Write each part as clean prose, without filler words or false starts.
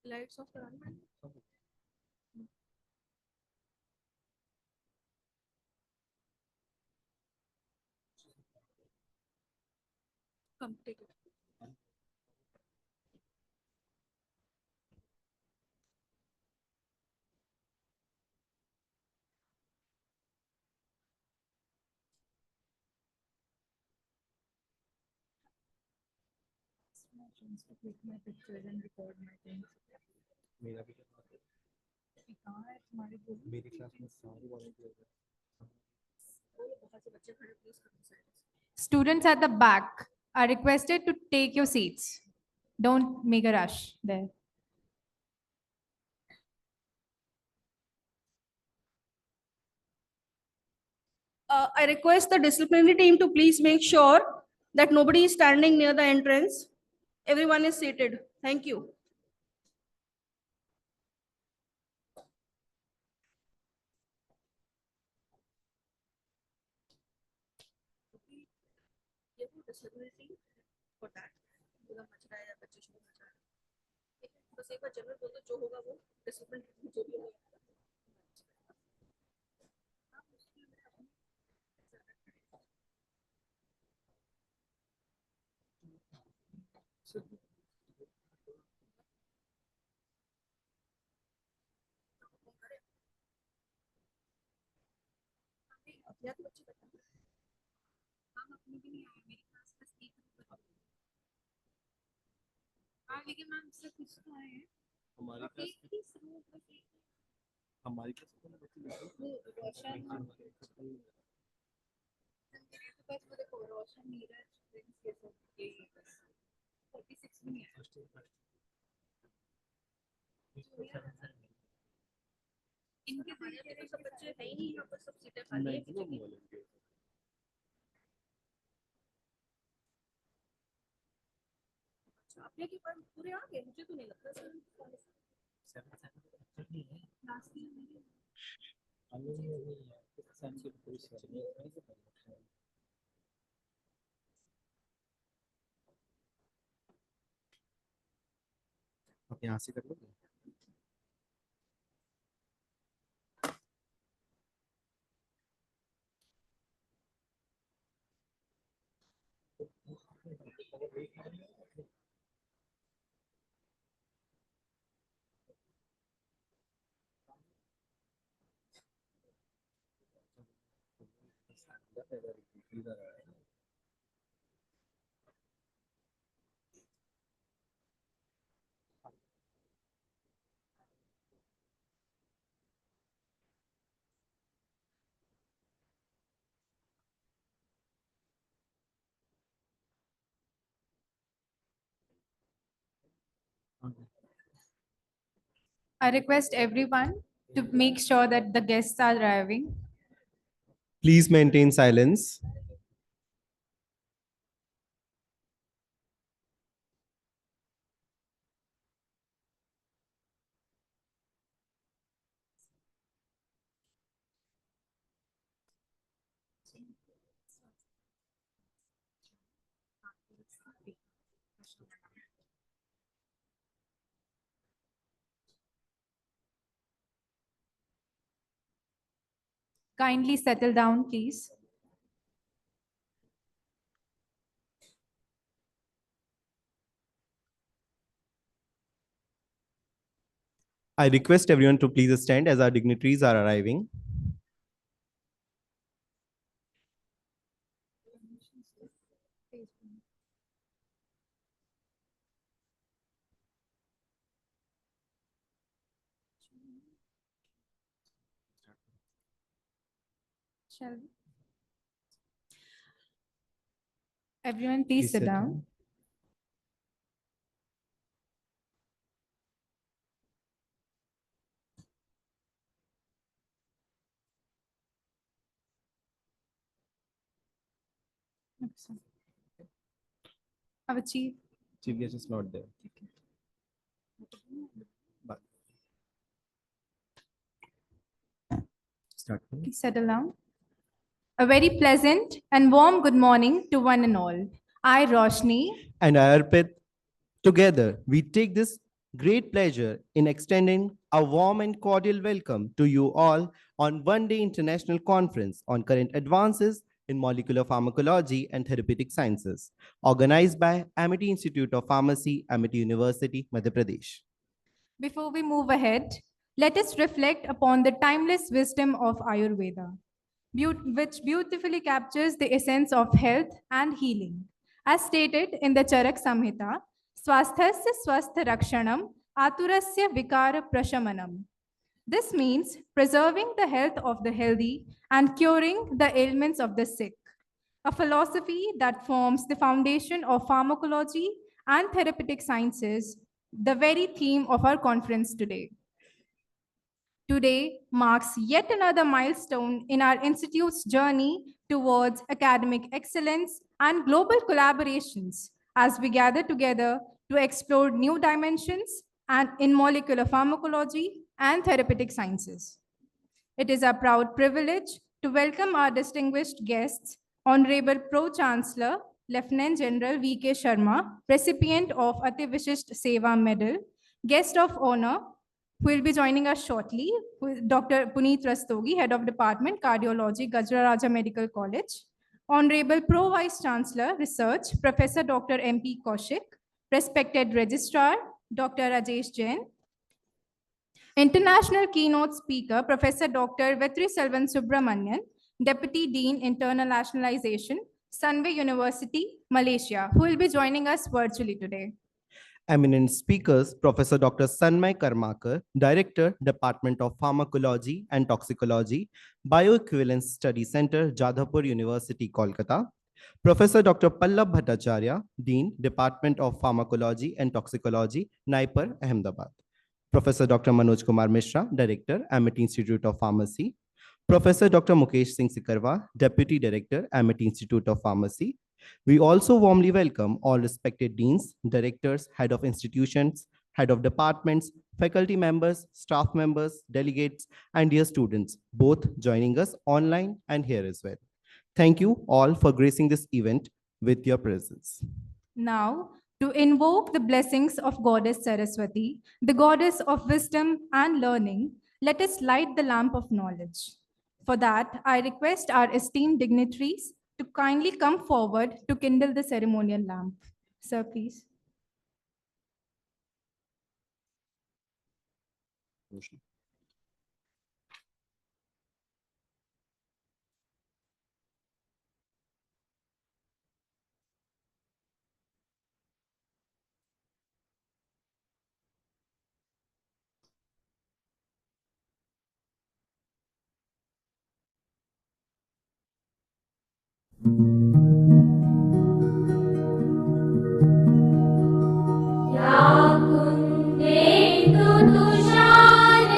Lights off कराना है? Come take it. To click my pictures and record my things. मेरा भी कहाँ है तुम्हारे बोल? मेरी क्लास में सारे वॉलंटियर हैं। बहुत से बच्चे खड़े प्लीज करो साइड से. Students at the back are requested to take your seats. Don't make a rush there. I request the disciplinary team to please make sure that nobody is standing near the entrance. Everyone is seated. Thank you. Disciplinary for that. पूरा much रहा है या बच्चे शुरू much रहा है. बस एक बार जनरल बोल दो जो होगा वो डिसिप्लिन जो भी होगा. या तो बच्चे बताओ. हम अपनी भी नहीं आए मेरी क्लास में एक हाँ लेकिन मैम इससे कुछ तो आए हैं हमारी क्लास में बच्चे रोशन बस वो देखो रोशन नीरज प्रिंस के सब यही है बस 46 में नहीं है. इनके बारे में सब बच्चे है ही नहीं यहाँ पर सब सीटें खाली है किसी की. अपने के पास पूरे आ गए मुझे तो नहीं लगता सर. लास्ट ईयर में आप यहाँ से कर लोगे. I request everyone to make sure that the guests are arriving. Please maintain silence. Kindly settle down, please. I request everyone to please stand as our dignitaries are arriving. Shall we? Everyone, please sit down. Our chief. Chief guest is not there. But start. Please settle down. A very pleasant and warm good morning to one and all. I, Roshni, And I, Arpit, together we take this great pleasure in extending a warm and cordial welcome to you all on one-day international conference on current advances in molecular pharmacology and therapeutic sciences, organized by Amity Institute of Pharmacy, Amity University, Madhya Pradesh. Before we move ahead, let us reflect upon the timeless wisdom of Ayurveda, which beautifully captures the essence of health and healing. As stated in the Charak Samhita, Swasthasya swastha rakshanam aturasya vikara prashamanam. This means preserving the health of the healthy and curing the ailments of the sick, a philosophy that forms the foundation of pharmacology and therapeutic sciences, the very theme of our conference today. Today marks yet another milestone in our institute's journey towards academic excellence and global collaborations as we gather together to explore new dimensions and in molecular pharmacology and therapeutic sciences. It is a proud privilege to welcome our distinguished guests, Honorable Pro-Chancellor, Lieutenant General V.K. Sharma, recipient of Ati Vishisht Seva Medal, guest of honor, who will be joining us shortly, Dr. Puneet Rastogi, Head of Department, Cardiology, Gajraraja Medical College, Honorable Pro-Vice Chancellor, Research, Professor Dr. M.P. Kaushik, respected Registrar, Dr. Rajesh Jain, International keynote speaker, Professor Dr. Vetri Selvan Subramanian, Deputy Dean Internationalization, Sunway University, Malaysia, who will be joining us virtually today. Eminent speakers, Professor Dr. Sanmay Karmakar, Director, Department of Pharmacology and Toxicology, Bioequivalence Study Center, Jadavpur University, Kolkata. Professor Dr. Pallab Bhattacharya, Dean, Department of Pharmacology and Toxicology, Naipur, Ahmedabad. Professor Dr. Manoj Kumar Mishra, Director, Amity Institute of Pharmacy. Professor Dr. Mukesh Singh Sikarwa, Deputy Director, Amity Institute of Pharmacy. We also warmly welcome all respected deans, directors, head of institutions, head of departments, faculty members, staff members, delegates, and dear students, both joining us online and here as well. Thank you all for gracing this event with your presence. Now, to invoke the blessings of Goddess Saraswati, the goddess of wisdom and learning, let us light the lamp of knowledge. For that, I request our esteemed dignitaries to kindly come forward to kindle the ceremonial lamp. Sir, please. Ya kundendu tushar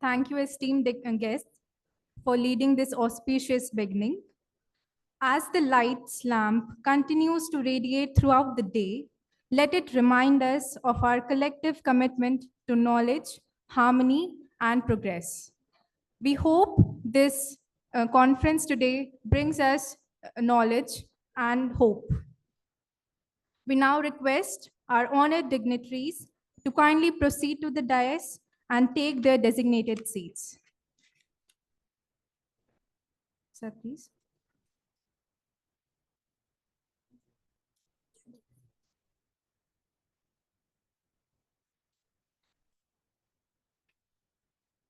Thank you, esteemed guests, for leading this auspicious beginning. As the light's lamp continues to radiate throughout the day, let it remind us of our collective commitment to knowledge, harmony, and progress. We hope this conference today brings us knowledge and hope. We now request our honored dignitaries to kindly proceed to the dais and take their designated seats. Sir, please.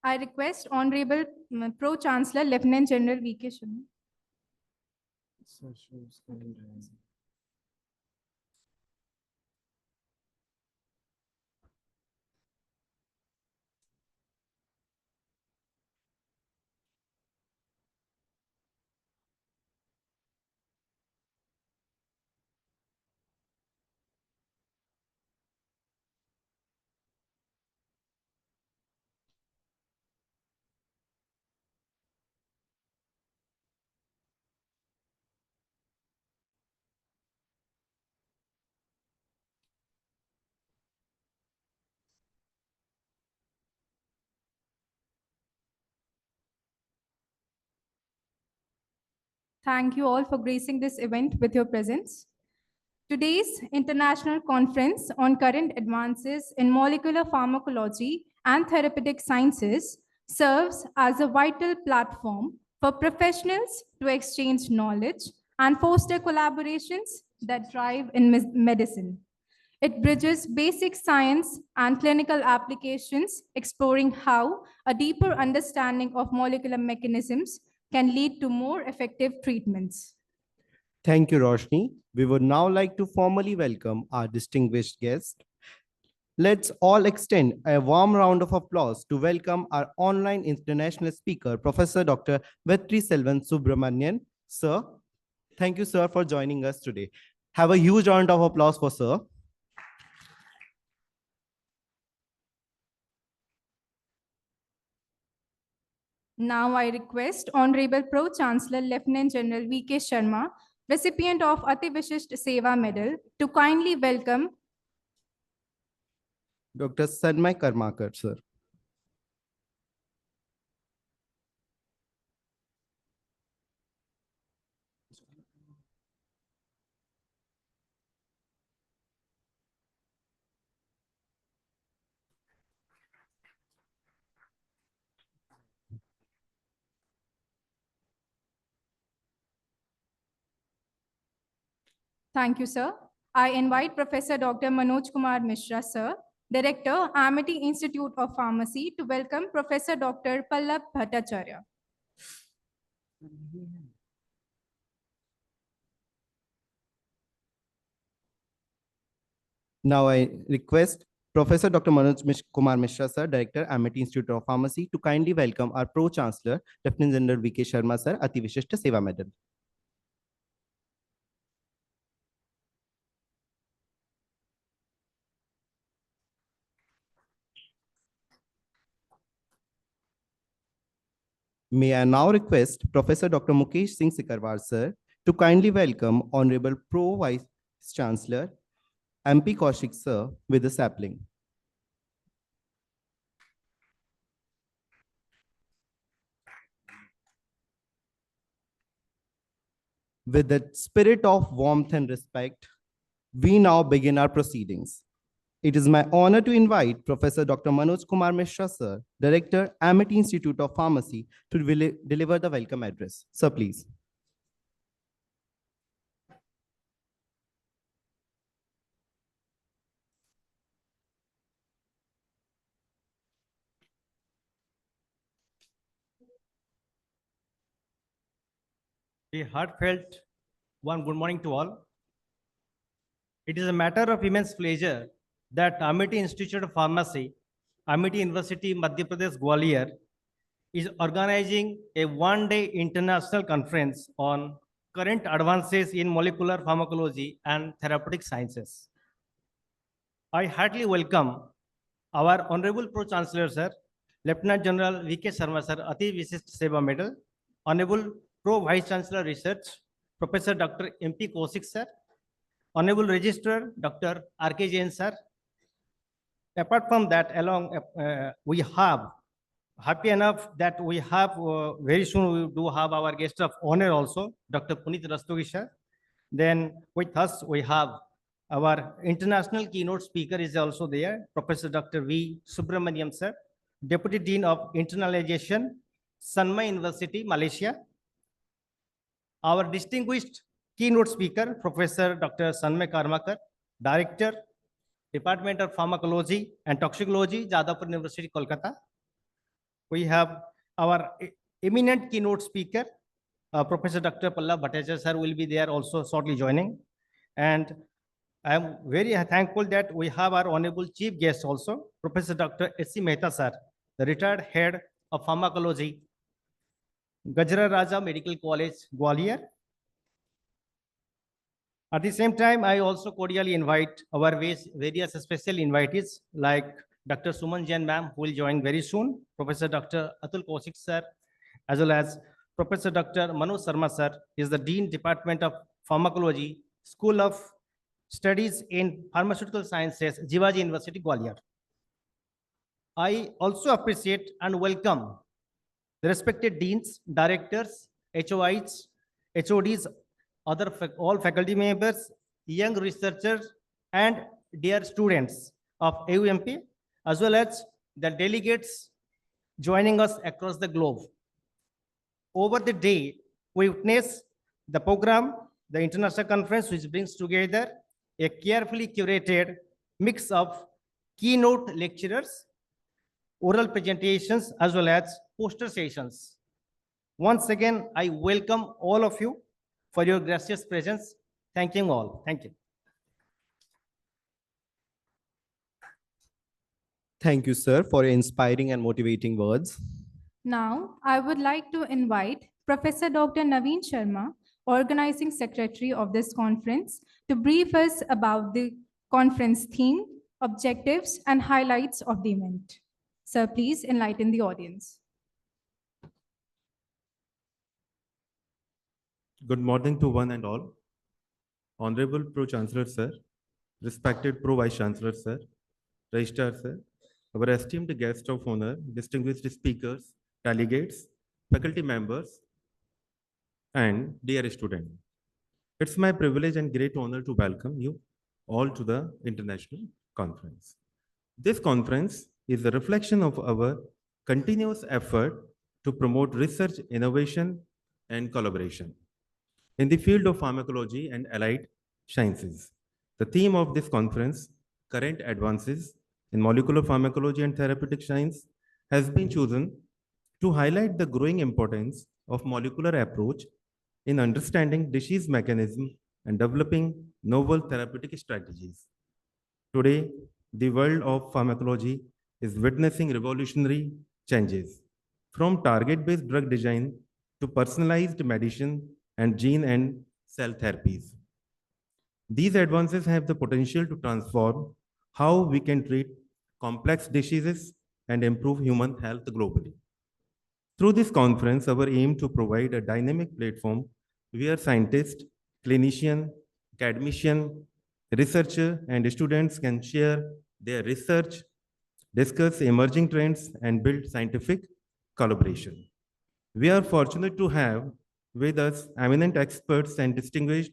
I request Honorable Pro-Chancellor Lieutenant General V.K. Sharma. Thank you all for gracing this event with your presence. Today's international conference on current advances in molecular pharmacology and therapeutic sciences serves as a vital platform for professionals to exchange knowledge and foster collaborations that drive in medicine. It bridges basic science and clinical applications, exploring how a deeper understanding of molecular mechanisms can lead to more effective treatments. Thank you, Roshni. We would now like to formally welcome our distinguished guest. Let's all extend a warm round of applause to welcome our online international speaker, Professor Dr. Vetri Selvan Subramanian. Sir, thank you, sir, for joining us today. Have a huge round of applause for sir. Now I request Honorable Pro-Chancellor Lieutenant General V.K. Sharma, recipient of Ati Vishisht Seva Medal, to kindly welcome Dr. Sanmay Karmakar, sir. Thank you, sir. I invite Professor Dr. Manoj Kumar Mishra, sir, Director, Amity Institute of Pharmacy, to welcome Professor Dr. Pallab Bhattacharya. Now I request Professor Dr. Kumar Mishra, sir, Director, Amity Institute of Pharmacy, to kindly welcome our Pro-Chancellor, Lieutenant General V.K. Sharma, sir, Ati Vishishta Seva Medal. May I now request Professor Dr. Mukesh Singh Sikarwar, sir, to kindly welcome Honorable Pro-Vice Chancellor, MP Kaushik, sir, with a sapling. With the spirit of warmth and respect, we now begin our proceedings. It is my honor to invite Professor Dr. Manoj Kumar Mishra, sir, Director, Amity Institute of Pharmacy, to deliver the welcome address. Sir, please. A heartfelt good morning to all. It is a matter of immense pleasure that Amity Institute of Pharmacy, Amity University, Madhya Pradesh, Gwalior, is organizing a one-day international conference on current advances in molecular pharmacology and therapeutic sciences. I heartily welcome our Honorable Pro-Chancellor, sir, Lieutenant General V.K. Sharma sir, Ati Vishisht Seva Medal, Honorable Pro Vice Chancellor Research, Professor Dr. M.P. Kaushik sir, Honorable Registrar Dr. R.K. Jain sir. Apart from that, we have happy enough that we have very soon we do have our guest of honor also, Dr. Puneet Rastogi sir. Then with us we have our international keynote speaker is also there, Professor Dr. V. Subramaniam sir, Deputy Dean of Internalization, Sanmai University, Malaysia. Our distinguished keynote speaker, Professor Dr. Sanmay Karmakar, Director, Department of Pharmacology and Toxicology, Jadavpur University, Kolkata. We have our eminent keynote speaker, Professor Dr. Pallab Bhattacharya sir will be there also shortly joining. And I am very thankful that we have our honorable chief guest also, Professor Dr. S.C. Mehta sir, the retired head of pharmacology, Gajra Raja Medical College, Gwalior. At the same time, I also cordially invite our various special invitees like Dr. Suman Jain ma'am, who will join very soon, Professor Dr. Atul Kaushik sir, as well as Professor Dr. Manoj Sharma sir, is the Dean Department of Pharmacology, School of Studies in Pharmaceutical Sciences, Jivaji University, Gwalior. I also appreciate and welcome the respected deans, directors, HOIs, HODs, all faculty members, young researchers, and dear students of AUMP, as well as the delegates joining us across the globe. Over the day, we witness the program, the international conference, which brings together a carefully curated mix of keynote lecturers, oral presentations, as well as poster sessions. Once again, I welcome all of you for your gracious presence. Thank you all. Thank you. Thank you, sir, for your inspiring and motivating words. Now, I would like to invite Professor Dr. Naveen Sharma, Organizing Secretary of this conference, to brief us about the conference theme, objectives, and highlights of the event. Sir, please enlighten the audience. Good morning to one and all. Honorable Pro-Chancellor Sir, respected Pro-Vice Chancellor Sir, Registrar Sir, our esteemed guest of honor, distinguished speakers, delegates, faculty members, and dear students. It's my privilege and great honor to welcome you all to the international conference. This conference is a reflection of our continuous effort to promote research, innovation, and collaboration in the field of pharmacology and allied sciences. The theme of this conference, Current Advances in Molecular Pharmacology and Therapeutic Science, has been chosen to highlight the growing importance of molecular approach in understanding disease mechanism and developing novel therapeutic strategies. Today, the world of pharmacology is witnessing revolutionary changes, from target-based drug design to personalized medicine and gene and cell therapies. These advances have the potential to transform how we can treat complex diseases and improve human health globally. Through this conference, our aim to provide a dynamic platform where scientists, clinicians, academicians, researchers, and students can share their research, discuss emerging trends, and build scientific collaboration. We are fortunate to have with us eminent experts and distinguished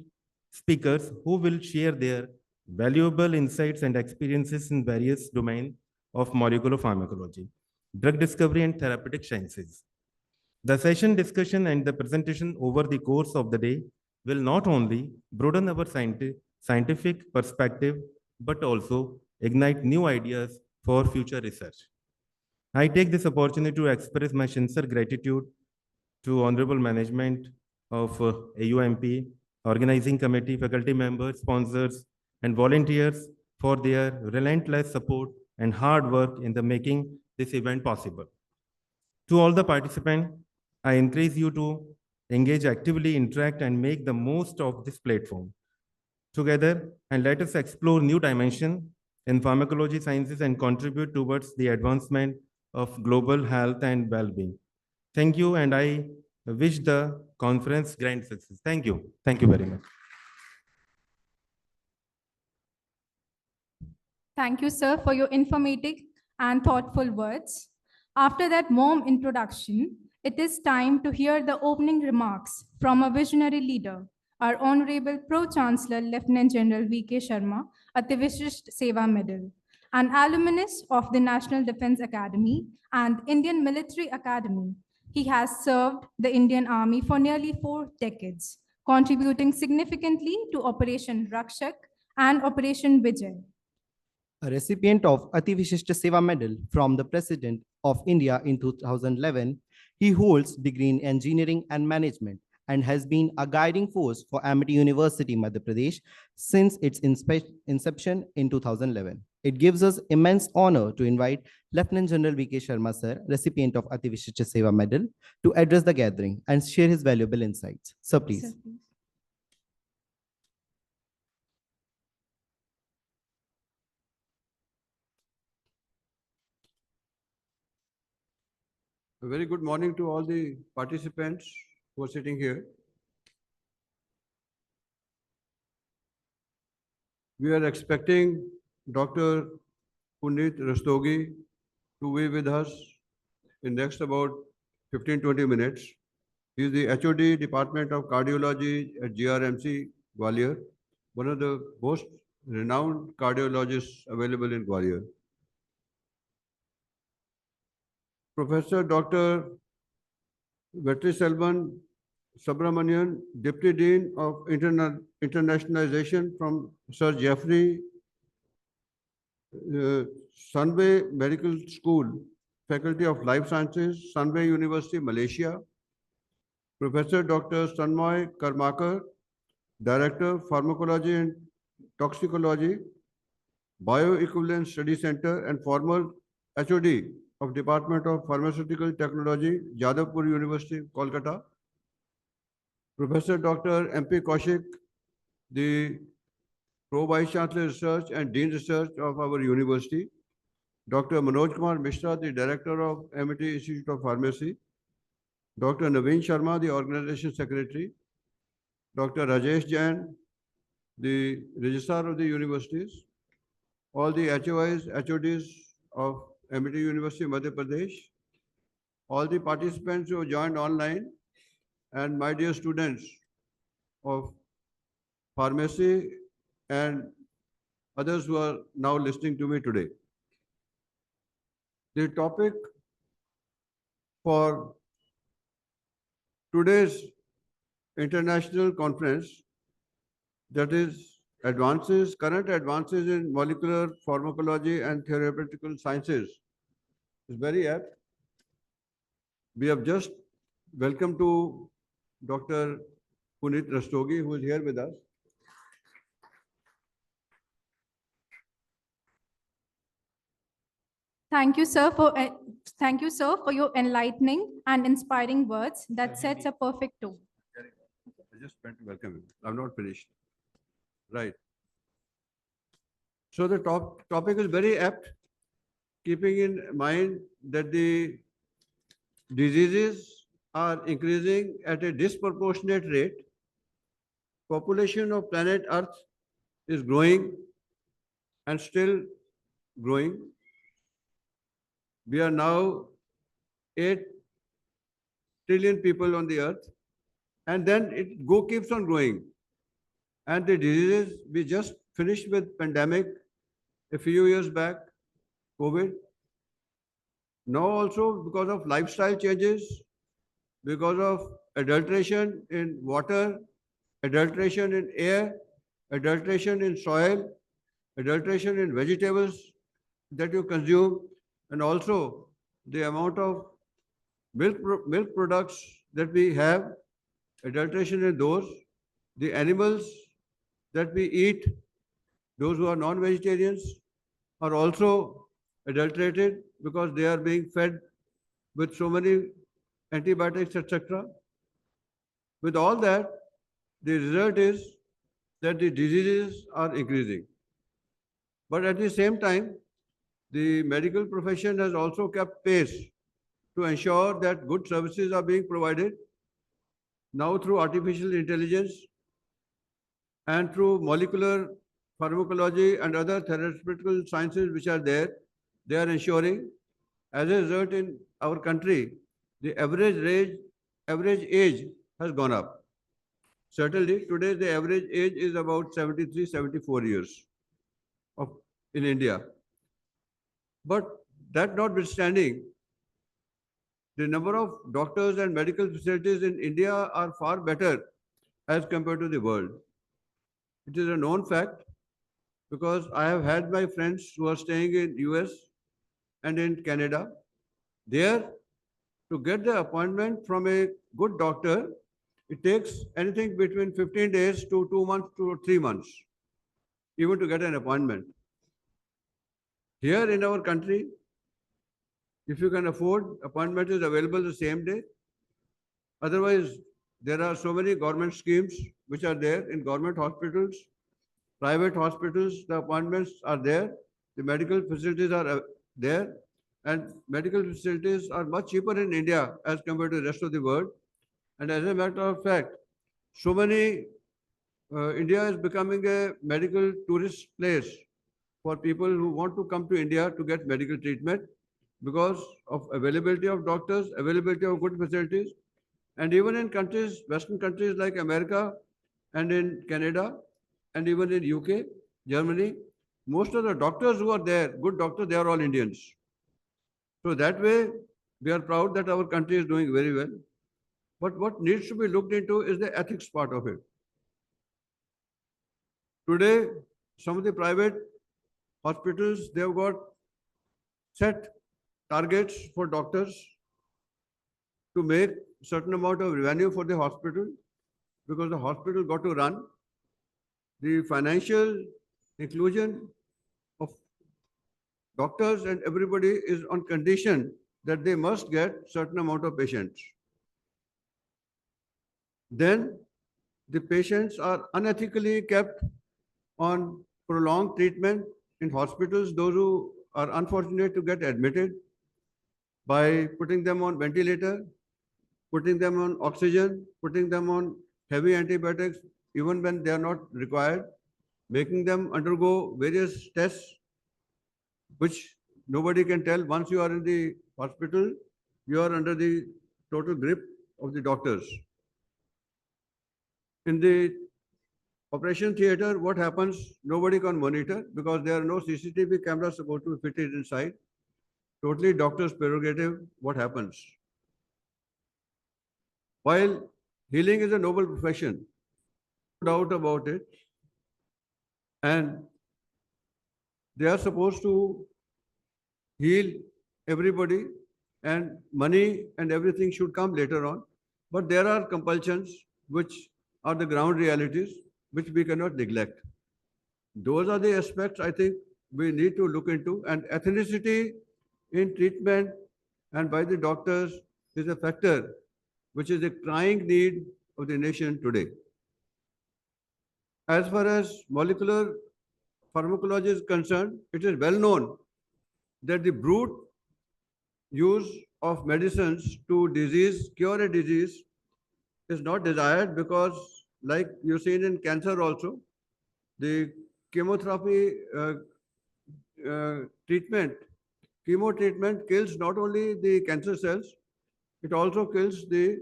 speakers who will share their valuable insights and experiences in various domains of molecular pharmacology, drug discovery, and therapeutic sciences. The session discussion and the presentation over the course of the day will not only broaden our scientific perspective, but also ignite new ideas for future research. I take this opportunity to express my sincere gratitude to honorable management of AUMP, organizing committee, faculty members, sponsors, and volunteers for their relentless support and hard work in the making this event possible. To all the participants, I encourage you to engage actively, interact, and make the most of this platform. Together, and let us explore new dimensions in pharmacology sciences and contribute towards the advancement of global health and well-being. Thank you, and I wish the conference grand success. Thank you. Thank you very much. Thank you, sir, for your informative and thoughtful words. After that warm introduction, it is time to hear the opening remarks from a visionary leader, our Honorable Pro-Chancellor Lieutenant General V.K. Sharma, Ativishisht Seva Medal, an alumnus of the National Defense Academy and Indian Military Academy. He has served the Indian Army for nearly 4 decades, contributing significantly to Operation Rakshak and Operation Vijay. A recipient of Ati Vishishta Seva Medal from the President of India in 2011, he holds degree in engineering and management and has been a guiding force for Amity University, Madhya Pradesh since its inception in 2011. It gives us immense honor to invite Lieutenant General V.K. Sharma, sir, recipient of Ati Vishishta Seva Medal, to address the gathering and share his valuable insights. Sir, please. Sir, please. A very good morning to all the participants who are sitting here. We are expecting Dr. Puneet Rastogi to be with us in next about 15-20 minutes. He is the HOD Department of Cardiology at GRMC Gwalior, one of the most renowned cardiologists available in Gwalior. Professor Dr. Vetriselvan Subramanian, Deputy Dean of Internationalization from Sir Geoffrey Sunway Medical School, Faculty of Life Sciences, Sunway University, Malaysia. Professor Dr. Tanmoy Karmakar, Director, Pharmacology and Toxicology, Bioequivalence Study Center and former HOD of Department of Pharmaceutical Technology, Jadavpur University, Kolkata. Professor Dr. M.P. Kaushik, the Pro-Vice Chancellor Research and Dean Research of our university. Dr. Manoj Kumar Mishra, the Director of Amity Institute of Pharmacy. Dr. Naveen Sharma, the Organization Secretary. Dr. Rajesh Jain, the Registrar of the Universities. All the HOIs, HODs of Amity University, Madhya Pradesh. All the participants who joined online, and my dear students of pharmacy and others who are now listening to me today. The topic for today's international conference, that is current advances in molecular pharmacology and therapeutical sciences, is very apt. We have just welcomed to Dr. Puneet Rastogi, who is here with us. Thank you, sir, for your enlightening and inspiring words that sets a perfect tone. I just went to welcome him. I'm not finished. Right. So the topic is very apt, keeping in mind that the diseases are increasing at a disproportionate rate. Population of planet Earth is growing and still growing. We are now 8 trillion people on the earth, and then it keeps on growing. And the diseases, we just finished with pandemic a few years back, COVID. Now also because of lifestyle changes, because of adulteration in water, adulteration in air, adulteration in soil, adulteration in vegetables that you consume, and also the amount of milk products that we have, adulteration in those, the animals that we eat, those who are non-vegetarians, are also adulterated because they are being fed with so many antibiotics, etc. With all that, the result is that the diseases are increasing. But at the same time, the medical profession has also kept pace to ensure that good services are being provided now through artificial intelligence and through molecular pharmacology and other therapeutical sciences which are there. They are ensuring, as a result, in our country, the average age has gone up. Certainly, today the average age is about 73, 74 years of, in India. But that notwithstanding, the number of doctors and medical facilities in India are far better as compared to the world. It is a known fact because I have had my friends who are staying in US and in Canada. There, to get the appointment from a good doctor, it takes anything between 15 days to 2 months to 3 months, even to get an appointment. Here in our country, if you can afford, appointment is available the same day. Otherwise, there are so many government schemes which are there in government hospitals, private hospitals, the appointments are there, the medical facilities are there, and medical facilities are much cheaper in India as compared to the rest of the world. And as a matter of fact, so many, India is becoming a medical tourist place for people who want to come to India to get medical treatment because of availability of doctors, availability of good facilities. And even in countries, Western countries like America and in Canada and even in UK, Germany, most of the doctors who are there, good doctors, they are all Indians. So that way, we are proud that our country is doing very well. But what needs to be looked into is the ethics part of it. Today, some of the private hospitals, they've got set targets for doctors to make certain amount of revenue for the hospital because the hospital got to run. The financial inclusion of doctors and everybody is on condition that they must get certain amount of patients. Then the patients are unethically kept on prolonged treatment in hospitals, those who are unfortunate to get admitted by putting them on ventilator, putting them on oxygen, putting them on heavy antibiotics, even when they are not required, making them undergo various tests, which nobody can tell. Once you are in the hospital, you are under the total grip of the doctors. In the operation theater, what happens, nobody can monitor because there are no CCTV cameras supposed to be fitted inside. Totally doctor's prerogative, what happens. While healing is a noble profession, no doubt about it, and they are supposed to heal everybody and money and everything should come later on. But there are compulsions which are the ground realities which we cannot neglect. Those are the aspects I think we need to look into, and ethnicity in treatment and by the doctors is a factor which is a crying need of the nation today. As far as molecular pharmacology is concerned, it is well known that the brute use of medicines to cure a disease is not desired because, like you've seen in cancer also, the chemotherapy treatment, chemo treatment kills not only the cancer cells, it also kills the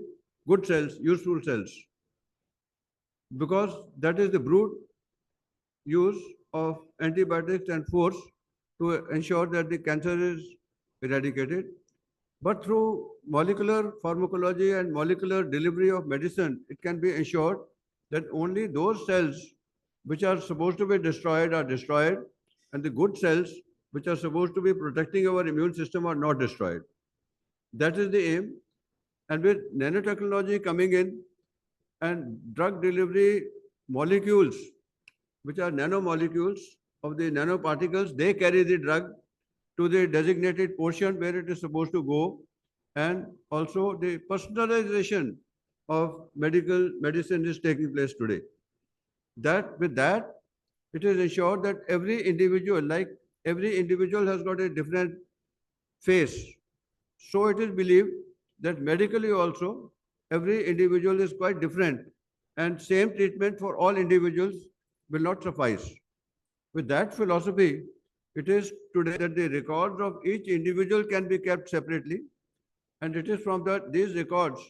good cells, useful cells. Because that is the brute use of antibiotics and force to ensure that the cancer is eradicated. But through molecular pharmacology and molecular delivery of medicine, it can be ensured that only those cells which are supposed to be destroyed are destroyed, and the good cells which are supposed to be protecting our immune system are not destroyed. That is the aim. And with nanotechnology coming in and drug delivery molecules, which are nanomolecules of the nanoparticles, they carry the drug to the designated portion where it is supposed to go, and also the personalization of medicine is taking place today. With that, it is ensured that every individual, like every individual has got a different face. So it is believed that medically also every individual is quite different and same treatment for all individuals will not suffice. With that philosophy, it is today that the records of each individual can be kept separately, and it is from these records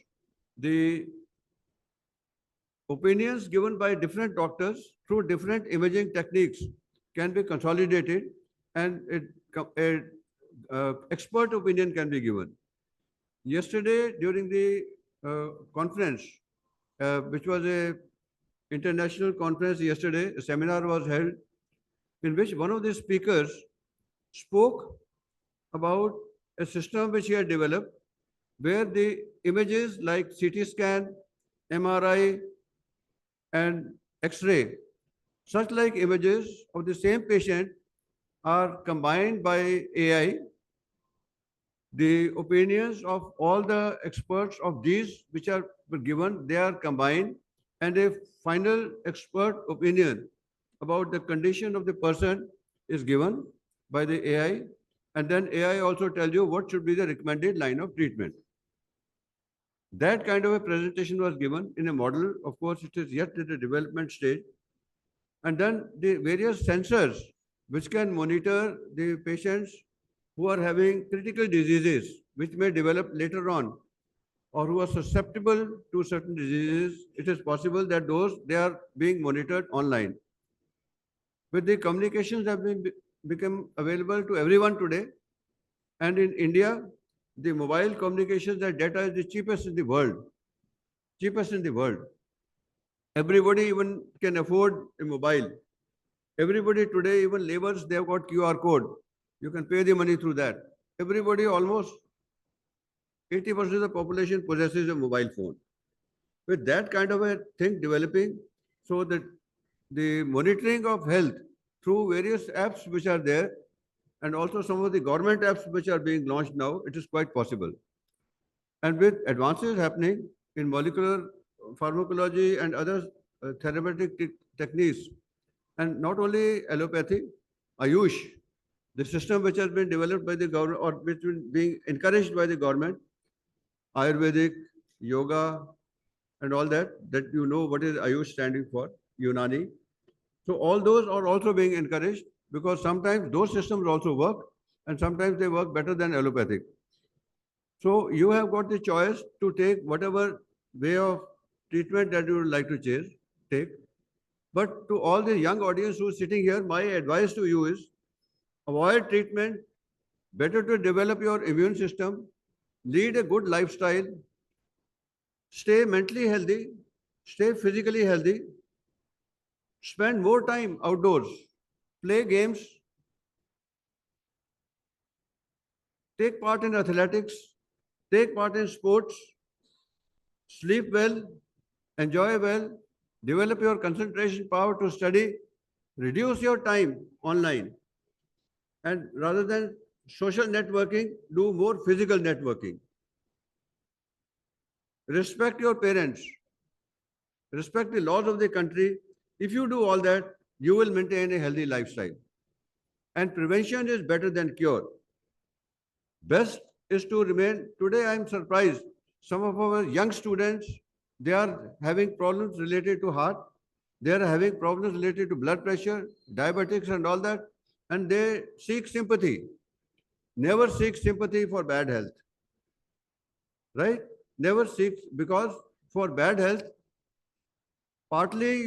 the opinions given by different doctors through different imaging techniques can be consolidated, and expert opinion can be given. Yesterday, during the conference, which was a international conference yesterday, a seminar was held in which one of the speakers spoke about a system which he had developed where the images like CT scan, MRI, and X-ray, such like images of the same patient are combined by AI. The opinions of all the experts of these which are given, they are combined, and a final expert opinion about the condition of the person is given by the AI, and then AI also tells you what should be the recommended line of treatment. That kind of a presentation was given in a model. Of course, it is yet at the development stage. And then the various sensors which can monitor the patients who are having critical diseases which may develop later on or who are susceptible to certain diseases, it is possible that they are being monitored online. But the communications have become available to everyone today. And in India, the mobile communications and data is the cheapest in the world. Cheapest in the world. Everybody even can afford a mobile. Everybody today, even laborers, they have got QR code. You can pay the money through that. Everybody, almost 80% of the population possesses a mobile phone. With that kind of a thing developing, so that the monitoring of health through various apps which are there, and also some of the government apps which are being launched now, it is quite possible. And with advances happening in molecular pharmacology and other therapeutic techniques, and not only allopathy, Ayush, the system which has been developed by the government or which is being encouraged by the government, Ayurvedic, yoga, and all that you know what is Ayush standing for, Unani. So all those are also being encouraged because sometimes those systems also work and sometimes they work better than allopathic. So you have got the choice to take whatever way of treatment that you would like to take. But to all the young audience who is sitting here, my advice to you is avoid treatment, better to develop your immune system, lead a good lifestyle, stay mentally healthy, stay physically healthy, spend more time outdoors, play games, take part in athletics, take part in sports, sleep well, enjoy well, develop your concentration power to study, reduce your time online, and rather than social networking, do more physical networking. Respect your parents, respect the laws of the country. If you do all that, you will maintain a healthy lifestyle. And prevention is better than cure. Best is to remain. Today, I am surprised. Some of our young students, they are having problems related to heart. They are having problems related to blood pressure, diabetics and all that. And they seek sympathy. Never seek sympathy for bad health. Right? Never seek, because for bad health, partly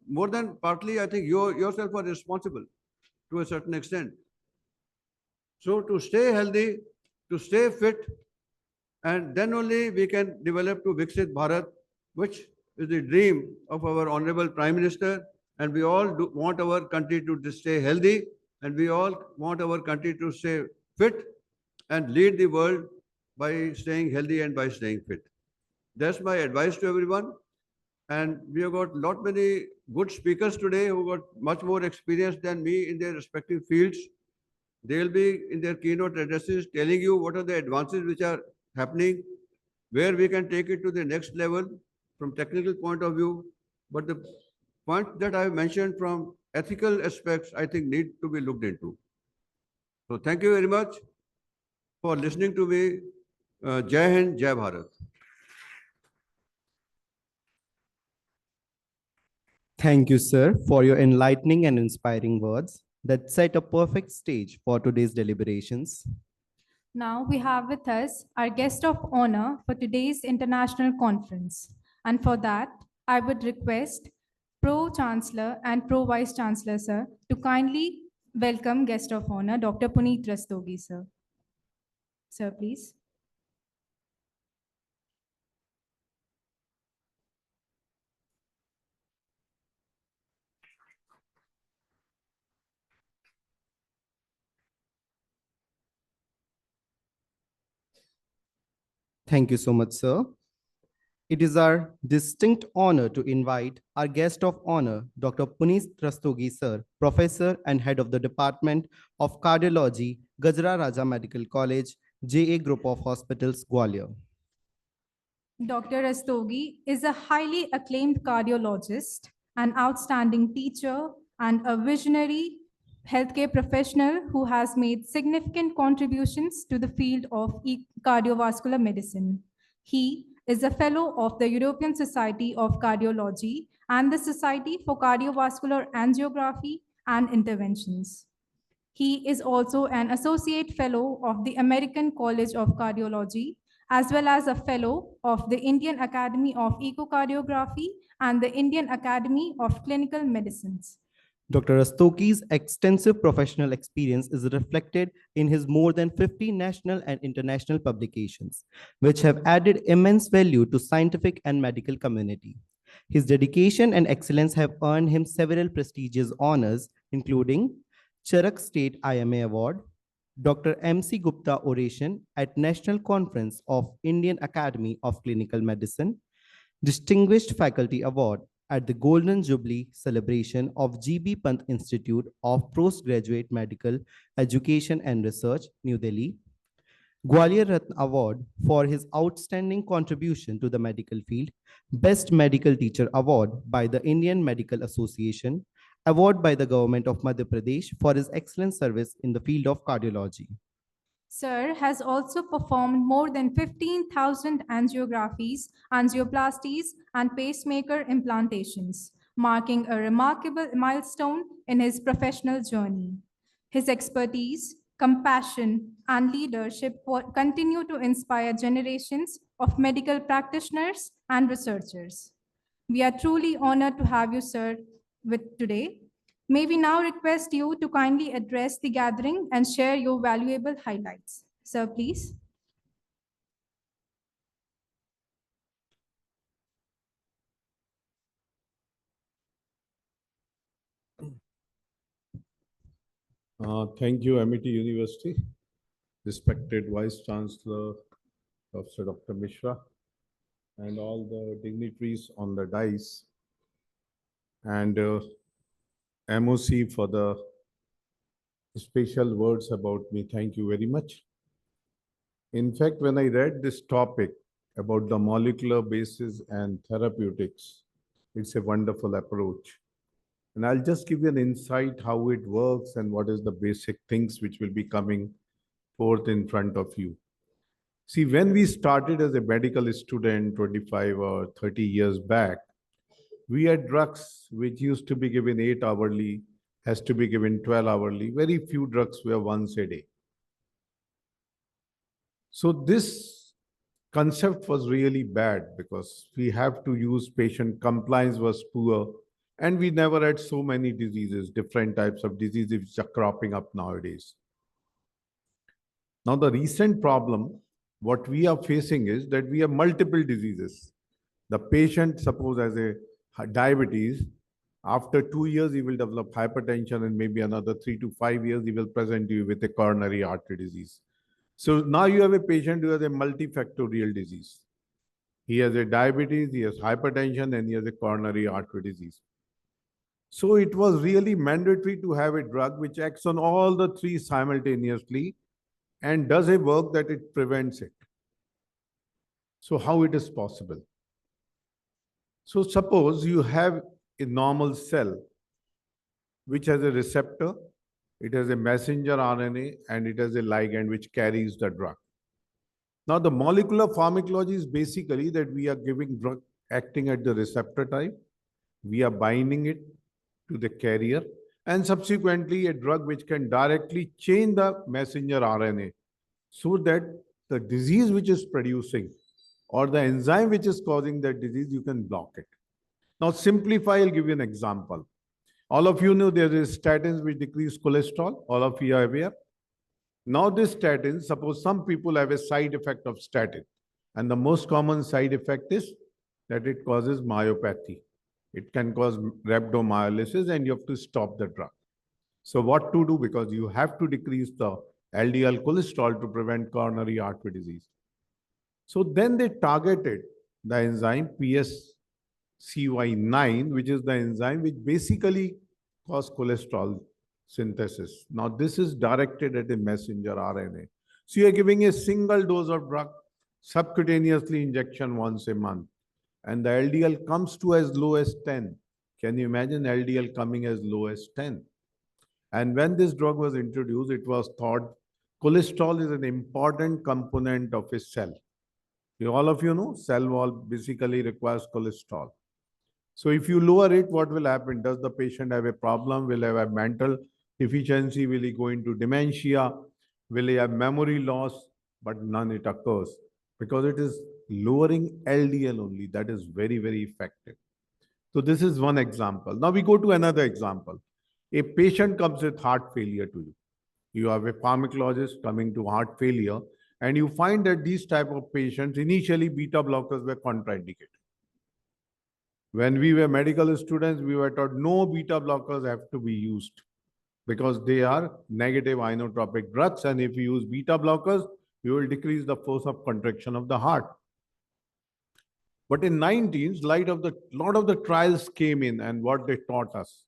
more than partly, I think you yourself are responsible to a certain extent. So to stay healthy, to stay fit, and then only we can develop to Viksit Bharat, which is the dream of our Honorable Prime Minister. And we all want our country to stay healthy, and we all want our country to stay fit and lead the world by staying healthy and by staying fit. That's my advice to everyone. And we have got lot many good speakers today who got much more experience than me in their respective fields. They will be in their keynote addresses telling you what are the advances which are happening, where we can take it to the next level from technical point of view. But the points that I mentioned from ethical aspects, I think need to be looked into. So thank you very much for listening to me. Jai Hind, Jai Bharat. Thank you, sir, for your enlightening and inspiring words that set a perfect stage for today's deliberations. Now we have with us our guest of honor for today's international conference. And for that, I would request Pro Chancellor and Pro Vice Chancellor, sir, to kindly welcome guest of honor, Dr. Puneet Rastogi, sir. Sir, please. Thank you so much, sir. It is our distinct honor to invite our guest of honor, Dr. Puneet Rastogi, sir, Professor and Head of the Department of Cardiology, Gajra Raja Medical College, JA Group of Hospitals, Gwalior. Dr. Rastogi is a highly acclaimed cardiologist, an outstanding teacher, and a visionary healthcare professional who has made significant contributions to the field of cardiovascular medicine. He is a fellow of the European Society of Cardiology and the Society for Cardiovascular Angiography and Interventions. He is also an associate fellow of the American College of Cardiology, as well as a fellow of the Indian Academy of Echocardiography and the Indian Academy of Clinical Medicines. Dr. Rastogi's extensive professional experience is reflected in his more than 50 national and international publications, which have added immense value to scientific and medical community. His dedication and excellence have earned him several prestigious honors, including Charak State IMA Award, Dr. M.C. Gupta Oration at National Conference of Indian Academy of Clinical Medicine, Distinguished Faculty Award at the Golden Jubilee celebration of G.B. Pant Institute of Postgraduate Medical Education and Research, New Delhi, Gwalior Ratna Award for his outstanding contribution to the medical field, Best Medical Teacher Award by the Indian Medical Association, Award by the Government of Madhya Pradesh for his excellent service in the field of cardiology. Sir has also performed more than 15,000 angiographies, angioplasties, and pacemaker implantations, marking a remarkable milestone in his professional journey. His expertise, compassion, and leadership continue to inspire generations of medical practitioners and researchers. We are truly honored to have you, sir, with today. May we now request you to kindly address the gathering and share your valuable highlights. Sir, please. Thank you, Amity University, respected Vice Chancellor, Professor Dr. Mishra, and all the dignitaries on the dais, and MOC for the special words about me. Thank you very much. In fact, when I read this topic about the molecular basis and therapeutics, it's a wonderful approach. And I'll just give you an insight how it works and what is the basic things which will be coming forth in front of you. See, when we started as a medical student 25 or 30 years back, we had drugs which used to be given 8 hourly, has to be given 12 hourly. Very few drugs were once a day. So this concept was really bad because we have to use patient compliance was poor, and we never had so many diseases, different types of diseases which are cropping up nowadays. Now, the recent problem, what we are facing is that we have multiple diseases. The patient, suppose has a diabetes, after 2 years, he will develop hypertension, and maybe another 3 to 5 years, he will present you with a coronary artery disease. So now you have a patient who has a multifactorial disease. He has a diabetes, he has hypertension, and he has a coronary artery disease. So it was really mandatory to have a drug which acts on all the three simultaneously and does a work that it prevents it. So how it is possible? So suppose you have a normal cell which has a receptor, it has a messenger RNA, and it has a ligand which carries the drug. Now, the molecular pharmacology is basically that we are giving drug acting at the receptor type, we are binding it to the carrier, and subsequently a drug which can directly change the messenger RNA so that the disease which is producing or the enzyme which is causing that disease, you can block it. Now, simplify, I'll give you an example. All of you know there is statins which decrease cholesterol. All of you are aware. Now, this statin, suppose some people have a side effect of statin, and the most common side effect is that it causes myopathy. It can cause rhabdomyolysis, and you have to stop the drug. So, what to do? Because you have to decrease the LDL cholesterol to prevent coronary artery disease. So, then they targeted the enzyme PSCY9, which is the enzyme which basically causes cholesterol synthesis. Now, this is directed at a messenger RNA. So, you are giving a single dose of drug, subcutaneously injection once a month, and the LDL comes to as low as 10. Can you imagine LDL coming as low as 10? And when this drug was introduced, it was thought cholesterol is an important component of a cell. All of you know cell wall basically requires cholesterol. So if you lower it, what will happen? Does the patient have a problem? Will he have a mental deficiency? Will he go into dementia? Will he have memory loss? But none it occurs because it is lowering LDL only. That is very, very effective. So this is one example. Now we go to another example. A patient comes with heart failure to you. You have a pharmacologist coming to heart failure, and you find that these type of patients, initially beta blockers were contraindicated. When we were medical students, we were taught no beta blockers have to be used because they are negative inotropic drugs, and if you use beta blockers, you will decrease the force of contraction of the heart. But in 19s, lot of the trials came in, and what they taught us.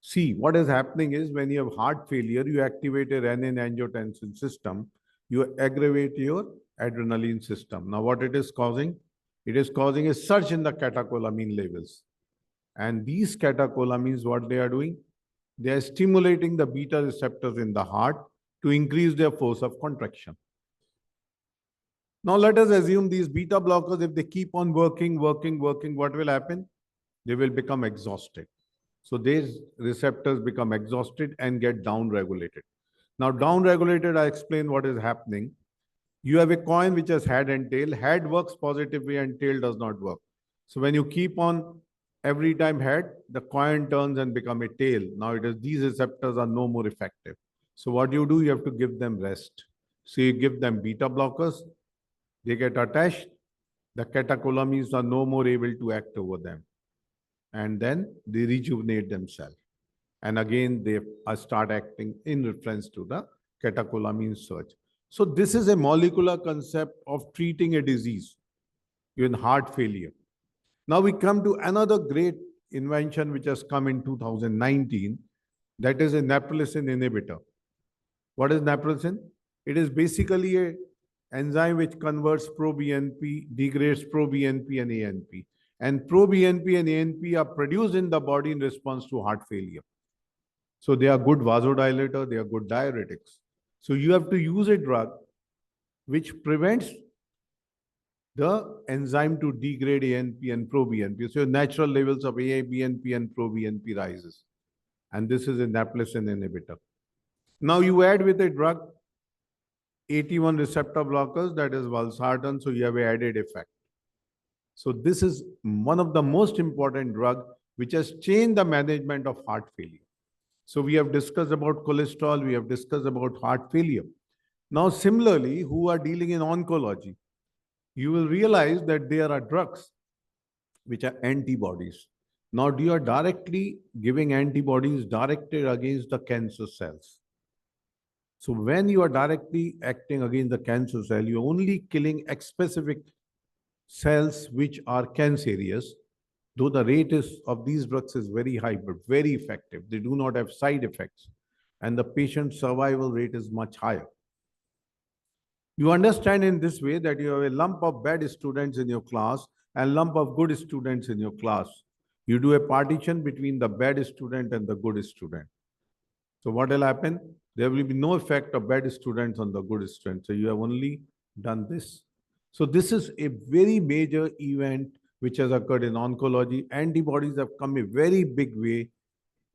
See, what is happening is when you have heart failure, you activate a renin-angiotensin system, you aggravate your adrenaline system. Now, what it is causing? It is causing a surge in the catecholamine levels. And these catecholamines, what they are doing? They are stimulating the beta receptors in the heart to increase their force of contraction. Now, let us assume these beta blockers, if they keep on working, what will happen? They will become exhausted. So these receptors become exhausted and get down-regulated. Now, down-regulated, I explain what is happening. You have a coin which has head and tail. Head works positively and tail does not work. So when you keep on every time head, the coin turns and become a tail. Now these receptors are no more effective. So what you do, you have to give them rest. So you give them beta blockers. They get attached. The catecholamines are no more able to act over them. And then they rejuvenate themselves. And again, they start acting in reference to the catecholamine surge. So this is a molecular concept of treating a disease, even heart failure. Now we come to another great invention which has come in 2019, that is a neprilysin inhibitor. What is neprilysin? It is basically an enzyme which converts pro-BNP, degrades pro-BNP and ANP. And pro-BNP and ANP are produced in the body in response to heart failure. So they are good vasodilator, they are good diuretics. So you have to use a drug which prevents the enzyme to degrade ANP and pro-BNP. So your natural levels of ABNP and pro-BNP rises. And this is a neprilysin inhibitor. Now you add with a drug 81 receptor blockers, that is valsartan, so you have an added effect. So this is one of the most important drugs which has changed the management of heart failure. So we have discussed about cholesterol, we have discussed about heart failure. Now similarly, who are dealing in oncology, you will realize that there are drugs which are antibodies. Now you are directly giving antibodies directed against the cancer cells. So when you are directly acting against the cancer cell, you're only killing specific cells which are cancerous, though the rate of these drugs is very high, but very effective. They do not have side effects, and the patient survival rate is much higher. You understand in this way that you have a lump of bad students in your class and lump of good students in your class. You do a partition between the bad student and the good student. So what will happen? There will be no effect of bad students on the good students. So you have only done this. So this is a very major event which has occurred in oncology. Antibodies have come a very big way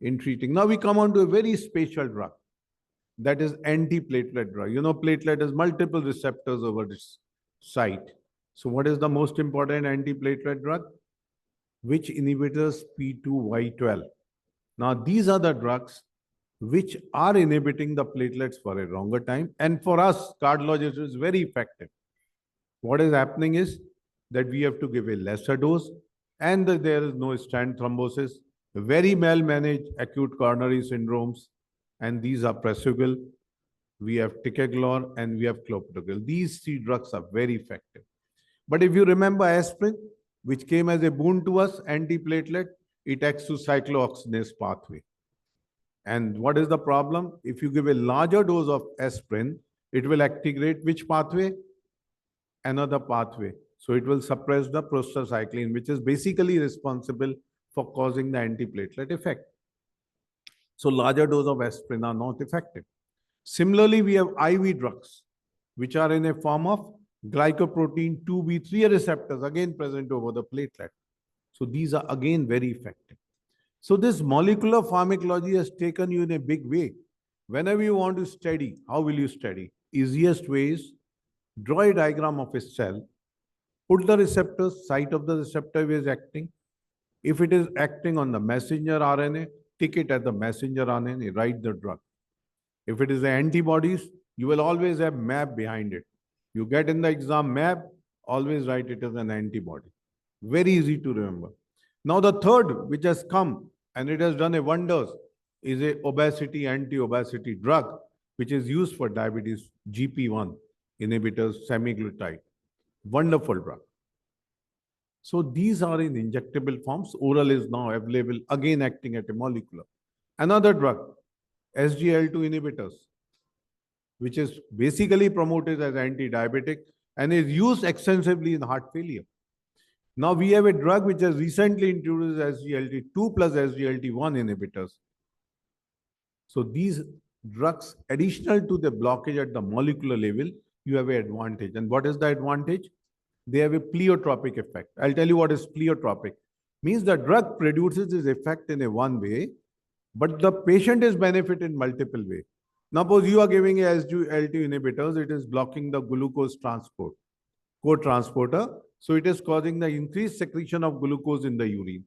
in treating. Now we come on to a very special drug, that is antiplatelet drug. You know, platelet has multiple receptors over this site. So what is the most important antiplatelet drug? Which inhibitors P2Y12. Now these are the drugs which are inhibiting the platelets for a longer time. And for us, cardiologists, it's very effective. What is happening is that we have to give a lesser dose and that there is no stent thrombosis, very well managed acute coronary syndromes, and these are Prasugrel, we have Ticagrelor, and we have Clopidogrel. These three drugs are very effective. But if you remember aspirin, which came as a boon to us, antiplatelet, it acts to cyclooxygenase pathway. And what is the problem? If you give a larger dose of aspirin, it will activate which pathway? Another pathway. So it will suppress the prostacyclin, which is basically responsible for causing the antiplatelet effect. So larger dose of aspirin are not effective. Similarly, we have IV drugs, which are in a form of glycoprotein 2B3 receptors, again present over the platelet. So these are again very effective. So this molecular pharmacology has taken you in a big way. Whenever you want to study, how will you study? Easiest way is draw a diagram of a cell, put the receptors, site of the receptor is acting. If it is acting on the messenger RNA, tick it as the messenger RNA, write the drug. If it is the antibodies, you will always have MAB behind it. You get in the exam MAB, always write it as an antibody. Very easy to remember. Now the third, which has come and it has done a wonders, is a obesity, anti-obesity drug, which is used for diabetes, GP1 inhibitors, semaglutide. Wonderful drug. So these are in injectable forms. Oral is now available, again acting at a molecular. Another drug, SGLT2 inhibitors, which is basically promoted as anti-diabetic and is used extensively in heart failure. Now we have a drug which has recently introduced SGLT2 plus SGLT1 inhibitors. So these drugs, additional to the blockage at the molecular level, you have an advantage. And what is the advantage? They have a pleiotropic effect. I'll tell you what is pleiotropic. Means the drug produces its effect in a one way, but the patient is benefit in multiple ways. Now suppose you are giving a SGLT inhibitors, it is blocking the glucose transport, co-transporter. So it is causing the increased secretion of glucose in the urine.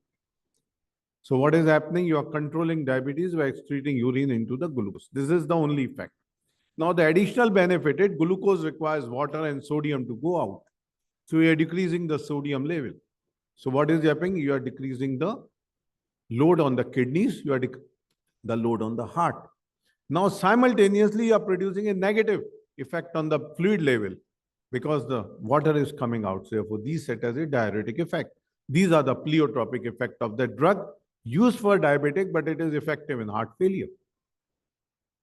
So what is happening? You are controlling diabetes by excreting urine into the glucose. This is the only effect. Now the additional benefit, glucose requires water and sodium to go out. So you are decreasing the sodium level. So what is happening? You are decreasing the load on the kidneys, you are the load on the heart. Now simultaneously you are producing a negative effect on the fluid level because the water is coming out. So therefore these set as a diuretic effect. These are the pleiotropic effect of the drug used for diabetic, but it is effective in heart failure.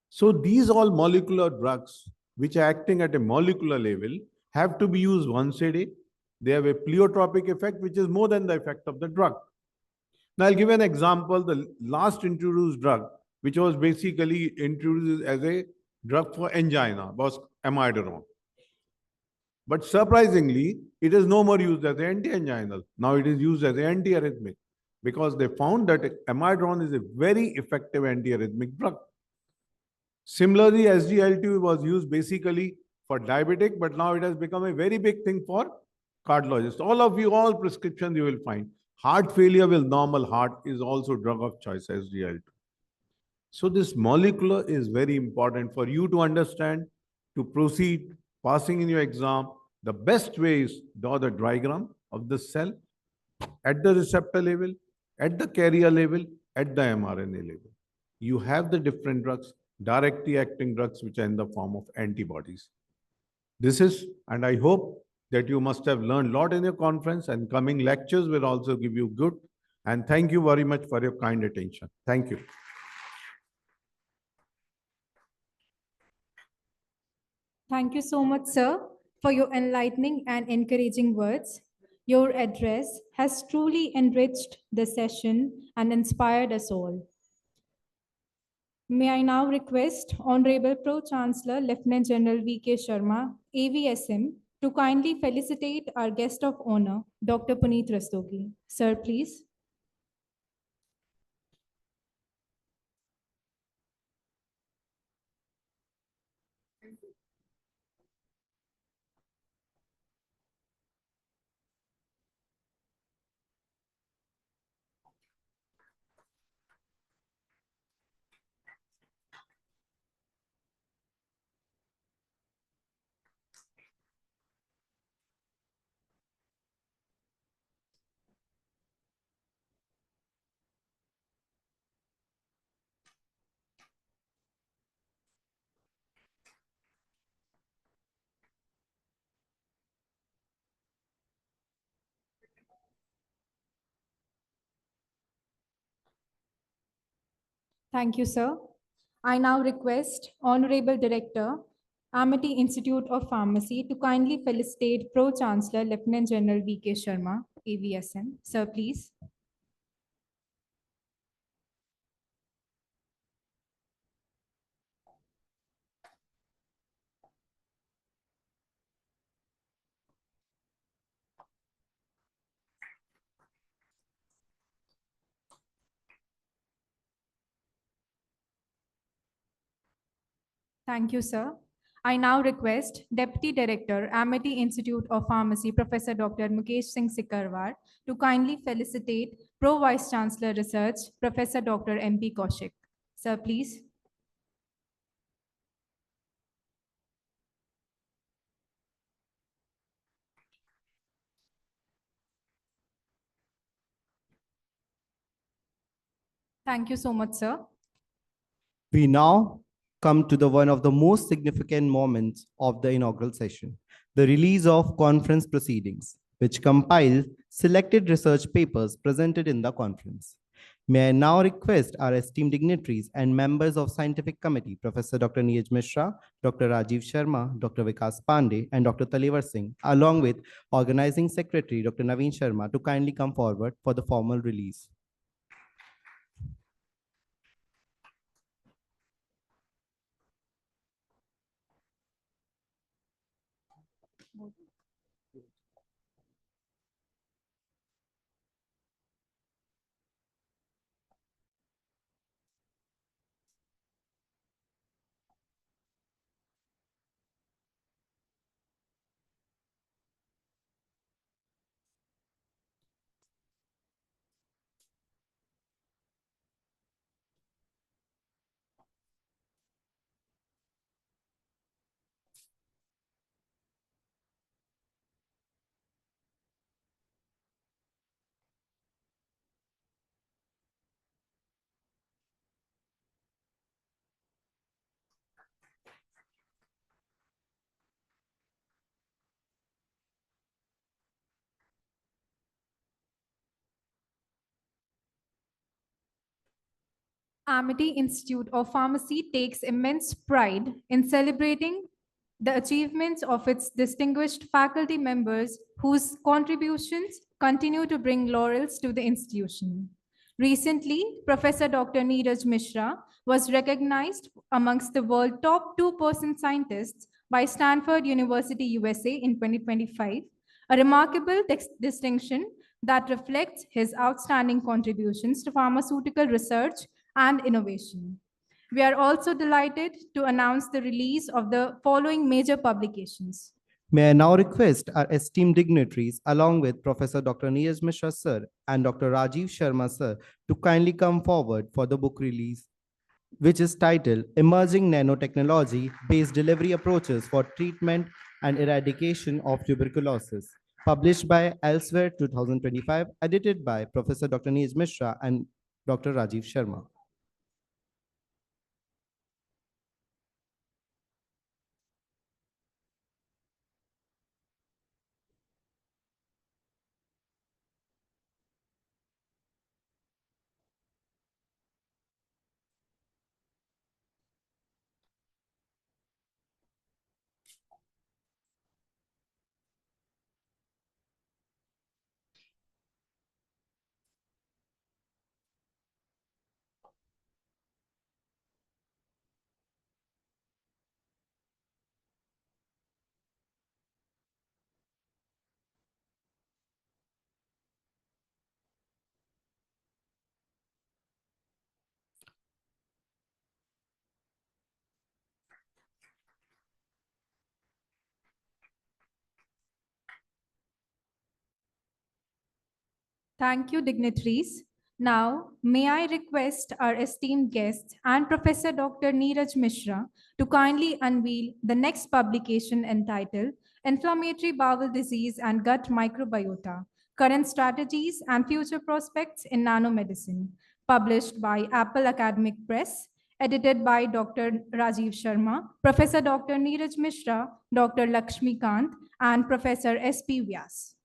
So these all molecular drugs which are acting at a molecular level have to be used once a day. They have a pleiotropic effect which is more than the effect of the drug. Now I'll give an example. The last introduced drug, which was basically introduced as a drug for angina, was amiodarone. But surprisingly, it is no more used as an anti-anginal. Now it is used as an antiarrhythmic because they found that amiodarone is a very effective antiarrhythmic drug. Similarly, SGLT2 was used basically for diabetic, but now it has become a very big thing for cardiologists. All prescriptions you will find. Heart failure with normal heart is also drug of choice, SGLT2. So this molecular is very important for you to understand, to proceed, passing in your exam. The best way is draw the diagram of the cell at the receptor level, at the carrier level, at the mRNA level. You have the different drugs, directly acting drugs, which are in the form of antibodies. This is, and I hope that you must have learned a lot in your conference, and coming lectures will also give you good. And thank you very much for your kind attention. Thank you. Thank you so much, sir, for your enlightening and encouraging words. Your address has truly enriched the session and inspired us all. May I now request Honorable Pro-Chancellor Lieutenant General V.K. Sharma, AVSM, to kindly felicitate our guest of honor, Dr. Puneet Rastogi. Sir, please. Thank you, sir. I now request Honorable Director, Amity Institute of Pharmacy, to kindly felicitate Pro-Chancellor Lieutenant General V.K. Sharma, AVSM. Sir, please. Thank you, sir. I now request Deputy Director, Amity Institute of Pharmacy, Professor Dr. Mukesh Singh Sikarwar, to kindly felicitate Pro Vice Chancellor Research, Professor Dr. M.P. Kaushik. Sir, please. Thank you so much, sir. We now come to the one of the most significant moments of the inaugural session, the release of conference proceedings, which compile selected research papers presented in the conference. May I now request our esteemed dignitaries and members of Scientific Committee, Professor Dr. Neeraj Mishra, Dr. Rajiv Sharma, Dr. Vikas Pandey, and Dr. Talevar Singh, along with Organizing Secretary Dr. Naveen Sharma, to kindly come forward for the formal release. Amity Institute of Pharmacy takes immense pride in celebrating the achievements of its distinguished faculty members whose contributions continue to bring laurels to the institution. Recently, Professor Dr. Neeraj Mishra was recognized amongst the world top 2% scientists by Stanford University, USA in 2025, a remarkable distinction that reflects his outstanding contributions to pharmaceutical research and innovation. We are also delighted to announce the release of the following major publications. May I now request our esteemed dignitaries, along with Professor Dr. Neeraj Mishra sir and Dr. Rajiv Sharma sir, to kindly come forward for the book release, which is titled Emerging Nanotechnology-Based Delivery Approaches for Treatment and Eradication of Tuberculosis, published by Elsewhere 2025, edited by Professor Dr. Neeraj Mishra and Dr. Rajiv Sharma. Thank you, dignitaries. Now, may I request our esteemed guest and Professor Dr. Neeraj Mishra to kindly unveil the next publication entitled Inflammatory Bowel Disease and Gut Microbiota, Current Strategies and Future Prospects in Nanomedicine, published by Apple Academic Press, edited by Dr. Rajiv Sharma, Professor Dr. Neeraj Mishra, Dr. Lakshmi Kant, and Professor S.P. Vyas.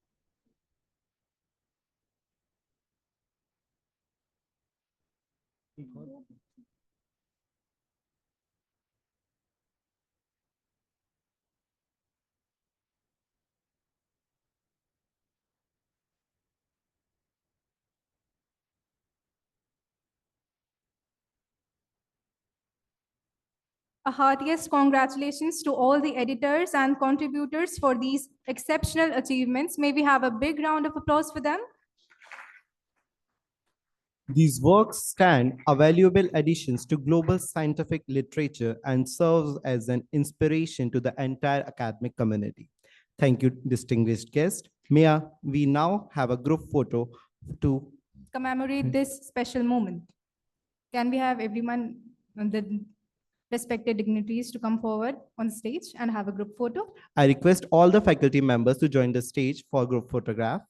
A heartiest congratulations to all the editors and contributors for these exceptional achievements. May we have a big round of applause for them? These works stand are valuable additions to global scientific literature and serves as an inspiration to the entire academic community. Thank you, distinguished guest. We now have a group photo to Commemorate this special moment. Can we have everyone, the respected dignitaries, to come forward on stage and have a group photo? I request all the faculty members to join the stage for a group photograph.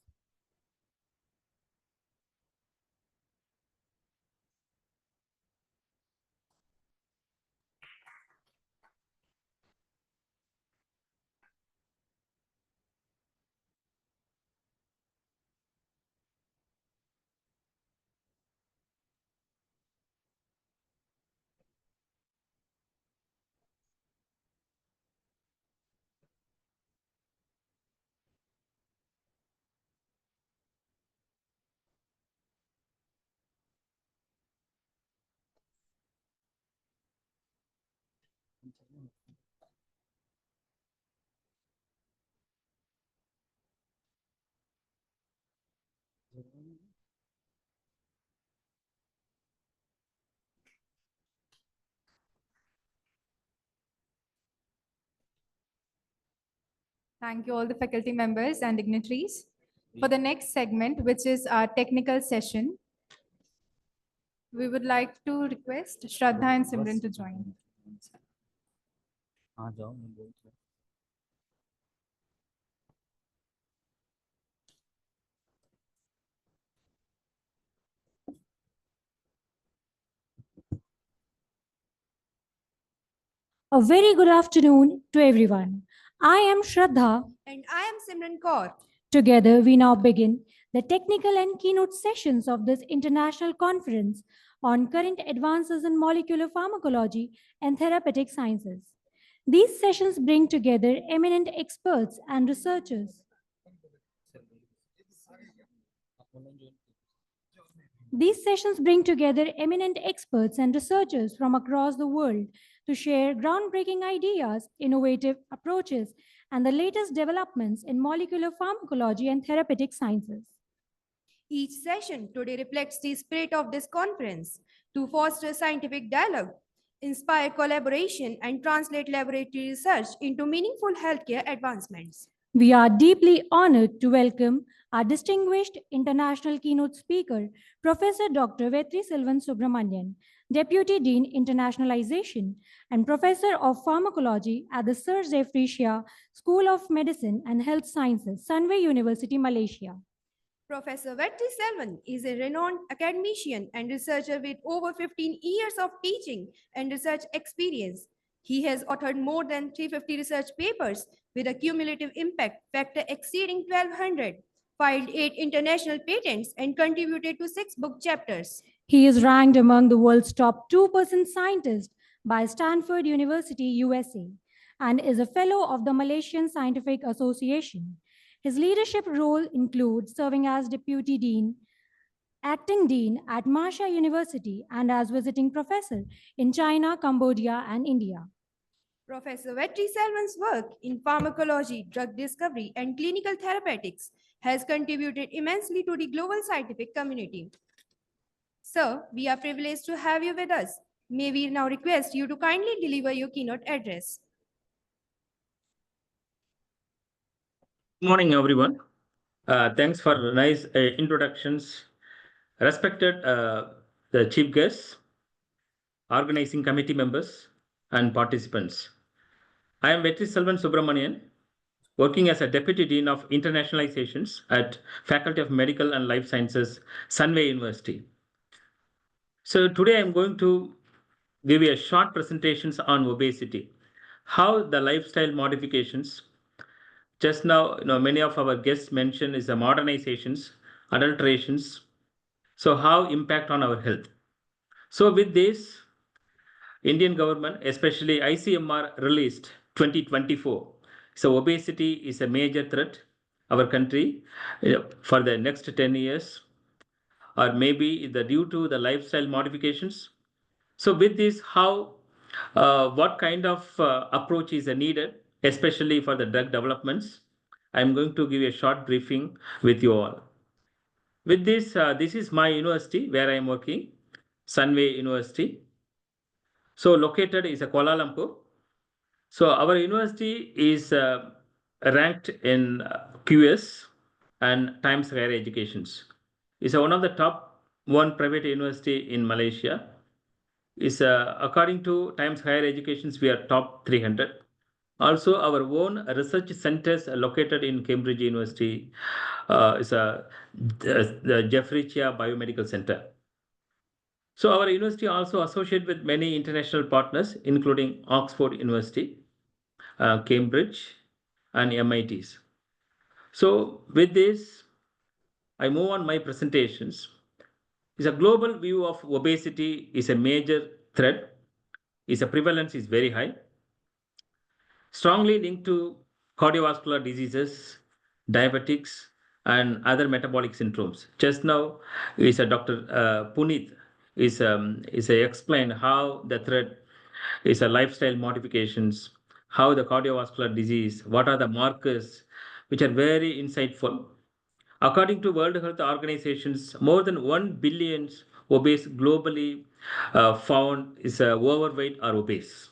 Thank you all the faculty members and dignitaries. For the next segment, which is our technical session, we would like to request Shraddha and Simran to join. A very good afternoon to everyone. I am Shraddha. And I am Simran Kaur. Together, we now begin the technical and keynote sessions of this international conference on current advances in molecular pharmacology and therapeutic sciences. These sessions bring together eminent experts and researchers. These sessions bring together eminent experts and researchers from across the world to share groundbreaking ideas, innovative approaches, and the latest developments in molecular pharmacology and therapeutic sciences. Each session today reflects the spirit of this conference to foster scientific dialogue, inspire collaboration, and translate laboratory research into meaningful healthcare advancements. We are deeply honored to welcome our distinguished international keynote speaker, Professor Dr. Vetri Silvan Subramanian, Deputy Dean Internationalization and Professor of Pharmacology at the Sir Jeffrey Shah School of Medicine and Health Sciences, Sunway University, Malaysia. Professor Vetri Selvan is a renowned academician and researcher with over 15 years of teaching and research experience. He has authored more than 350 research papers with a cumulative impact factor exceeding 1,200, filed 8 international patents, and contributed to 6 book chapters. He is ranked among the world's top 2% scientists by Stanford University, USA, and is a fellow of the Malaysian Scientific Association. His leadership role includes serving as Deputy Dean, Acting Dean at Masha University, and as visiting professor in China, Cambodia, and India. Professor Vetri Selvan's work in pharmacology, drug discovery, and clinical therapeutics has contributed immensely to the global scientific community. Sir, we are privileged to have you with us. May we now request you to kindly deliver your keynote address. Good morning, everyone. Thanks for nice introductions. Respected the chief guests, organizing committee members, and participants. I am Vetri Selvan Subramanian, working as a Deputy Dean of Internationalizations at Faculty of Medical and Life Sciences, Sunway University. So today I'm going to give you a short presentations on obesity, how the lifestyle modifications. Just now, many of our guests mentioned is the modernizations, adulterations. So how impact on our health? So with this, Indian government, especially ICMR released 2024. So obesity is a major threat our country for the next 10 years, or maybe due to the lifestyle modifications. So with this, what kind of approach is needed, especially for the drug developments? I'm going to give you a short briefing with you all. With this, this is my university where I am working, Sunway University. So located is Kuala Lumpur. So our university is ranked in QS and Times Higher Educations. It's one of the top one private university in Malaysia. Is according to Times Higher Educations, we are top 300. Also, our own research centers are located in Cambridge University is the Jeffrey Chia Biomedical Center. So our university also associated with many international partners, including Oxford University, Cambridge, and MITs. So with this, I move on my presentations. Is a global view of obesity is a major threat. Is a prevalence is very high, strongly linked to cardiovascular diseases, diabetics, and other metabolic syndromes. Just now, is a Dr. Puneet is a explain how the threat is a lifestyle modifications, how the cardiovascular disease, what are the markers, which are very insightful. According to World Health Organizations, more than 1 billion obese globally found is overweight or obese.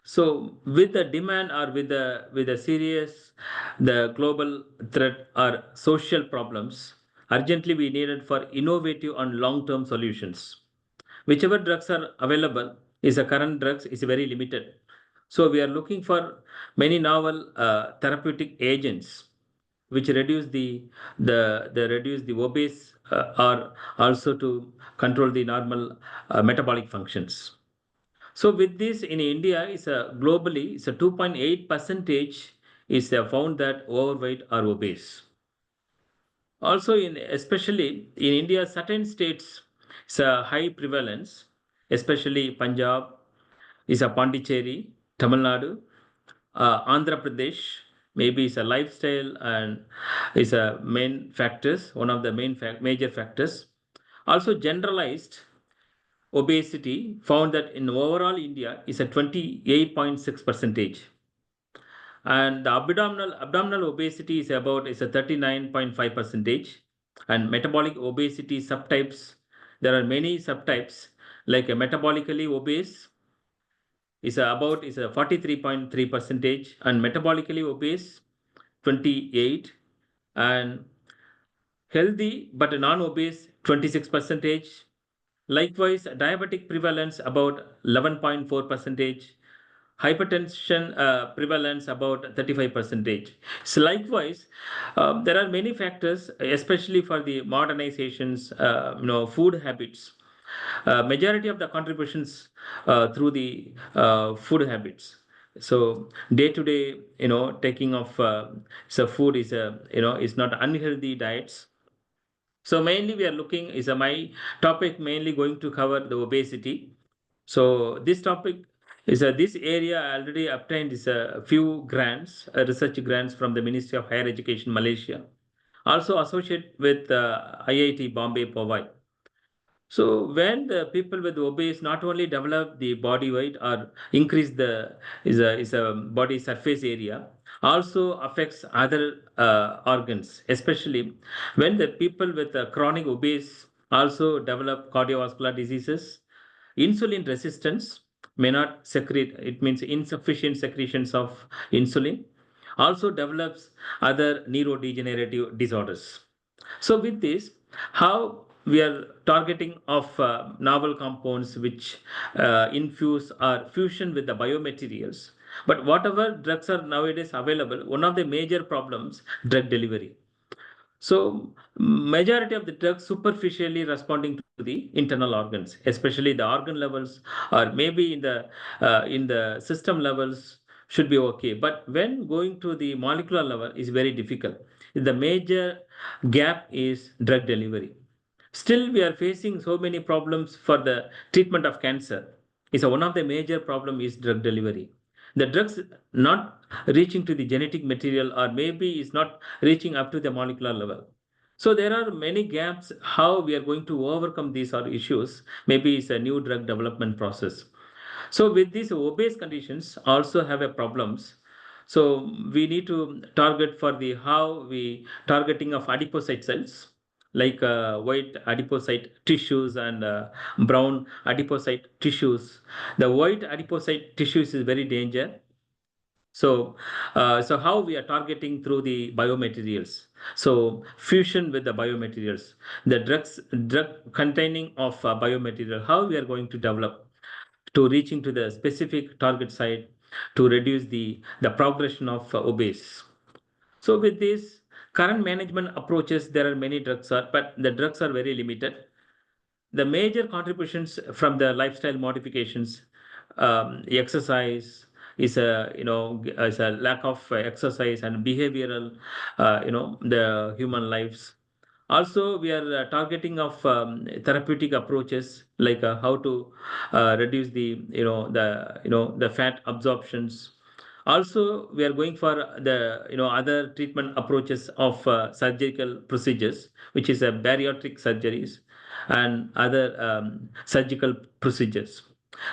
So with the demand or with the serious the global threat or social problems, urgently we needed for innovative and long-term solutions. Whichever drugs are available is a current drugs is very limited. So we are looking for many novel therapeutic agents which reduce the reduce the obese or also to control the normal metabolic functions. So with this in India is a globally it's a 2.8 percentage is found that overweight or obese. Also in especially in India, certain states it's a high prevalence, especially Punjab, is a Pondicherry, Tamil Nadu, Andhra Pradesh, maybe it's a lifestyle and is a main factors, one of the major factors. Also generalized obesity found that in overall India is a 28.6 percentage. And the abdominal obesity is about is a 39.5 percentage. And metabolic obesity subtypes, there are many subtypes like a metabolically obese is about is a 43.3 percentage and metabolically obese 28 and healthy but non-obese 26 percentage. Likewise, diabetic prevalence about 11.4 percentage, hypertension prevalence about 35 percentage. So likewise, there are many factors, especially for the modernizations, food habits. Majority of the contributions through the food habits. So day to day, taking of so food is a is not unhealthy diets. So mainly we are looking is my topic mainly going to cover the obesity. So this topic is this area already obtained is a few grants, research grants from the Ministry of Higher Education Malaysia. Also associated with IIT Bombay Powai. So when the people with obese not only develop the body weight or increase the is a body surface area, also affects other organs, especially when the people with chronic obese also develop cardiovascular diseases, insulin resistance may not secrete. It means insufficient secretions of insulin. also develops other neurodegenerative disorders. So with this, how we are targeting of novel compounds which infuse or fusion with the biomaterials. But whatever drugs are nowadays available, one of the major problems, drug delivery. So majority of the drugs superficially responding to the internal organs, especially the organ levels, or maybe in the system levels should be okay. But when going to the molecular level is very difficult. The major gap is drug delivery. Still, we are facing so many problems for the treatment of cancer. Is one of the major problem is drug delivery. The drugs not reaching to the genetic material or maybe is not reaching up to the molecular level. So there are many gaps. How we are going to overcome these are issues? Maybe it's a new drug development process. So with these obese conditions also have a problems. So we need to target for the how we targeting of adipocyte cells like white adipocyte tissues and brown adipocyte tissues. The white adipocyte tissues is very danger. So how we are targeting through the biomaterials. So fusion with the biomaterials, the drug containing of biomaterial, how we are going to develop to reaching to the specific target site to reduce the progression of obese. So with this current management approaches, there are many drugs are, but the drugs are very limited. The major contributions from the lifestyle modifications, exercise is a is a lack of exercise and behavioral, the human lives. Also, we are targeting of therapeutic approaches like how to reduce the fat absorptions. Also, we are going for the other treatment approaches of surgical procedures, which is a bariatric surgeries and other surgical procedures.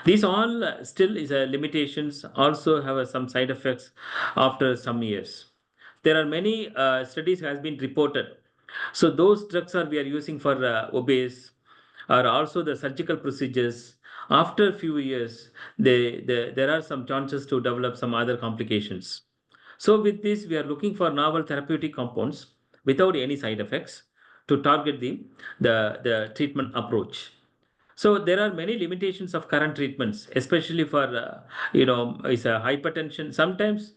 These all still is a limitations. Also have some side effects after some years. There are many studies has been reported. So those drugs are we are using for obese or also the surgical procedures. After a few years, there are some chances to develop some other complications. So with this, we are looking for novel therapeutic compounds without any side effects to target the treatment approach. So there are many limitations of current treatments, especially for is a hypertension. Sometimes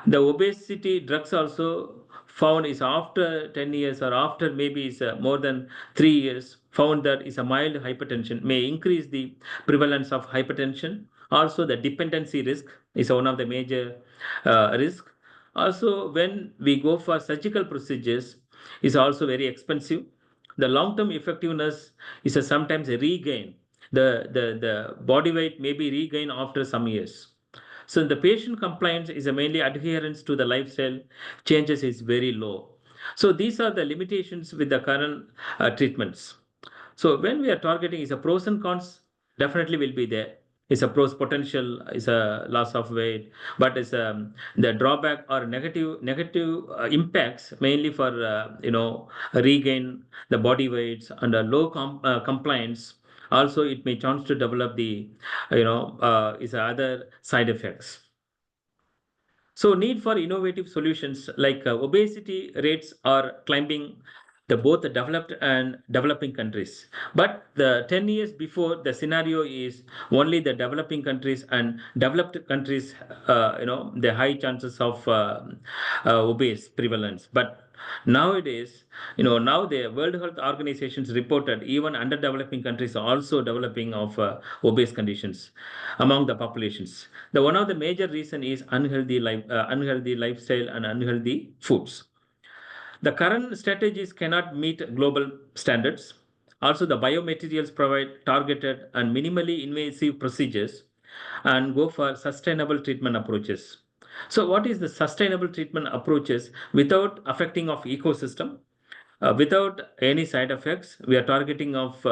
the obesity drugs also found is after 10 years or after maybe is more than 3 years found that is a mild hypertension may increase the prevalence of hypertension. Also, the dependency risk is one of the major risk. Also, when we go for surgical procedures, is also very expensive. The long-term effectiveness is a sometimes a regain. The body weight may be regained after some years. So the patient compliance is a mainly adherence to the lifestyle changes is very low. So these are the limitations with the current treatments. So when we are targeting is a pros and cons definitely will be there. Is a pros potential is a loss of weight, but is the drawback or negative impacts mainly for regain the body weights and a low compliance. Also, it may chance to develop the is other side effects. So need for innovative solutions like obesity rates are climbing the both the developed and developing countries. But the 10 years before the scenario is only the developing countries and developed countries, the high chances of obese prevalence. But nowadays, now the World Health Organizations reported even underdeveloping countries are also developing of obese conditions among the populations. The one of the major reason is unhealthy lifestyle and unhealthy foods. The current strategies cannot meet global standards. Also, the biomaterials provide targeted and minimally invasive procedures and go for sustainable treatment approaches. So, what is the sustainable treatment approaches without affecting of ecosystem? Without any side effects, we are targeting of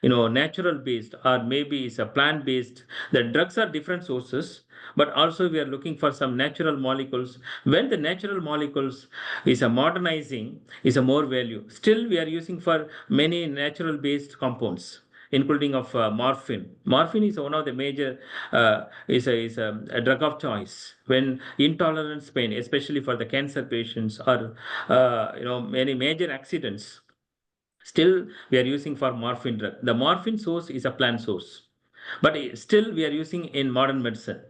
natural based or maybe it's a plant based. The drugs are different sources, but also we are looking for some natural molecules. When the natural molecules is a modernizing is a more value. Still, we are using for many natural based compounds. including of morphine. Morphine is one of the major is a drug of choice when intolerance pain, especially for the cancer patients or many major accidents. Still, we are using for morphine drug. The morphine source is a plant source, but still we are using in modern medicine.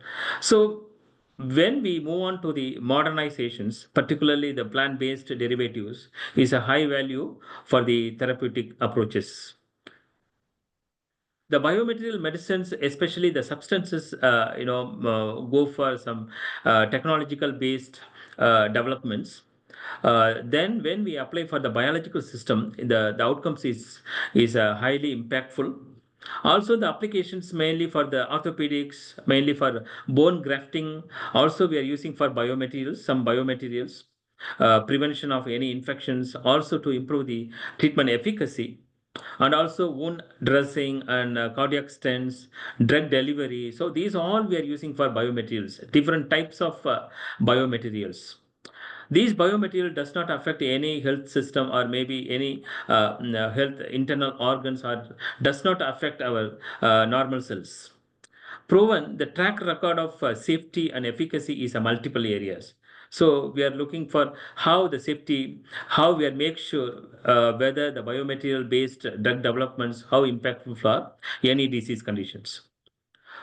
So when we move on to the modernizations, particularly the plant-based derivatives, is a high value for the therapeutic approaches. The biomaterial medicines, especially the substances, go for some technological based developments. Then when we apply for the biological system, the outcomes is highly impactful. Also, the applications mainly for the orthopedics, mainly for bone grafting. Also, we are using for biomaterials, some biomaterials, prevention of any infections, also to improve the treatment efficacy, and also wound dressing and cardiac stents, drug delivery. So these all we are using for biomaterials, different types of biomaterials. These biomaterial does not affect any health system or maybe any health internal organs or does not affect our normal cells. Proven the track record of safety and efficacy is a multiple areas. So we are looking for how the safety, how we are make sure whether the biomaterial based drug developments, how impactful for any disease conditions.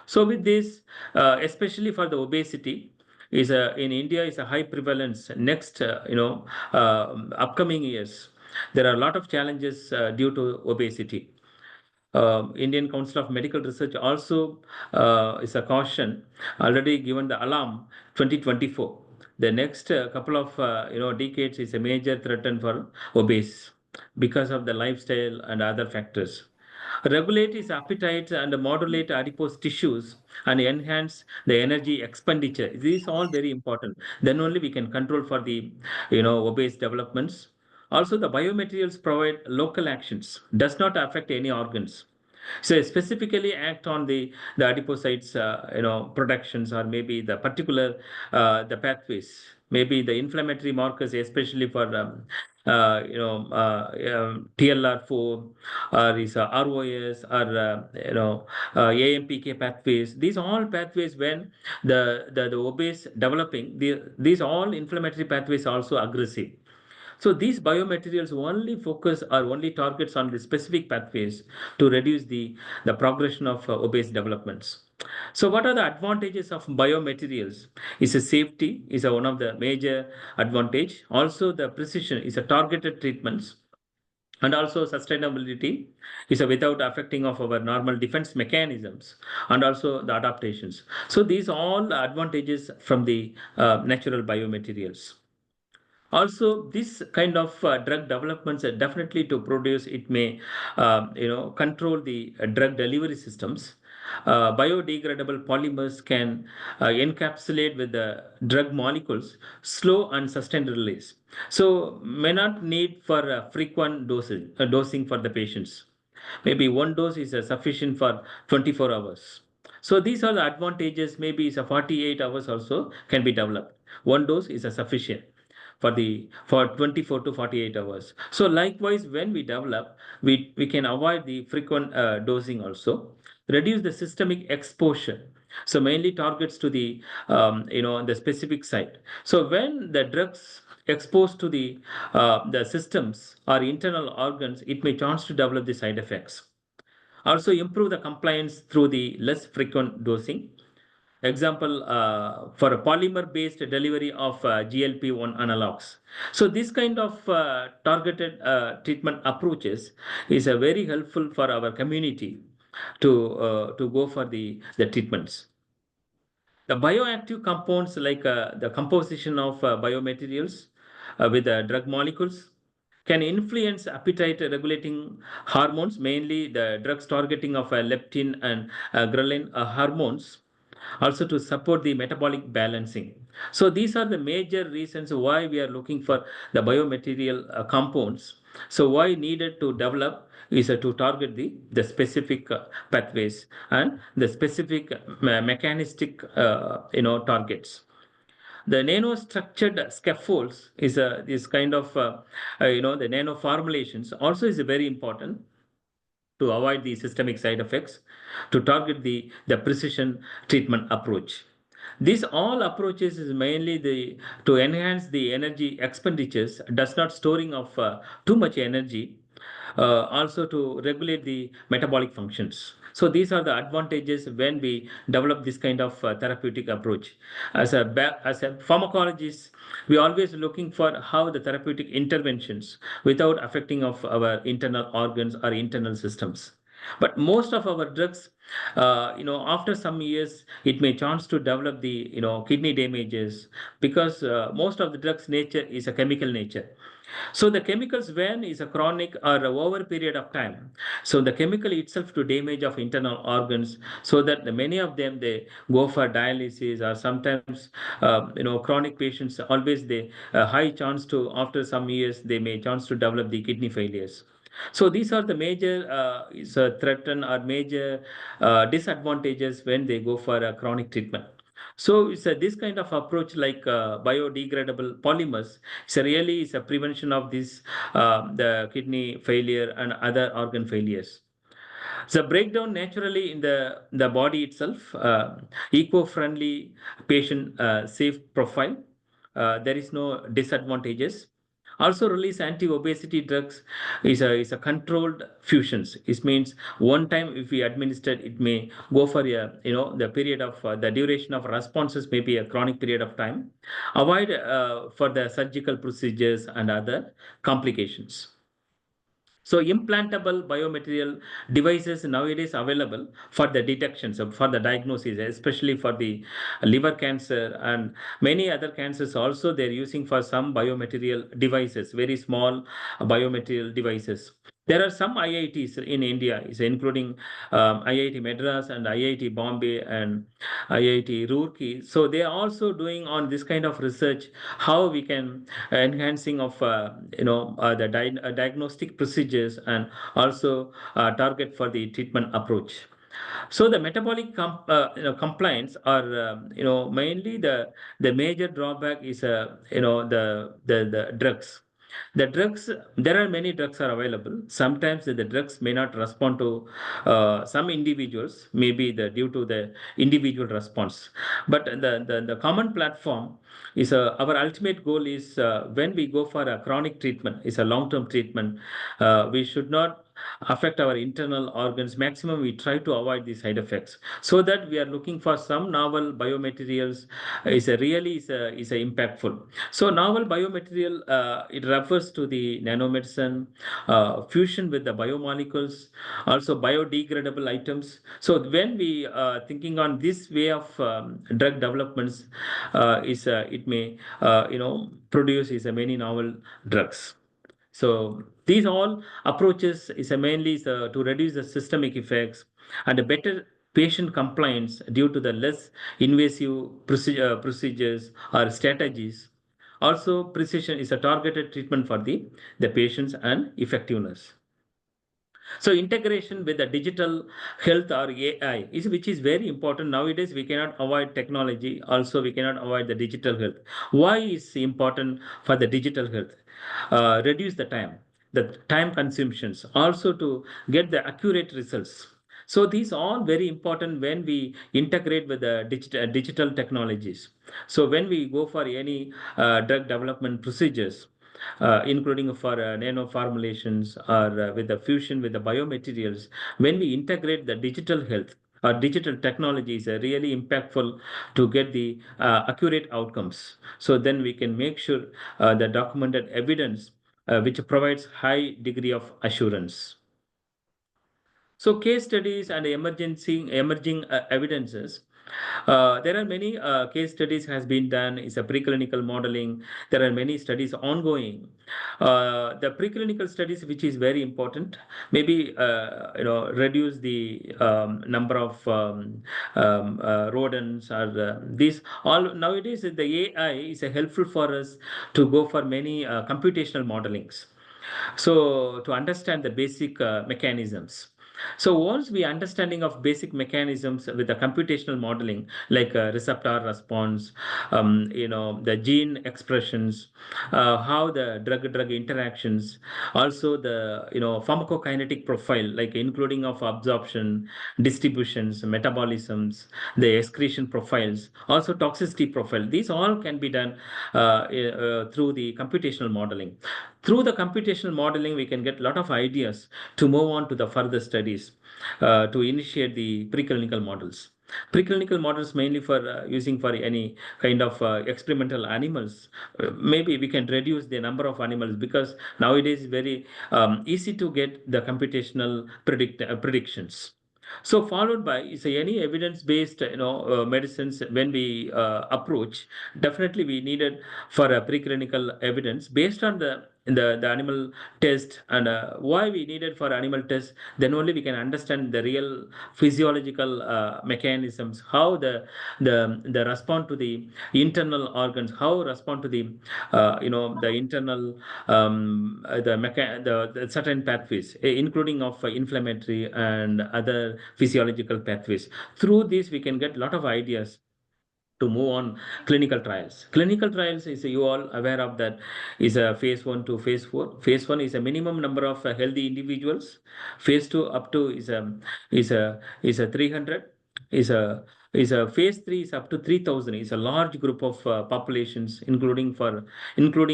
So with this, especially for the obesity, is in India is a high prevalence. Next, upcoming years, there are a lot of challenges due to obesity. Indian Council of Medical Research also is a caution already given the alarm 2024. The next couple of decades is a major threat for obese because of the lifestyle and other factors. Regulate his appetite and modulate adipose tissues and enhance the energy expenditure. These are all very important. Then only we can control for the obese developments. Also, the biomaterials provide local actions, does not affect any organs. So specifically act on the adipocytes, productions or maybe the particular the pathways, maybe the inflammatory markers, especially for TLR4 or is ROS or AMPK pathways. These all pathways when the obese developing, these all inflammatory pathways are also aggressive. So these biomaterials only focus or only targets on the specific pathways to reduce the progression of obese developments. So what are the advantages of biomaterials? Is a safety is one of the major advantage. Also the precision is a targeted treatments, and also sustainability is a without affecting of our normal defense mechanisms, and also the adaptations. So these all advantages from the natural biomaterials. Also this kind of drug developments are definitely to produce it may control the drug delivery systems. Biodegradable polymers can encapsulate with the drug molecules slow and sustained release, so may not need for frequent dosing for the patients. Maybe one dose is sufficient for 24 hours. So these are the advantages. Maybe it's a 48 hours also can be developed. One dose is a sufficient for 24 to 48 hours. So likewise, when we develop, we can avoid the frequent dosing also, reduce the systemic exposure. So mainly targets to the specific site. So when the drugs exposed to the systems or internal organs, it may chance to develop the side effects. Also improve the compliance through the less frequent dosing. Example, for a polymer-based delivery of GLP-1 analogs. So this kind of targeted treatment approaches is very helpful for our community to go for the treatments. The bioactive compounds like the composition of biomaterials with drug molecules can influence appetite regulating hormones, mainly the drugs targeting of leptin and ghrelin hormones, also to support the metabolic balancing. So these are the major reasons why we are looking for the biomaterial compounds. So why needed to develop is to target the specific pathways and the specific mechanistic targets. The nanostructured scaffolds is kind of the nano formulations also is very important. to avoid the systemic side effects, to target the precision treatment approach. These all approaches is mainly to enhance the energy expenditures, does not storing of too much energy, also to regulate the metabolic functions. So these are the advantages when we develop this kind of therapeutic approach. As a pharmacologist, we always looking for how the therapeutic interventions without affecting of our internal organs or internal systems. But most of our drugs, after some years, it may chance to develop the, kidney damages, because most of the drugs nature is a chemical nature. So the chemicals when is a chronic or over period of time. So the chemical itself to damage of internal organs, so that many of them they go for dialysis, or sometimes chronic patients always they high chance to after some years they may chance to develop the kidney failures. So these are the major threaten or major disadvantages when they go for a chronic treatment. So it's this kind of approach like biodegradable polymers. It's a prevention of this the kidney failure and other organ failures. The breakdown naturally in the body itself, eco-friendly, patient safe profile. There is no disadvantages. Also release anti-obesity drugs is a controlled fusions. It means one time if we administer, it may go for the period of the duration of responses may be a chronic period of time. Avoid for the surgical procedures and other complications. So implantable biomaterial devices nowadays available for the detection, so for the diagnosis, especially for the liver cancer and many other cancers also they're using for some biomaterial devices, very small biomaterial devices. There are some IITs in India, including IIT Madras and IIT Bombay and IIT Roorkee. So they are also doing on this kind of research, how we can enhancing of the diagnostic procedures and also target for the treatment approach. So the metabolic compliance are mainly the major drawback is the drugs. The drugs, there are many drugs are available. Sometimes the drugs may not respond to some individuals, maybe due to the individual response. But the common platform is our ultimate goal is when we go for a chronic treatment, is a long-term treatment, we should not affect our internal organs. Maximum we try to avoid the side effects, so that we are looking for some novel biomaterials is a impactful. So novel biomaterial, it refers to the nanomedicine, fusion with the biomolecules, also biodegradable items. So when we thinking on this way of drug developments, it may produce many novel drugs. So these all approaches mainly to reduce the systemic effects and a better patient compliance due to the less invasive procedures or strategies. Also, precision is a targeted treatment for the patients and effectiveness. So integration with the digital health or AI which is very important nowadays. We cannot avoid technology. Also, we cannot avoid the digital health. Why is important for the digital health? Reduce the time consumptions, also to get the accurate results. So these all very important when we integrate with the digital technologies. So when we go for any drug development procedures, including for nano formulations or with the fusion with the biomaterials, when we integrate the digital health or digital technology is really impactful to get the accurate outcomes. So then we can make sure the documented evidence which provides high degree of assurance. So case studies and emerging evidences. There are many case studies has been done. It's a preclinical modeling. There are many studies ongoing. The preclinical studies, which is very important, maybe reduce the number of rodents or these all. Nowadays the AI is helpful for us to go for many computational modelings. So to understand the basic mechanisms. So once we understanding of basic mechanisms with the computational modeling, like receptor response, the gene expressions, how the drug-drug interactions, also the pharmacokinetic profile, like including of absorption, distributions, metabolisms, the excretion profiles, also toxicity profile. These all can be done through the computational modeling. Through the computational modeling, we can get a lot of ideas to move on to the further studies, to initiate the preclinical models. Preclinical models mainly for using for any kind of experimental animals. Maybe we can reduce the number of animals, because nowadays very easy to get the computational predictions. So followed by is any evidence-based medicines when we approach. Definitely we needed for a preclinical evidence based on the animal test, and why we needed for animal test. Then only we can understand the real physiological mechanisms, how the respond to the internal organs, how respond to the internal the certain pathways, including of inflammatory and other physiological pathways. Through this we can get a lot of ideas to move on clinical trials. Clinical trials is, you all aware of that, is a phase 1 to phase 4. Phase 1 is a minimum number of healthy individuals. Phase 2 up to is a 300. Is a phase 3 is up to 3,000. Is a large group of populations, including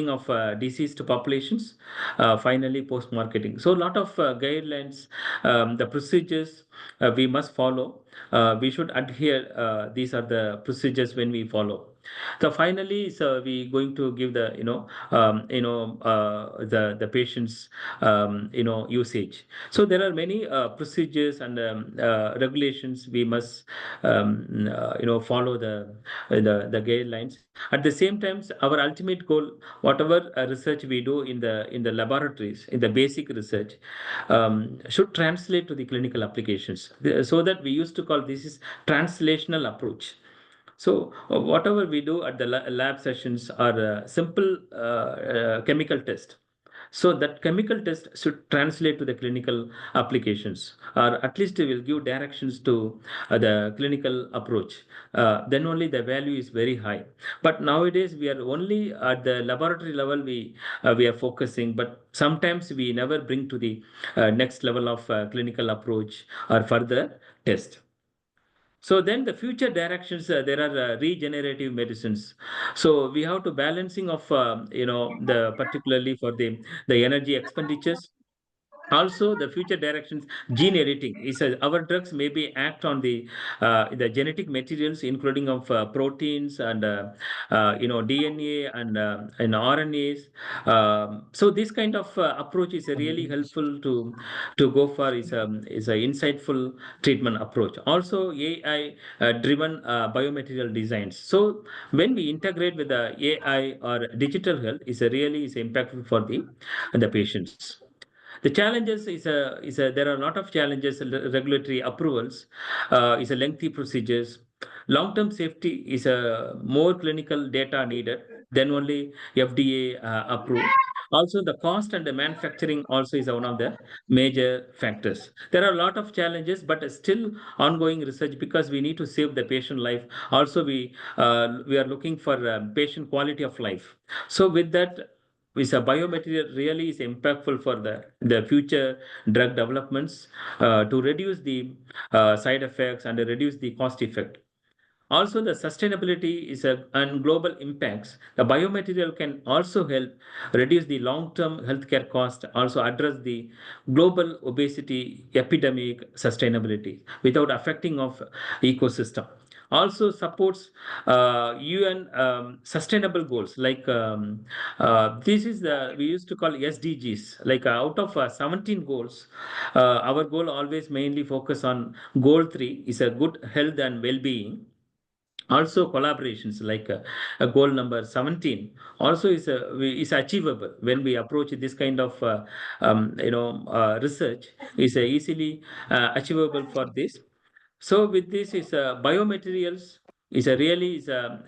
of deceased populations. Finally, post marketing. So a lot of guidelines, the procedures we must follow. We should adhere. These are the procedures when we follow. So finally, so we going to give the patient's usage. So there are many procedures and regulations we must follow the guidelines. At the same time, our ultimate goal, whatever research we do in the laboratories, in the basic research, should translate to the clinical applications. So that we used to call this is translational approach. So whatever we do at the lab sessions are simple chemical test. So that chemical test should translate to the clinical applications, or at least it will give directions to the clinical approach. Then only the value is very high. But nowadays we are only at the laboratory level. We are focusing, but sometimes we never bring to the next level of clinical approach or further test. So then the future directions, there are regenerative medicines. So we have to balancing of the particularly for the energy expenditures. Also the future directions, gene editing is our drugs maybe act on the genetic materials, including of proteins and DNA and RNAs. So this kind of approach is really helpful to go for, is a insightful treatment approach. Also AI driven biomaterial designs. So when we integrate with the AI or digital health, is impactful for the patients. The challenges is there are a lot of challenges. Regulatory approvals is a lengthy procedures. Long-term safety is a more clinical data needed than only FDA approved. Also, the cost and the manufacturing also is one of the major factors. There are a lot of challenges, but still ongoing research, because we need to save the patient life. Also, we are looking for patient quality of life. So with that, is a biomaterial really is impactful for the future drug developments, to reduce the side effects and reduce the cost effect. Also, the sustainability is and global impacts. The biomaterial can also help reduce the long-term healthcare cost, also address the global obesity epidemic sustainability without affecting of ecosystem. Also supports UN sustainable goals, like this is the we used to call SDGs. Like out of 17 goals, our goal always mainly focus on goal 3 is a good health and well-being. Also collaborations, like goal number 17 also is achievable when we approach this kind of research, is easily achievable for this. So with this is biomaterials is a really is a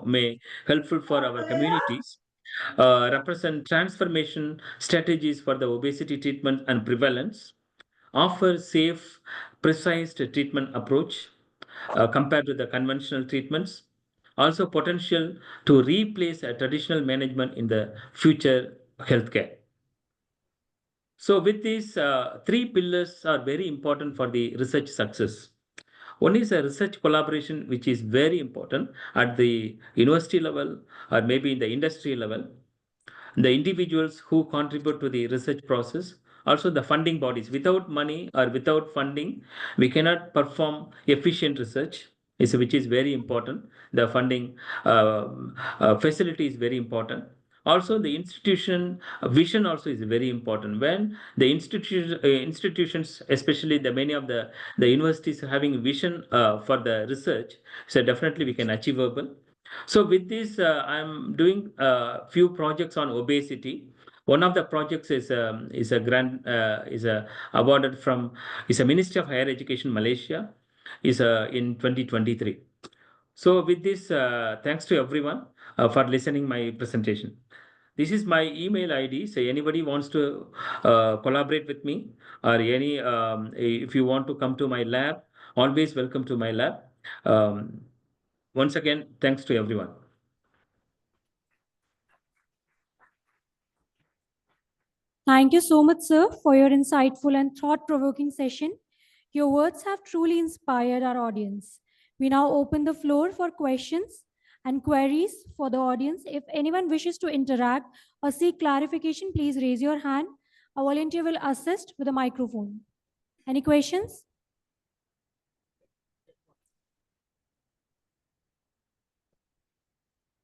may helpful for our communities, represent transformation strategies for the obesity treatment and prevalence. offer safe, precise treatment approach compared to the conventional treatments. Also potential to replace a traditional management in the future healthcare. So with these three pillars are very important for the research success. One is a research collaboration, which is very important at the university level or maybe in the industry level. The individuals who contribute to the research process, also the funding bodies. Without money or without funding, we cannot perform efficient research, which is very important. The funding facility is very important. Also, the institution vision also is very important. When the institutions, especially the many of the universities having vision for the research, so definitely we can achievable. So with this, I'm doing a few projects on obesity. One of the projects is a grant is a awarded from is a Ministry of Higher Education Malaysia is in 2023. So with this, thanks to everyone for listening my presentation. This is my email ID. So anybody wants to collaborate with me or if you want to come to my lab, always welcome to my lab. Once again, thanks to everyone. Thank you so much, sir, for your insightful and thought provoking session. Your words have truly inspired our audience. We now open the floor for questions and queries for the audience. If anyone wishes to interact or seek clarification, please raise your hand. A volunteer will assist with a microphone. Any questions?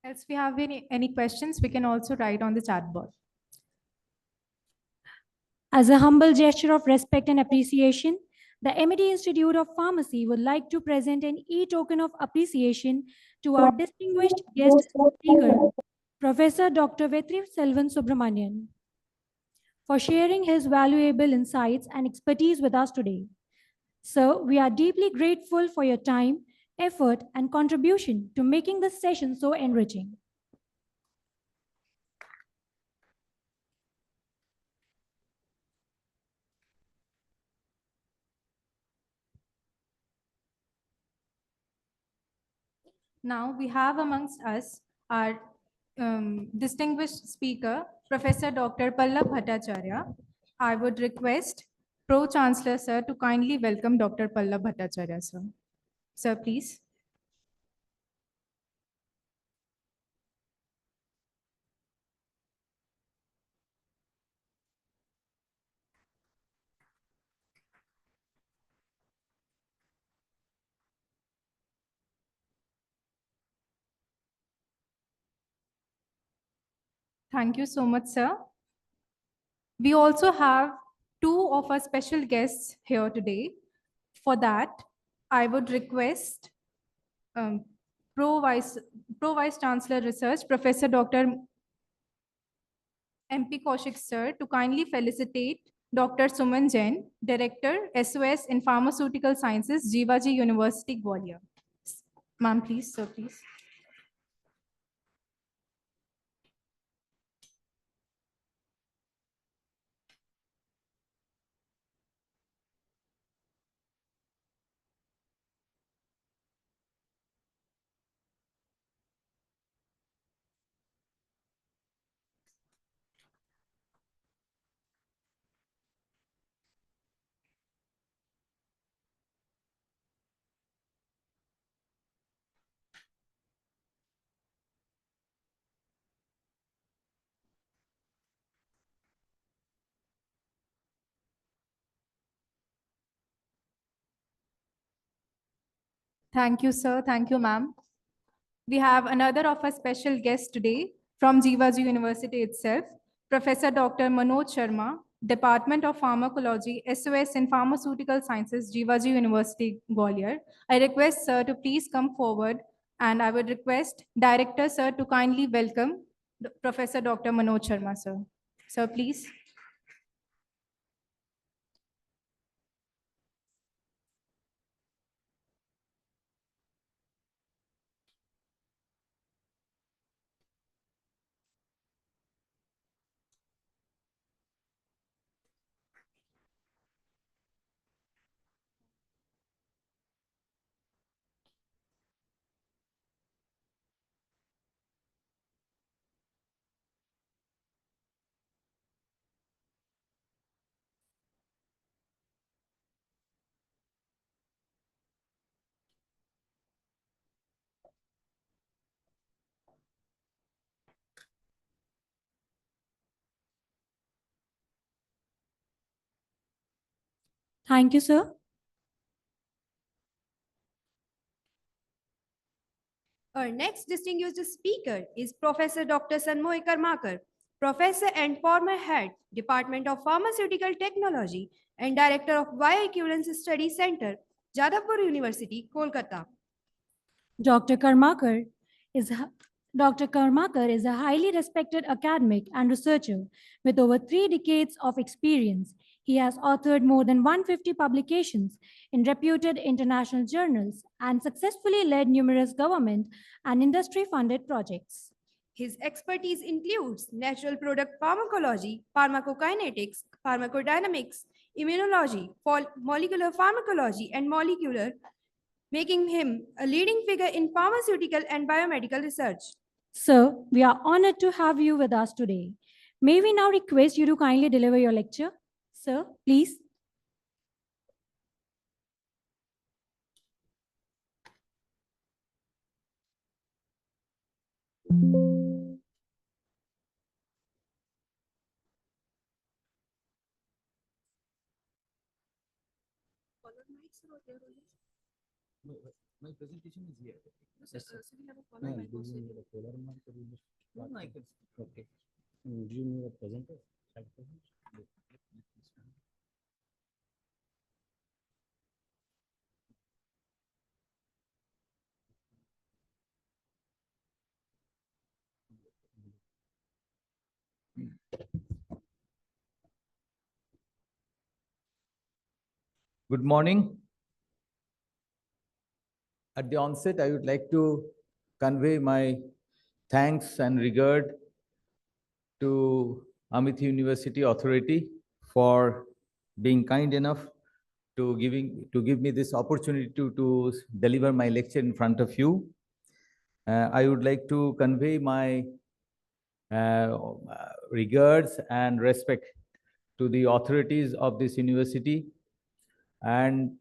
Else, if we have any questions, we can also write on the chat board. As a humble gesture of respect and appreciation, the MIT Institute of Pharmacy would like to present an e-token of appreciation to our distinguished guest speaker, Professor Dr. Vetri Selvan Subramanian, for sharing his valuable insights and expertise with us today. Sir, we are deeply grateful for your time, effort, and contribution to making this session so enriching. Now we have amongst us our distinguished speaker, Professor Dr. Pallab Bhattacharya. I would request Pro-Chancellor, sir, to kindly welcome Dr. Pallab Bhattacharya, sir. Sir, please. Thank you so much, sir. We also have two of our special guests here today. For that, I would request um, Pro-Vice Chancellor Research, Professor Dr. MP Kaushik sir, to kindly felicitate Dr. Suman Jain, Director, SOS in Pharmaceutical Sciences, Jivaji University, Gwalior. Ma'am, please, sir, please. Thank you, sir. Thank you, ma'am. We have another of our special guests today from Jivaji University itself, Professor Dr. Manoj Sharma, Department of Pharmacology, SOS in Pharmaceutical Sciences, Jivaji University, Gwalior. I request sir to please come forward, and I would request Director sir to kindly welcome Professor Dr. Manoj Sharma, sir. Sir, please. Thank you, sir. Our next distinguished speaker is Professor Dr. Sanmoy Karmakar, Professor and former head, Department of Pharmaceutical Technology and Director of Bioequivalence Study Center, Jadavpur University, Kolkata. Dr. Karmakar is Dr. Karmakar is a highly respected academic and researcher with over 3 decades of experience. He has authored more than 150 publications in reputed international journals and successfully led numerous government and industry funded projects. His expertise includes natural product pharmacology, pharmacokinetics, pharmacodynamics, immunology, molecular pharmacology, and molecular, making him a leading figure in pharmaceutical and biomedical research. Sir, we are honored to have you with us today. May we now request you to kindly deliver your lecture? Sir, please. My presentation is here. Yes, sir. No, do you need a polar mark or you just no, I can. Okay. Do you need a presenter? Good morning. At the onset, I would like to convey my thanks and regard to Amity University Authority for being kind enough to give me this opportunity to deliver my lecture in front of you. I would like to convey my regards and respect to the authorities of this university and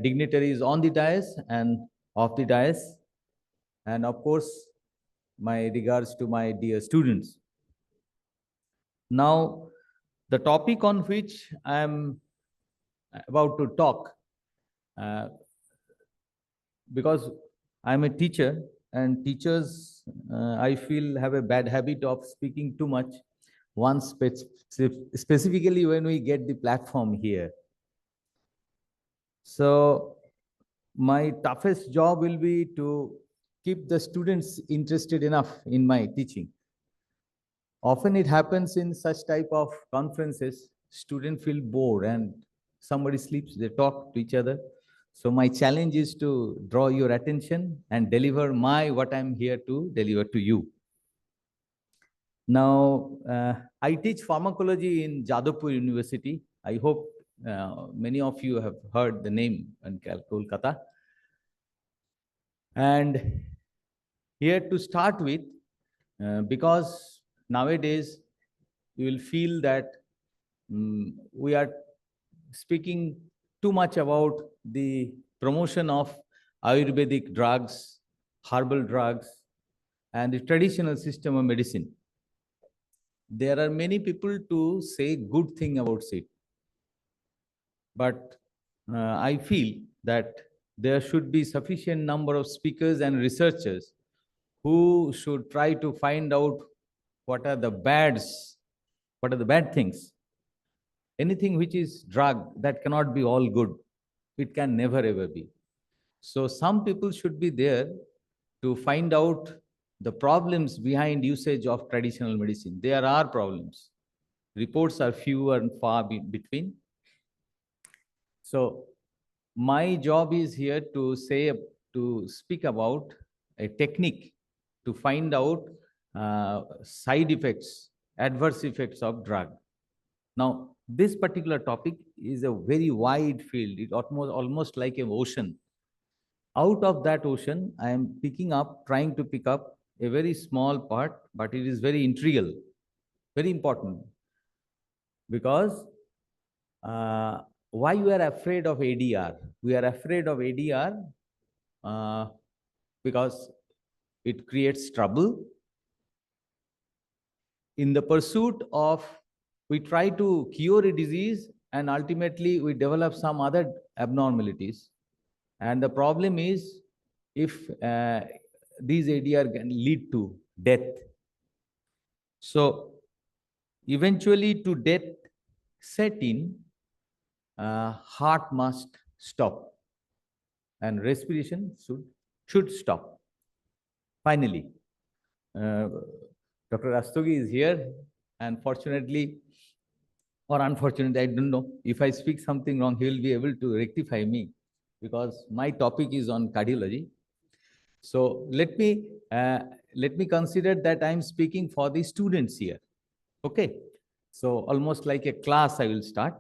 dignitaries on the dais and off the dais, and of course my regards to my dear students. Now, the topic on which I am about to talk, because I'm a teacher, and teachers, I feel, have a bad habit of speaking too much, specifically when we get the platform here. So my toughest job will be to keep the students interested enough in my teaching. Often it happens in such type of conferences, students feel bored and somebody sleeps, they talk to each other. So my challenge is to draw your attention and deliver what I'm here to deliver to you. Now, I teach pharmacology in Jadavpur University. I hope many of you have heard the name in Kolkata. And here to start with, because nowadays you will feel that we are speaking too much about the promotion of Ayurvedic drugs, herbal drugs, and the traditional system of medicine. There are many people to say good thing about it. But I feel that there should be sufficient number of speakers and researchers who should try to find out what are the bad things. Anything which is drug, that cannot be all good. It can never ever be. So some people should be there to find out the problems behind usage of traditional medicine. There are problems. Reports are few and far between. So my job is here to speak about a technique to find out side effects, adverse effects of drug. Now, this particular topic is a very wide field. It almost like an ocean. Out of that ocean, I am trying to pick up a very small part, but it is very integral, very important. Because why we are afraid of ADR? We are afraid of ADR because it creates trouble. In the pursuit of, we try to cure a disease and ultimately we develop some other abnormalities. And the problem is, if these ADR can lead to death. So eventually to death set in, heart must stop and respiration should stop. Finally, Dr. Rastogi is here, and fortunately or unfortunately, I don't know, if I speak something wrong, he will be able to rectify me, because my topic is on cardiology. So let me consider that I'm speaking for the students here. Okay, so almost like a class I will start.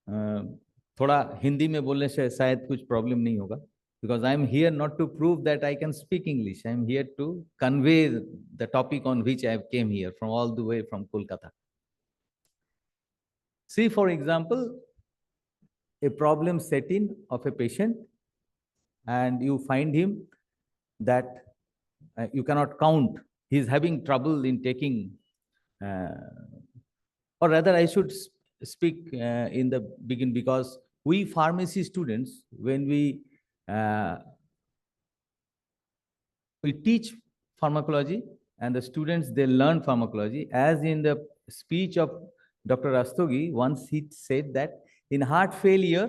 थोड़ा हिंदी में बोलने से शायद कुछ problem नहीं होगा, because I am here not to prove that I can speak English. I am here to convey the topic on which I have came here from all the way from Kolkata. See, for example, a problem set in of a patient, and you find him that you cannot count. He's having trouble in taking, or rather, I should speak in the beginning, because we pharmacy students, when we teach pharmacology, and the students, they learn pharmacology, as in the speech of Dr. Rastogi, once he said that in heart failure,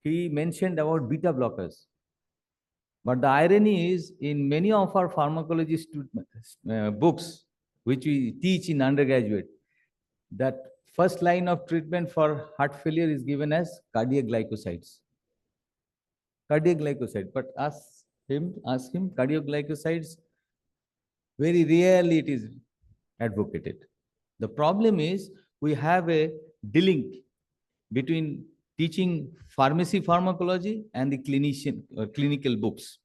he mentioned about beta blockers. But the irony is, in many of our pharmacology books, which we teach in undergraduate, that first line of treatment for heart failure is given as cardiac glycosides. Cardiac glycoside, but ask him, cardiac glycosides, very rarely it is advocated. The problem is, we have a delink between teaching pharmacology and the clinical books.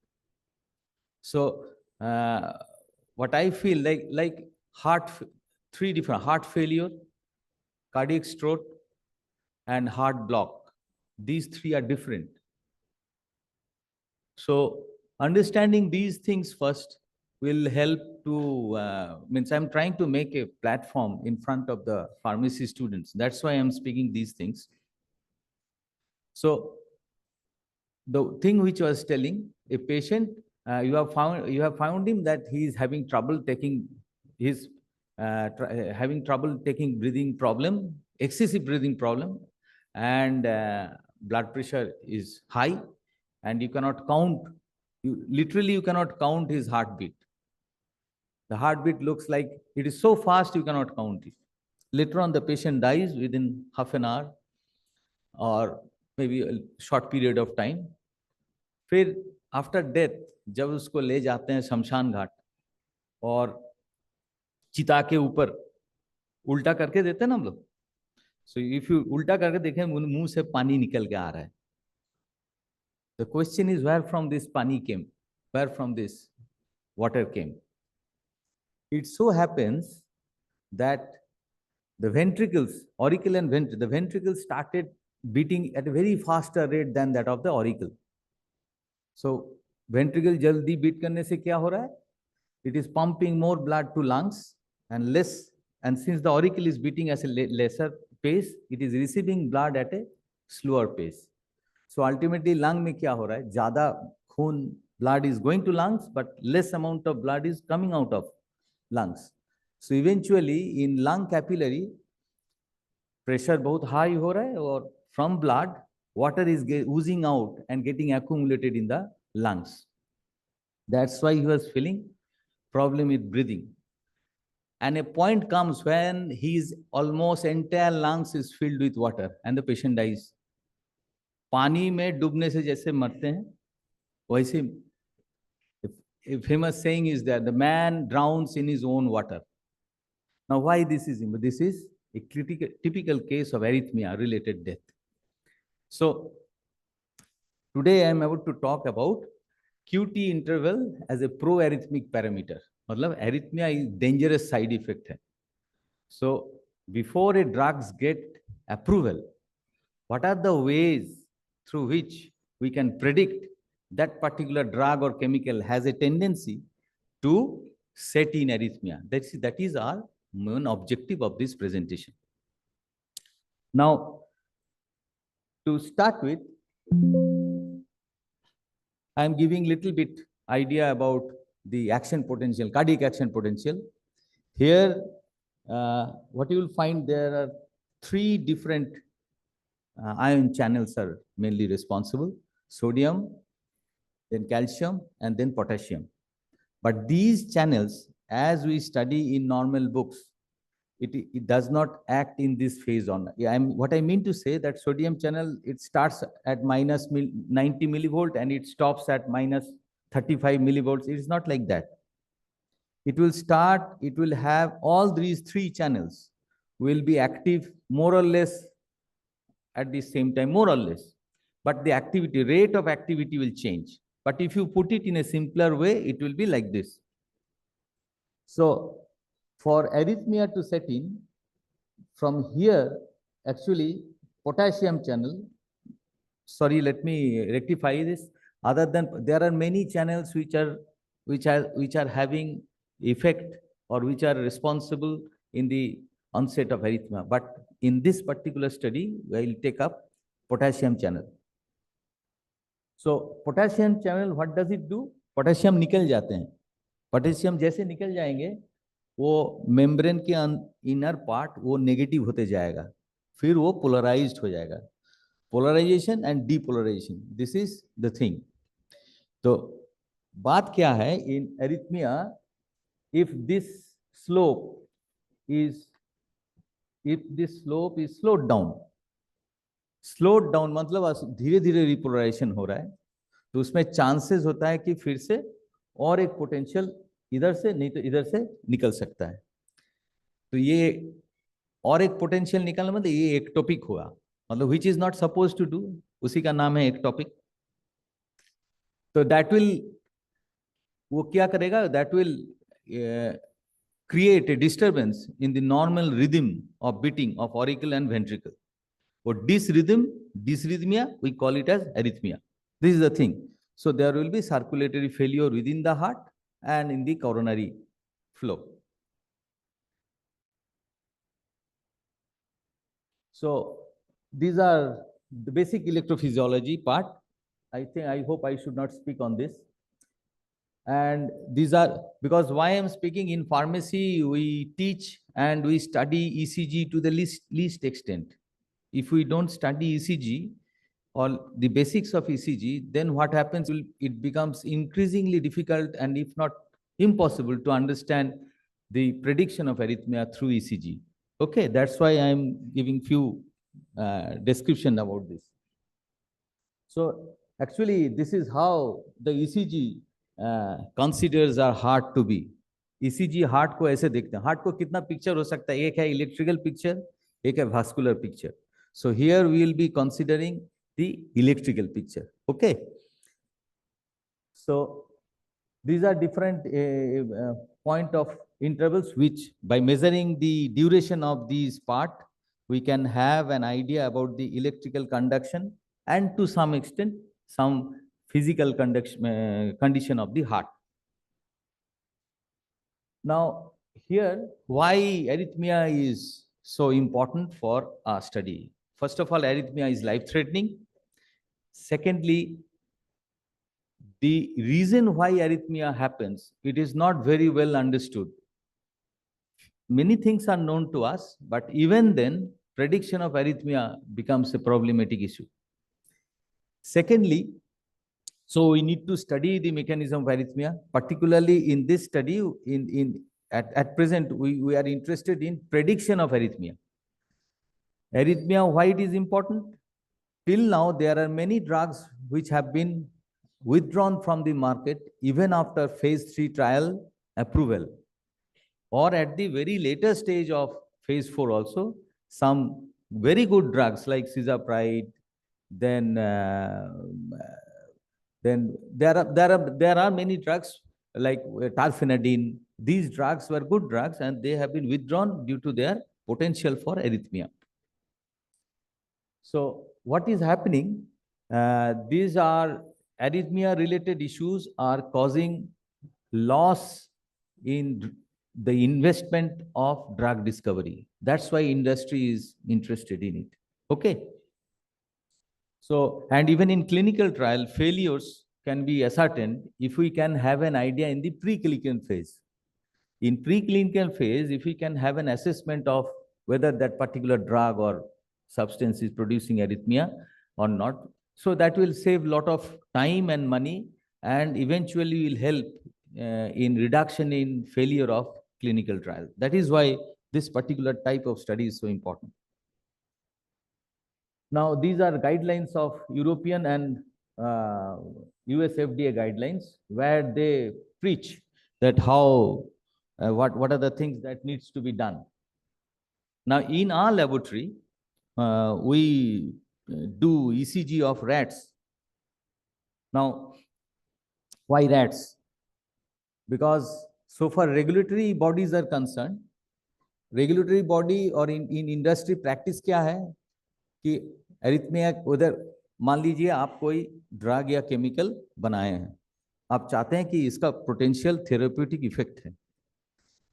So what I feel like three different: heart failure, cardiac stroke, and heart block. These three are different. So understanding these things first will help to, means I'm trying to make a platform in front of the pharmacy students. That's why I'm speaking these things. So the thing which I was telling, a patient, you have found him that he is having trouble taking breathing problem, excessive breathing problem, and blood pressure is high, and you cannot count. You cannot count his heartbeat. The heartbeat looks like it is so fast you cannot count it. Later on, the patient dies within half an hour or maybe a short period of time. फिर after death जब उसको ले जाते हैं शमशान घाट और चिता के ऊपर उल्टा करके देते हैं ना हम लोग, सो इफ यू उल्टा करके देखें मुंह से पानी निकल के आ रहा है. The question is, where from this pani came? Where from this water came? It so happens that the ventricles, auricle and the ventricles started beating at a very faster rate than that of the auricle. So ventricle jaldi beat karne se kya ho raha hai? It is pumping more blood to lungs and less, and since the auricle is beating at a lesser pace, it is receiving blood at a slower pace. So ultimately lung mein kya ho raha hai? Zyada khoon blood is going to lungs, but less amount of blood is coming out of lungs. So eventually in lung capillary, pressure बहुत high हो रहा है और from blood water is oozing out and getting accumulated in the lungs. That's why he was feeling problem with breathing. And a point comes when his almost entire lungs is filled with water and the patient dies. पानी में डूबने से जैसे मरते हैं वैसे, a famous saying is that the man drowns in his own water. Now why this is? This is a typical case of arrhythmia related death. So today I am about to talk about QT interval as a pro-arrhythmic parameter. मतलब arrhythmia is dangerous side effect है. So before a drugs get approval, what are the ways through which we can predict that particular drug or chemical has a tendency to set in arrhythmia? That is our main objective of this presentation. Now, to start with, I'm giving little bit idea about the action potential, cardiac action potential. Here, what you will find, there are three different ion channels are mainly responsible: sodium, then calcium, and then potassium. But these channels, as we study in normal books, it does not act in this phase on. What I mean to say that sodium channel, it starts at minus 90 millivolt and it stops at minus 35 millivolts. It is not like that. It will have all these three channels will be active more or less at the same time, more or less. But the activity, rate of activity will change. But if you put it in a simpler way, it will be like this. So for arrhythmia to set in, from here, actually, potassium channel, sorry, let me rectify this. Other than, there are many channels which are having effect or which are responsible in the onset of arrhythmia. But in this particular study, we will take up potassium channel. So potassium channel, what does it do? Potassium निकल जाते हैं. Potassium जैसे निकल जाएंगे, वो membrane के inner part वो negative होते जाएगा, फिर वो पोलराइज्ड हो जाएगा. Polarisation and depolarisation, this is the thing. तो बात क्या है in arrhythmia, if this slope is slowed down मतलब धीरे धीरे रिपोलराइजेशन हो रहा है, तो उसमें चांसेस होता है कि फिर से और एक पोटेंशियल इधर से नहीं तो इधर से निकल सकता है. तो ये और एक पोटेंशियल निकलना मतलब ये एक्टोपिक हुआ, मतलब which is not suppose to do, उसी का नाम है एक्टोपिक. तो दैट विल, वो क्या करेगा, that will create a disturbance in the normal rhythm of beating of auricle and ventricle. Or dysrhythmia, we call it as arrhythmia. This is the thing. So there will be circulatory failure within the heart and in the coronary flow. So these are the basic electrophysiology part. I hope I should not speak on this. And these are, because why I'm speaking, in pharmacy, we teach and we study ECG to the least extent. If we don't study ECG or the basics of ECG, then what happens, it becomes increasingly difficult and if not impossible to understand the prediction of arrhythmia through ECG. Okay, that's why I'm giving few description about this. So actually, this is how the ECG considers our heart to be. ECG heart को ऐसे देखते हैं. Heart को कितना picture हो सकता है? एक है electrical picture, एक है vascular picture. So here we will be considering the electrical picture. Okay. So these are different point of intervals which, by measuring the duration of these part, we can have an idea about the electrical conduction and to some extent some physical condition of the heart. Now here, why arrhythmia is so important for our study? First of all, arrhythmia is life-threatening. Secondly, the reason why arrhythmia happens, it is not very well understood. Many things are known to us, but even then, prediction of arrhythmia becomes a problematic issue. Secondly, so we need to study the mechanism of arrhythmia, particularly in this study. At present, we are interested in prediction of arrhythmia. Arrhythmia, why it is important? Till now, there are many drugs which have been withdrawn from the market even after phase 3 trial approval, or at the very later stage of phase 4 also. Some very good drugs like cisapride, then there are many drugs like tarfenadine. These drugs were good drugs and they have been withdrawn due to their potential for arrhythmia. So what is happening? These are arrhythmia related issues are causing loss in the investment of drug discovery. That's why industry is interested in it. Okay. So, and even in clinical trial, failures can be ascertained if we can have an idea in the preclinical phase. In preclinical phase, if we can have an assessment of whether that particular drug or substance is producing arrhythmia or not, so that will save a lot of time and money, and eventually will help in reduction in failure of clinical trial. That is why this particular type of study is so important. Now, these are guidelines of European and US FDA guidelines, where they preach that how, what are the things that needs to be done. Now, in our laboratory, we do ECG of rats. Now, why rats? Because so far regulatory bodies are concerned, regulatory body or in industry practice क्या है कि arrhythmia उधर मान लीजिए आप कोई drug या chemical बनाए हैं, आप चाहते हैं कि इसका पोटेंशियल थेरेप्यूटिक इफेक्ट है,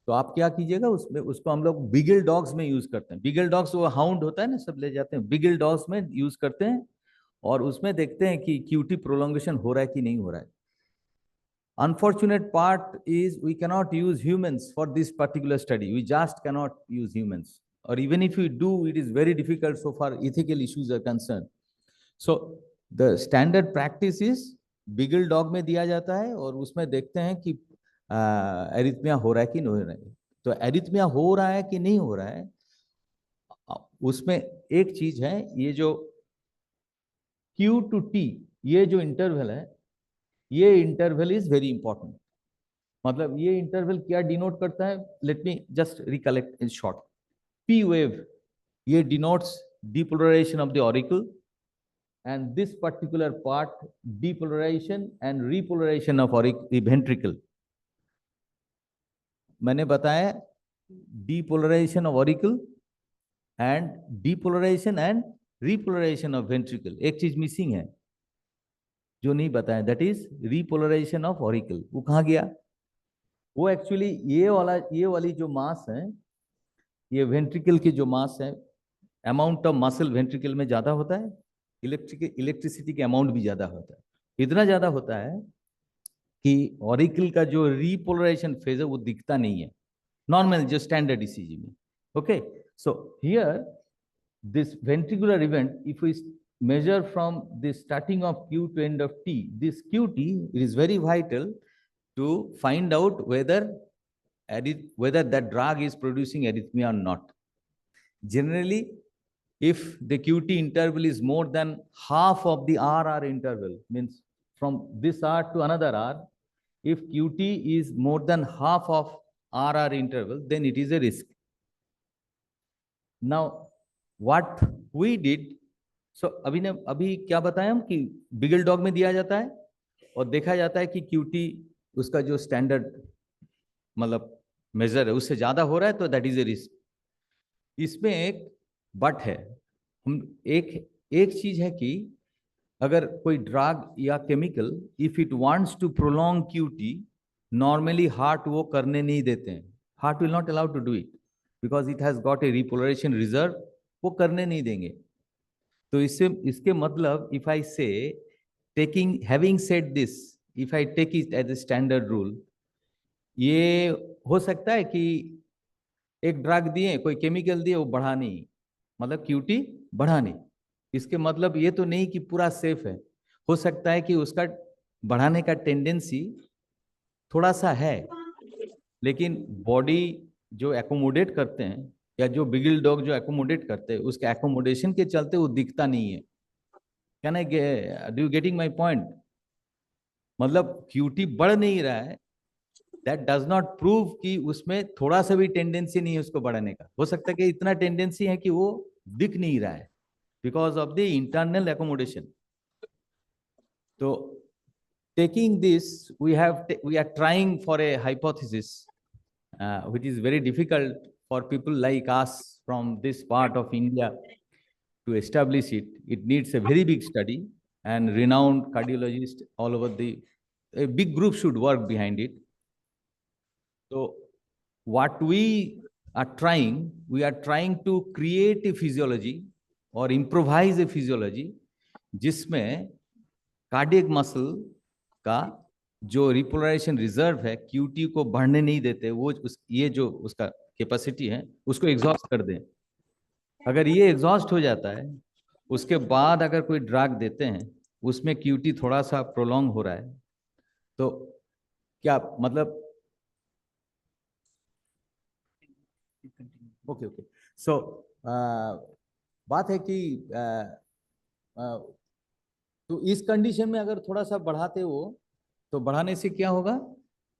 तो आप क्या कीजिएगा, उसमें उसको हम लोग बिगल डॉग्स में यूज करते हैं. बिगल डॉग्स वो हाउंड होता है ना, सब ले जाते हैं, बिगल डॉग्स में यूज करते हैं और उसमें देखते हैं कि क्यूटी प्रोलोंगेशन हो रहा है कि नहीं हो रहा है. Unfortunate part is we cannot use humans for this particular study. We just cannot use humans. Or even if we do, it is very difficult so far ethical issues are concerned. So the standard practice is beagle dog में दिया जाता है और उसमें देखते हैं कि arrhythmia हो रहा है कि नहीं हो रहा है. तो एरिथमिया हो रहा है कि नहीं हो रहा है, उसमें एक चीज है, ये जो Q to T, ये जो इंटरवल है, ये इंटरवल इज वेरी इंपॉर्टेंट. मतलब ये इंटरवल क्या डिनोट करता है, let me just recollect in short. P wave, ये denotes depolarization of the auricle, and this particular part depolarization and repolarization of the ventricle. मैंने बताया depolarization of auricle and depolarization and repolarization of ventricle. एक चीज missing है जो नहीं बताया, that is repolarization of auricle. वो कहाँ गया? वो एक्चुअली ये वाली जो मास है, ये वेंट्रिकल की जो मास है, अमाउंट ऑफ मसल वेंट्रिकल में ज्यादा होता है, इलेक्ट्रिसिटी के अमाउंट भी ज्यादा होता है. इतना ज्यादा होता है कि ऑरिकल का जो रीपोलराइजेशन फेज है वो दिखता नहीं है नॉर्मल जो स्टैंडर्ड ईसीजी में. Okay, so here this ventricular event, if we measure from the starting of Q to end of T, this QT, it is very vital to find out whether that drug is producing arrhythmia or not. Generally, if the QT interval is more than half of the RR interval, means from this R to another R, if QT is more than half of RR interval, then it is a risk. Now, what we did, so अभी क्या बताया हम कि बिगल dog में दिया जाता है और देखा जाता है कि क्यूटी उसका जो स्टैंडर्ड मतलब मेजर है उससे ज्यादा हो रहा है, तो दैट इज ए रिस्क. इसमें एक बट है, हम एक चीज है कि अगर कोई ड्रग या chemical if it wants to prolong QT, normally heart वो करने नहीं देते हैं. Heart will not allow to do it because it has got a repolarization reserve, वो करने नहीं देंगे. तो इसके मतलब if I say taking having said this, if I take it as a standard rule, ये हो सकता है कि एक ड्रग दिए, कोई केमिकल दिए, वो बढ़ा नहीं, मतलब क्यूटी बढ़ा नहीं. इसके मतलब ये तो नहीं कि पूरा सेफ है, हो सकता है कि उसका बढ़ाने का टेंडेंसी थोड़ा सा है, लेकिन बॉडी जो एकोमोडेट करते हैं या जो बिगल डॉग जो एकोमोडेट करते हैं, उसके एकोमोडेशन के चलते वो दिखता नहीं है. Can I do you getting my point? मतलब क्यूटी बढ़ नहीं रहा है, दैट डज नॉट प्रूव कि उसमें थोड़ा सा भी टेंडेंसी नहीं है उसको बढ़ाने का. हो सकता है कि इतना टेंडेंसी है कि वो दिख नहीं रहा है because of the internal accommodation. तो taking this, we are trying for a hypothesis which is very difficult for people like us from this part of India to establish it. It needs a very big study and renowned cardiologists all over a big group should work behind it. So what we are trying to create a physiology और improvise ए physiology जिसमें cardiac muscle का जो repolarisation reserve है, cutie को बढ़ने नहीं देते, वो ये जो उसका कैपेसिटी है उसको एग्जॉस्ट कर दें। अगर ये एग्जॉस्ट हो जाता है, उसके बाद अगर कोई ड्रग देते हैं, उसमें क्यूटी थोड़ा सा प्रोलॉन्ग हो रहा है, तो क्या मतलब ओके ओके सो बात है कि तो इस कंडीशन में अगर थोड़ा सा बढ़ाते हो तो बढ़ाने से क्या होगा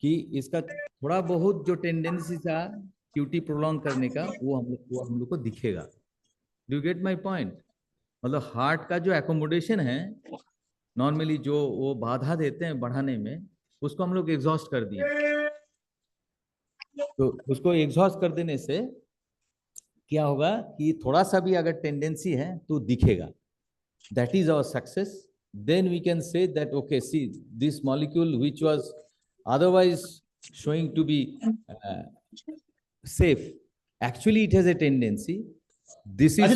कि इसका थोड़ा बहुत जो टेंडेंसी था क्यूटी प्रोलॉन्ग करने का वो हम लोग को दिखेगा। Do get my point? मतलब हार्ट का जो एकोमोडेशन है नॉर्मली जो वो बाधा देते हैं बढ़ाने में, उसको हम लोग एग्जॉस्ट कर दिए। तो उसको एग्जॉस्ट कर देने से क्या होगा कि थोड़ा सा भी अगर टेंडेंसी है तो दिखेगा। That is our success. Then we can say that, okay, see, this molecule which was otherwise showing to be safe, actually it has a tendency. This is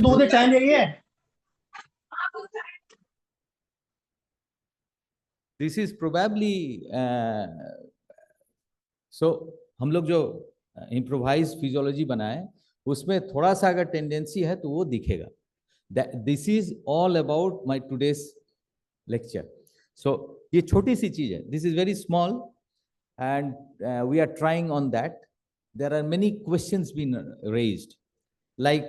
probably so हम लोग जो इम्प्रोवाइज फिजियोलॉजी बनाए उसमें थोड़ा सा अगर tendency है तो वो दिखेगा। This is all about my today's lecture. So ये छोटी सी चीज है, this is very small and we are trying on that. There are many questions being raised, like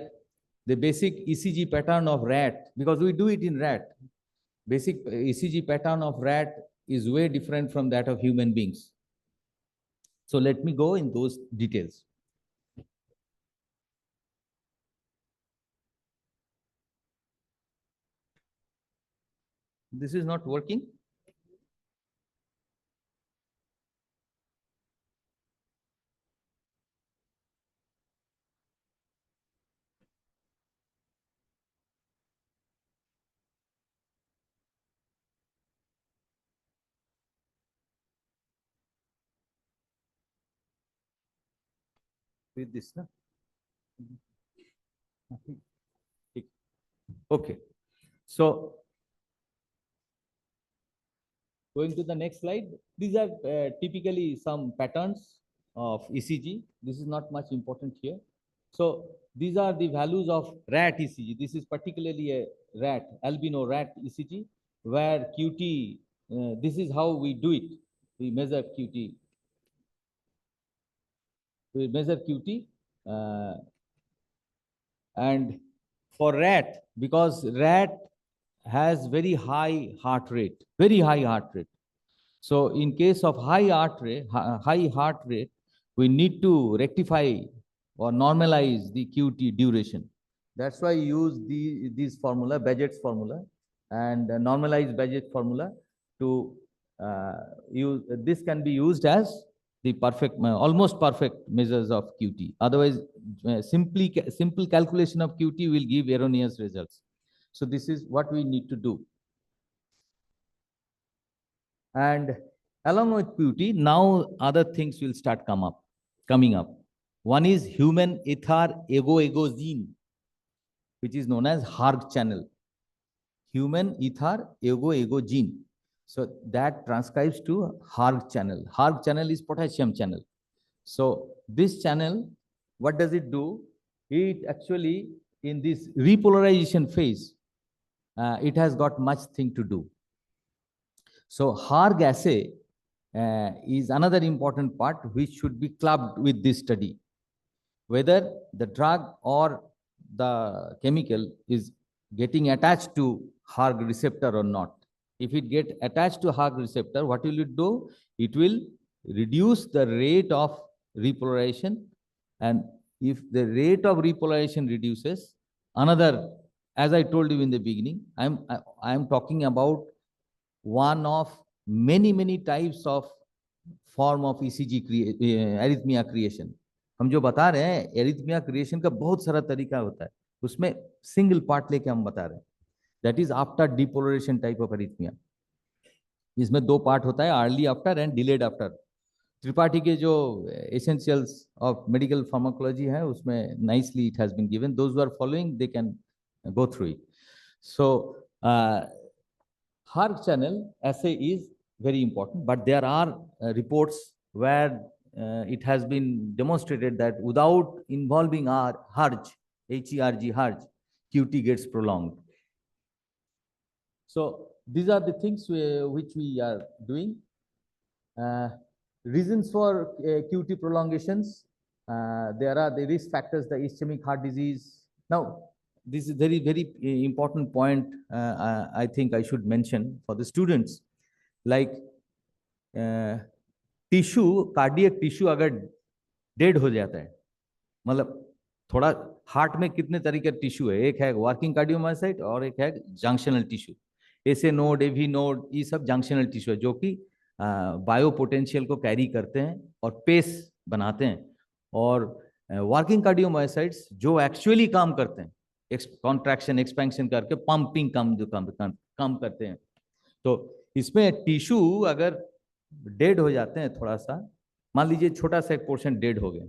the basic ECG pattern of rat, because we do it in rat. Basic ECG pattern of rat is way different from that of human beings. So let me go in those details. This is not working. With this, na? Okay. So going to the next slide, these are typically some patterns of ECG. This is not much important here. So these are the values of rat ECG. This is particularly a rat, albino rat ECG, where QT, this is how we do it. We measure QT. We measure QT. And for rat, because rat has very high heart rate, very high heart rate. So in case of high heart rate, we need to rectify or normalize the QT duration. That's why I use this formula, Budget's formula, and normalize Budget formula to use. This can be used as the perfect, almost perfect measures of QT. Otherwise, simple calculation of QT will give erroneous results. So this is what we need to do. And along with QT, now other things will start coming up. One is human ether ego-ego-gene, which is known as HARG channel. Human ether ego-ego-gene. So that transcribes to HARG channel. HARG channel is potassium channel. So this channel, what does it do? It actually, in this repolarization phase, it has got much thing to do. So HARG assay is another important part which should be clubbed with this study. Whether the drug or the chemical is getting attached to HARG receptor or not. If it get attached to HARG receptor, what will it do? It will reduce the rate of repolarization. And if the rate of repolarization reduces, another, as I told you in the beginning, I'm talking about one of many types of form of ECG arrhythmia creation. हम जो बता रहे हैं arrhythmia creation का बहुत सारा तरीका होता है, उसमें सिंगल पार्ट लेके हम बता रहे हैं, that is after depolarization type of arrhythmia. इसमें दो पार्ट होता है, early after and delayed after. Tripathi के जो एसेंशियल्स ऑफ मेडिकल फार्माकोलॉजी है उसमें nicely it has been given, those who are following they can go through it. So HARC channel assay is very important, but there are reports where it has been demonstrated that without involving our HERG, HERG, QT gets prolonged. So these are the things which we are doing. Reasons for QT prolongations. There are the risk factors, the ischemic heart disease. Now, this is very, very important point I think I should mention for the students. Like tissue, cardiac tissue अगर dead हो जाता है, मतलब थोड़ा heart में कितने तरीके का टिश्यू है, एक है वर्किंग कार्डियोमायोसाइट और एक है जंक्शनल टिश्यू. एसे नोड, एवी नोड, ये सब जंक्शनल टिश्यू है जो कि बायो पोटेंशियल को कैरी करते हैं और पेस बनाते हैं. और वर्किंग कार्डियोमायोसाइट्स जो एक्चुअली काम करते हैं, कॉन्ट्रैक्शन एक्सपेंशन करके पंपिंग कम करते हैं. तो इसमें टिश्यू अगर डेड हो जाते हैं थोड़ा सा, मान लीजिए छोटा सा एक पोर्शन डेड हो गया,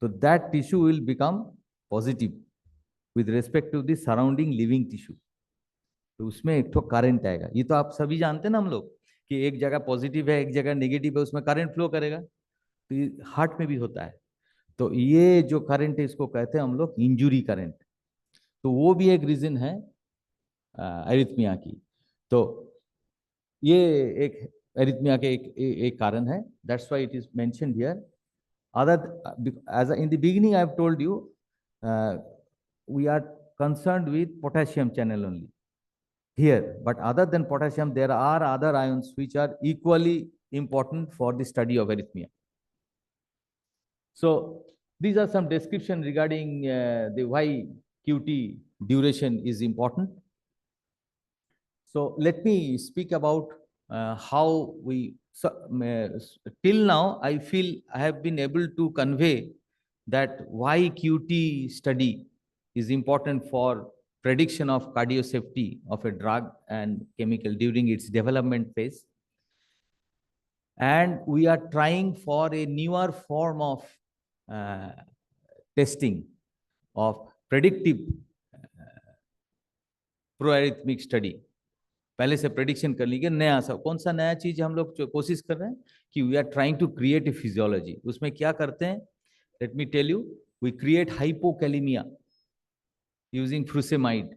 तो that tissue will become positive with respect to the surrounding living tissue. तो उसमें एक तो करंट आएगा. ये तो आप सभी जानते हैं ना हम लोग कि एक जगह पॉजिटिव है, एक जगह नेगेटिव है, उसमें करंट फ्लो करेगा. तो ये हार्ट में भी होता है. तो ये जो करंट है इसको कहते हैं हम लोग इंजुरी करंट. तो वो भी एक रीजन है एरिथमिया की. तो ये एक एरिथमिया के एक कारण है. That's why it is mentioned here. Other, as in the beginning, I have told you, we are concerned with potassium channel only here. But other than potassium, there are other ions which are equally important for the study of arrhythmia. So these are some description regarding the why QT duration is important. So let me speak about how we. So, till now, I feel I have been able to convey that why QT study is important for prediction of cardio safety of a drug and chemical during its development phase. And we are trying for a newer form of testing of predictive proarrhythmic study. पहले से prediction कर लीजिए. नया सा कौन सा नया चीज हम लोग कोशिश कर रहे हैं कि we are trying to create a physiology. उसमें क्या करते हैं, let me tell you. We create hypokalemia using frusemide.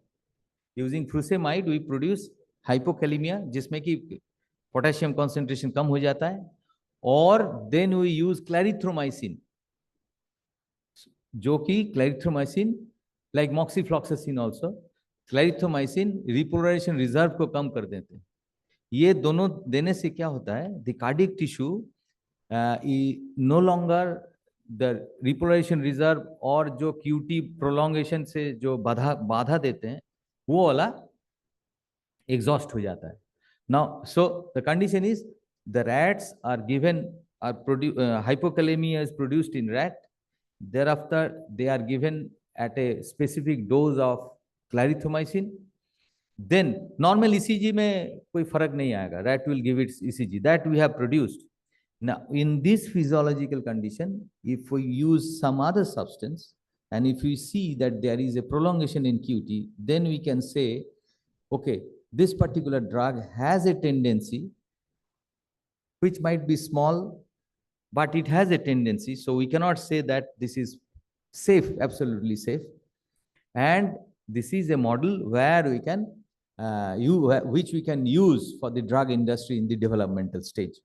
Using frusemide we produce hypokalemia जिसमें कि पोटेशियम कॉन्सेंट्रेशन कम हो जाता है. और देन वी यूज क्लैरिथ्रोमाइसिन, जो कि clarithromycin like moxifloxacin also. Clarithromycin repolarization reserve को कम कर देते हैं. ये दोनों देने से क्या होता है, the cardiac tissue no longer the repolarization reserve और जो क्यूटी प्रोलॉन्गेशन से जो बाधा देते हैं वो वाला एग्जॉस्ट हो जाता है. Now so the condition is the rats are given hypokalemia is produced in rat. Thereafter they are given at a specific dose of clarithromycin. Then normal ECG में कोई फर्क नहीं आएगा. Rat will give its ECG that we have produced. Now in this physiological condition, if we use some other substance and if we see that there is a prolongation in QT, then we can say, okay, this particular drug has a tendency which might be small, but it has a tendency. So we cannot say that this is safe, absolutely safe. And this is a model where we can which we can use for the drug industry in the developmental stage.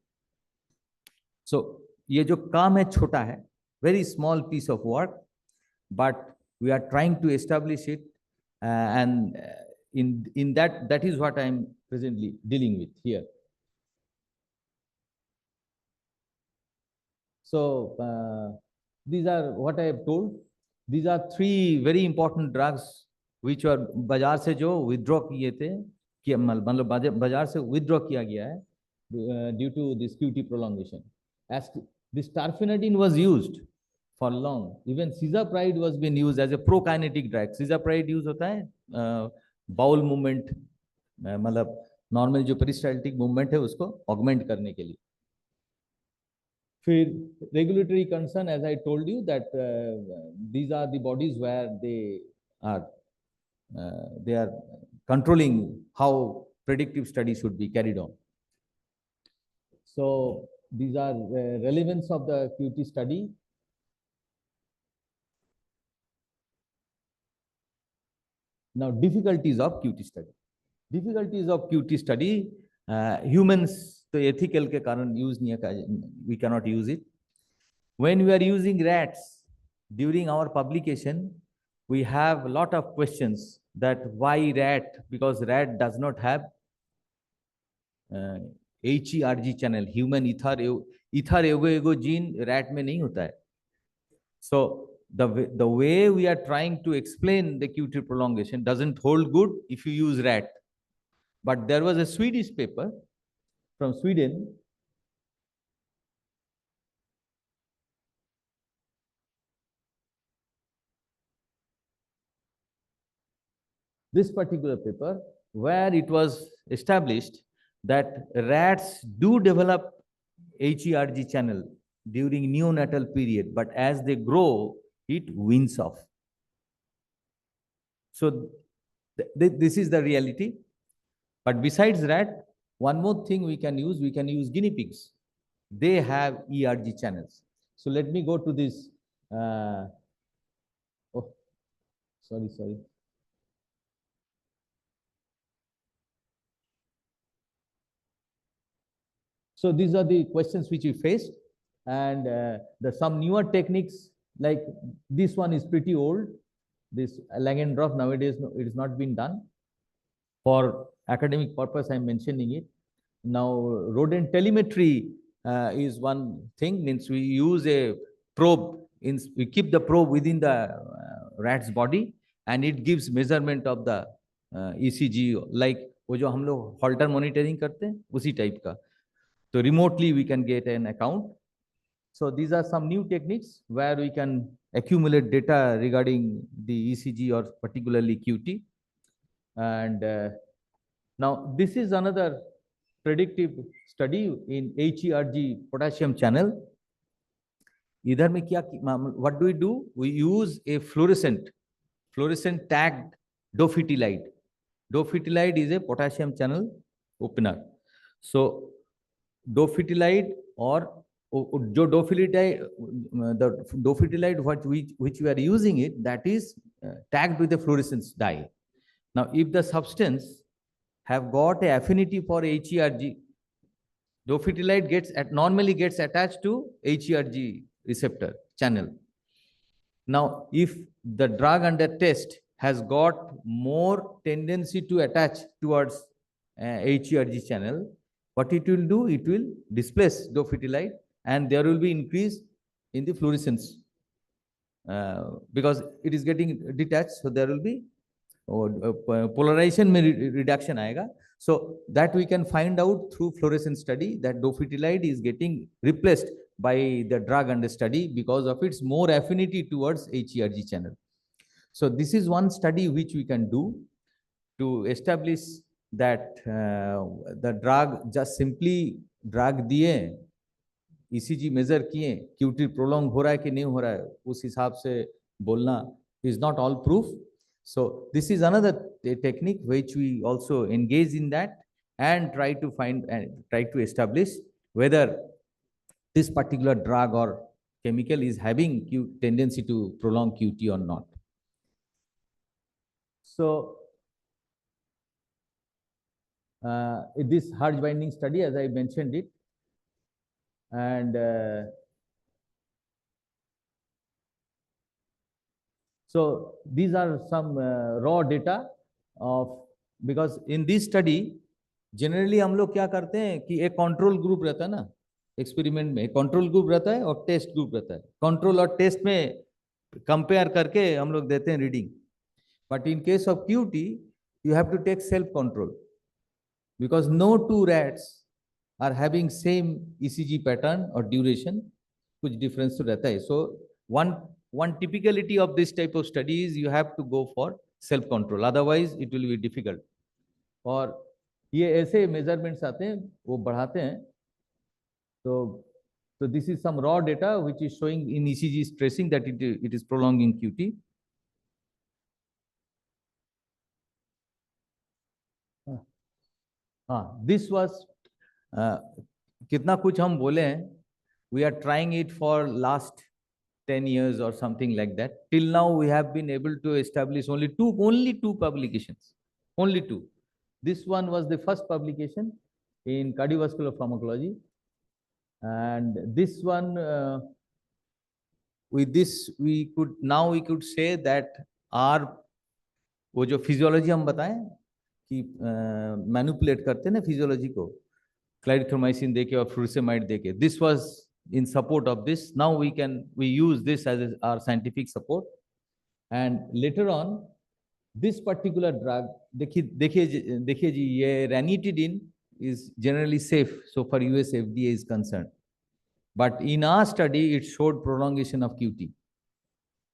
So ये जो काम है छोटा है, very small piece of work, but we are trying to establish it, and in that is what I am presently dealing with here. So these are what I have told. These are three very important drugs which are बाजार से जो withdraw किए थे, कि मतलब बाजार से withdraw किया गया है due to this QT prolongation. As this tarfenadine was used for long, even cisapride was being used as a prokinetic drug. Cisapride use होता है bowel movement, मतलब normal जो peristaltic movement है उसको augment करने के लिए. फिर regulatory concern, as I told you that these are the bodies where they are they are controlling how predictive study should be carried on. So these are relevance of the QT study. Now, difficulties of QT study. Difficulties of QT study, humans तो ethical के कारण use नहीं, we cannot use it. When we are using rats during our publication, we have a lot of questions that why rat, because rat does not have HERG channel, human ether ego gene rat में नहीं होता है. So the way we are trying to explain the QT prolongation doesn't hold good if you use rat. But there was a Swedish paper from Sweden. This particular paper, where it was established that rats do develop HERG channel during neonatal period, but as they grow, it weans off. So this is the reality. But besides rat, one more thing we can use guinea pigs. They have ERG channels. So let me go to this. Oh, sorry. So these are the questions which we faced, and some newer techniques like this one is pretty old. This Langendorf nowadays it is not been done. For academic purpose, I'm mentioning it. Now, rodent telemetry is one thing. Means we use a probe. We keep the probe within the rat's body, and it gives measurement of the ECG, like वो जो हम लोग Holter monitoring करते हैं उसी type का. So remotely we can get an account. So these are some new techniques where we can accumulate data regarding the ECG or particularly QT. And now this is another predictive study in HERG potassium channel. इधर में क्या, what do? We use a fluorescent tagged dophytylide. Dophytylide is a potassium channel opener. So dophytylide or the dophytylide which we are using it, that is tagged with a fluorescence dye. Now, if the substance have got a affinity for HERG, dophytylide normally gets attached to HERG receptor channel. Now, if the drug under test has got more tendency to attach towards HERG channel, what it will do? It will displace dophytylide, and there will be increase in the fluorescence because it is getting detached. So there will be polarization reduction आएगा. So that we can find out through fluorescence study that dophytylide is getting replaced by the drug under study because of its more affinity towards HERG channel. So this is one study which we can do to establish that the drug just simply drug दिए, ECG measure किए, QT prolong हो रहा है कि नहीं हो रहा है, उस हिसाब से बोलना is not all proof. So this is another technique which we also engage in that and try to find and try to establish whether this particular drug or chemical is having tendency to prolong QT or not. So this Hertz binding study, as I mentioned it, and so these are some raw data of, because in this study generally हम लोग क्या करते हैं कि एक control group रहता है ना, एक्सपेरिमेंट में कंट्रोल ग्रुप रहता है और टेस्ट ग्रुप रहता है. कंट्रोल और टेस्ट में कंपेयर करके हम लोग देते हैं reading. But in case of QT you have to take self control because no two rats are having same ECG pattern or duration, कुछ difference तो रहता है. So one typicality of this type of study is you have to go for self control, otherwise it will be difficult. और ये ऐसे measurements आते हैं वो बढ़ाते हैं. So this is some raw data which is showing in ECG tracing that it is prolonging QT. हाँ, this was कितना कुछ हम बोले हैं, we are trying it for last 10 years or something like that. Till now we have been able to establish only two publications, only two. This one was the first publication in cardiovascular pharmacology, and this one with this we could say that our वो जो physiology हम बताएं कि manipulate करते हैं ना physiology को, क्लारिथ्रोमाइसिन देके और फ्लूरिसेमाइड देके, this was in support of this. Now we use this as our scientific support, and later on this particular drug, देखिए जी, ये ranitidine is generally safe so far US FDA is concerned, but in our study it showed prolongation of QT.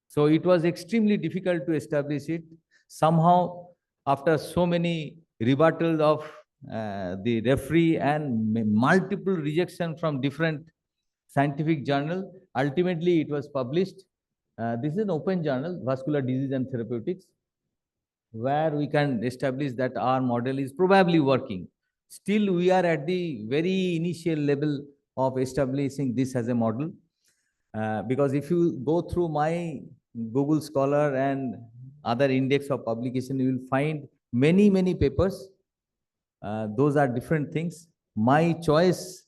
So it was extremely difficult to establish it. Somehow, after so many rebuttals of the referee and multiple rejection from different scientific journal, ultimately it was published. This is an open journal, Vascular Disease and Therapeutics, where we can establish that our model is probably working. Still, we are at the very initial level of establishing this as a model. Because if you go through my Google Scholar and other index of publication, you will find many papers. Those are different things. My choice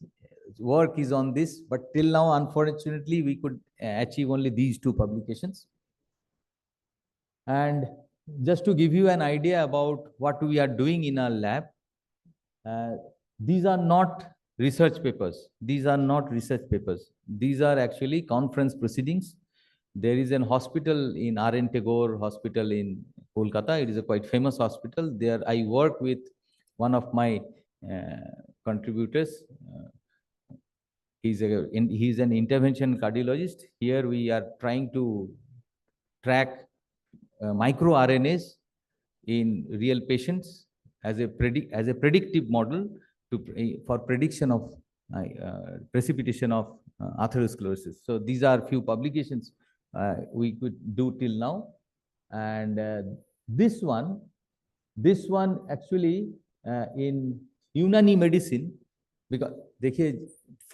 work is on this, but till now, unfortunately, we could achieve only these two publications. And just to give you an idea about what we are doing in our lab, these are not research papers. These are not research papers. These are actually conference proceedings. There is an hospital in R.N. Tagore Hospital in Kolkata. It is a quite famous hospital. There I work with one of my contributors. He's an intervention cardiologist. Here we are trying to track microRNAs in real patients as a predictive model for prediction of precipitation of atherosclerosis. So these are few publications we could do till now, and this one actually in Unani medicine, because देखिए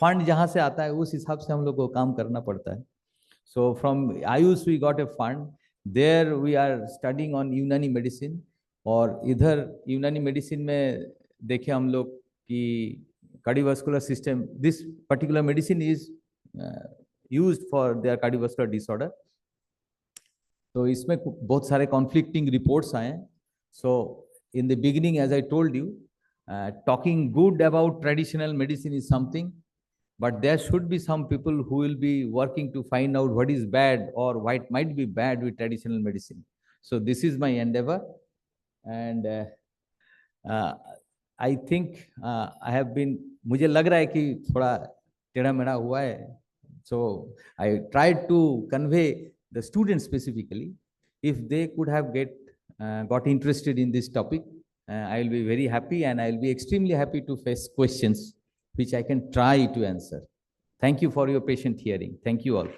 fund जहाँ से आता है उस हिसाब से हम लोग को काम करना पड़ता है. So from Ayush we got a fund. There we are studying on Unani medicine. और इधर यूनानी मेडिसिन में देखे हम लोग कि cardiovascular system, this particular medicine is used for their cardiovascular disorder. तो इसमें बहुत सारे conflicting reports आए हैं. So in the beginning, as I told you, talking good about traditional medicine is something, but there should be some people who will be working to find out what is bad or what might be bad with traditional medicine. So this is my endeavor, and I think I have been, मुझे लग रहा है कि थोड़ा टेढ़ा मेढ़ा हुआ है. So I tried to convey the students specifically, if they could have got interested in this topic, I will be very happy, and I will be extremely happy to face questions which I can try to answer. Thank you for your patient hearing. Thank you all.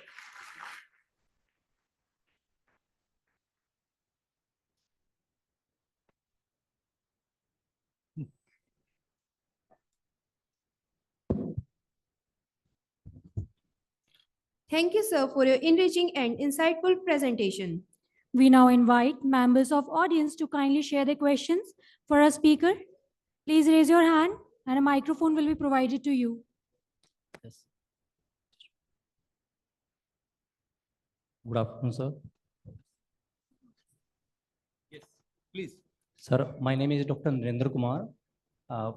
Thank you, sir, for your enriching and insightful presentation. We now invite members of audience to kindly share their questions for our speaker. Please raise your hand and a microphone will be provided to you. Yes. Good afternoon, sir. Yes, please. Sir, my name is Dr. Narendra Kumar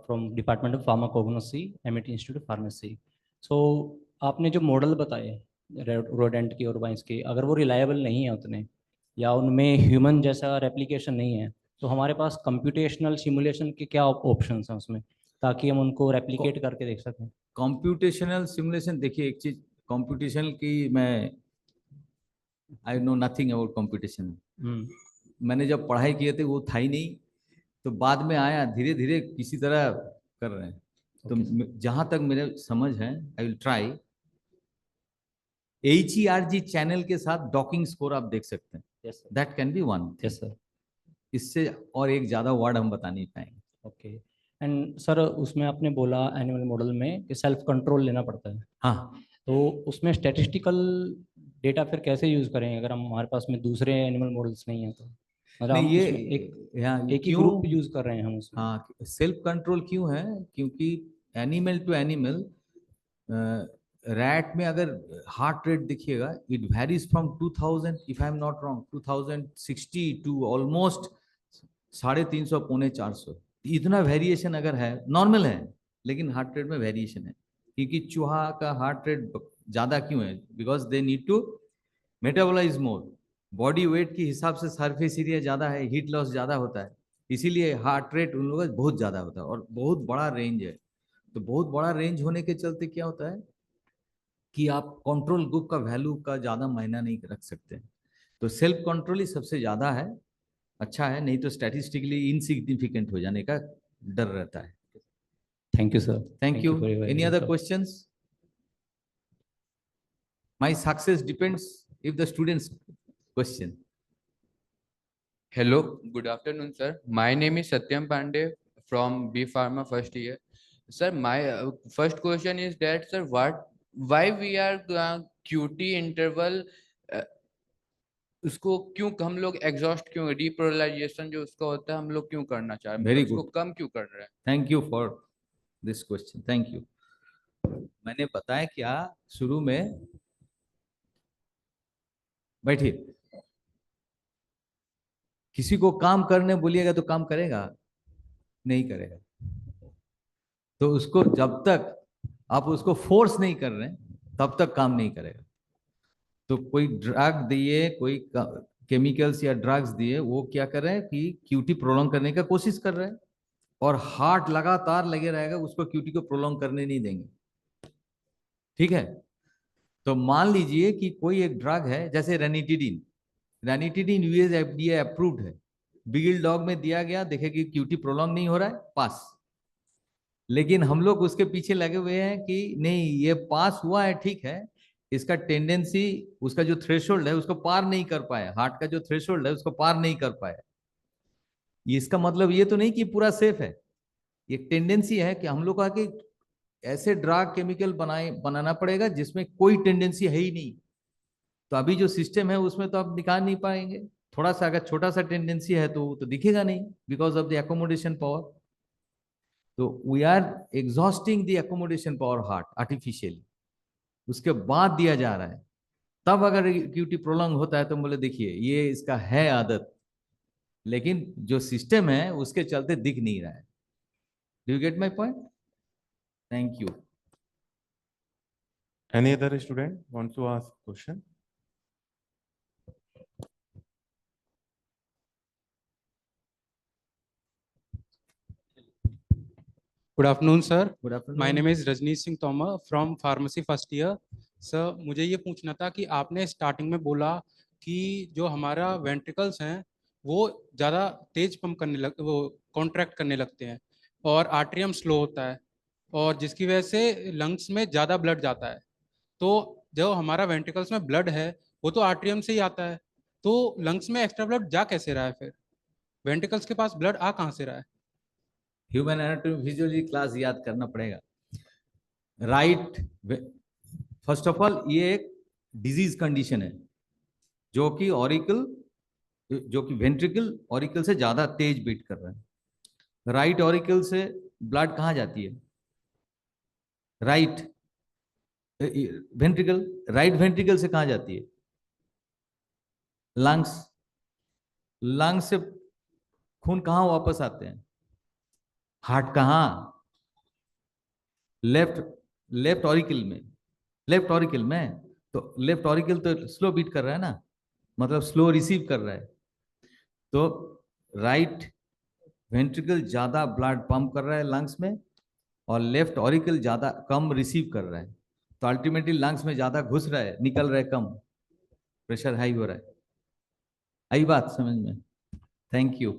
from Department of Pharmacology, MIT Institute of Pharmacy. So, आपने जो model बताए rodent की और wines की, अगर वो reliable नहीं है उतने या उनमें ह्यूमन जैसा रेप्लिकेशन नहीं है, तो हमारे पास कंप्यूटेशनल सिमुलेशन के क्या ऑप्शंस हैं उसमें, ताकि हम उनको रेप्लिकेट करके देख सकें. कंप्यूटेशनल सिमुलेशन, देखिए एक चीज कंप्यूटेशनल की, मैं I know nothing about computation. मैंने जब पढ़ाई किए थे वो था ही नहीं, तो बाद में आया, धीरे धीरे किसी तरह कर रहे हैं. तो जहां तक मेरे समझ है, I will try. HERG channel के साथ डॉकिंग स्कोर आप देख सकते हैं. That can be one. Yes sir. इससे और एक ज्यादा वर्ड हम बता नहीं पाएंगे. ओके. एंड सर उसमें आपने बोला एनिमल मॉडल में कि सेल्फ कंट्रोल लेना पड़ता है, हाँ, तो उसमें स्टैटिस्टिकल डेटा फिर कैसे यूज करें अगर हम हमारे पास में दूसरे एनिमल मॉडल्स नहीं है तो, मतलब नहीं हम ये उसमें यहाँ एक ही क्यों, ग्रुप यूज कर रहे हैं हम उसमें। हाँ सेल्फ कंट्रोल क्यों है, क्योंकि एनिमल टू एनिमल रैट में अगर हार्ट रेट देखिएगा, it varies from 2000 if I am not wrong 2060 to almost 350 पौने 400। इतना वेरिएशन अगर है नॉर्मल है, लेकिन हार्ट रेट में वेरिएशन है। क्योंकि चूहा का हार्ट रेट ज्यादा क्यों है, because they need to metabolize more, body weight के हिसाब से सरफेस एरिया ज्यादा है, हीट लॉस ज्यादा होता है, इसीलिए हार्ट रेट उन लोगों का बहुत ज्यादा होता है और बहुत बड़ा रेंज है। तो बहुत बड़ा रेंज होने के चलते क्या होता है कि आप कंट्रोल ग्रुप का वैल्यू का ज्यादा मायना नहीं रख सकते। तो सेल्फ कंट्रोल ही सबसे ज्यादा है, अच्छा है, नहीं तो स्टैटिस्टिकली इनसिग्निफिकेंट हो जाने का डर रहता है। Thank you sir. Thank you. For your any other questions? My success depends if the students question. Hello, good afternoon, sir. My name is Satyam Pandey from B Pharma first year. Sir, my first question is that, sir, why we are QT interval, uh, उसको क्यों हम लोग exhaust क्यों, depolarisation जो उसका होता है हम लोग क्यों करना चाह रहे हैं, Very मतलब उसको good. कम क्यों कर रहे हैं? Thank you for this question. Thank you. मैंने बताया क्या शुरू में, बैठिए, किसी को काम करने बोलिएगा तो काम करेगा? नहीं करेगा। तो उसको जब तक आप उसको फोर्स नहीं कर रहे तब तक काम नहीं करेगा। तो कोई ड्रग दिए, कोई केमिकल्स या ड्रग्स दिए, वो क्या कर रहे हैं कि क्यूटी प्रोलॉन्ग करने का कोशिश कर रहे हैं, और हार्ट लगातार लगे रहेगा, उसको क्यूटी को प्रोलॉन्ग करने नहीं देंगे। ठीक है? तो मान लीजिए कि कोई एक ड्रग है जैसे ranitidine, ranitidine US FDA approved है, बिगिल डॉग में दिया गया, देखे कि क्यूटी प्रोलॉन्ग नहीं हो रहा है, पास। लेकिन हम लोग उसके पीछे लगे हुए हैं कि नहीं ये पास हुआ है, ठीक है, इसका टेंडेंसी, उसका जो थ्रेशोल्ड है उसको पार नहीं कर पाया, हार्ट का जो थ्रेशोल्ड है उसको पार नहीं कर पाया। ये इसका मतलब ये तो नहीं कि पूरा सेफ है, ये टेंडेंसी है कि हम लोग का कि ऐसे ड्रग केमिकल बनाना पड़ेगा जिसमें कोई टेंडेंसी है ही नहीं। तो अभी जो सिस्टम है उसमें तो आप निकाल नहीं पाएंगे, थोड़ा सा अगर छोटा सा टेंडेंसी है तो दिखेगा नहीं, because of the accommodation power. तो we are exhausting the accommodation power heart artificially, उसके बाद दिया जा रहा है। तब अगर क्यूटी प्रोलॉन्ग होता है तो बोले देखिए ये इसका है आदत, लेकिन जो सिस्टम है उसके चलते दिख नहीं रहा है। Do you get my point? Thank you. Any other student wants to ask question? Good afternoon sir. Good afternoon. My name is Rajneesh Singh Tomar from pharmacy first year. Sir मुझे ये पूछना था कि आपने स्टार्टिंग में बोला कि जो हमारा वेंट्रिकल्स हैं वो ज़्यादा तेज पंप करने लग, वो कॉन्ट्रैक्ट करने लगते हैं और आर्ट्रियम स्लो होता है, और जिसकी वजह से लंग्स में ज़्यादा ब्लड जाता है। तो जो हमारा वेंट्रिकल्स में ब्लड है वो तो आर्ट्रियम से ही आता है, तो लंग्स में एक्स्ट्रा ब्लड जा कैसे रहा है? फिर वेंट्रिकल्स के पास ब्लड आ कहाँ से रहा है? ह्यूमन एनाटॉमी फिजियोलॉजी क्लास याद करना पड़ेगा। राइट, फर्स्ट ऑफ ऑल ये एक डिजीज कंडीशन है जो कि ऑरिकल, जो कि वेंट्रिकल ऑरिकल से ज्यादा तेज बीट कर रहा है। राइट ऑरिकल से ब्लड कहाँ जाती है? राइट वेंट्रिकल, राइट वेंट्रिकल से कहाँ जाती है? लंग्स। लंग्स से खून कहाँ वापस आते हैं? हार्ट कहाँ? लेफ्ट, लेफ्ट ऑरिकल में, लेफ्ट ऑरिकल में। तो लेफ्ट ऑरिकल तो स्लो बीट कर रहा है ना, मतलब स्लो रिसीव कर रहा है। तो राइट वेंट्रिकल ज्यादा ब्लड पंप कर रहा है लंग्स में, और लेफ्ट ऑरिकल ज्यादा कम रिसीव कर रहा है। तो अल्टीमेटली लंग्स में ज्यादा घुस रहा है, निकल रहा है कम, प्रेशर हाई हो रहा है। आई बात समझ में? Thank you.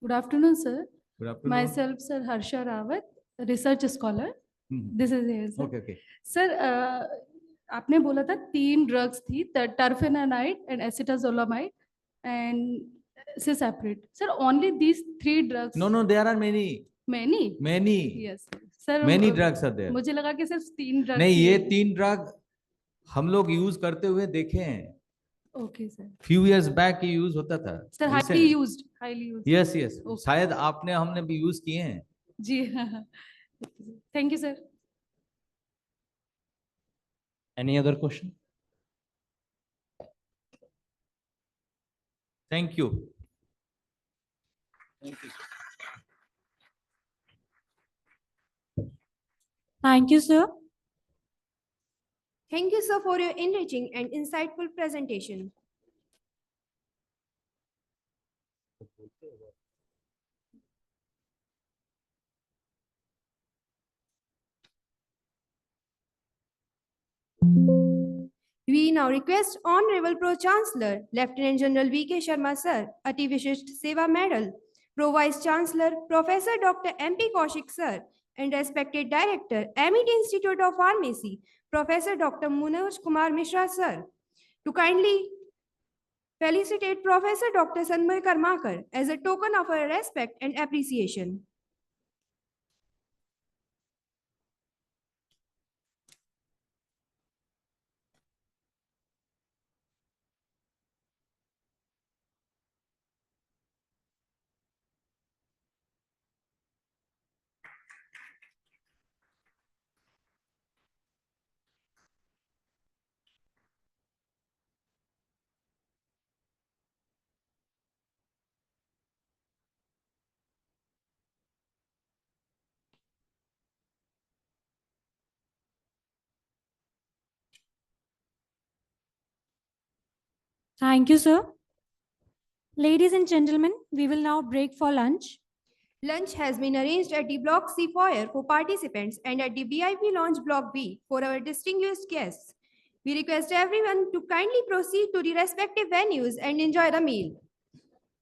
Good afternoon, sir. Good afternoon. Myself, sir, Harsha Rawat, research scholar. This is here, sir. Okay okay. Sir, आपने बोला था 3 ड्रग्स थी, terfenadine and acetazolamide, and Sir, separate. Sir, only these 3 drugs. No, there are many. Many? Many. Yes, sir. Many drugs are there. मुझे लगा कि सिर्फ 3 drugs. नहीं, ये 3 ड्रग हम लोग यूज करते हुए देखे हैं. Okay, sir. Few years back ये यूज होता था. Sir, highly used. Yes. Okay. शायद आपने हमने भी यूज किए हैं. जी हाँ. Thank you, sir. Any other question? Thank you. Thank you, sir. Thank you, sir, for your enriching and insightful presentation. We now request Honorable Pro-Chancellor, Lieutenant General V.K. Sharma Sir, Ati Vishisht Seva Medal, Pro-Vice-Chancellor, Professor Dr. M.P. Kaushik Sir, and respected Director, Amity Institute of Pharmacy, Professor Dr. Manoj Kumar Mishra Sir, to kindly felicitate Professor Dr. Sanmay Karmakar as a token of our respect and appreciation. Thank you, sir. Ladies and gentlemen, we will now break for lunch. Lunch has been arranged at the Block C foyer for participants and at the VIP lounge Block B for our distinguished guests. We request everyone to kindly proceed to the respective venues and enjoy the meal.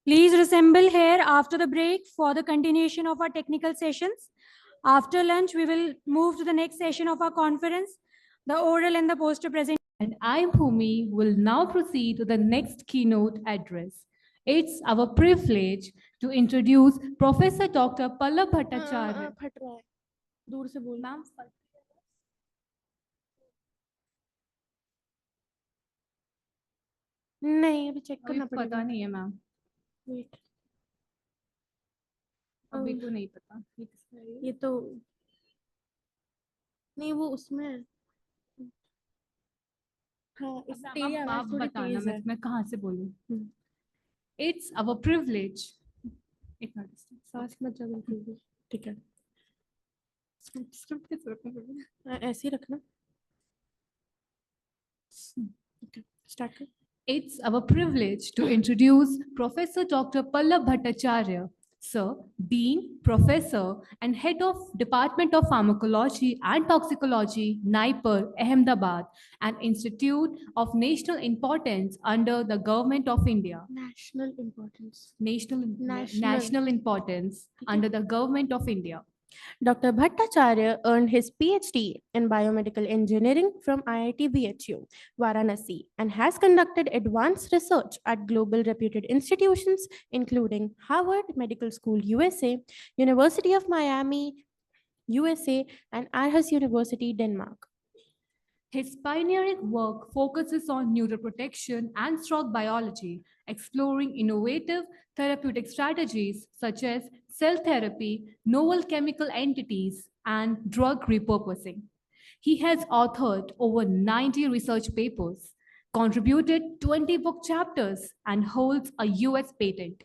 Please reassemble here after the break for the continuation of our technical sessions. After lunch, we will move to the next session of our conference, the oral and the poster presentation. And I, Bhumi, will now proceed to the next keynote address. It's our privilege to introduce Professor Dr. Pallab Bhattacharya. फट रहा है दूर से बोल Ma'am, नहीं अभी check अभी करना पता पड़ेगा नहीं है मैम. वेट अभी को नहीं पता ये किसका है? ये तो नहीं वो उसमें है। हाँ इस अब तेरी आप आवाज थोड़ी बताना तेज है मैं कहाँ से बोलूं. It's our privilege. एक मिनट सांस मत जा बिल्कुल भी ठीक है स्क्रिप्ट कैसे रखना पड़ेगा? ऐसे ही रखना स्टार्ट कर It's our privilege to introduce Professor Dr. Pallab Bhattacharya, Sir, Dean, Professor, and Head of Department of Pharmacology and Toxicology, NIPER, Ahmedabad, an institute of national importance under the Government of India. national importance National importance under the Government of India. Dr. Bhattacharya earned his PhD in biomedical engineering from IIT BHU, Varanasi, and has conducted advanced research at global reputed institutions including Harvard Medical School USA, University of Miami USA, and Aarhus University Denmark. His pioneering work focuses on neuroprotection and stroke biology, exploring innovative therapeutic strategies such as cell therapy, novel chemical entities, and drug repurposing. He has authored over 90 research papers, contributed 20 book chapters, and holds a US patent.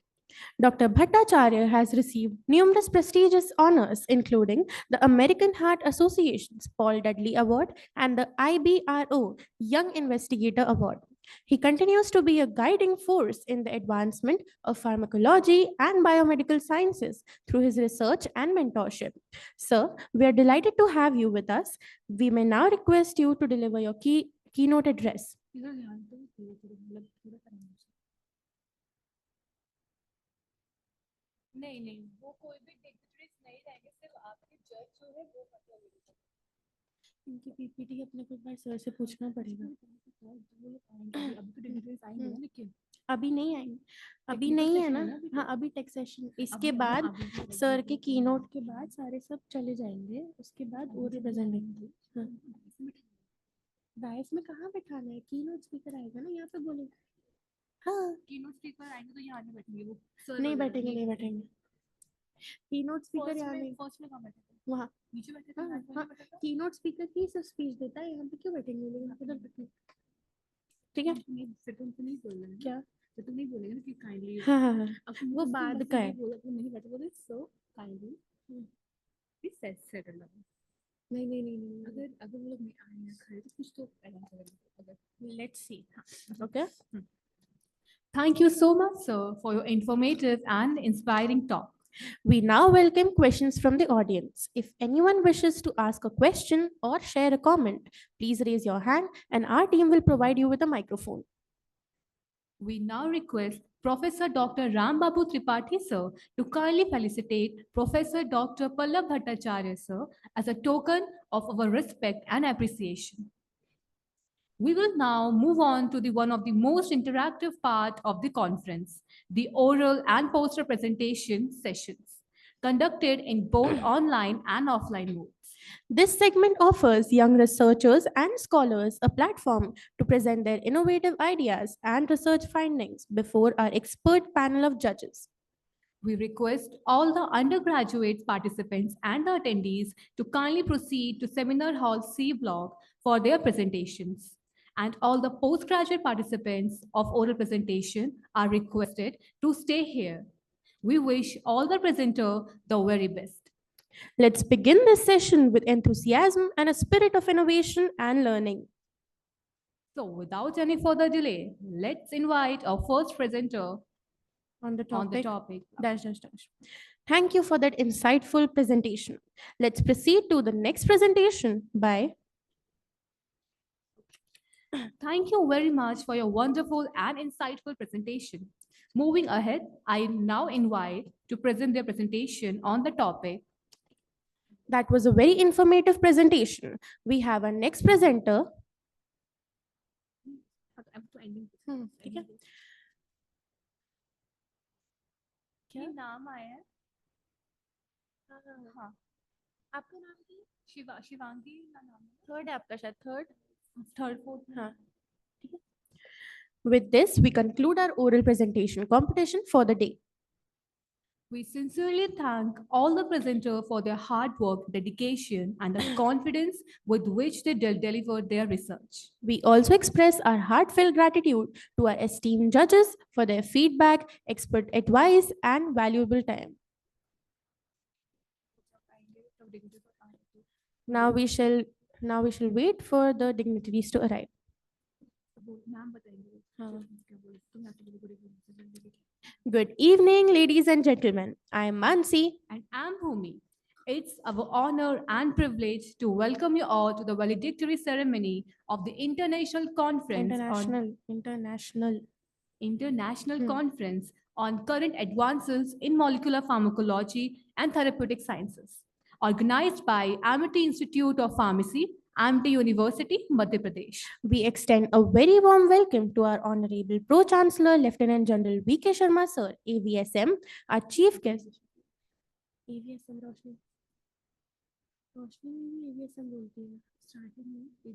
Dr. Bhattacharya has received numerous prestigious honors, including the American Heart Association's Paul Dudley Award and the IBRO Young Investigator Award. He continues to be a guiding force in the advancement of pharmacology and biomedical sciences through his research and mentorship. Sir, we are delighted to have you with us. We may now request you to deliver your keynote address. नहीं वो कोई भी degrees नहीं रहेंगे सिर्फ आपके जज जो है वो इनकी पीपीटी अपने को एक बार सर से पूछना पड़ेगा अभी तो डिग्रीज आएंगे ना लेकिन अभी नहीं आएंगे, अभी Technical नहीं है session ना। है ना अभी हाँ तो। अभी टेक सेशन, इसके अभी है ना, बाद अभी भी है, सर अभी के तो कीनोट के बाद सारे सब चले जाएंगे, उसके बाद अभी ओरल जब प्रेजेंटेशन। आएंगे, हाँ इसमें डायस में कहाँ बैठाना है, कीनोट स्पीकर आएगा ना यहाँ पे बोलेगा। हाँ कीनोट स्पीकर आएंगे तो यहाँ नहीं बैठेंगे वो सर नहीं वगैरह बैठेंगे, नहीं बैठेंगे, कीनोट स्पीकर यहाँ नहीं, फर्स्ट में कहाँ बैठे थे? वहाँ। नीचे बैठे थे, हाँ लास्ट हाँ में बैठे थे। कीनोट स्पीकर की सब स्पीच देता है, यहाँ पे क्यों बैठेंगे लोग, यहाँ पे उधर बैठेंगे। ठीक है फिर तुम तो नहीं बोल रहे क्या, तो तुम नहीं बोलेंगे ना कि काइंडली हाँ हाँ हाँ अब तुम वो उस दिन बाद बस का ये है। बोला तुम नहीं बैठे बोले so kindly please settle down. नहीं नहीं नहीं नहीं अगर अगर वो लोग नहीं आए ना खड़े तो कुछ तो ऐलान करेंगे अगर let's see. Okay Thank you so much, sir, for your informative and inspiring talk. We now welcome questions from the audience. If anyone wishes to ask a question or share a comment, please raise your hand and our team will provide you with a microphone. We now request Professor Dr. Ram Babu Tripathi, sir, to kindly felicitate Professor Dr. Pallab Bhattacharya, sir, as a token of our respect and appreciation. We will now move on to the one of the most interactive part of the conference, the oral and poster presentation sessions, conducted in both online and offline modes. This segment offers young researchers and scholars a platform to present their innovative ideas and research findings before our expert panel of judges. We request all the undergraduate participants and the attendees to kindly proceed to Seminar Hall C block for their presentations. And all the postgraduate participants of oral presentation are requested to stay here. We wish all the presenter the very best. Let's begin this session with enthusiasm and a spirit of innovation and learning. So without any further delay, let's invite our first presenter On the on the topic, topic. dash dash dash. Thank you for that insightful presentation. Let's proceed to the next presentation by Thank you very much for your wonderful and insightful presentation. Moving ahead, I now invite to present their presentation on the topic. that was a very informative presentation. We have our next presenter. ठीक है क्या नाम आया है? हाँ आपका नाम क्या है? शिवांगी का नाम है। थर्ड है आपका शायद, थर्ड फोर्थ हाँ ठीक है. With this, we conclude our oral presentation competition for the day. We sincerely thank all the presenters for their hard work, dedication, and the confidence with which they delivered their research. We also express our heartfelt gratitude to our esteemed judges for their feedback, expert advice, and valuable time. Now we shall wait for the dignitaries to arrive. Good evening, ladies and gentlemen. I am Mansi. And I'm Bhumi. It's our honor and privilege to welcome you all to the valedictory ceremony of the International Conference International Conference on Current Advances in Molecular Pharmacology and Therapeutic Sciences, organized by Amity Institute of Pharmacy, Amity University, Madhya Pradesh. We extend a very warm welcome to our Honorable Pro-Chancellor, Lieutenant General V.K. Sharma, sir, AVSM, our chief guest. AVSM, Roshni.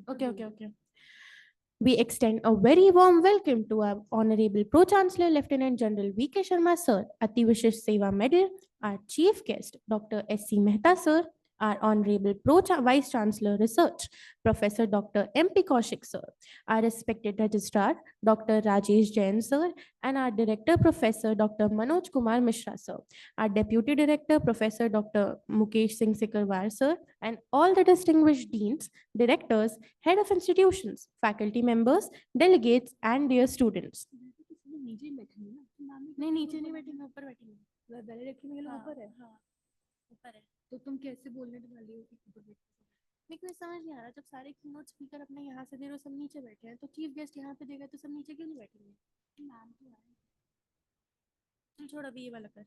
Okay. We extend a very warm welcome to our Honorable Pro-Chancellor, Lieutenant General V.K. Sharma, sir, Ati Vishish Seva Medal, our chief guest, Dr. S.C. Mehta, sir, our Honorable Vice Chancellor Research, Professor Dr. M.P. Kaushik, sir, our respected Registrar, Dr. Rajesh Jain, sir, and our Director, Professor Dr. Manoj Kumar Mishra, sir, our Deputy Director, Professor Dr. Mukesh Singh Sikarwar, sir, and all the distinguished deans, directors, head of institutions, faculty members, delegates, and dear students. नहीं नीचे नहीं बैठेंगे, ऊपर बैठेंगे. वैलेडिक्टरी में ऊपर है. ऊपर है. तो तुम कैसे बोलने वाली हो कि ऊपर बैठ? मेरे को समझ नहीं आ रहा, जब सारे कीनोट स्पीकर अपने यहाँ से दे रहे हो, सब नीचे बैठे हैं, तो चीफ गेस्ट यहाँ पे देगा तो सब नीचे क्यों नहीं बैठेंगे? मैम तो आए. चल छोड़ अभी ये वाला कर.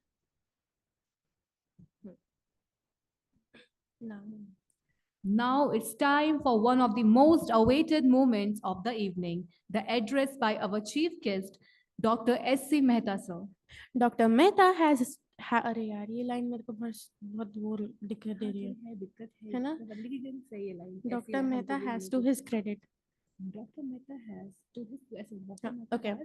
Now it's time for one of the most awaited moments of the evening, the address by our chief guest, Dr. S.C. Mehta, sir. Dr. Mehta has अरे यार ये लाइन मेरे को बहुत वो दिक्कत दे रही है ना? Dr. Mehta has to his credit. Dr. Mehta has to his Okay.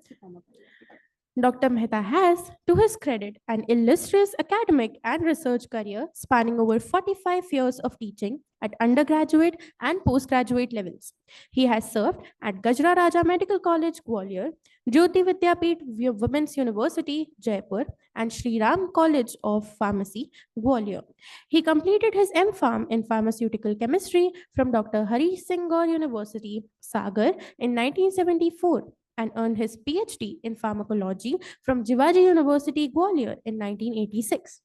Dr. Mehta has, to his credit, an illustrious academic and research career spanning over 45 years of teaching at undergraduate and postgraduate levels. He has served at Gajra Raja Medical College, Gwalior, Jyoti Vidyapeeth Women's University, Jaipur, and Sri Ram College of Pharmacy, Gwalior. He completed his M.Pharm in pharmaceutical chemistry from Dr. Hari Singh Gaur University, Sagar, in 1974 and earned his PhD in pharmacology from Jivaji University, Gwalior in 1986.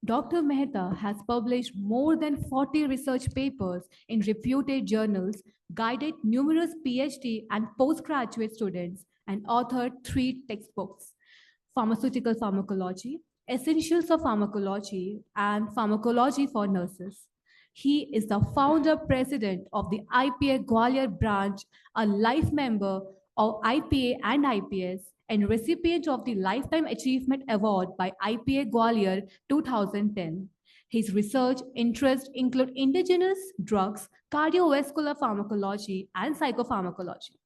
Dr. Mehta has published more than 40 research papers in reputed journals, guided numerous PhD and postgraduate students, and authored 3 textbooks: Pharmaceutical Pharmacology, Essentials of Pharmacology, and Pharmacology for Nurses. He is the founder president of the IPA Gwalior branch, a life member of IPA and IPS, and recipient of the Lifetime Achievement Award by IPA Gwalior 2010. His research interests include indigenous drugs, cardiovascular pharmacology, and psychopharmacology.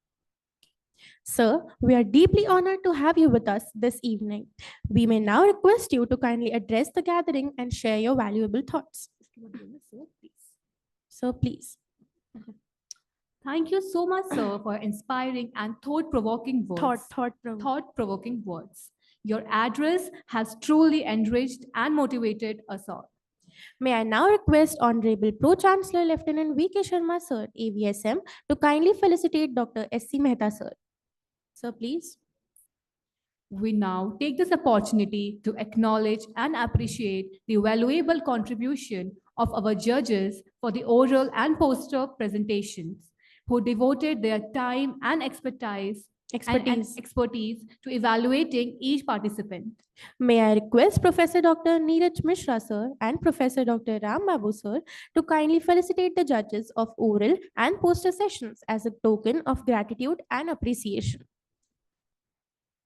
Sir, we are deeply honored to have you with us this evening. We may now request you to kindly address the gathering and share your valuable thoughts. Sir, please. Thank you so much, sir, for inspiring and thought-provoking words. Thought-provoking. Thought-provoking words. Your address has truly enriched and motivated us all. May I now request Honorable Pro-Chancellor Lieutenant V.K. Sharma, sir, AVSM, to kindly felicitate Dr. S.C. Mehta, sir. Sir, please. We now take this opportunity to acknowledge and appreciate the valuable contribution of our judges for the oral and poster presentations, who devoted their time and expertise to evaluating each participant. May I request Professor Dr. Neeraj Mishra, sir, and Professor Dr. Ram Babu, sir, to kindly felicitate the judges of oral and poster sessions as a token of gratitude and appreciation.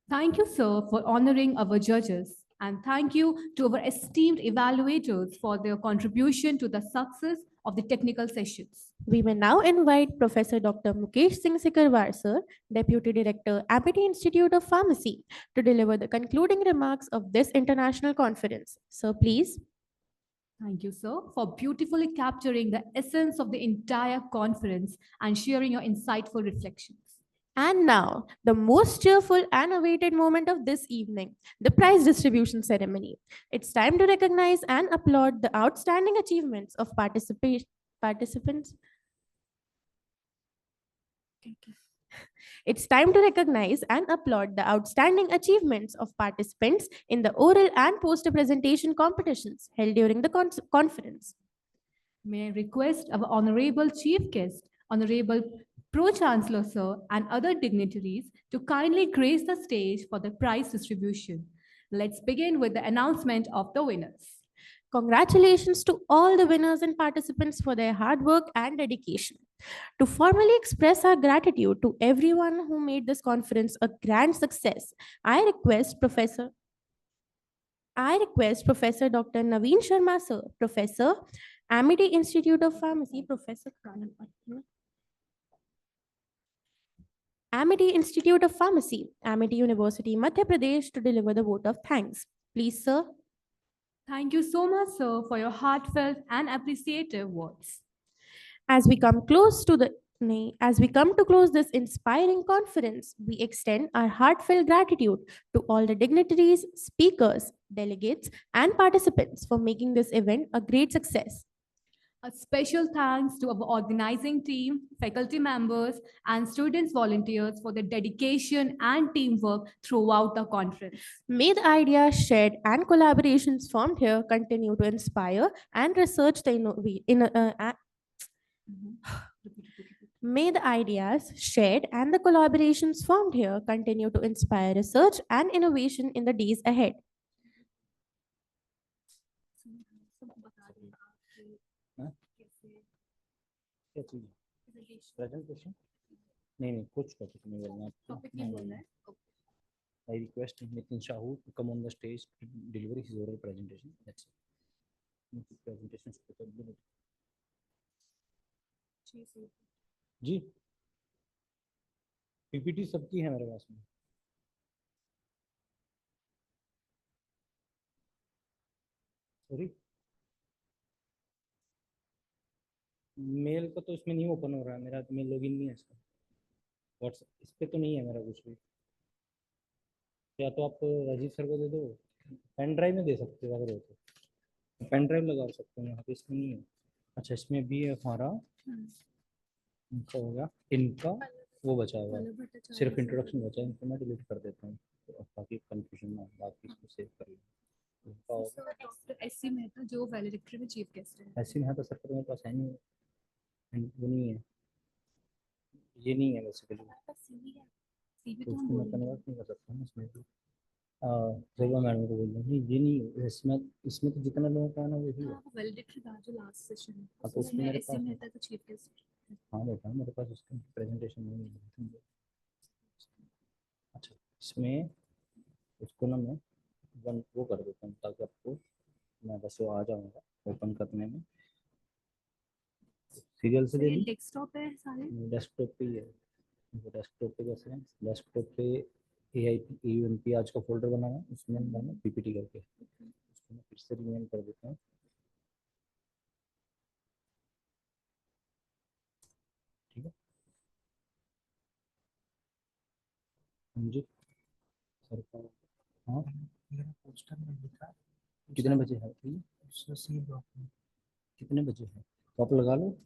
Thank you, sir, for honoring our judges, and thank you to our esteemed evaluators for their contribution to the success of the technical sessions. We may now invite Professor Dr. Mukesh Singh Sikarwar, sir, Deputy Director, Amity Institute of Pharmacy, to deliver the concluding remarks of this international conference. Sir, please. Thank you, sir, for beautifully capturing the essence of the entire conference and sharing your insightful reflections. And now, the most cheerful and awaited moment of this evening, the prize distribution ceremony. It's time to recognize and applaud the outstanding achievements of participants. It's time to recognize and applaud the outstanding achievements of participants in the oral and poster presentation competitions held during the conference. May I request our Honorable Chief Guest, Honorable Pro-Chancellor, sir, and other dignitaries to kindly grace the stage for the prize distribution. Let's begin with the announcement of the winners. Congratulations to all the winners and participants for their hard work and dedication. To formally express our gratitude to everyone who made this conference a grand success, I request Professor Dr. Naveen Sharma, sir, Professor, Amity Institute of Pharmacy, Professor Amity Institute of Pharmacy, Amity University, Madhya Pradesh, to deliver the vote of thanks. Please, sir. Thank you so much, sir, for your heartfelt and appreciative words. As we come to close this inspiring conference, we extend our heartfelt gratitude to all the dignitaries, speakers, delegates, and participants for making this event a great success. A special thanks to our organizing team, faculty members, and students volunteers for their dedication and teamwork throughout the conference. May the ideas shared and collaborations formed here continue to inspire and research the May the ideas shared and the collaborations formed here continue to inspire research and innovation in the days ahead. क्या चीज presentation नहीं कुछ topic नहीं बोलना है I request Nitin Shahu to come on the stage to deliver his oral presentation. That's it. Presentation जी PPT सबकी है मेरे पास में सॉरी मेल का तो इसमें नहीं ओपन हो रहा है मेरा तो मेल लॉगिन नहीं है इसका व्हाट्सएप इस पे तो नहीं है मेरा कुछ भी या तो आप राजीव सर को दे दो पेन ड्राइव में दे सकते हो अगर हो तो पेन ड्राइव लगा सकते हो यहाँ पे इसमें नहीं है अच्छा इसमें भी है हमारा इनका हो गया इनका वो बचा हुआ है सिर्फ इंट्रोडक्शन बचा है इनको मैं डिलीट कर देता हूँ तो बाकी कंफ्यूजन ना बाकी इसको सेव कर लो इनका होगा डॉक्टर एस सी मेहता जो वैलिडिक्टरी में चीफ गेस्ट है ऐसे में है तो सर मेरे पास है नहीं वो नहीं है ये नहीं है बेसिकली सीवी तो तो हम उसको मैं बोलेंगे कन्वर्ट नहीं कर सकता हूँ इसमें भी जगह मैडम को बोल रहा हूँ नहीं ये नहीं है इसमें तो जितना लोगों का है ना वही है वैलिडिक्टरी का जो लास्ट सेशन है हाँ तो उसमें उसमें मेरे एस सी पास है मेहता का चीफ गेस्ट हाँ बेटा मेरे पास उसका प्रेजेंटेशन नहीं है अच्छा इसमें उसको ना मैं वो कर देता हूँ ताकि आपको मैं बस वो आ जाऊँगा ओपन करने में सीरियल से दे दी डेस्कटॉप है सारे डेस्कटॉप पे ही है वो डेस्कटॉप पे कैसे है डेस्कटॉप पे A I P U N P आज का फोल्डर बना है उसमें मैंने पीपीटी करके उसको मैं फिर से रीनेम कर देता हूँ ठीक है हाँ जी सर का हाँ पोस्टर में लिखा कितने बजे है कितने बजे है तो आप लगा लो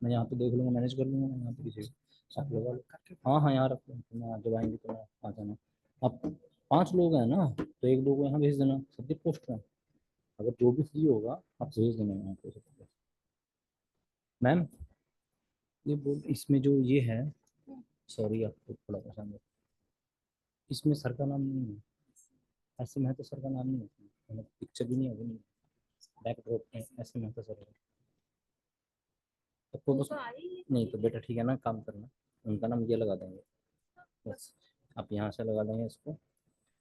मैं यहाँ पे देख लूँगा मैनेज कर लूँगा मैं यहाँ पे किसी आप लगा लो हाँ हाँ यहाँ रख लो तो मैं जब आएंगे तो मैं आ जाना आप 5 लोग हैं ना तो एक दो को यहाँ भेज देना सब्जेक्ट पोस्ट में अगर जो भी फ्री होगा आप भेज देना यहाँ पे मैम ये बोल इसमें जो ये है सॉरी आपको थोड़ा पसंद है इसमें सर का नाम नहीं है ऐसे में तो सर का नाम नहीं है पिक्चर भी नहीं है वो नहीं बैक ड्रॉप में ऐसे में तो सर है तो बस नहीं तो बेटा ठीक है ना काम करना उनका नाम ये लगा देंगे बस आप यहाँ से लगा देंगे इसको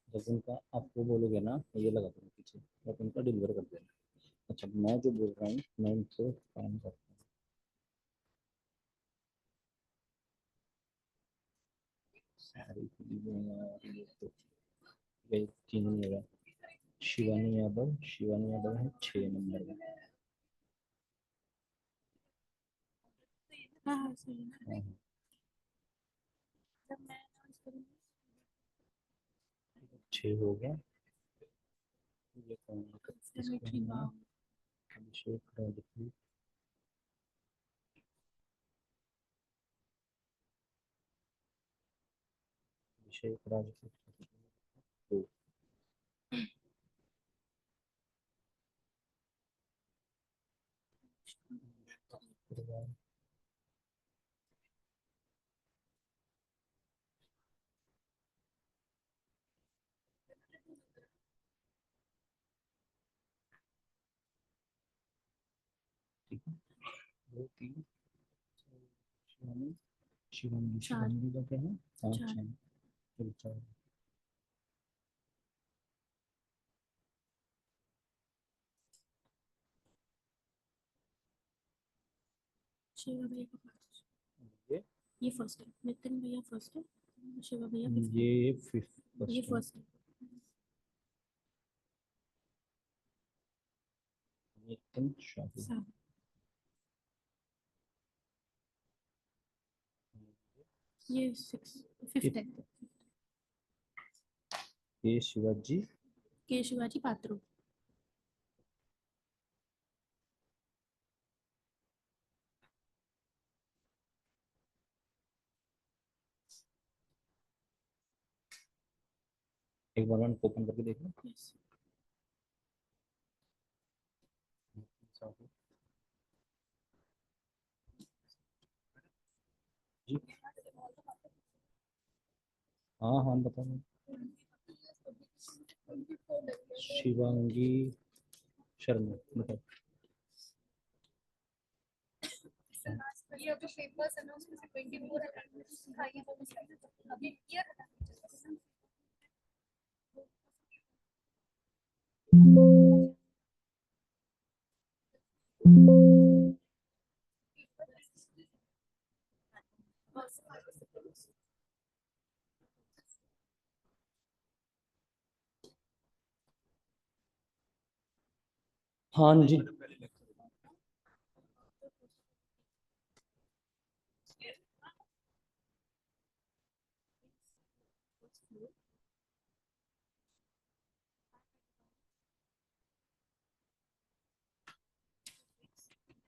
जब उनका आपको बोलोगे ना ये लगा देंगे पीछे आप उनका डिलीवर कर देना अच्छा मैं जो बोल रहा हूँ मैं इनसे काम करता हूँ सारी चीजें तो ये तीन नहीं होगा शिवानी यादव है 6 नंबर में हाँ हाँ सही है हाँ, जब मैं announce करूंगी 6 हो गया ये कौन है? Inflammatory bowel. अभिषेक राजपूत अभिषेक राजपूत दो ठीक है 2 3 शिवानी शिवानी का क्या है 5 6 4 शिवा भैया का फर्स्ट ये ये फर्स्ट है नितिन भैया फर्स्ट है शिवा भैया ये फिफ्थ ये फर्स्ट है नितिन शाही ये 6 फिफ्थ है ये शिवाजी के शिवाजी पात्रो एक बार मैंने ओपन करके देख लो जी हाँ हाँ बता दो शिवांगी शर्मा बताओ ये अभी पेपर्स अनाउंस में 24 अटेंडेंस दिखाई है अभी ईयर हाँ जी।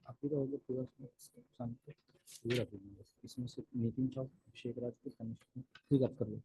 आपकी तो पूरा शांति पूरा इसमें से मीटिंग का शेख राज के कनेक्शन ठीक आप कर लो।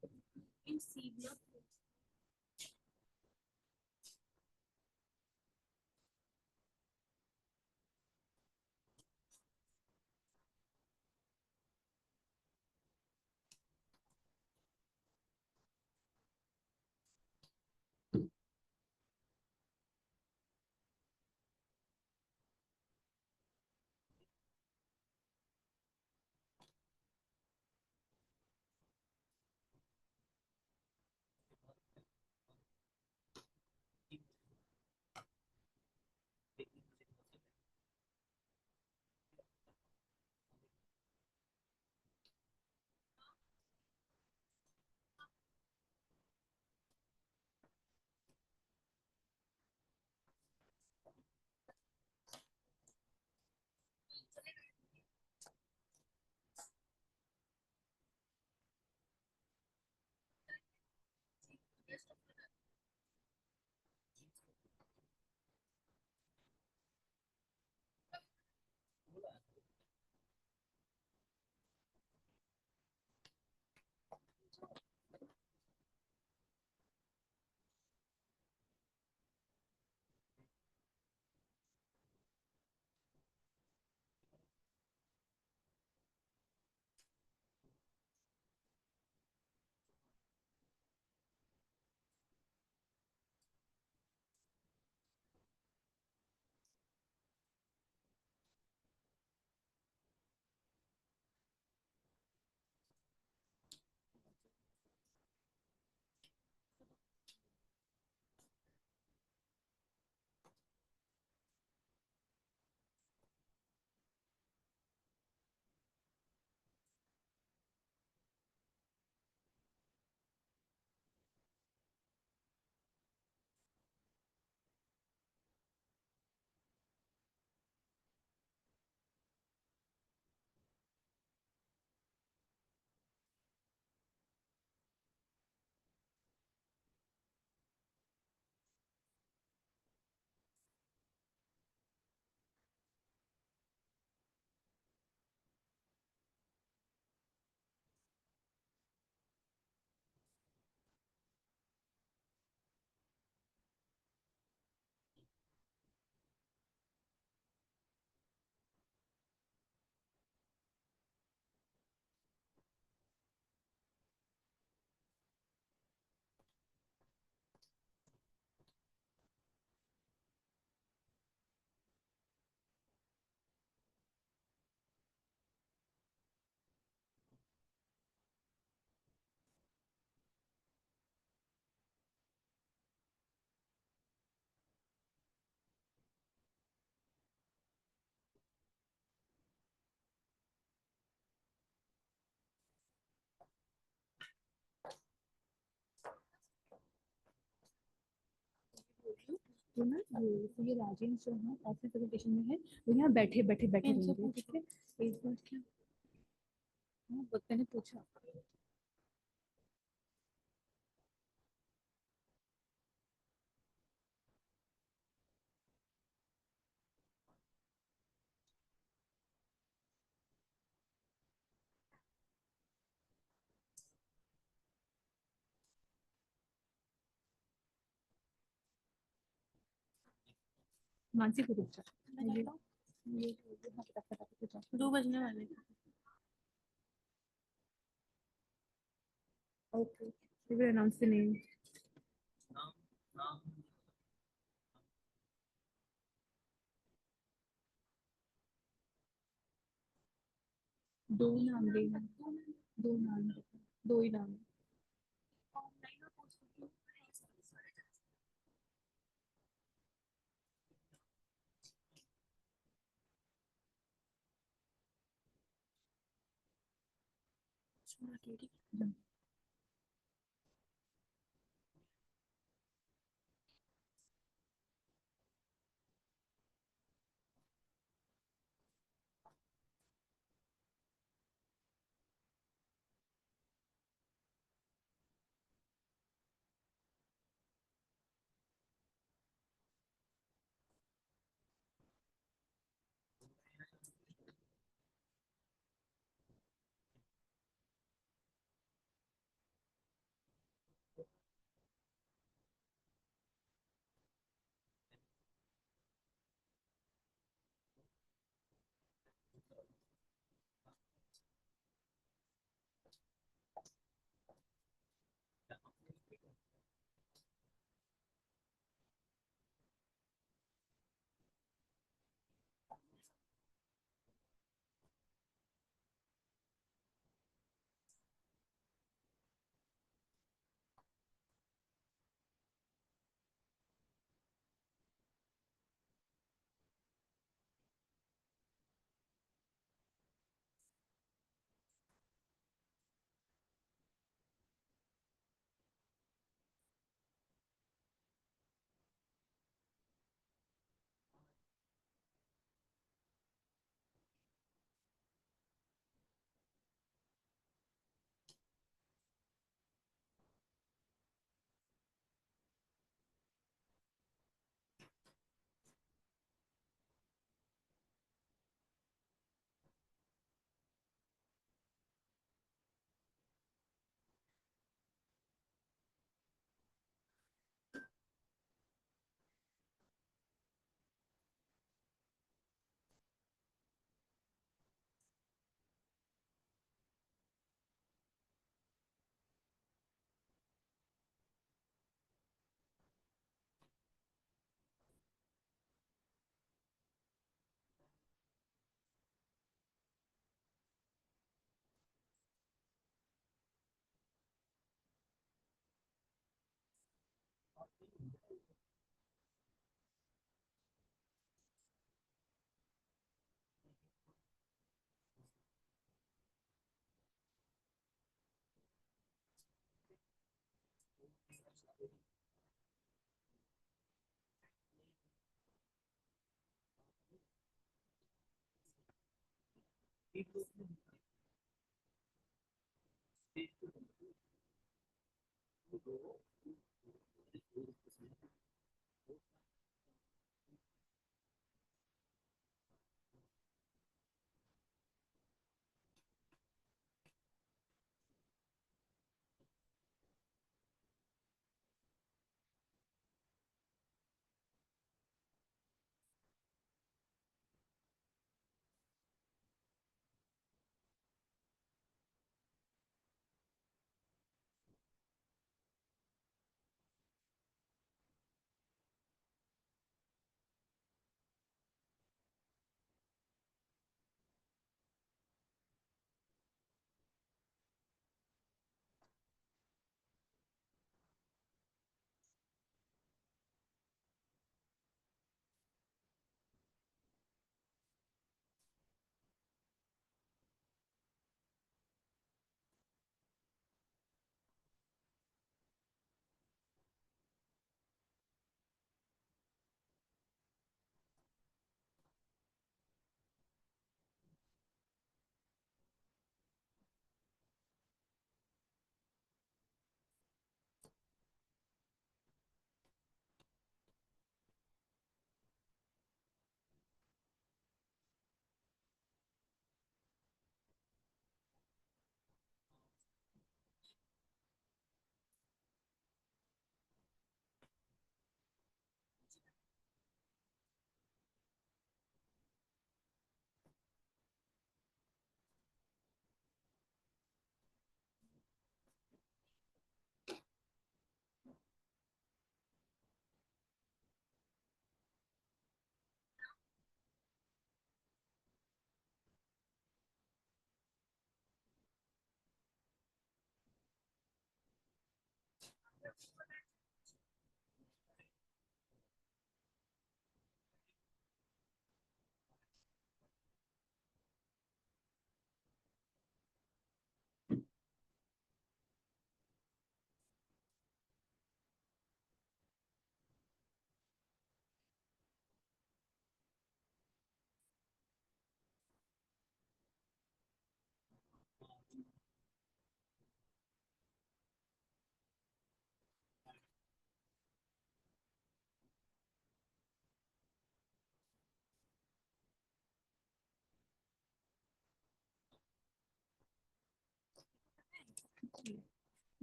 तो ना ये राजेंद्र जो है ऑफिस प्रेजेंटेशन में है, वो यहाँ बैठे बैठे बैठे रहेंगे, ठीक है। एक बार क्या, हाँ मैंने पूछा। मानसी को रुक जा, हाँ, फटाफट जा। 2 बजने वाले हैं। Okay, we will announce the name. दो नाम देना, दो नाम, दो ही नाम।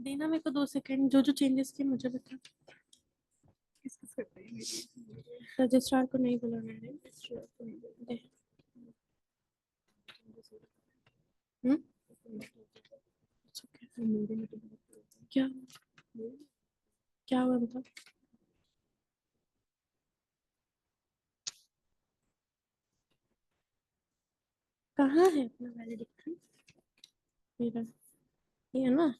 देना मेरे को 2 सेकंड, जो जो चेंजेस किए मुझे बता। रजिस्ट्रार को नहीं बुलाना है, रजिस्ट्रार को नहीं बुलाना है। हम्म? It's okay. क्या क्या हुआ बताओ। कहाँ है अपना वैलिडिक्शन? मेरा ये है ना।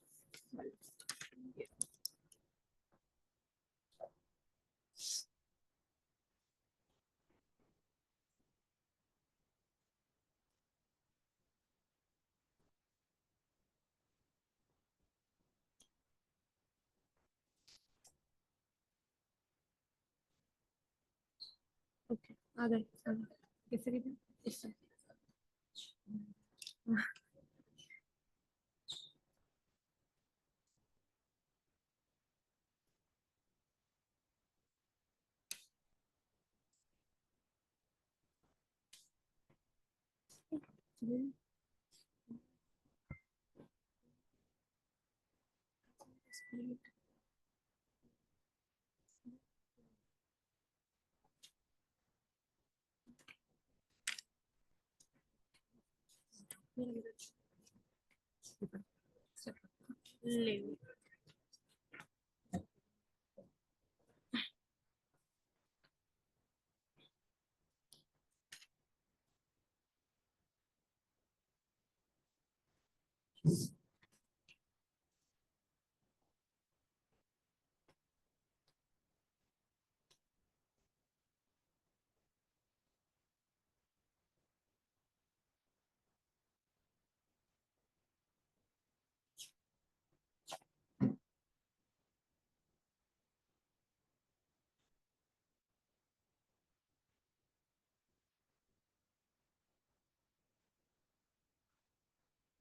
ओके आ गए। किससे की इससे। ले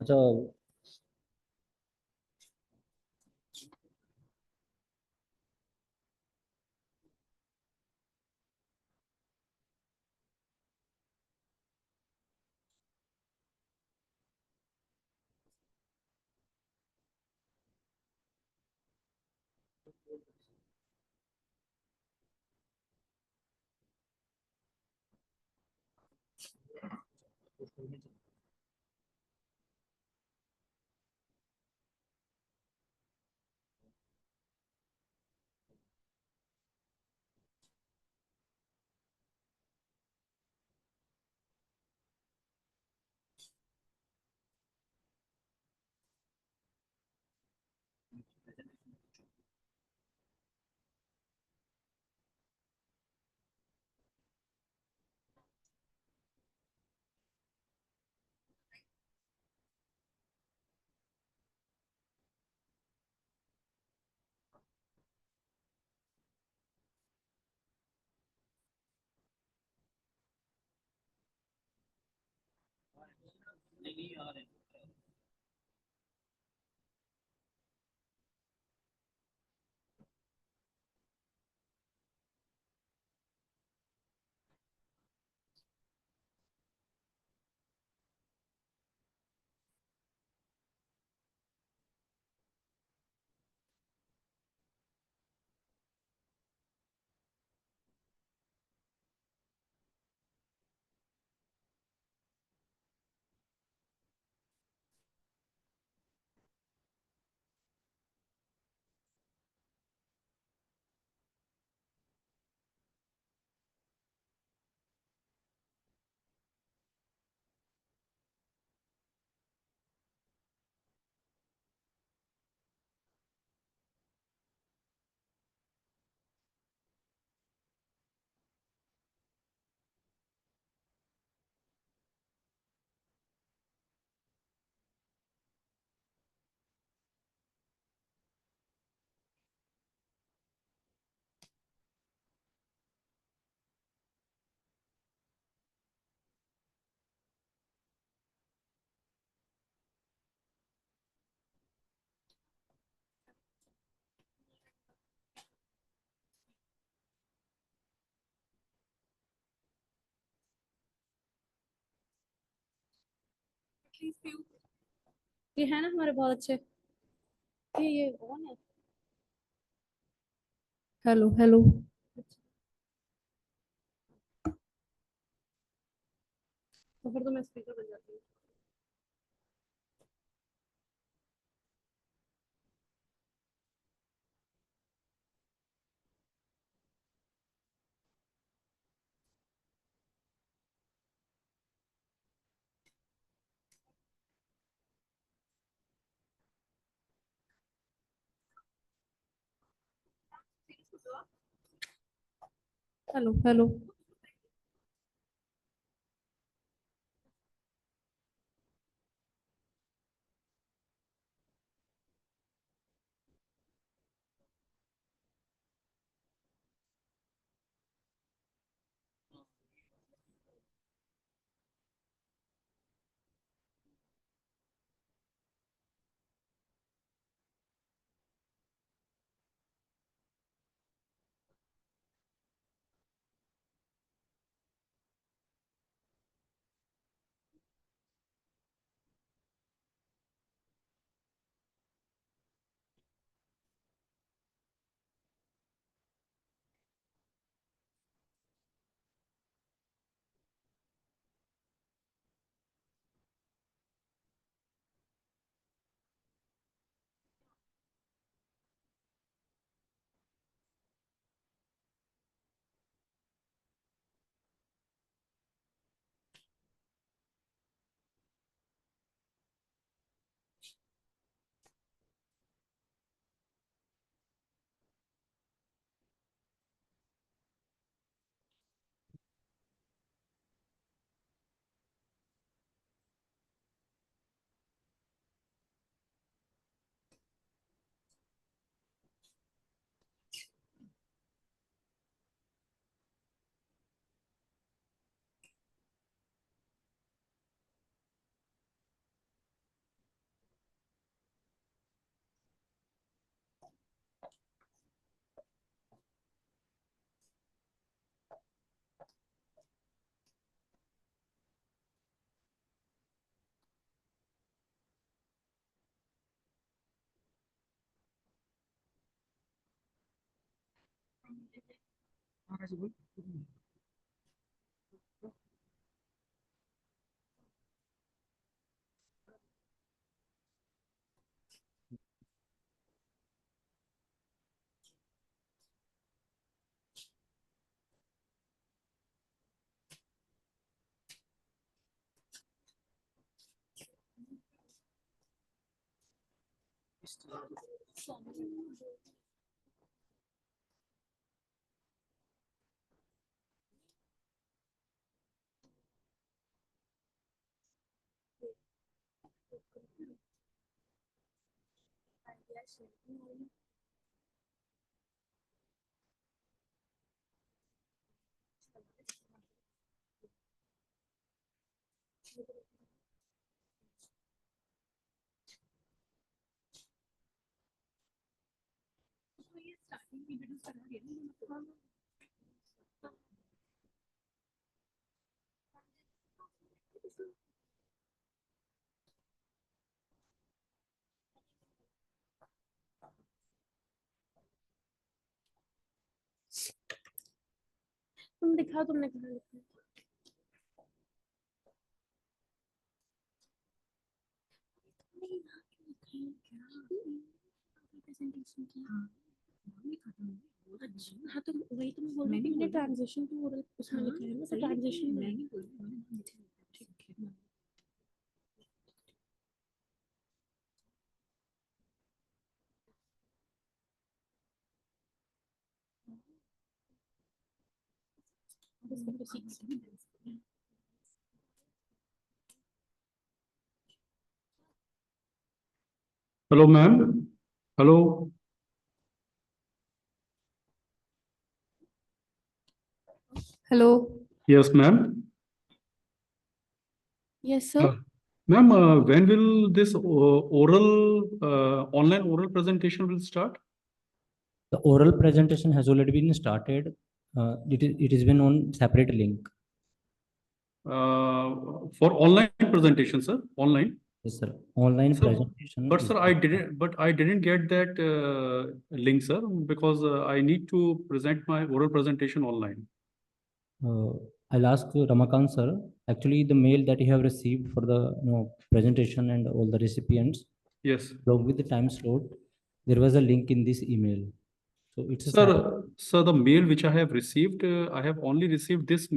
अच्छा, ये है ना हमारे बहुत अच्छे। ये ऑन है। Hello hello. तो फिर तो मैं स्पीकर बन जाती हूँ। Hello hello. तुम दिखाओ, तुमने कहाँ लिखा है? हाँ तो वही तो मैं बोल रही हूँ, मैंने ट्रांजिशन टू ओरल उसमें लिखा है ना, तो ट्रांजिशन में Hello, ma'am. Hello. Hello. Yes, ma'am. Yes sir. Ma'am, when will this online oral presentation will start? The oral presentation has already been started. It has been on separate link. For online presentation, sir. Online. Yes, sir. Online So, presentation but is sir, I didn't get that link, sir, because I need to present my oral presentation online. I'll ask Ramakant sir. Actually, the mail that you have received for the presentation and all the recipients, Yes. along with the time slot, there was a link in this email. So it's a Sir, the mail which I have received, I have only received this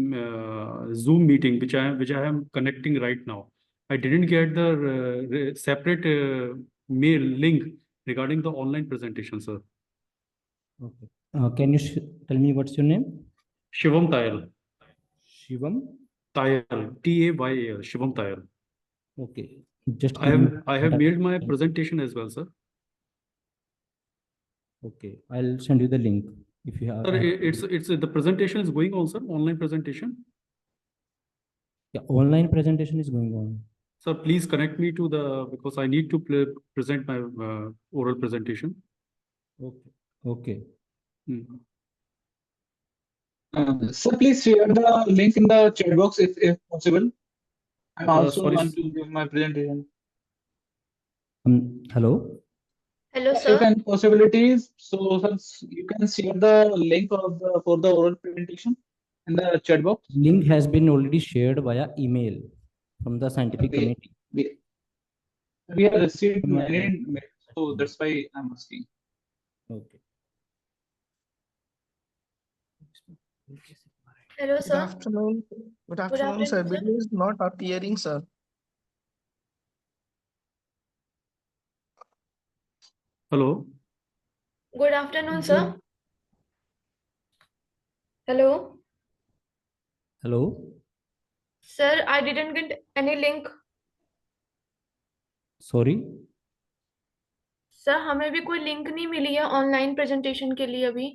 Zoom meeting which I am connecting right now. I didn't get the separate mail link regarding the online presentation, sir. Okay. Can you tell me what's your name? Shivam Tayal. Shivam? Tayal. Tayal. Shivam Tayal. Okay. Just I have mailed my presentation as well, sir. Okay. I'll send you the link if you have. Sir, it's the presentation is going on, sir. Online presentation. Yeah, online presentation is going on. Sir, please connect me to the because I need to present my oral presentation. Okay. Okay. So please share the link in the chat box if possible. I also sorry. want to give my presentation. Hello. Hello, sir. If any possibilities, so you can share the link of for the oral presentation in the chat box. Link has been already shared via email from the scientific committee. We have received many mails, so that's why I'm asking. Okay. Hello, Good sir. afternoon. Good afternoon, sir. afternoon, sir. Video is not appearing, sir. Hello. Good afternoon, sir. Hello. Hello. Sir, I didn't get any link. Sorry. Sir हमें भी कोई link नहीं मिली है online presentation के लिए अभी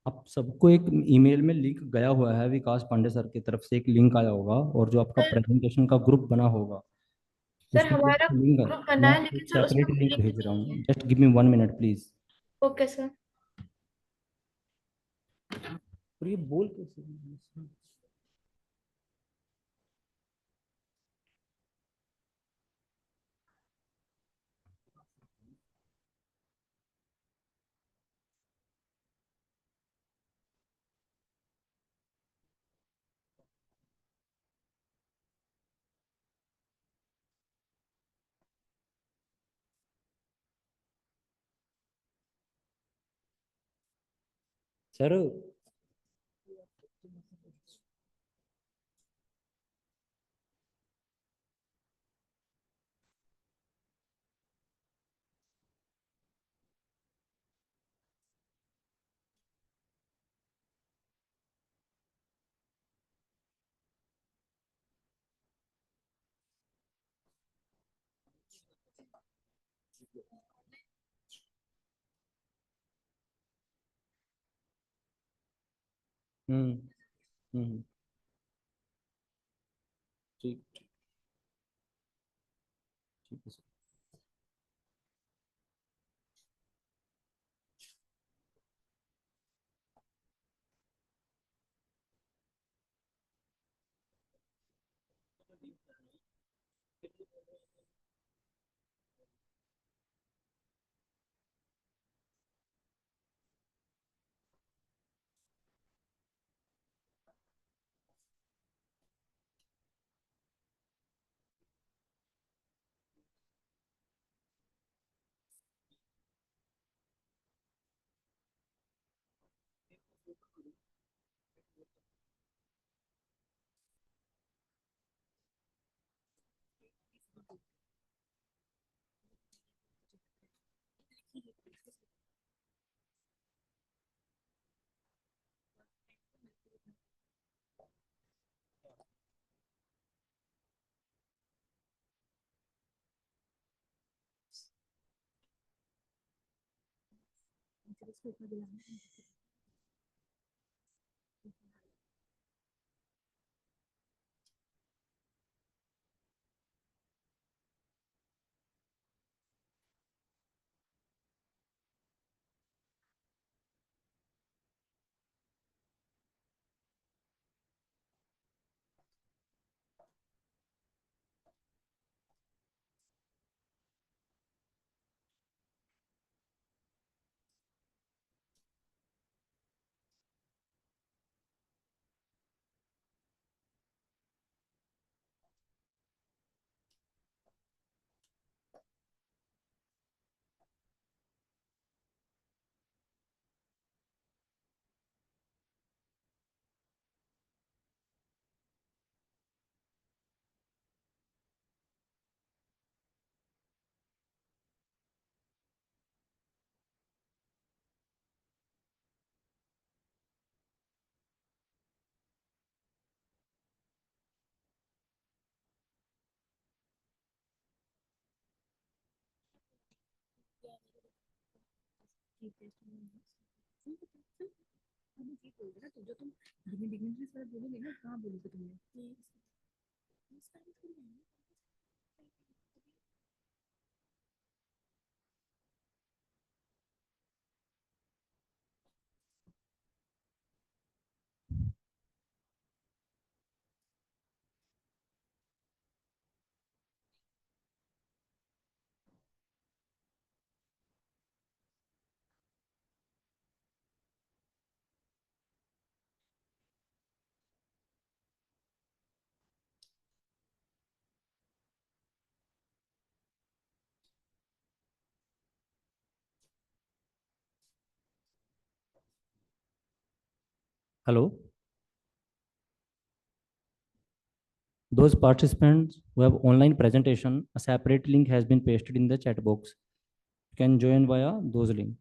आप सबको एक ईमेल में लिंक गया हुआ है, विकास पांडे सर की तरफ से एक लिंक आया होगा और जो आपका प्रेजेंटेशन का ग्रुप बना होगा सर उसमें हमारा लिंक है। ग्रुप बना मैं है लेकिन एक सर उसमें सेपरेट कोई लिंक लिंक भेज रहा नहीं है हूँ, just give me 1 minute please. Okay sir और ये बोल कैसे सर हम्म हम्म ठीक ठीक है sir. Hello. Those participants who have online presentation, a separate link has been pasted in the chat box. You can join via those links.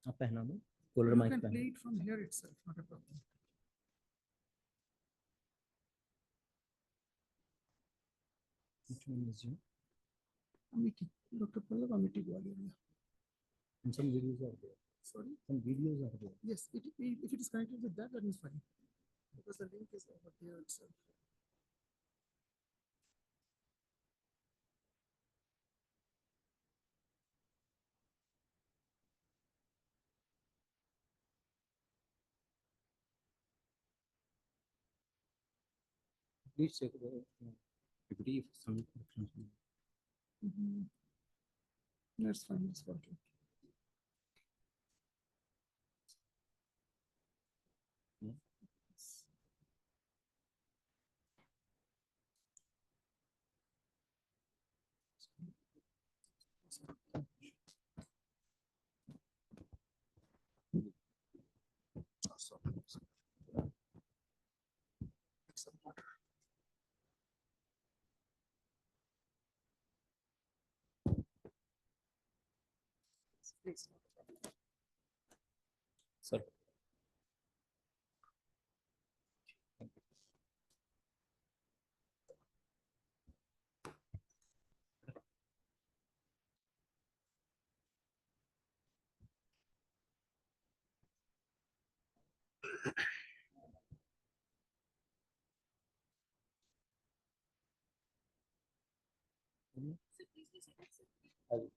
आप पहना दो कॉलर माइक पहना Play it from here itself, not a problem. Which one is you? Amity, Dr. Pallav Amity Gwalior. And some videos are there. Sorry? Some videos are there. Yes, if it is connected with that, then it's fine. Because the link is over there itself. Please check the brief some corrections. That's fine, it's working. Please. Sir. Hello.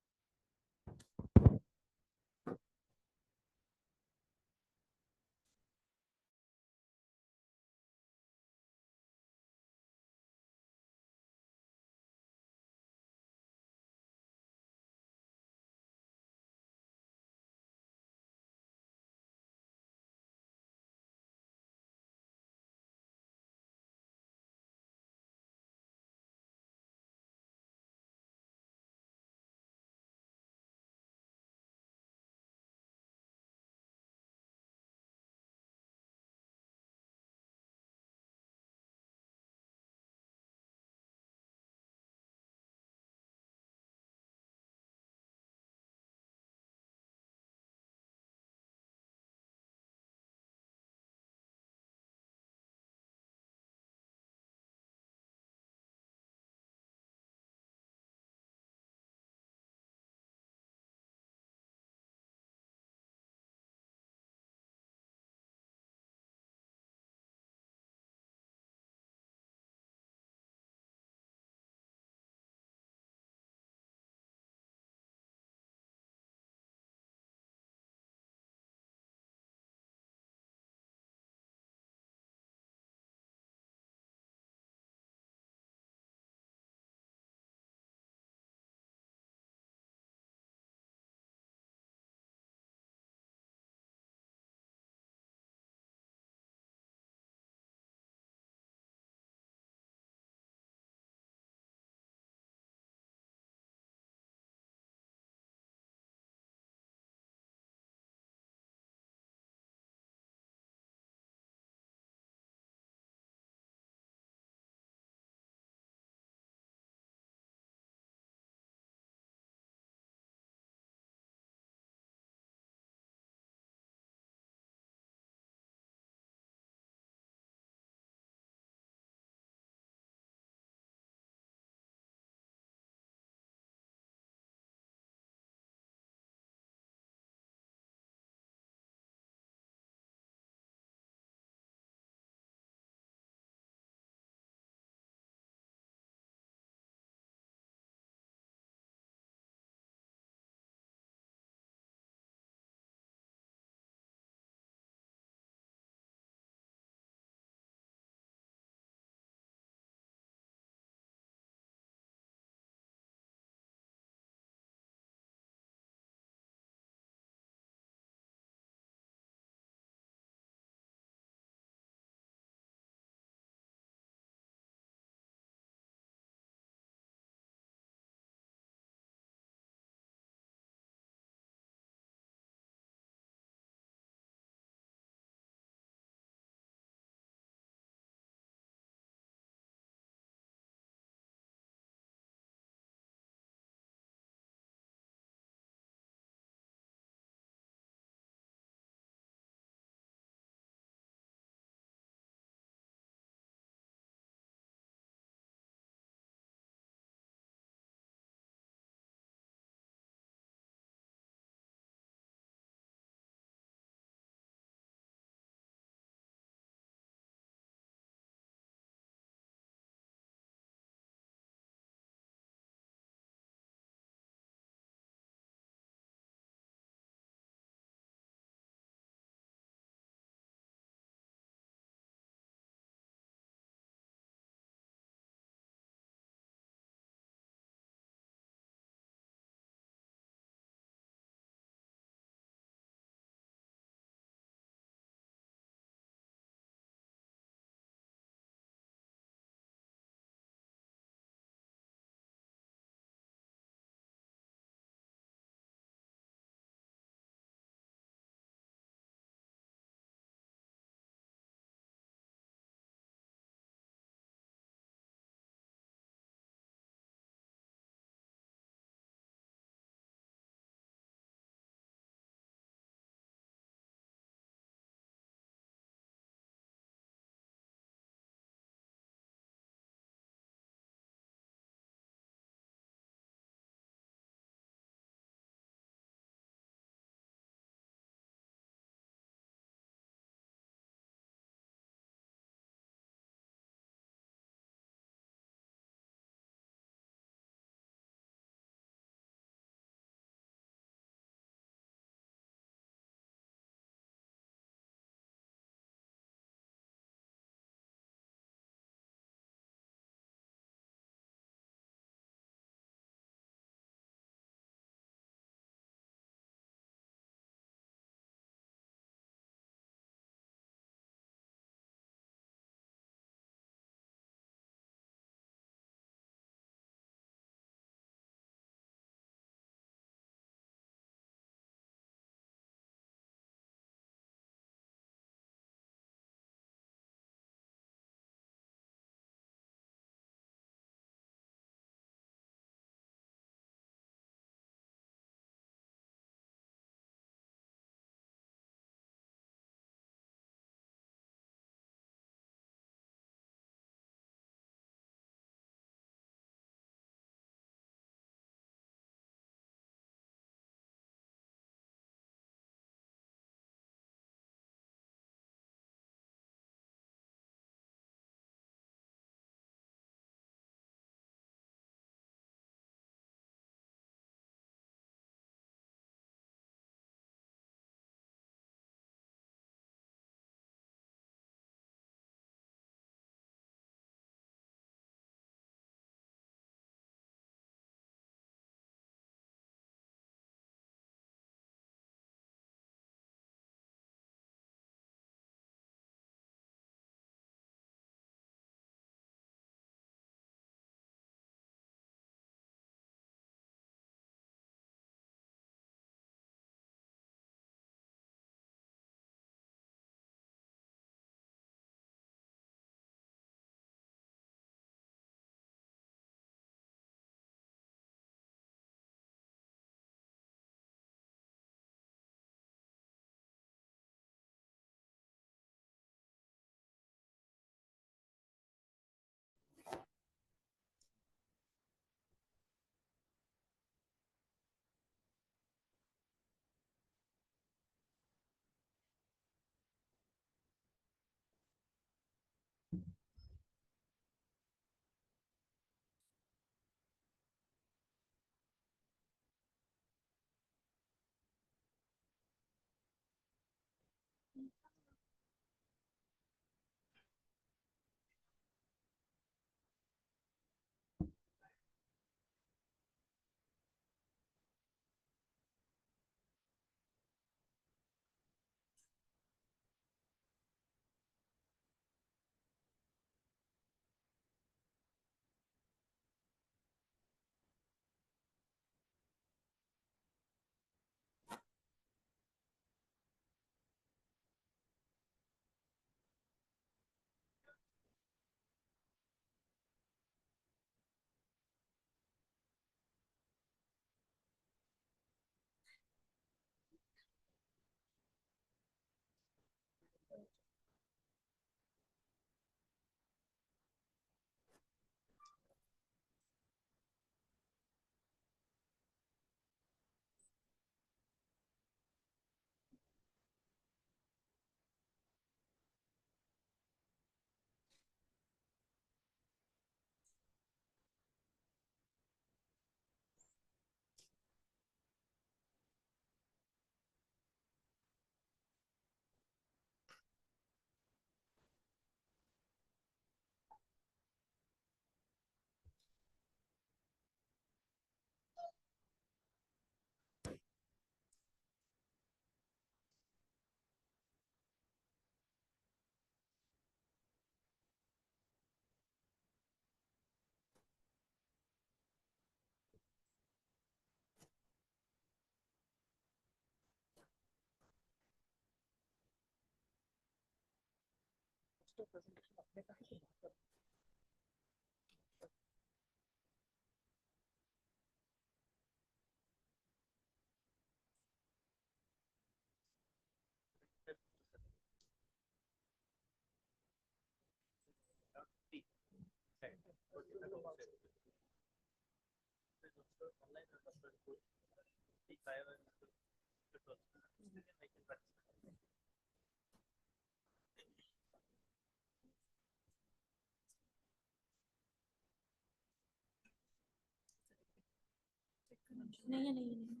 नहीं नहीं नहीं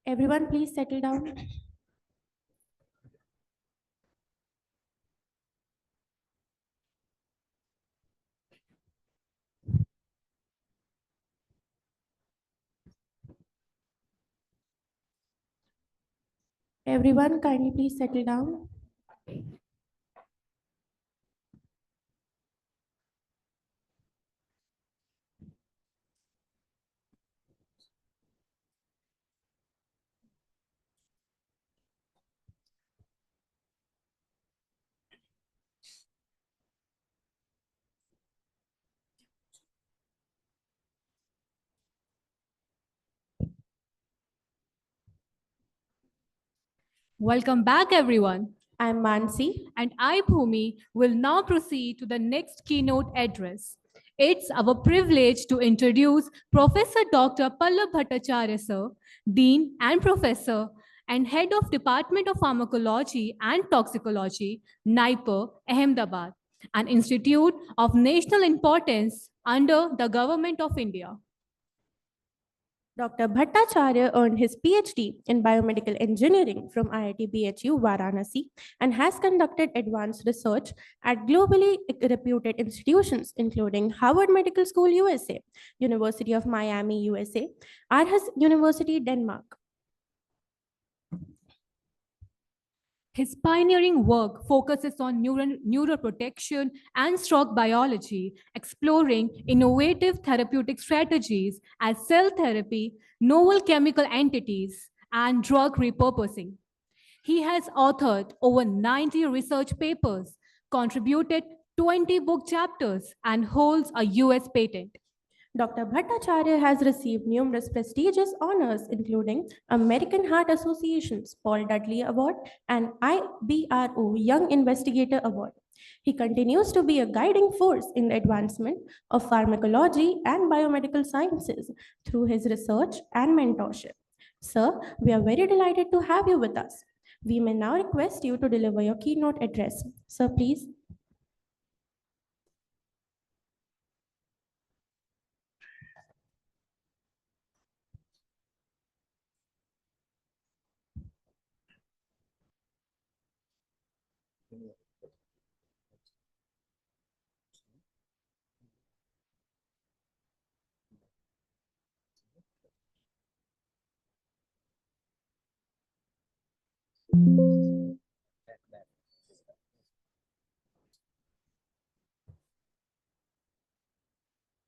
Everyone, please settle down. Everyone, kindly please settle down. Welcome back, everyone. I'm Mansi. And I, Bhumi, will now proceed to the next keynote address. It's our privilege to introduce Professor Dr. Pallab Bhattacharya, sir, Dean and Professor and Head of Department of Pharmacology and Toxicology, NIPER, Ahmedabad, an institute of national importance under the Government of India. Dr. Bhattacharya earned his PhD in biomedical engineering from IIT BHU Varanasi and has conducted advanced research at globally reputed institutions including Harvard Medical School USA, University of Miami USA, Aarhus University Denmark. His pioneering work focuses on neuroprotection and stroke biology, exploring innovative therapeutic strategies as cell therapy, novel chemical entities, and drug repurposing. He has authored over 90 research papers, contributed 20 book chapters, and holds a US patent. Dr. Bhattacharya has received numerous prestigious honors, including American Heart Association's Paul Dudley Award and IBRO Young Investigator Award. He continues to be a guiding force in the advancement of pharmacology and biomedical sciences through his research and mentorship. Sir, we are very delighted to have you with us. We may now request you to deliver your keynote address. Sir, please.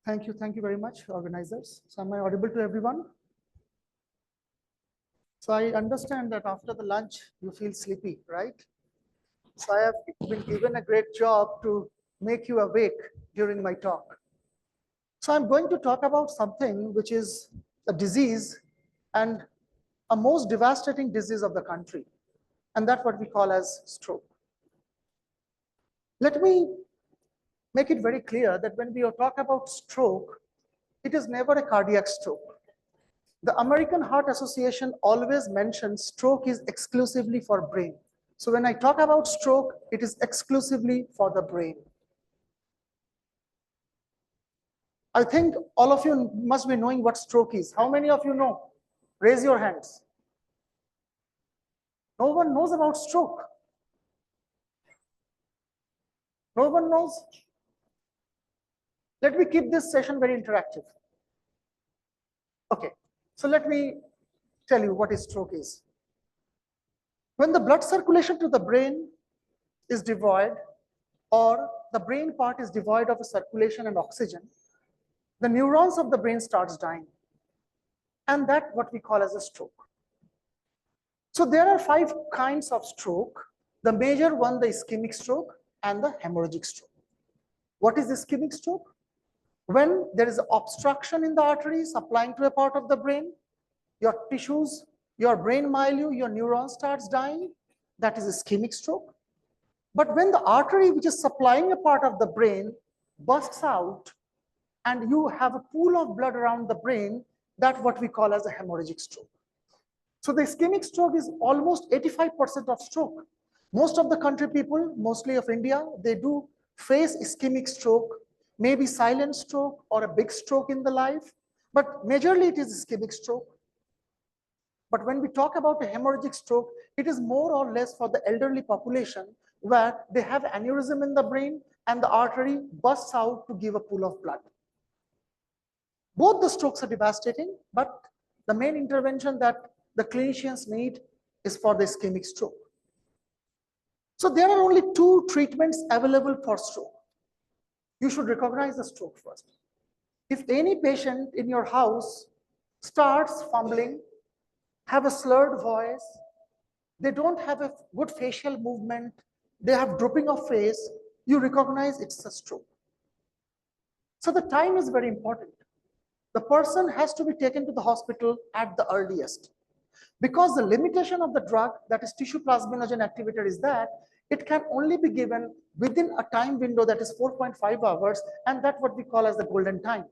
Thank you very much, organizers. So am I audible to everyone? So I understand that after the lunch, you feel sleepy, right? So I have been given a great job to make you awake during my talk. So I'm going to talk about something which is a disease and a most devastating disease of the country, and that's what we call as stroke. Let me make it very clear that when we talk about stroke, it is never a cardiac stroke. The American Heart Association always mentions stroke is exclusively for brain. So when I talk about stroke, it is exclusively for the brain. I think all of you must be knowing what stroke is. How many of you know? Raise your hands. No one knows about stroke. No one knows? Let me keep this session very interactive. Okay, so let me tell you what a stroke is. When the blood circulation to the brain is devoid, or the brain part is devoid of circulation and oxygen, the neurons of the brain starts dying. And that's what we call as a stroke. So there are 5 kinds of stroke. The major one, the ischemic stroke and the hemorrhagic stroke. What is ischemic stroke? When there is obstruction in the artery supplying to a part of the brain, your tissues, your brain milieu, your neuron starts dying, that is ischemic stroke. But when the artery which is supplying a part of the brain bursts out and you have a pool of blood around the brain, that's what we call as a hemorrhagic stroke. So the ischemic stroke is almost 85% of stroke. Most of the country people, mostly of India, they do face ischemic stroke, maybe silent stroke or a big stroke in the life, but majorly it is ischemic stroke. But when we talk about a hemorrhagic stroke, it is more or less for the elderly population where they have aneurysm in the brain and the artery bursts out to give a pool of blood. Both the strokes are devastating, but the main intervention that the clinicians need is for the ischemic stroke. So there are only 2 treatments available for stroke. You should recognize the stroke first. If any patient in your house starts fumbling, have a slurred voice, they don't have a good facial movement, they have drooping of face, you recognize it's a stroke. So the time is very important. The person has to be taken to the hospital at the earliest. Because the limitation of the drug, that is tissue plasminogen activator, is that it can only be given within a time window that is 4.5 hours, and that's what we call as the golden time.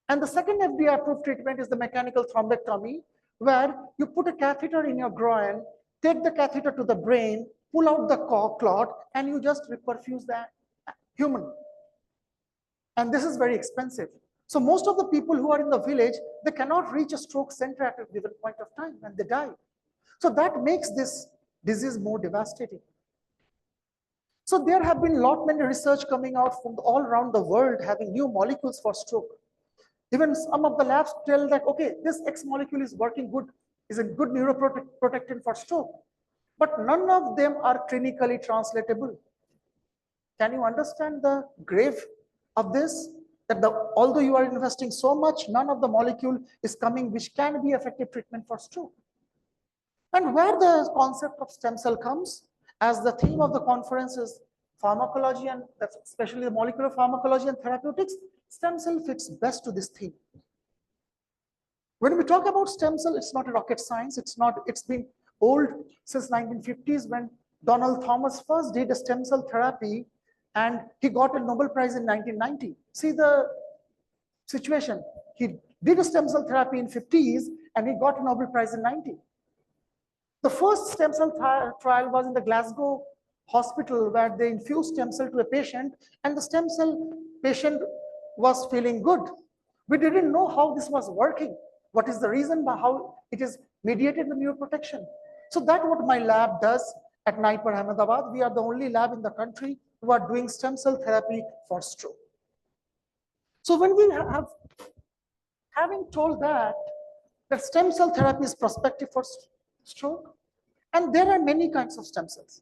And the second FDA approved treatment is the mechanical thrombectomy, where you put a catheter in your groin, take the catheter to the brain, pull out the clot, and you just reperfuse that human. And this is very expensive. So most of the people who are in the village, they cannot reach a stroke center at a given point of time and they die. So that makes this disease more devastating. So there have been many research coming out from all around the world having new molecules for stroke. Even some of the labs tell that, okay, this X molecule is working good, is a good neuroprotectant for stroke. But none of them are clinically translatable. Can you understand the grave of this? That although you are investing so much, none of the molecule is coming which can be effective treatment for stroke. And where the concept of stem cell comes, as the theme of the conference is pharmacology and especially the molecular pharmacology and therapeutics, stem cell fits best to this theme. When we talk about stem cell, it's not a rocket science. It's been old since 1950s when Donald Thomas first did a stem cell therapy and he got a Nobel Prize in 1990. See the situation. He did a stem cell therapy in 50s and he got a Nobel Prize in 90. The first stem cell trial was in the Glasgow hospital where they infused stem cell to a patient and the stem cell patient was feeling good. We didn't know how this was working. What is the reason by how it is mediated the neuroprotection? So that's what my lab does at NIPER Ahmedabad. We are the only lab in the country who are doing stem cell therapy for stroke. So when we having told that stem cell therapy is prospective for stroke, and there are many kinds of stem cells.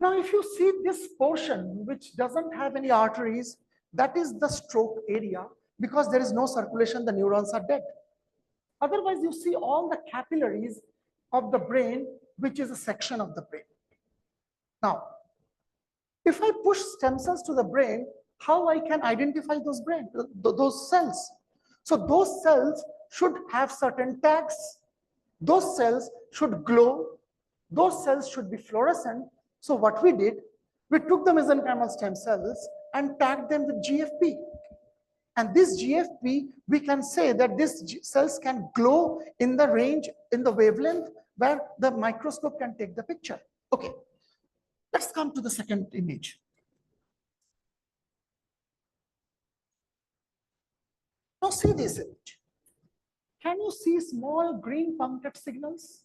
Now, if you see this portion, which doesn't have any arteries, that is the stroke area. Because there is no circulation, the neurons are dead. Otherwise, you see all the capillaries of the brain, which is a section of the brain. Now, if I push stem cells to the brain, how I can identify those cells? So those cells should have certain tags. Those cells should glow. Those cells should be fluorescent. So what we did, we took the mesenchymal stem cells and tagged them with GFP. And this GFP, we can say that these cells can glow in the range, in the wavelength where the microscope can take the picture. Okay, let's come to the second image. Now see this image. Can you see small green punctured signals?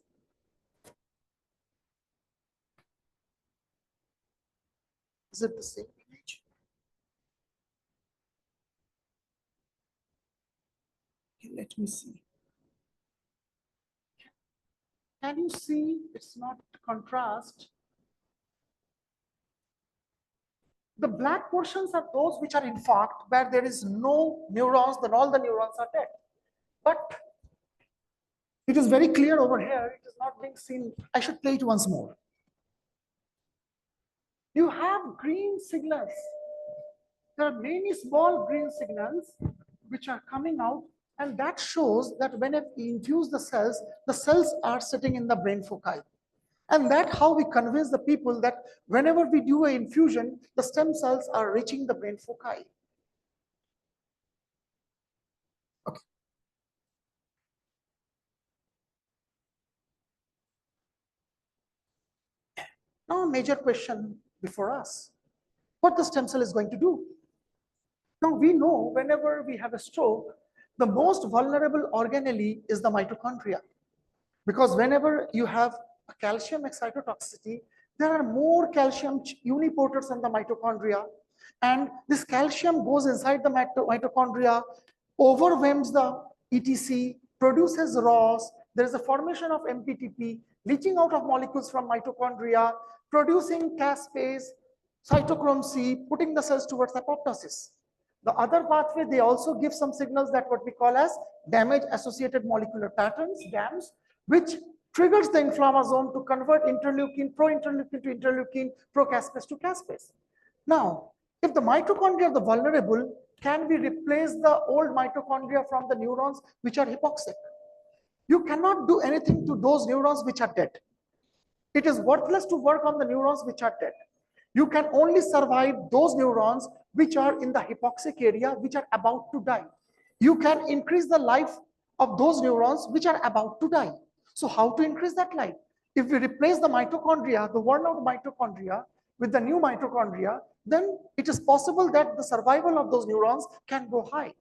Is it the same image? Okay, let me see. Can you see it's not contrast? The black portions are those which are infarct, where there is no neurons, then all the neurons are dead. But it is very clear over here, it is not being seen. I should play it once more. You have green signals. There are many small green signals which are coming out, and that shows that when we infuse the cells are sitting in the brain foci. And that's how we convince the people that whenever we do an infusion, the stem cells are reaching the brain foci. Okay. Now, a major question before us, what the stem cell is going to do? Now, we know whenever we have a stroke, the most vulnerable organelle is the mitochondria. Because whenever you have a calcium excitotoxicity, there are more calcium uniporters on the mitochondria, and this calcium goes inside the mitochondria, overwhelms the ETC, produces ROS, there is a formation of MPTP, leaching out of molecules from mitochondria, producing caspase, cytochrome C, putting the cells towards apoptosis. The other pathway, they also give some signals that what we call as damage-associated molecular patterns, DAMs, which triggers the inflammasome to convert interleukin, pro-interleukin to interleukin, pro-caspase to caspase. Now, if the mitochondria are the vulnerable, can we replace the old mitochondria from the neurons which are hypoxic? You cannot do anything to those neurons which are dead. It is worthless to work on the neurons which are dead. You can only survive those neurons which are in the hypoxic area, which are about to die. You can increase the life of those neurons which are about to die. So how to increase that life? If we replace the mitochondria, the worn out mitochondria, with the new mitochondria, then it is possible that the survival of those neurons can go high.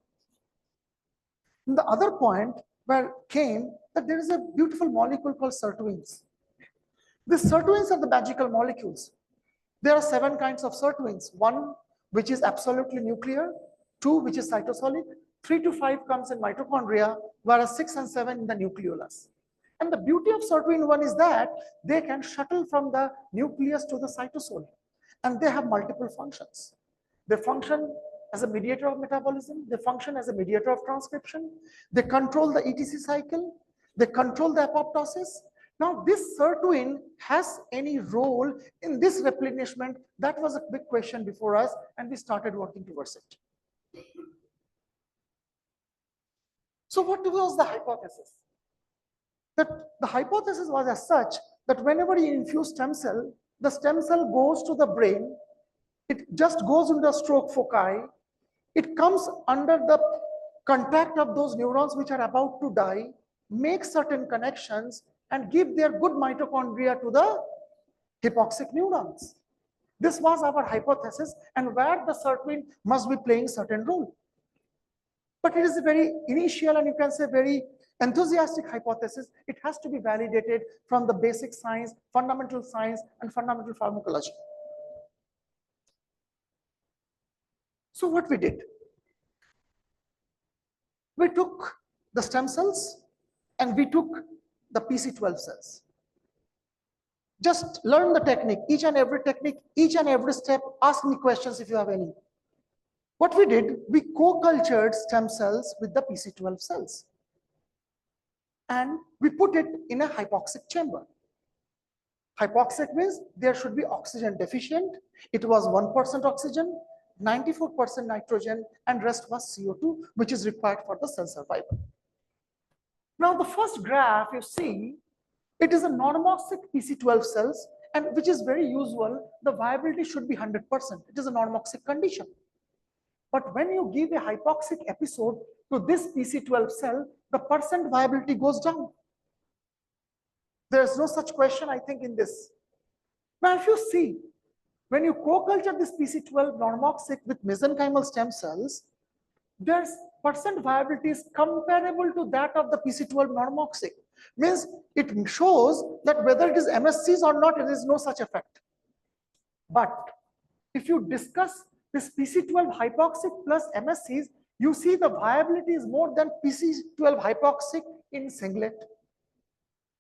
And the other point where came that there is a beautiful molecule called sirtuins. These sirtuins are the magical molecules. There are 7 kinds of sirtuins. 1 which is absolutely nuclear, 2 which is cytosolic, 3 to 5 comes in mitochondria, whereas 6 and 7 in the nucleolus. And the beauty of sirtuin 1 is that they can shuttle from the nucleus to the cytosol, and they have multiple functions. They function as a mediator of metabolism, they function as a mediator of transcription, they control the ETC cycle, they control the apoptosis. Now, this sirtuin has any role in this replenishment? That was a big question before us, and we started working towards it. So what was the hypothesis? That the hypothesis was as such that whenever you infuse stem cell, the stem cell goes to the brain, it just goes into the stroke foci, it comes under the contact of those neurons which are about to die, make certain connections, and give their good mitochondria to the hypoxic neurons. This was our hypothesis, and where the sirtuin must be playing certain role. But it is a very initial and you can say very enthusiastic hypothesis. It has to be validated from the basic science, fundamental science, and fundamental pharmacology. So what we did? We took the stem cells and we took the PC12 cells. Just learn the technique, each and every technique, each and every step. Ask me questions if you have any. What we did, we co-cultured stem cells with the PC12 cells. And we put it in a hypoxic chamber. Hypoxic means there should be oxygen deficient. It was 1% oxygen, 94% nitrogen, and rest was CO2, which is required for the cell survival. Now, the first graph you see, it is a normoxic PC12 cells, and which is very usual. The viability should be 100%. It is a normoxic condition. But when you give a hypoxic episode to this PC12 cell, the percent viability goes down. There's no such question, I think, in this. Now, if you see, when you co-culture this PC12 normoxic with mesenchymal stem cells, their percent viability is comparable to that of the PC12 normoxic. Means it shows that whether it is MSCs or not, there is no such effect. But if you discuss this PC12 hypoxic plus MSCs, you see the viability is more than PC12 hypoxic in singlet.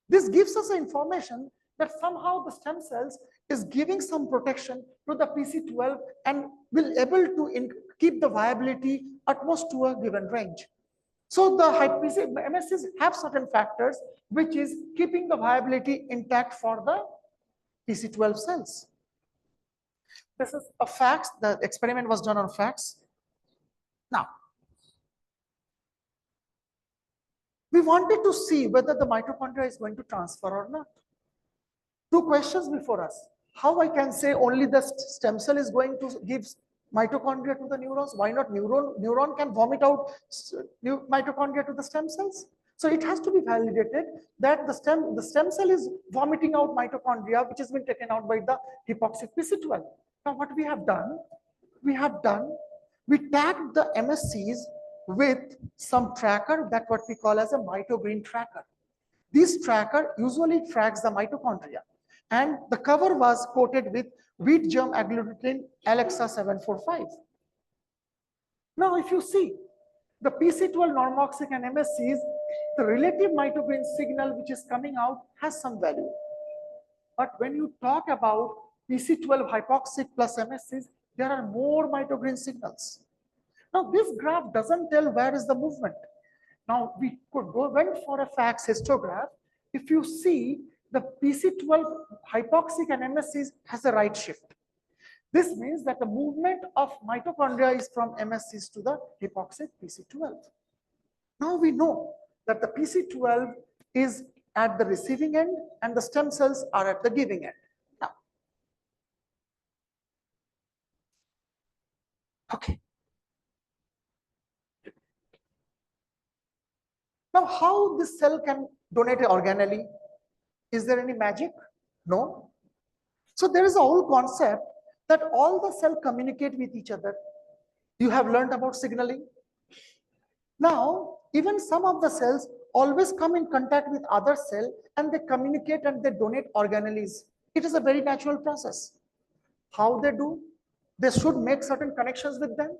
This gives us information that somehow the stem cells is giving some protection to the PC12 and will able to keep the viability at most to a given range. So the MSCs have certain factors which is keeping the viability intact for the PC12 cells. This is a fact. The experiment was done on facts. Now, we wanted to see whether the mitochondria is going to transfer or not. Two questions before us. How I can say only the stem cell is going to give mitochondria to the neurons? Why not neuron can vomit out mitochondria to the stem cells? So it has to be validated that the stem cell is vomiting out mitochondria, which has been taken out by the hypoxic PC12. Now what we have done, we tagged the MSCs with some tracker, that what we call as a mitogreen tracker. This tracker usually tracks the mitochondria, and the cover was coated with wheat germ agglutinin Alexa 745. Now if you see the PC12 normoxic and MSCs, the relative mitogreen signal which is coming out has some value. But when you talk about PC12 hypoxic plus MSCs, there are more mitogreen signals. Now this graph doesn't tell where is the movement. Now we went for a FACS histograph. If you see the PC12 hypoxic and MSCs has a right shift. This means that the movement of mitochondria is from MSCs to the hypoxic PC12. Now we know that the PC12 is at the receiving end and the stem cells are at the giving end. Now, okay. Now, how this cell can donate organelle? Is there any magic? No. So there is a whole concept that all the cells communicate with each other. You have learned about signaling. Now, even some of the cells always come in contact with other cell and they communicate and they donate organelles. It is a very natural process. How they do? They should make certain connections with them.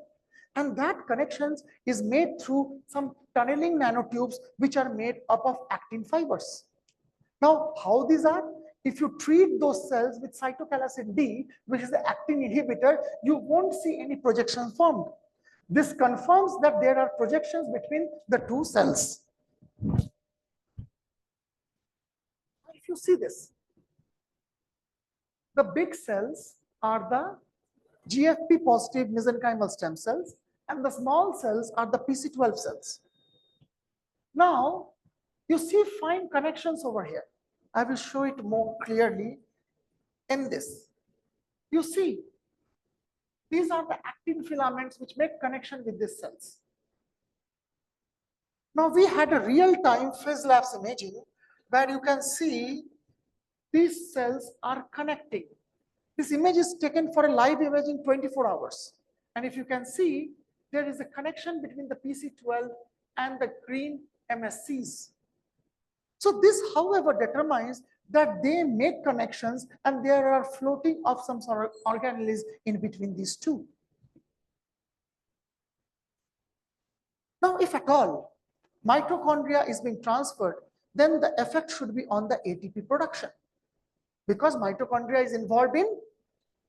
And that connections is made through some tunneling nanotubes which are made up of actin fibers. Now, how these are? If you treat those cells with cytochalasin D, which is the actin inhibitor, you won't see any projection formed. This confirms that there are projections between the two cells. If you see this, the big cells are the GFP positive mesenchymal stem cells, and the small cells are the PC12 cells. Now, you see fine connections over here. I will show it more clearly in this. You see, these are the actin filaments which make connection with these cells. Now, we had a real-time phase lapse imaging where you can see these cells are connecting. This image is taken for a live imaging 24 hours. And if you can see, there is a connection between the PC12 and the green MSCs. So this, however, determines that they make connections and there are floating of some sort of organelles in between these two. Now, if at all mitochondria is being transferred, then the effect should be on the ATP production. because mitochondria is involved in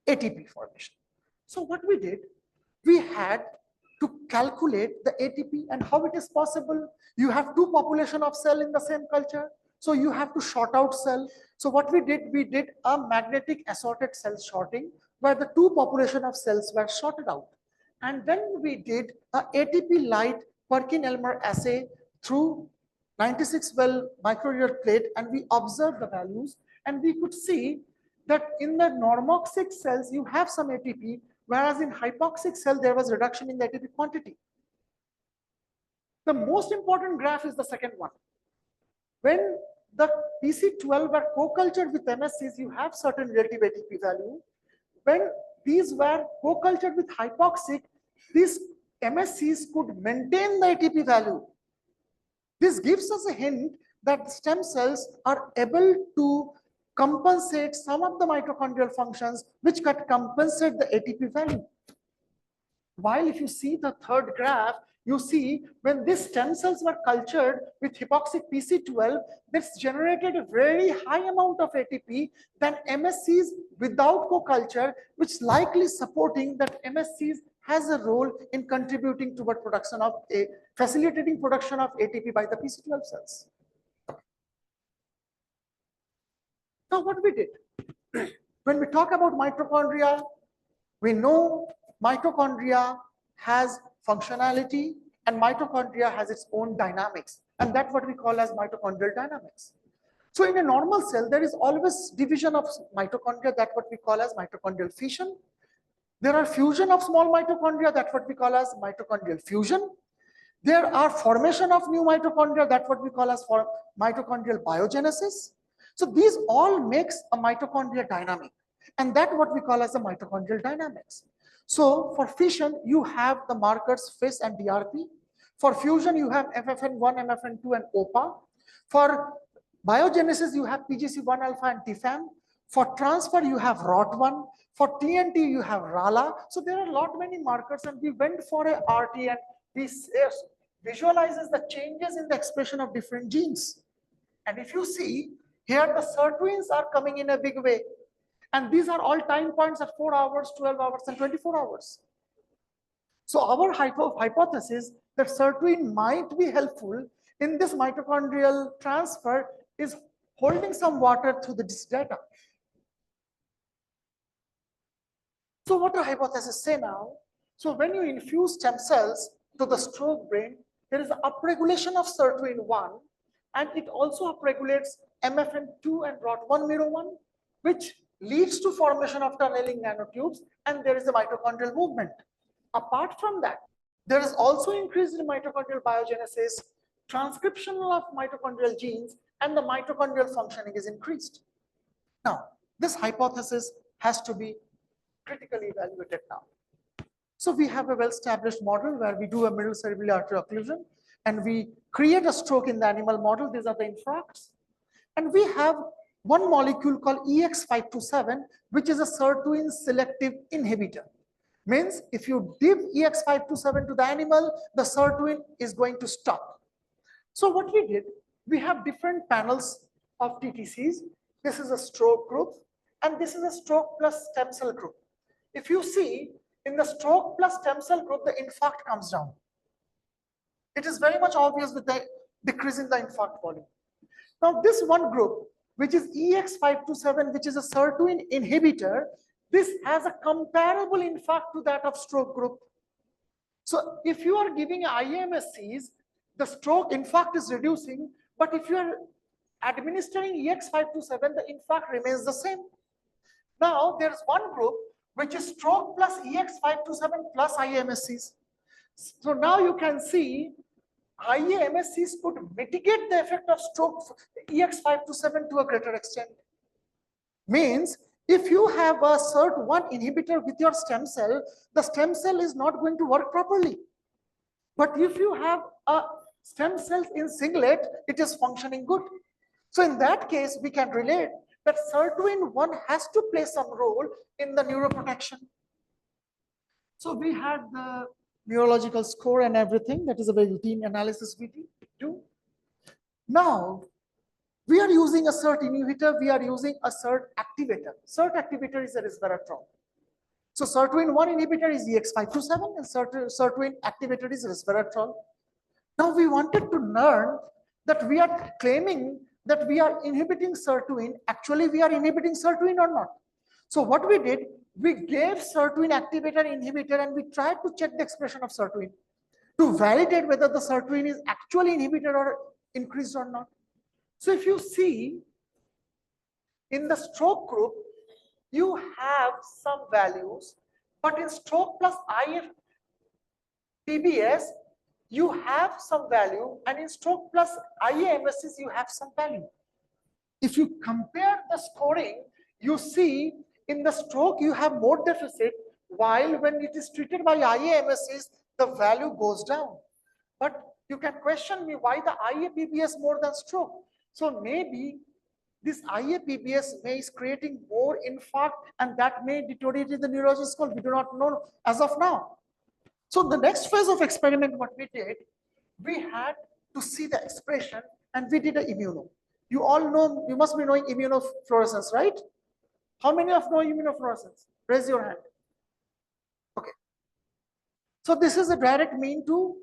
ATP formation. So what we did, we had to calculate the ATP and how it is possible. You have two population of cell in the same culture, so you have to short out cell. So what we did a magnetic assorted cell sorting where the two population of cells were sorted out. And then we did a ATP light Perkin-Elmer assay through 96 well microreal plate, and we observed the values, and we could see that in the normoxic cells you have some ATP, whereas in hypoxic cell there was reduction in the ATP quantity. The most important graph is the second one. When the PC12 were co-cultured with MSCs, you have certain relative ATP value. When these were co-cultured with hypoxic, these MSCs could maintain the ATP value. This gives us a hint that stem cells are able to compensate some of the mitochondrial functions which could compensate the ATP value. While if you see the third graph, you see when these stem cells were cultured with hypoxic PC12, this generated a very high amount of ATP than MSCs without co-culture, which is likely supporting that MSCs has a role in contributing toward production of facilitating production of ATP by the PC12 cells. Now what we did, when we talk about mitochondria, we know mitochondria has functionality and mitochondria has its own dynamics, and that's what we call as mitochondrial dynamics. So in a normal cell, there is always division of mitochondria, that's what we call as mitochondrial fission. There are fusion of small mitochondria, that's what we call as mitochondrial fusion. There are formation of new mitochondria, that's what we call as mitochondrial biogenesis. So these all makes a mitochondria dynamic, and that's what we call as the mitochondrial dynamics. So for fission, you have the markers FIS and DRP. For fusion, you have FFN1, MFN2, and OPA. For biogenesis, you have PGC1 alpha and TFAM. For transfer, you have ROT1. For TNT, you have RALA. So there are a lot many markers, and we went for a RT, and we visualizes the changes in the expression of different genes. And if you see, here the sirtuins are coming in a big way. And these are all time points at 4 hours, 12 hours, and 24 hours. So our hypothesis that sirtuin might be helpful in this mitochondrial transfer is holding some water through this data. So what the hypothesis say now? So when you infuse stem cells to the stroke brain, there is an upregulation of sirtuin-1, and it also upregulates MFN2 and ROT1 MIRO1, which leads to formation of tunneling nanotubes, and there is a mitochondrial movement. Apart from that, there is also increase in mitochondrial biogenesis, transcription of mitochondrial genes, and the mitochondrial functioning is increased. Now, this hypothesis has to be critically evaluated now. So we have a well-established model where we do a middle cerebral artery occlusion, and we create a stroke in the animal model. These are the infarcts. And we have one molecule called EX527, which is a sirtuin selective inhibitor. Means if you give EX527 to the animal, the sirtuin is going to stop. So what we did, we have different panels of TTCs. This is a stroke group, and this is a stroke plus stem cell group. If you see, in the stroke plus stem cell group, the infarct comes down. It is very much obvious with the decrease in the infarct volume. Now this one group, which is EX527, which is a sirtuin inhibitor, this has a comparable infarct to that of stroke group. So if you are giving IMSCs, the stroke infarct is reducing, but if you are administering EX527, the infarct remains the same. Now there's one group which is stroke plus EX527 plus IMSCs. So now you can see IMSCs could mitigate the effect of stroke EX527 to a greater extent. Means if you have a SIRT1 inhibitor with your stem cell, the stem cell is not going to work properly. But if you have a stem cells in singlet, it is functioning good. So in that case, we can relate that SIRT1 has to play some role in the neuroprotection. So we had the neurological score and everything. That is a very routine analysis we do. Now, We are using a SERT inhibitor, we are using a SERT activator. SERT activator is a resveratrol. So SERTWIN1 inhibitor is EX527 and SERTWIN activator is resveratrol. Now we wanted to learn that we are claiming that we are inhibiting SERTWIN. Actually, we are inhibiting SERTWIN or not. So what we did, we gave SERTWIN activator inhibitor and we tried to check the expression of SERTWIN to validate whether the SERTWIN is actually inhibited or increased or not. So if you see in the stroke group, you have some values, but in stroke plus PBS, you have some value, and in stroke plus IAMSs, you have some value. If you compare the scoring, you see in the stroke, you have more deficit, while when it is treated by IAMSs, the value goes down. But you can question me why the IAPBS more than stroke. So maybe this IAPBS may is creating more infarct and that may deteriorate the neurology score. We do not know as of now. So the next phase of experiment, what we did, we had to see the expression and we did an immuno. You all know, you must be knowing immunofluorescence, right? How many of know immunofluorescence? Raise your hand. Okay. So this is a direct mean to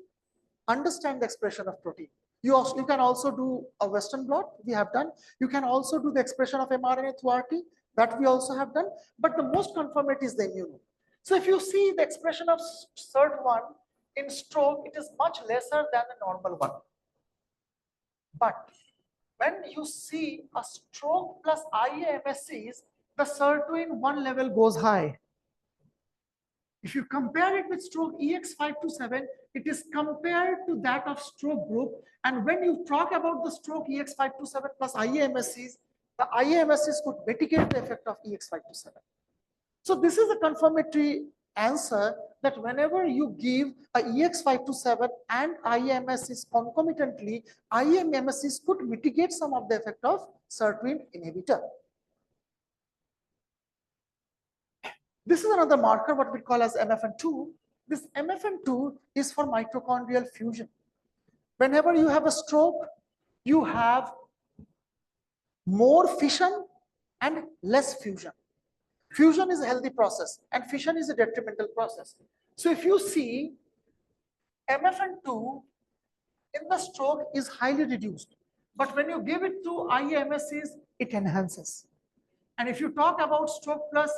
understand the expression of protein. You can also do a Western blot, we have done. You can also do the expression of mRNA through RT, that we also have done. But the most confirmatory is the immuno. So if you see the expression of SERT1 in stroke, it is much lesser than the normal one. But when you see a stroke plus IAMSCs, the SERTWIN1 level goes high. If you compare it with stroke EX527, it is compared to that of stroke group. And when you talk about the stroke EX527 plus IAMSCs, the IAMSCs could mitigate the effect of EX527. So this is a confirmatory answer that whenever you give a EX527 and IAMSCs concomitantly, IAMSCs could mitigate some of the effect of SERTWIN inhibitor. This is another marker, what we call as MFN2. This MFN2 is for mitochondrial fusion. Whenever you have a stroke, you have more fission and less fusion. Fusion is a healthy process and fission is a detrimental process. So if you see MFN2 in the stroke is highly reduced, but when you give it to IAMSCs, it enhances. And if you talk about stroke plus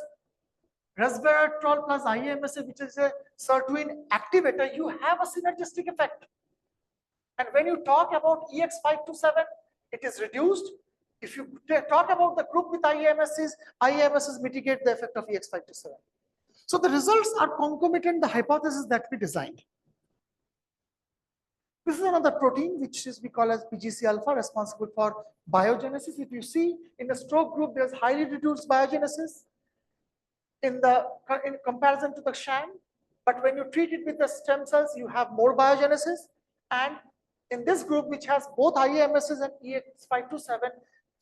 resveratrol plus IAMSC, which is a SERTWIN activator, you have a synergistic effect. And when you talk about EX527, it is reduced. If you talk about the group with IAMSs mitigate the effect of EX527. So the results are concomitant the hypothesis that we designed. This is another protein which is we call as PGC alpha, responsible for biogenesis. If you see in the stroke group, there's highly reduced biogenesis in comparison to the sham, but when you treat it with the stem cells, you have more biogenesis. And in this group, which has both IAMSs and EX527,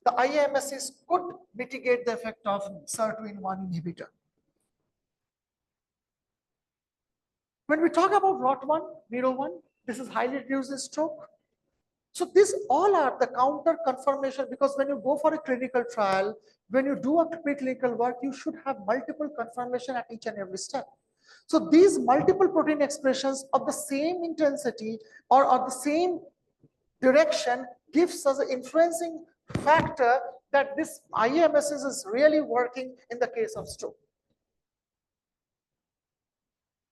the IAMSs could mitigate the effect of SERTWIN1 inhibitor. When we talk about ROT1, NERO1, this is highly reduced in stroke. So these all are the counter confirmation, because when you go for a clinical trial, when you do a preclinical work, you should have multiple confirmation at each and every step. So these multiple protein expressions of the same intensity or the same direction gives us an influencing factor that this IAMSs is really working in the case of stroke.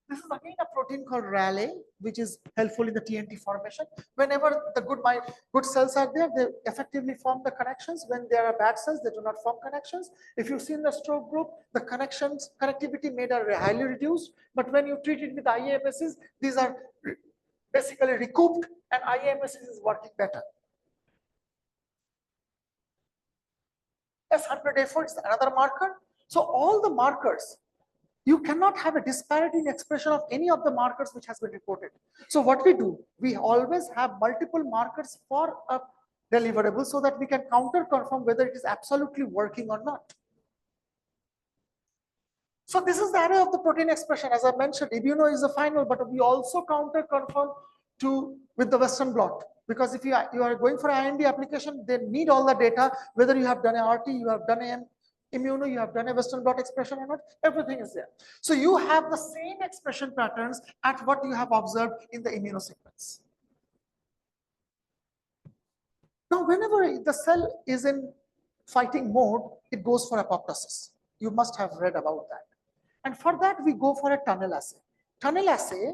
This is again a protein called Raleigh, which is helpful in the TNT formation. Whenever the good cells are there, they effectively form the connections. When there are bad cells, they do not form connections. If you see in the stroke group, the connectivity made are highly reduced. But when you treat it with IAMSs, these are basically recouped, and IAMSs is working better. S100A4 is another marker. So all the markers, you cannot have a disparity in expression of any of the markers which has been reported. So what we do, we always have multiple markers for a deliverable so that we can counter confirm whether it is absolutely working or not. So this is the array of the protein expression. As I mentioned, immuno is the final, but we also counter confirm with the Western blot. Because if you are going for IND application, they need all the data, whether you have done a RT, you have done a immuno, you have done a Western blot expression or not, everything is there. So you have the same expression patterns at what you have observed in the immunosequence. Now, whenever the cell is in fighting mode, it goes for apoptosis. You must have read about that. And for that, we go for a tunnel assay. Tunnel assay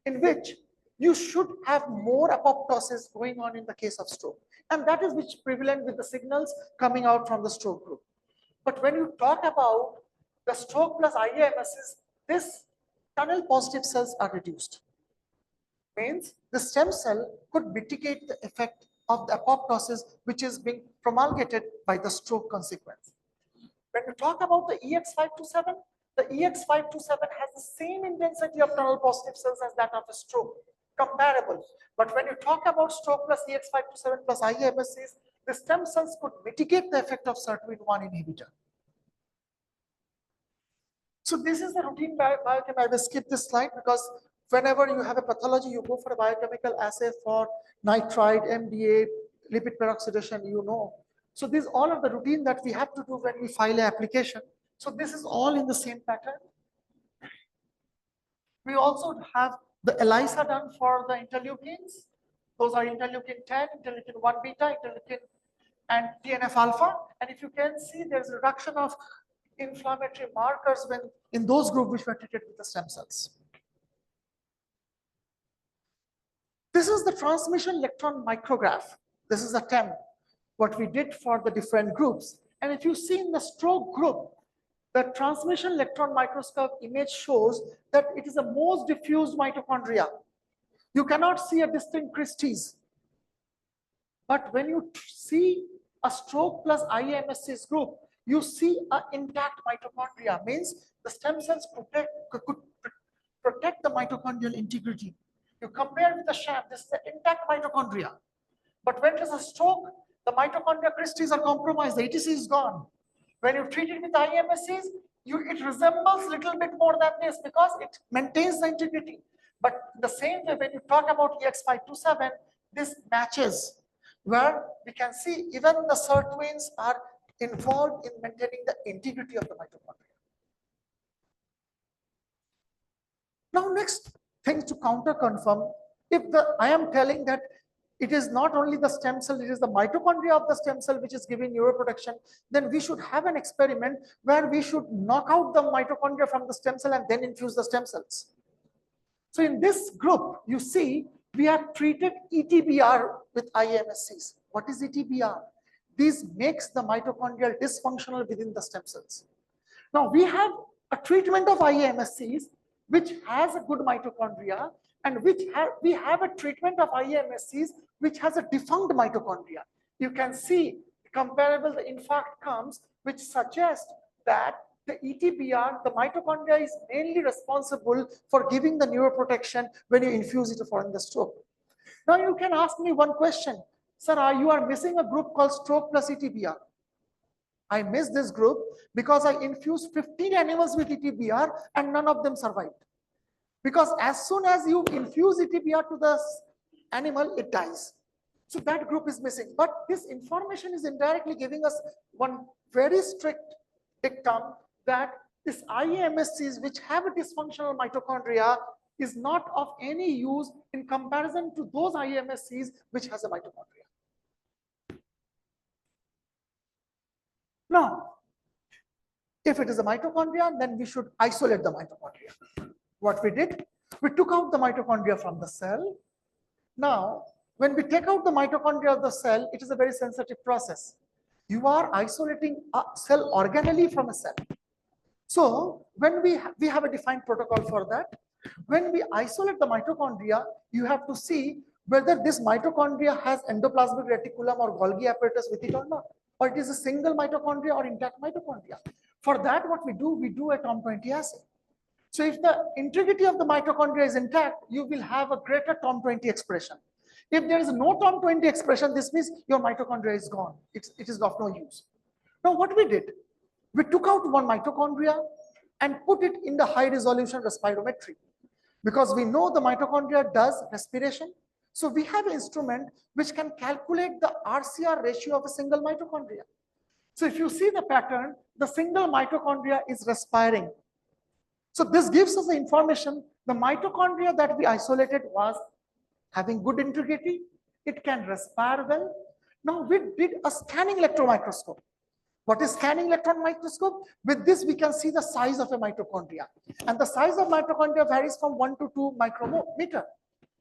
in which you should have more apoptosis going on in the case of stroke. And that is which prevalent with the signals coming out from the stroke group. But when you talk about the stroke plus IAMSs, this tunnel positive cells are reduced. Means the stem cell could mitigate the effect of the apoptosis which is being promulgated by the stroke consequence. When you talk about the EX527, the EX527 has the same intensity of tunnel positive cells as that of a stroke, comparable. But when you talk about stroke plus EX527 plus IAMSs, the stem cells could mitigate the effect of SIRTWIN1 inhibitor. So this is the routine biochem. I will skip this slide because whenever you have a pathology, you go for a biochemical assay for nitrite, MDA, lipid peroxidation, you know. So these all are the routine that we have to do when we file an application. So this is all in the same pattern. We also have the ELISA done for the interleukins. Those are interleukin 10, interleukin 1 beta, interleukin and TNF alpha. And if you can see, there's a reduction of inflammatory markers when in those groups which were treated with the stem cells. This is the transmission electron micrograph. This is a TEM, what we did for the different groups. And if you see in the stroke group, the transmission electron microscope image shows that it is the most diffused mitochondria. You cannot see a distinct Christie's. But when you see a stroke plus IAMSs group, you see an intact mitochondria, means the stem cells could protect the mitochondrial integrity. You compare with the sham, this is the intact mitochondria. But when there's a stroke, the mitochondria Christie's are compromised, the ETC is gone. When you treat it with IMSCs, it resembles a little bit more than this because it maintains the integrity. But the same way, when you talk about EX527, this matches, where we can see even the SIRTWINs are involved in maintaining the integrity of the mitochondria. Now, next thing to counter confirm, if I am telling that it is not only the stem cell, it is the mitochondria of the stem cell which is giving neuroprotection, then we should have an experiment where we should knock out the mitochondria from the stem cell and then infuse the stem cells. So in this group, you see, we have treated ETBR with IMSCs. What is ETBR? This makes the mitochondrial dysfunctional within the stem cells. Now we have a treatment of IMSCs which has a good mitochondria, and we have a treatment of IMSCs which has a defunct mitochondria. You can see comparable the infarct comes, which suggests that the ETBR, the mitochondria, is mainly responsible for giving the neuroprotection when you infuse it for the stroke. Now you can ask me one question, sir, you are missing a group called stroke plus ETBR. I missed this group because I infused 15 animals with ETBR and none of them survived. Because as soon as you infuse ETBR to the animal, it dies. So that group is missing. But this information is indirectly giving us one very strict dictum that this IAMSCs, which have a dysfunctional mitochondria, is not of any use in comparison to those IAMSCs which has a mitochondria. Now, if it is a mitochondria, then we should isolate the mitochondria. What we did, we took out the mitochondria from the cell. Now, when we take out the mitochondria of the cell, it is a very sensitive process. You are isolating a cell organelle from a cell. So, when we have a defined protocol for that. When we isolate the mitochondria, you have to see whether this mitochondria has endoplasmic reticulum or Golgi apparatus with it or not, or it is a single mitochondria or intact mitochondria. For that, what we do a TOM20 assay. So if the integrity of the mitochondria is intact, you will have a greater TOM20 expression. If there is no TOM20 expression, this means your mitochondria is gone. It is of no use. Now what we did, we took out one mitochondria and put it in the high resolution respirometry. Because we know the mitochondria does respiration, So we have an instrument which can calculate the RCR ratio of a single mitochondria. So if you see the pattern, the single mitochondria is respiring. So this gives us the information, the mitochondria that we isolated was having good integrity, it can respire well. Now we did a scanning electron microscope. What is scanning electron microscope? With this, we can see the size of a mitochondria. And the size of mitochondria varies from 1 to 2 micrometer.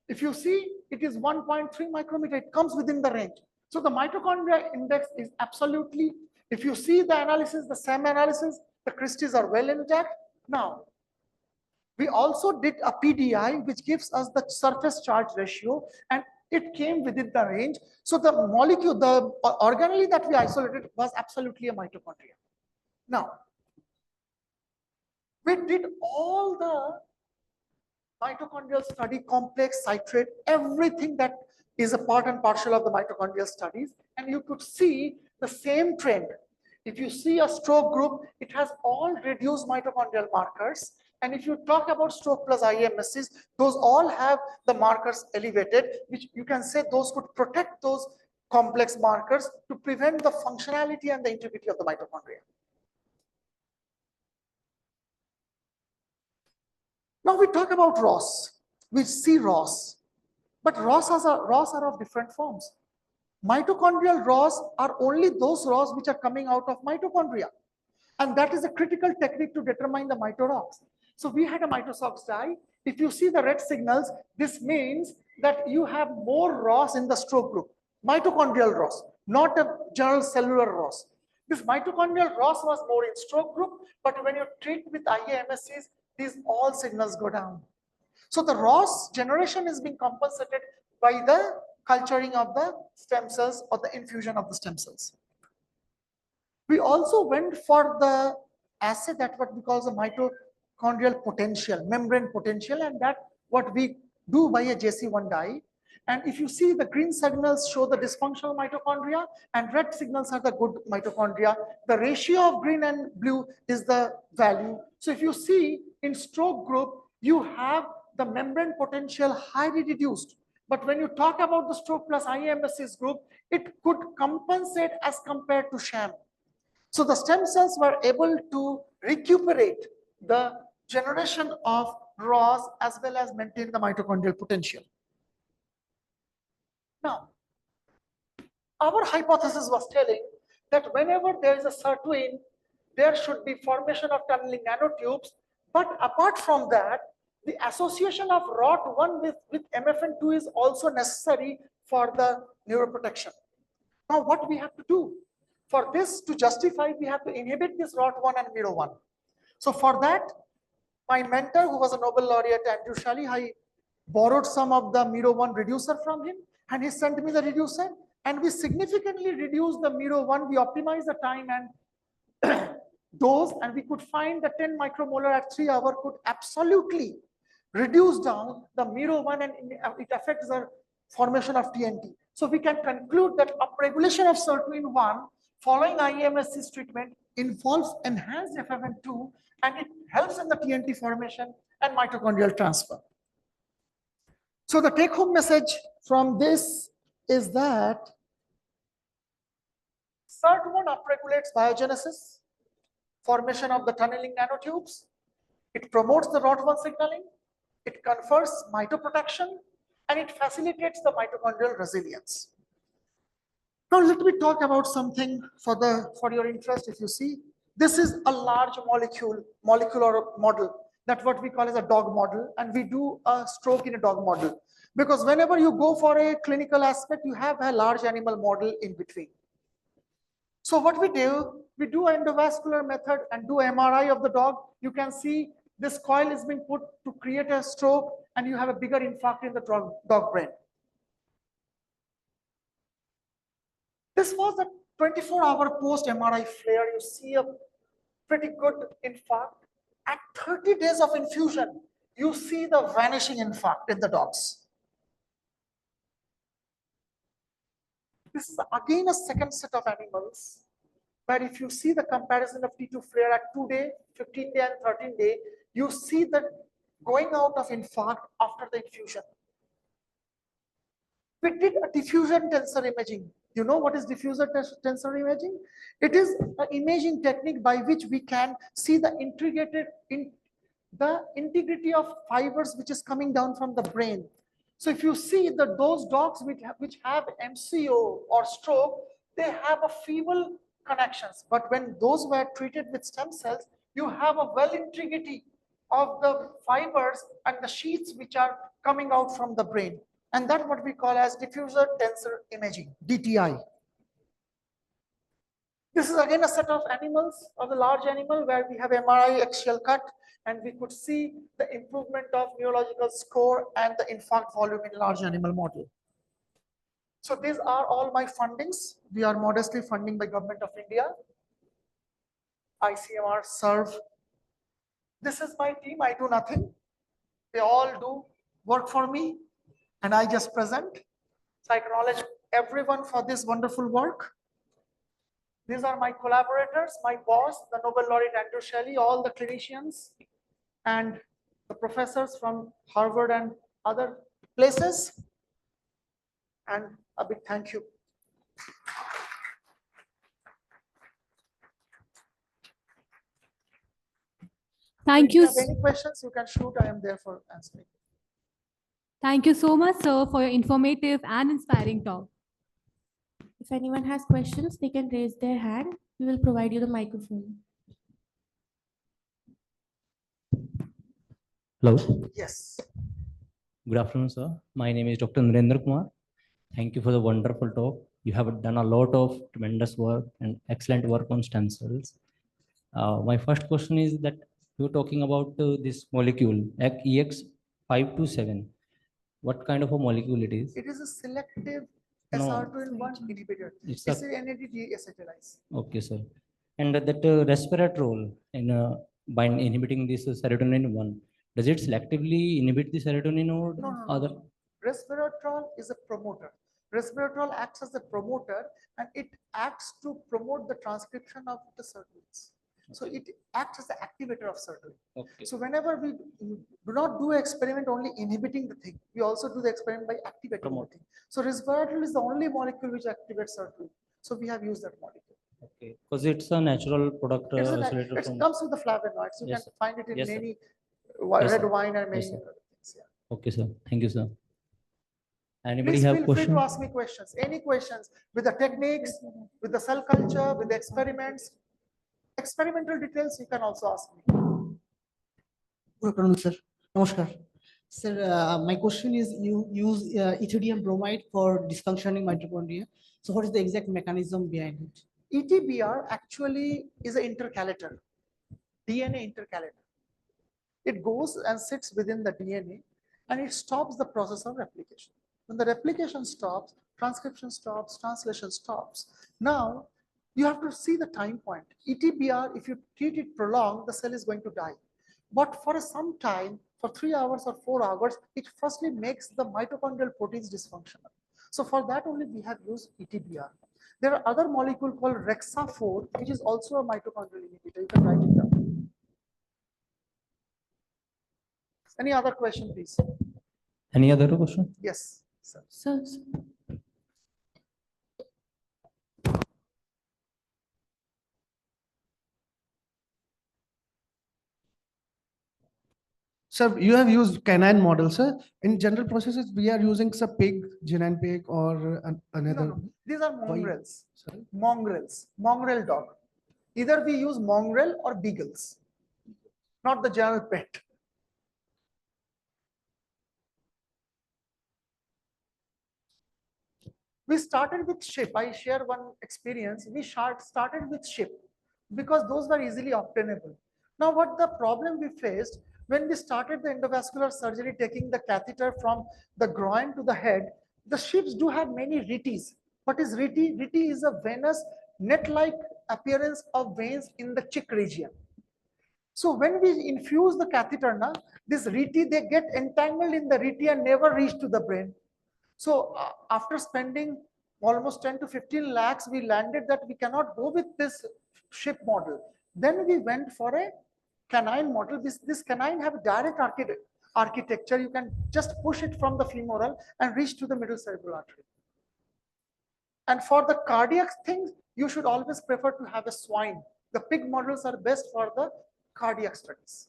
If you see, it is 1.3 micrometer. It comes within the range. So the mitochondria index is absolutely, if you see the analysis, the SAM analysis, the crystals are well intact. Now, we also did a PDI, which gives us the surface charge ratio, and it came within the range. So the molecule, the organelle that we isolated was absolutely a mitochondria. Now, we did all the mitochondrial study, complex, citrate, everything that is a part and parcel of the mitochondrial studies, and you could see the same trend. If you see a stroke group, it has all reduced mitochondrial markers. And if you talk about stroke plus IMSCs, those all have the markers elevated, which you can say those could protect those complex markers to prevent the functionality and the integrity of the mitochondria. Now we talk about ROS. We see ROS, but ROS are of different forms. Mitochondrial ROS are only those ROS which are coming out of mitochondria. And that is a critical technique to determine the mitorox. So we had a mitosox dye. If you see the red signals, this means that you have more ROS in the stroke group, mitochondrial ROS, not a general cellular ROS. This mitochondrial ROS was more in stroke group, but when you treat with IA-MSCs, these all signals go down. So the ROS generation is being compensated by the culturing of the stem cells or the infusion of the stem cells. We also went for the assay that what we call the mitochondrial potential, membrane potential, and that what we do by a JC1 dye. And if you see, the green signals show the dysfunctional mitochondria and red signals are the good mitochondria. The ratio of green and blue is the value. So if you see in stroke group, you have the membrane potential highly reduced. But when you talk about the stroke plus IMSCs group, it could compensate as compared to sham. So the stem cells were able to recuperate the generation of ROS as well as maintain the mitochondrial potential. Now, our hypothesis was telling that whenever there is a sirtuin, there should be formation of tunneling nanotubes. But apart from that, the association of ROT1 with MFN2 is also necessary for the neuroprotection. Now, what we have to do? For this to justify, we have to inhibit this ROT1 and MIRO1. So for that, my mentor, who was a Nobel laureate, Andrew Shally, I borrowed some of the MIRO1 reducer from him, and he sent me the reducer, and we significantly reduced the MIRO1. We optimized the time and dose, and we could find the 10 micromolar at 3 hours could absolutely reduce down the MIRO1, and it affects the formation of TNT. So we can conclude that upregulation of sirtuin-1 following IMSC's treatment involves enhanced FFN2, and it helps in the TNT formation and mitochondrial transfer. So the take-home message from this is that SIRT1 upregulates biogenesis, formation of the tunneling nanotubes. It promotes the ROT1 signaling. It confers mitoprotection, and it facilitates the mitochondrial resilience. Now let me talk about something for your interest. If you see, this is a large molecular model. That's what we call as a dog model, and we do a stroke in a dog model. Because whenever you go for a clinical aspect, you have a large animal model in between. So what we do an endovascular method and do MRI of the dog. You can see this coil is being put to create a stroke, and you have a bigger infarct in the dog brain. This was a 24-hour post-MRI flare. You see a pretty good infarct. At 30 days of infusion, you see the vanishing infarct in the dogs. This is again a second set of animals, where if you see the comparison of T2 flare at 2-day, 15-day, and 13-day, you see the going out of infarct after the infusion. We did a diffusion tensor imaging. You know what is diffusion tensor imaging? It is an imaging technique by which we can see the integrity of fibers which is coming down from the brain. So if you see that those dogs which have MCO or stroke, they have a feeble connections. But when those were treated with stem cells, you have a well integrity of the fibers and the sheets which are coming out from the brain. And that's what we call as diffuser tensor imaging, DTI. This is again a set of animals, of a large animal where we have MRI axial cut, and we could see the improvement of neurological score and the infarct volume in large animal model. So these are all my fundings. We are modestly funding by Government of India. ICMR, serve. This is my team. I do nothing. They all do work for me, and I just present. So I acknowledge everyone for this wonderful work. These are my collaborators, my boss, the Nobel laureate Andrew Shelley, all the clinicians, and the professors from Harvard and other places. And a big thank you. Thank you. If you have any questions, you can shoot. I am there for answering. Thank you so much, sir, for your informative and inspiring talk. If anyone has questions, they can raise their hand. We will provide you the microphone. Hello. Yes. Good afternoon, sir. My name is Dr. Narendra Kumar. Thank you for the wonderful talk. You have done a lot of tremendous work and excellent work on stem cells. My first question is that you're talking about this molecule, EX527. What kind of a molecule it is? It is a selective No. SR2-in-1 inhibitor. It's It's a- an NAD deacetylase. Okay, sir. And that resveratrol in by inhibiting this serotonin 1, does it selectively inhibit the serotonin or No, no, other? no. Resveratrol is a promoter. Resveratrol acts as a promoter, and it acts to promote the transcription of the sirtuins. So it acts as the activator of sirtuin. Okay. So whenever we do not do experiment only inhibiting the thing, we also do the experiment by activating the thing. So resveratrol is the only molecule which activates sirtuin. So we have used that molecule. Okay, because it's a natural product isolated It from. comes with the flavonoids. You Yes, can find it in yes, sir. many Yes, red sir. wine and many Yes, sir. other things. Yeah. Okay, sir. Thank you, sir. Anybody Please have feel free question? to ask me questions. Any questions with the techniques, with the cell culture, with the experiments. Experimental details you can also ask me. Good afternoon, sir. Namaskar. Sir, my question is you use ethidium bromide for dysfunctioning mitochondria. So what is the exact mechanism behind it? ETBR actually is an intercalator, DNA intercalator. It goes and sits within the DNA and it stops the process of replication. When the replication stops, transcription stops, translation stops. Now, you have to see the time point. ETBR, if you treat it prolonged, the cell is going to die. But for some time, for 3 hours or 4 hours, it firstly makes the mitochondrial proteins dysfunctional. So for that only we have used ETBR. There are other molecule called Rexa4, which is also a mitochondrial inhibitor. You can write it down. Any other question, please? Any other question? Yes, sir. Sir. Sir, you have used canine model, sir. In general processes, we are using some pig, canine pig, or another. No. These are mongrels. Mongrels, mongrel dog. Either we use mongrel or beagles, not the general pet. We started with ship. I share one experience. We started with ship because those were easily obtainable. Now, what the problem we faced when we started the endovascular surgery, taking the catheter from the groin to the head, the ships do have many ritis. What is riti? Riti is a venous net-like appearance of veins in the chick region. So when we infuse the catheter, this riti, they get entangled in the riti and never reach to the brain. So after spending almost 10 to 15 lakhs, we landed that we cannot go with this ship model. Then we went for a canine model. This canine have a direct architecture, you can just push it from the femoral and reach to the middle cerebral artery. And for the cardiac things, you should always prefer to have a swine. The pig models are best for the cardiac studies.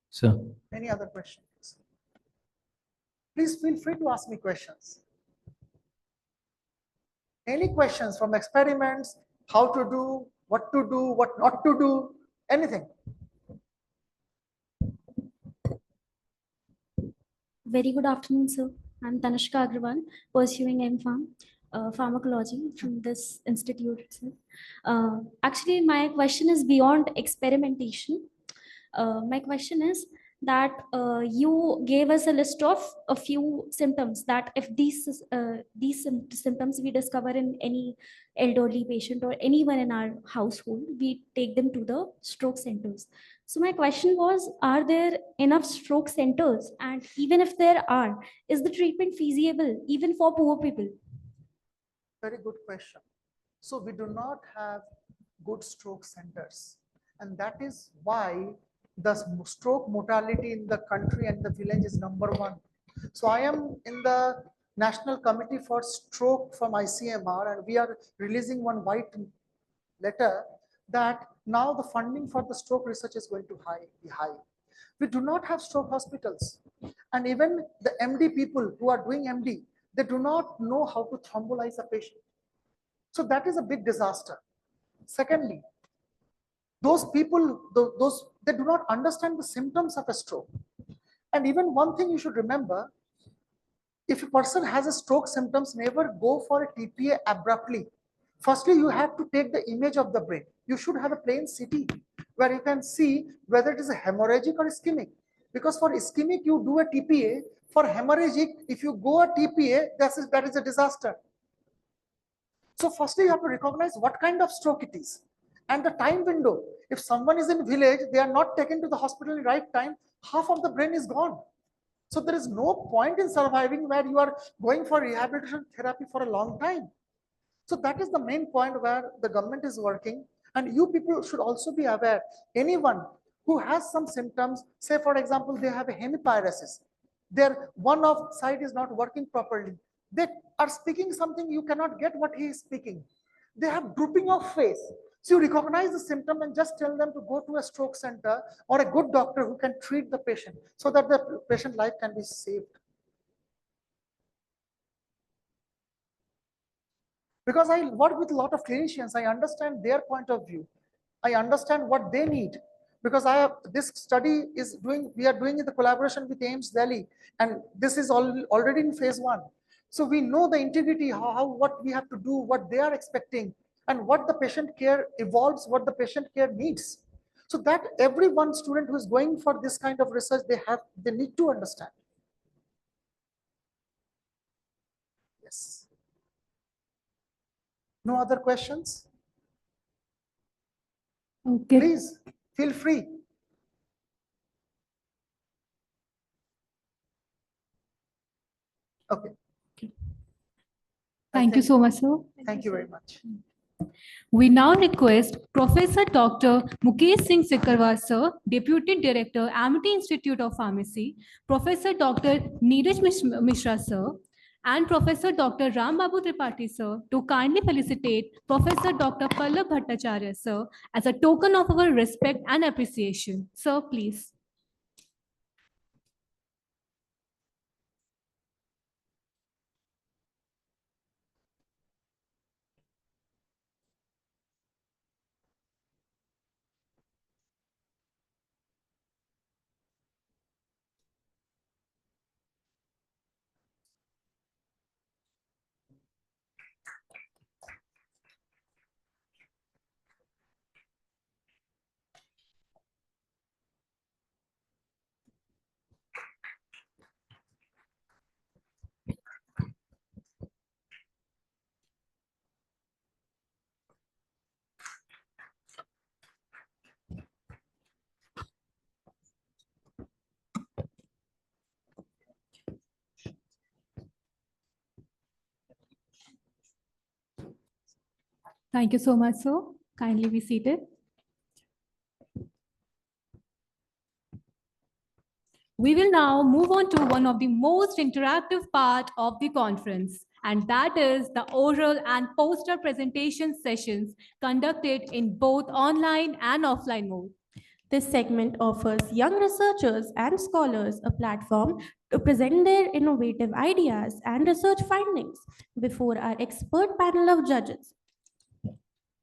Sir. Any other questions? Please feel free to ask me questions. Any questions from experiments, how to do, what not to do, anything? Very good afternoon, sir. I'm Tanishka Agrawal, pursuing MPharm, Pharmacology from this institute itself. Actually, my question is beyond experimentation. My question is that you gave us a list of a few symptoms that if these symptoms we discover in any elderly patient or anyone in our household, we take them to the stroke centers. So my question was, are there enough stroke centers? And even if there are, is the treatment feasible even for poor people? Very good question. So we do not have good stroke centers. And that is why the stroke mortality in the country and the village is #1. So I am in the National Committee for Stroke from ICMR, and we are releasing one white letter that now the funding for the stroke research is going to be high. We do not have stroke hospitals. And even the MD people who are doing MD, they do not know how to thrombolize a patient. So that is a big disaster. Secondly, those people, they do not understand the symptoms of a stroke. And even one thing you should remember, if a person has a stroke symptoms, never go for a TPA abruptly. Firstly, you have to take the image of the brain. You should have a plain CT where you can see whether it is a hemorrhagic or ischemic. Because for ischemic, you do a TPA. For hemorrhagic, if you go a TPA, that is a disaster. So firstly, you have to recognize what kind of stroke it is and the time window. If someone is in village, they are not taken to the hospital in the right time, half of the brain is gone. So there is no point in surviving where you are going for rehabilitation therapy for a long time. So that is the main point where the government is working. And you people should also be aware, anyone who has some symptoms, say for example, they have a hemiparesis, their one of side is not working properly. They are speaking something, you cannot get what he is speaking. They have drooping of face. So you recognize the symptom and just tell them to go to a stroke center or a good doctor who can treat the patient so that the patient life can be saved. Because I work with a lot of clinicians, I understand their point of view. I understand what they need. Because this study is we are doing in the collaboration with AIIMS Delhi, and this is already in phase 1. So we know the integrity, what we have to do, what they are expecting, and what the patient care evolves, what the patient care needs. So that every one student who is going for this kind of research, they need to understand. Yes. No other questions? Okay. Please feel free. Okay. Thank you so much, sir. Thank you very much. We now request Professor Dr. Mukesh Singh Sikarwar, sir, Deputy Director, Amity Institute of Pharmacy, Professor Dr. Neeraj Mishra, sir, and Professor Dr. Ram Babu Tripathi, sir, to kindly felicitate Professor Dr. Pallab Bhattacharya, sir, as a token of our respect and appreciation. Sir, please. Thank you so much, sir. Kindly be seated. We will now move on to one of the most interactive part of the conference, and that is the oral and poster presentation sessions conducted in both online and offline mode. This segment offers young researchers and scholars a platform to present their innovative ideas and research findings before our expert panel of judges.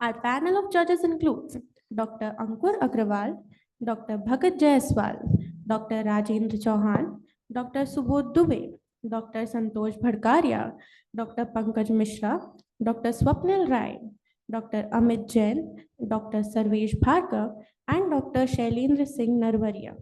Our panel of judges includes Dr. Ankur Agrawal, Dr. Bhagat Jaiswal, Dr. Rajendra Chauhan, Dr. Subodh Dubey, Dr. Santosh Bhadkaria, Dr. Pankaj Mishra, Dr. Swapnil Rai, Dr. Amit Jain, Dr. Sarvesh Bhargav, and Dr. Shailendra Singh Narwaria.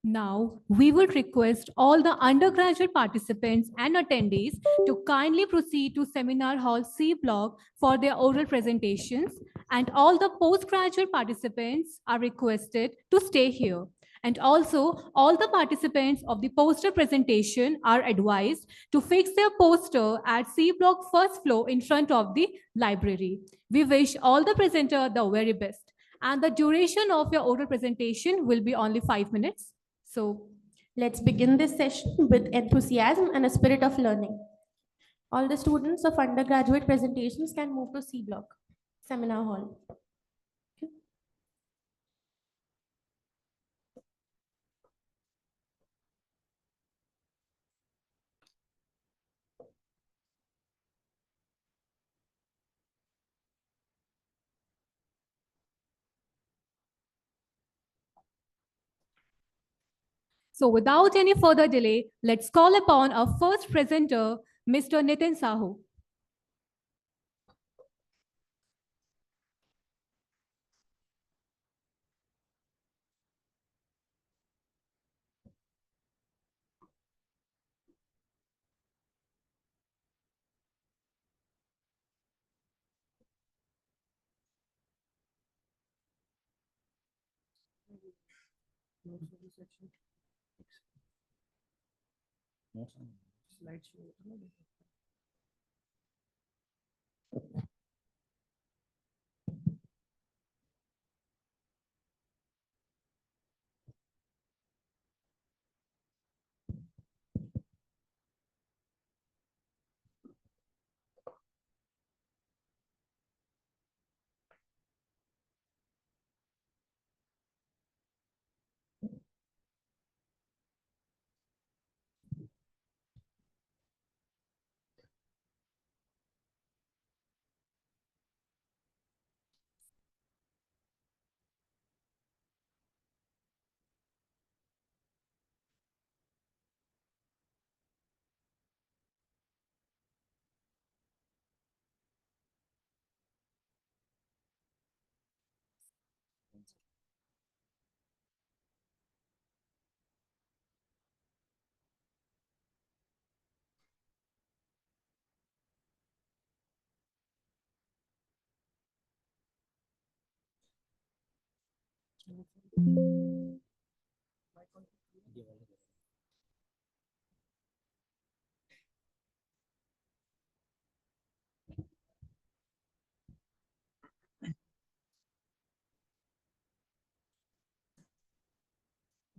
Now, we would request all the undergraduate participants and attendees to kindly proceed to Seminar Hall C block for their oral presentations, and all the postgraduate participants are requested to stay here. And also, all the participants of the poster presentation are advised to fix their poster at C block first floor in front of the library. We wish all the presenter the very best. And the duration of your oral presentation will be only 5 minutes. So let's begin this session with enthusiasm and a spirit of learning. All the students of undergraduate presentations can move to C block, Seminar Hall. So without any further delay, let's call upon our first presenter, Mr. Nitin Sahu.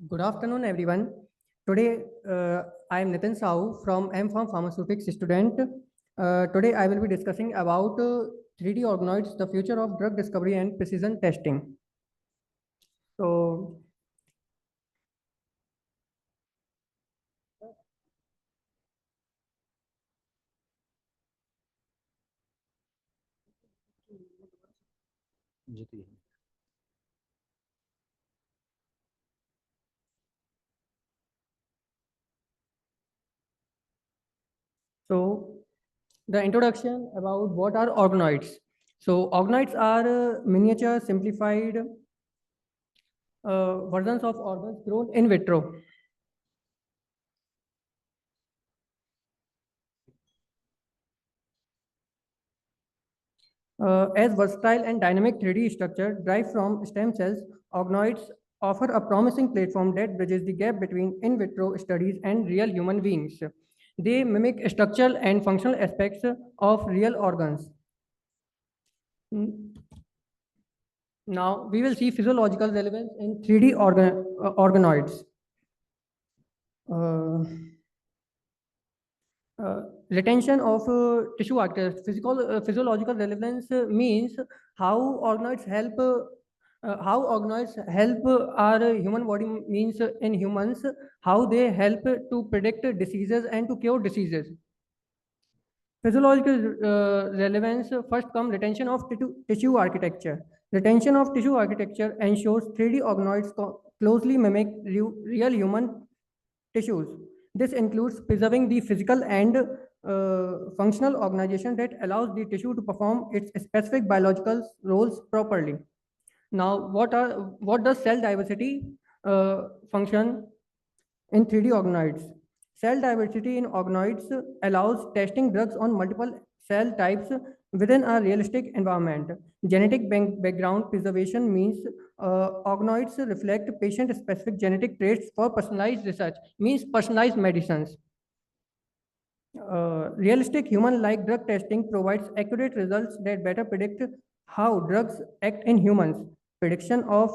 Good afternoon, everyone. Today, I am Nitin Sahu from M-Pharm Pharmaceutics student. Today, I will be discussing about 3D organoids, the future of drug discovery and precision testing. So, the introduction about what are organoids. So, organoids are miniature simplified versions of organs grown in vitro. As versatile and dynamic 3D structure derived from stem cells, organoids offer a promising platform that bridges the gap between in vitro studies and real human beings. They mimic structural and functional aspects of real organs. Now, we will see physiological relevance in 3D organoids. Uh, Retention of tissue architecture. Physiological relevance means how organoids help our human body, means in humans how they help to predict diseases and to cure diseases. Physiological relevance, first come retention of tissue architecture. Retention of tissue architecture ensures 3D organoids closely mimic real human tissues. This includes preserving the physical and functional organization that allows the tissue to perform its specific biological roles properly. Now, what does cell diversity function in 3D organoids? Cell diversity in organoids allows testing drugs on multiple cell types within a realistic environment. Genetic background preservation means organoids reflect patient-specific genetic traits for personalized research, means personalized medicines. Realistic human-like drug testing provides accurate results that better predict how drugs act in humans. Prediction of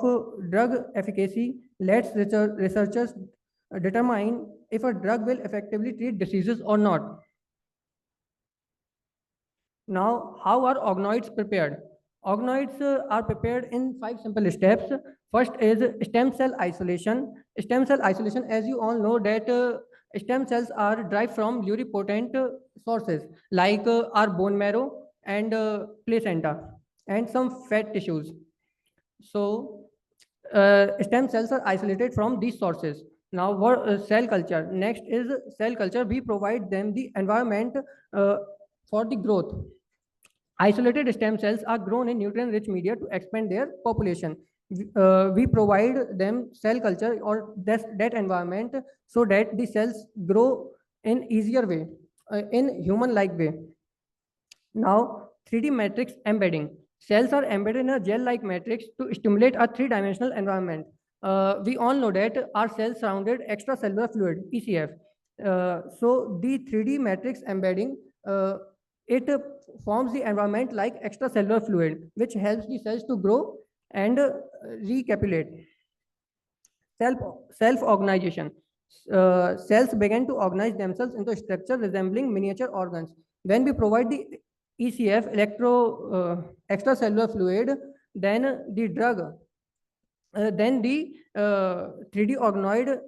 drug efficacy lets researchers determine if a drug will effectively treat diseases or not. Now, how are organoids prepared? Organoids are prepared in 5 simple steps. First is stem cell isolation. Stem cell isolation, as you all know, that stem cells are derived from pluripotent sources like our bone marrow and placenta and some fat tissues. So, stem cells are isolated from these sources. Now, what cell culture? Next is cell culture. We provide them the environment for the growth. Isolated stem cells are grown in nutrient-rich media to expand their population. We provide them cell culture or that environment so that the cells grow in easier way, in human-like way. Now, 3D matrix embedding. Cells are embedded in a gel-like matrix to stimulate a three-dimensional environment. We all know that our cells surrounded extracellular fluid, ECF. So the 3D matrix embedding, it forms the environment like extracellular fluid, which helps the cells to grow and recapitulate. Self-organization. Cells begin to organize themselves into structure resembling miniature organs. When we provide the ECF, extracellular fluid, then the drug, then the 3D organoid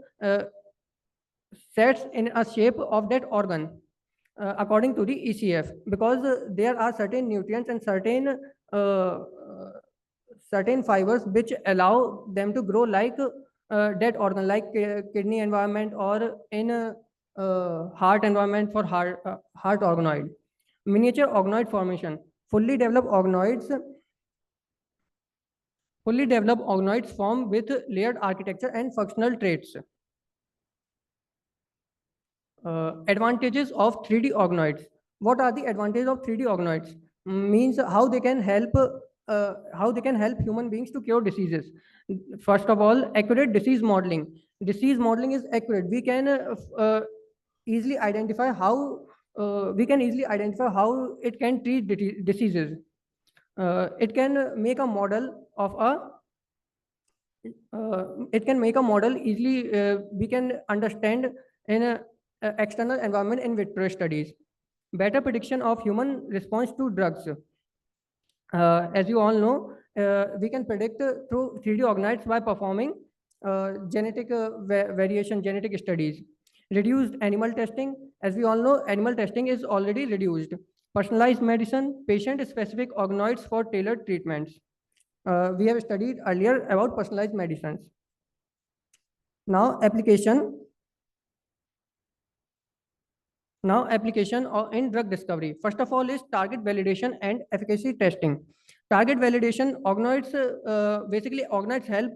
sets in a shape of that organ according to the ECF, because there are certain nutrients and certain fibers which allow them to grow like that organ, like kidney environment or in heart environment for heart organoid. Miniature organoid formation. Fully developed organoids form with layered architecture and functional traits. Advantages of 3D organoids. What are the advantages of 3D organoids? Means how they can help human beings to cure diseases. First of all, accurate disease modeling. Disease modeling is accurate. We can easily identify how it can treat diseases. It can make a model of easily. We can understand in a external environment in vitro studies. Better prediction of human response to drugs. As you all know, we can predict through 3D organoids by performing genetic genetic studies. Reduced animal testing. As we all know, animal testing is already reduced. Personalized medicine, patient-specific organoids for tailored treatments. We have studied earlier about personalized medicines. Now, application in drug discovery. First of all is target validation and efficacy testing. Target validation, basically organoids help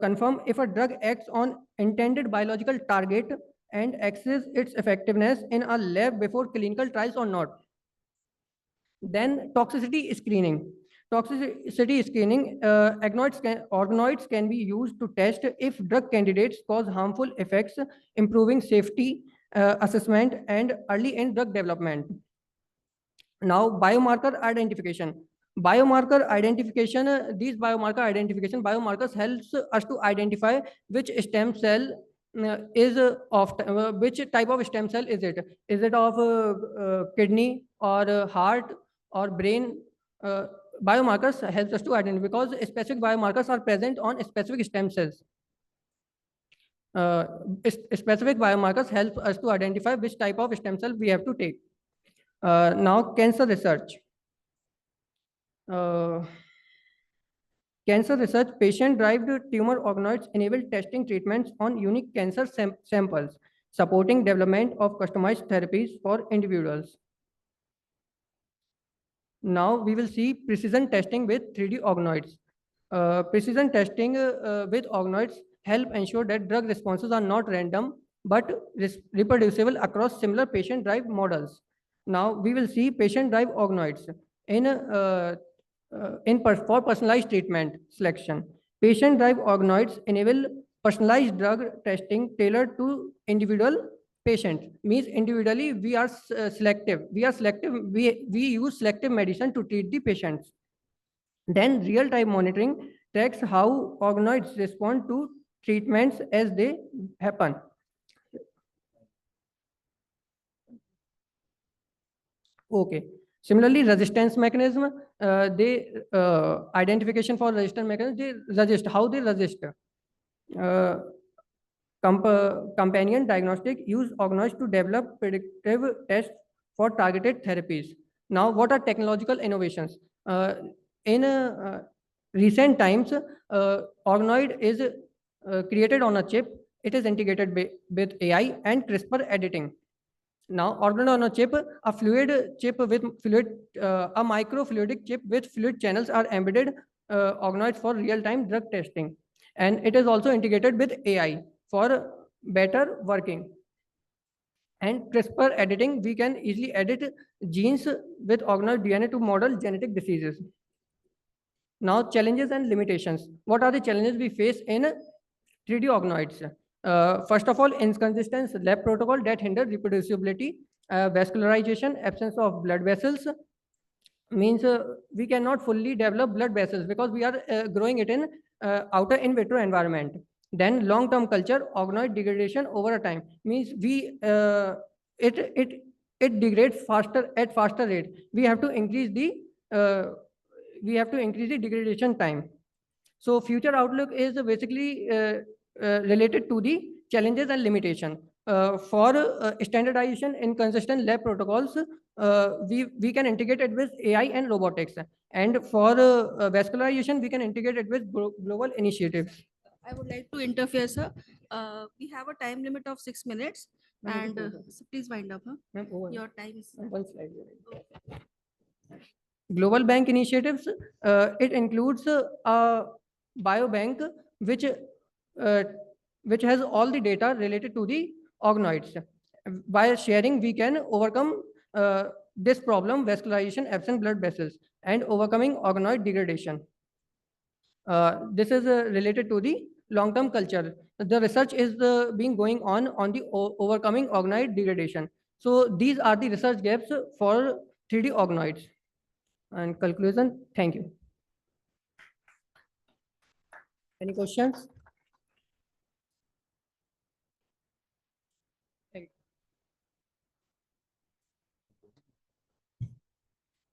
confirm if a drug acts on intended biological target and assess its effectiveness in a lab before clinical trials or not. Then toxicity screening. Organoids can be used to test if drug candidates cause harmful effects, improving safety assessment and early in drug development. Now, biomarker identification. Biomarkers helps us to identify which stem cell is of which type of stem cell is it? Is it of kidney or heart or brain? Biomarkers helps us to identify because specific biomarkers are present on specific stem cells. Specific biomarkers help us to identify which type of stem cell we have to take. Now, cancer research. Cancer research, patient-derived tumor organoids enable testing treatments on unique cancer samples, supporting development of customized therapies for individuals. Now we will see precision testing with 3D organoids. Precision testing with organoids help ensure that drug responses are not random but reproducible across similar patient-derived models. Now we will see patient-derived organoids for personalized treatment selection. Patient-derived organoids enable personalized drug testing tailored to individual patients. Means individually we are selective. We use selective medicine to treat the patients. Then real-time monitoring tracks how organoids respond to treatments as they happen. Okay. Similarly, resistance mechanism, identification for resistance mechanism, they resist. How they resist? Companion diagnostic use organoids to develop predictive tests for targeted therapies. Now, what are technological innovations? In recent times, organoid is created on a chip. It is integrated with AI and CRISPR editing. Now, organoid on a chip, a fluid chip with fluid, a microfluidic chip with fluid channels are embedded organoids for real-time drug testing. And it is also integrated with AI for better working. And CRISPR editing, we can easily edit genes with organoid DNA to model genetic diseases. Now, challenges and limitations. What are the challenges we face in 3D organoids? First of all, inconsistent lab protocol that hinder reproducibility, vascularization, absence of blood vessels, means we cannot fully develop blood vessels because we are growing it in outer in vitro environment. Then long-term culture, organoid degradation over a time, means it degrades faster at faster rate. We have to increase the degradation time. So future outlook is basically related to the challenges and limitation. For standardization in consistent lab protocols, we can integrate it with AI and robotics. And for vascularization, we can integrate it with global initiatives. I would like to interfere, sir. We have a time limit of 6 minutes, and so please wind up. Huh? Your time is. One slide. Global bank initiatives, it includes a biobank which has all the data related to the organoids. By sharing, we can overcome this problem, vascularization, absent blood vessels, and overcoming organoid degradation. This is related to the long-term culture. The research is being going on the overcoming organoid degradation. So these are the research gaps for 3D organoids. And conclusion, thank you. Any questions?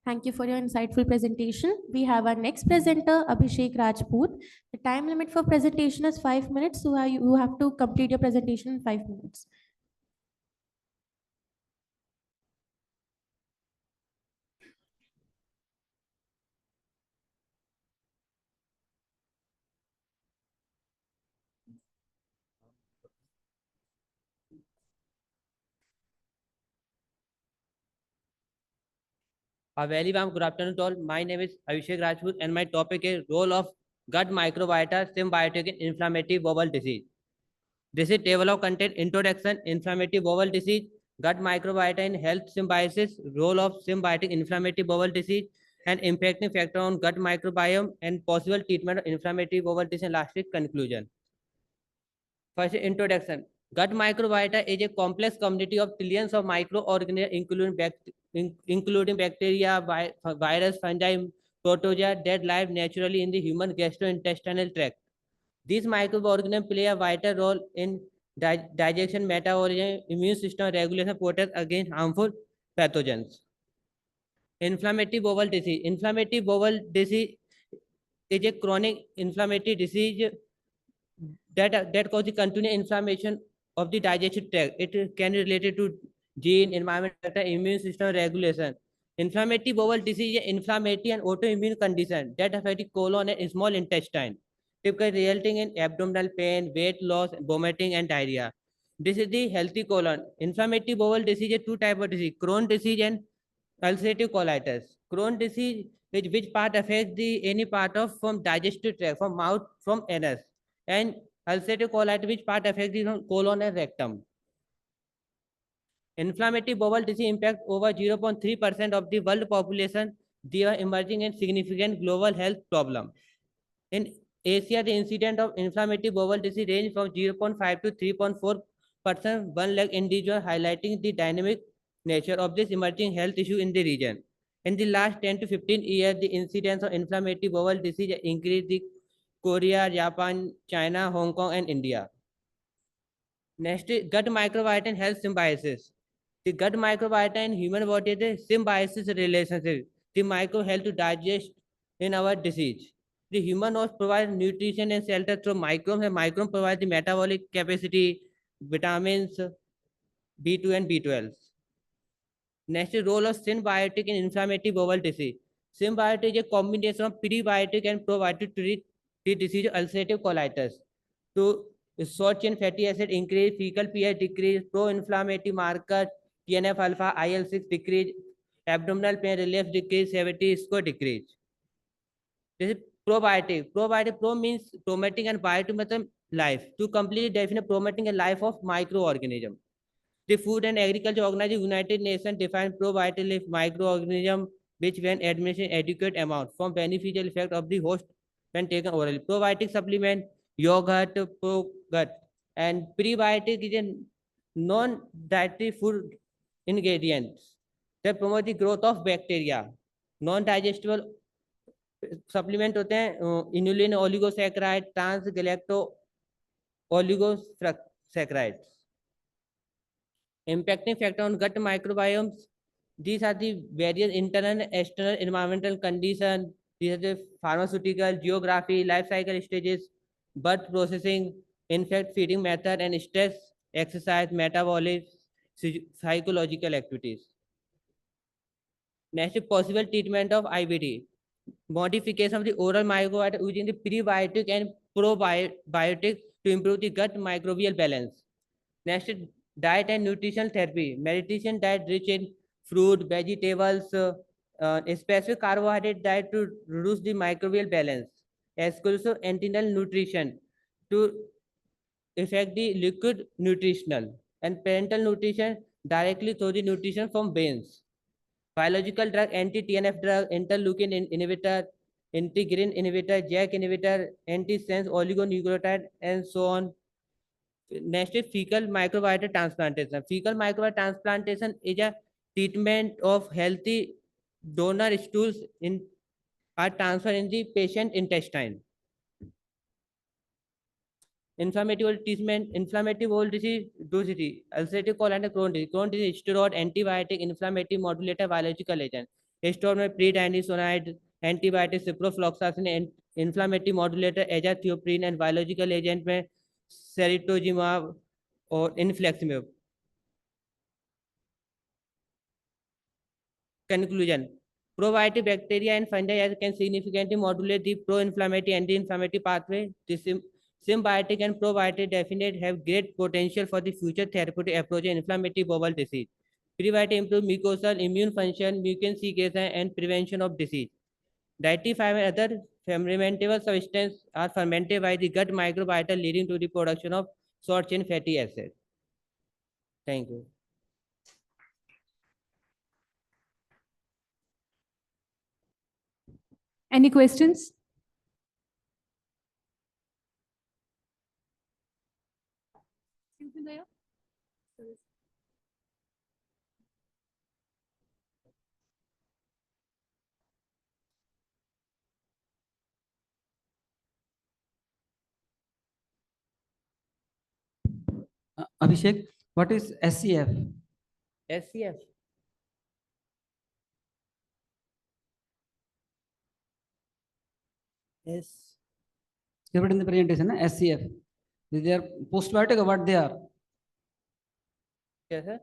Thank you for your insightful presentation. We have our next presenter, Abhishek Rajput. The time limit for presentation is 5 minutes, so you have to complete your presentation in 5 minutes. A very warm good afternoon to all. My name is Abhishek Rajput and my topic is role of gut microbiota symbiotic in inflammatory bowel disease. This is table of content introduction, inflammatory bowel disease, gut microbiota in health symbiosis, role of symbiotic inflammatory bowel disease, and impacting factor on gut microbiome and possible treatment of inflammatory bowel disease and lastly conclusion. First, introduction. Gut microbiota is a complex community of trillions of microorganisms, including bacteria, virus, fungi, protozoa that live naturally in the human gastrointestinal tract. These microorganisms play a vital role in digestion, metabolism, immune system regulation, protect against harmful pathogens. Inflammatory bowel disease. Inflammatory bowel disease is a chronic inflammatory disease that causes continuous inflammation of the digestive tract. It can be related to gene, environment factor, immune system regulation. Inflammatory bowel disease is an inflammatory and autoimmune condition that affects the colon and small intestine, typically resulting in abdominal pain, weight loss, vomiting, and diarrhea. This is the healthy colon. Inflammatory bowel disease is two types of disease: Crohn's disease and ulcerative colitis. Crohn's disease, which part affects the any part of from digestive tract, from mouth, from anus, and ulcerative colitis, which part affects the colon and rectum. Inflammatory bowel disease impact over 0.3% of the world population. They are emerging and significant global health problem. In Asia, the incidence of inflammatory bowel disease range from 0.5 to 3.4% 1 lakh individual, highlighting the dynamic nature of this emerging health issue in the region. In the last 10 to 15 years, the incidence of inflammatory bowel disease increased in Korea, Japan, China, Hong Kong, and India. Next is gut microbiota and health symbiosis. The gut microbiota in human body is a symbiosis relationship. The micro help to digest in our disease. The human host provides nutrition and shelter through microbes, and microbes provide the metabolic capacity, vitamins B2 and B12. Next is role of symbiotic in inflammatory bowel disease. Symbiotic is a combination of prebiotic and probiotic to treat the disease of ulcerative colitis. To short chain fatty acid increase, fecal pH decrease, pro-inflammatory markers, TNF alpha, IL-6 decrease, abdominal pain relief decrease, severity score decrease. This is probiotic. Probiotic, pro means promoting and biotic means life. To completely define promoting a life of microorganism. The Food and Agriculture Organization United Nations define probiotic life microorganism which when administered adequate amount from beneficial effect of the host when taken orally. Probiotic supplement, yogurt, gut, and prebiotic is a non-dietary food ingredients that promote the growth of bacteria. Non-digestible supplement होते हैं inulin oligosaccharide trans galacto oligosaccharides. Impacting factor on gut microbiomes. These are the various internal and external environmental conditions. These are the pharmaceutical, geography, life cycle stages, birth processing, infect feeding method, and stress, exercise, metabolic, psychological activities. Next is possible treatment of IBD. Modification of the oral microbiota using the prebiotic and probiotic to improve the gut microbial balance. Next is diet and nutrition therapy. Meditation diet rich in fruit, vegetables, a specific carbohydrate diet to reduce the microbial balance. Exclusive antinatal nutrition to affect the liquid nutritional and parental nutrition directly through the nutrition from veins. Biological drug, anti-TNF drug, interleukin inhibitor, integrin inhibitor, JAK inhibitor, antisense oligonucleotide, and so on. Next is fecal microbiota transplantation. Fecal microbiota transplantation is a treatment of healthy donor stools are transferred in the patient intestine. Inflammatory treatment, inflammatory bowel disease, dosity, ulcerative colitis, Crohn's disease. Crohn's disease, steroid, antibiotic, inflammatory modulator, biological agent. Steroid में prednisonide, antibiotic, ciprofloxacin, and inflammatory modulator, azathioprine, and biological agent में serotozumab or infliximab. Conclusion. Probiotic bacteria and fungi can significantly modulate the pro-inflammatory and anti-inflammatory pathway. This symbiotic and probiotic definitely have great potential for the future therapeutic approach in inflammatory bowel disease. Prebiotic improve mucosal immune function, mucin secretion, and prevention of disease. Dietary fiber and other fermentable substances are fermented by the gut microbiota, leading to the production of short-chain fatty acids. Thank you. Any questions? Abhishek, what is SCF? SCF. Yes. You put in the presentation, SCF. They are postbiotic or what they are? Yes, sir.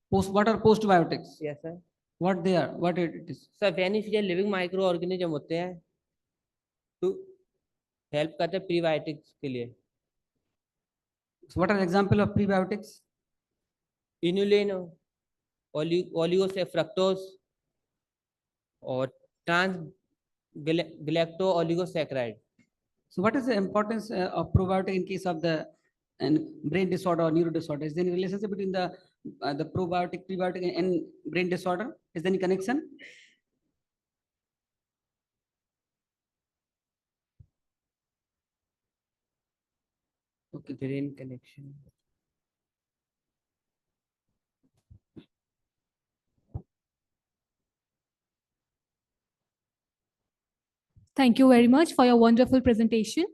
What are postbiotics? Yes, sir. What they are? What it is? Sir beneficial living micro organism होते हैं to help करते हैं prebiotics के लिए. So what are example of prebiotics? Inulin, oligosaccharides और trans galacto oligosaccharide. So what is the importance of probiotic in case of the brain disorder or neuro disorder? Is there any relationship between the probiotic, prebiotic and brain disorder? Is there any connection? Okay, brain connection. Thank you very much for your wonderful presentation.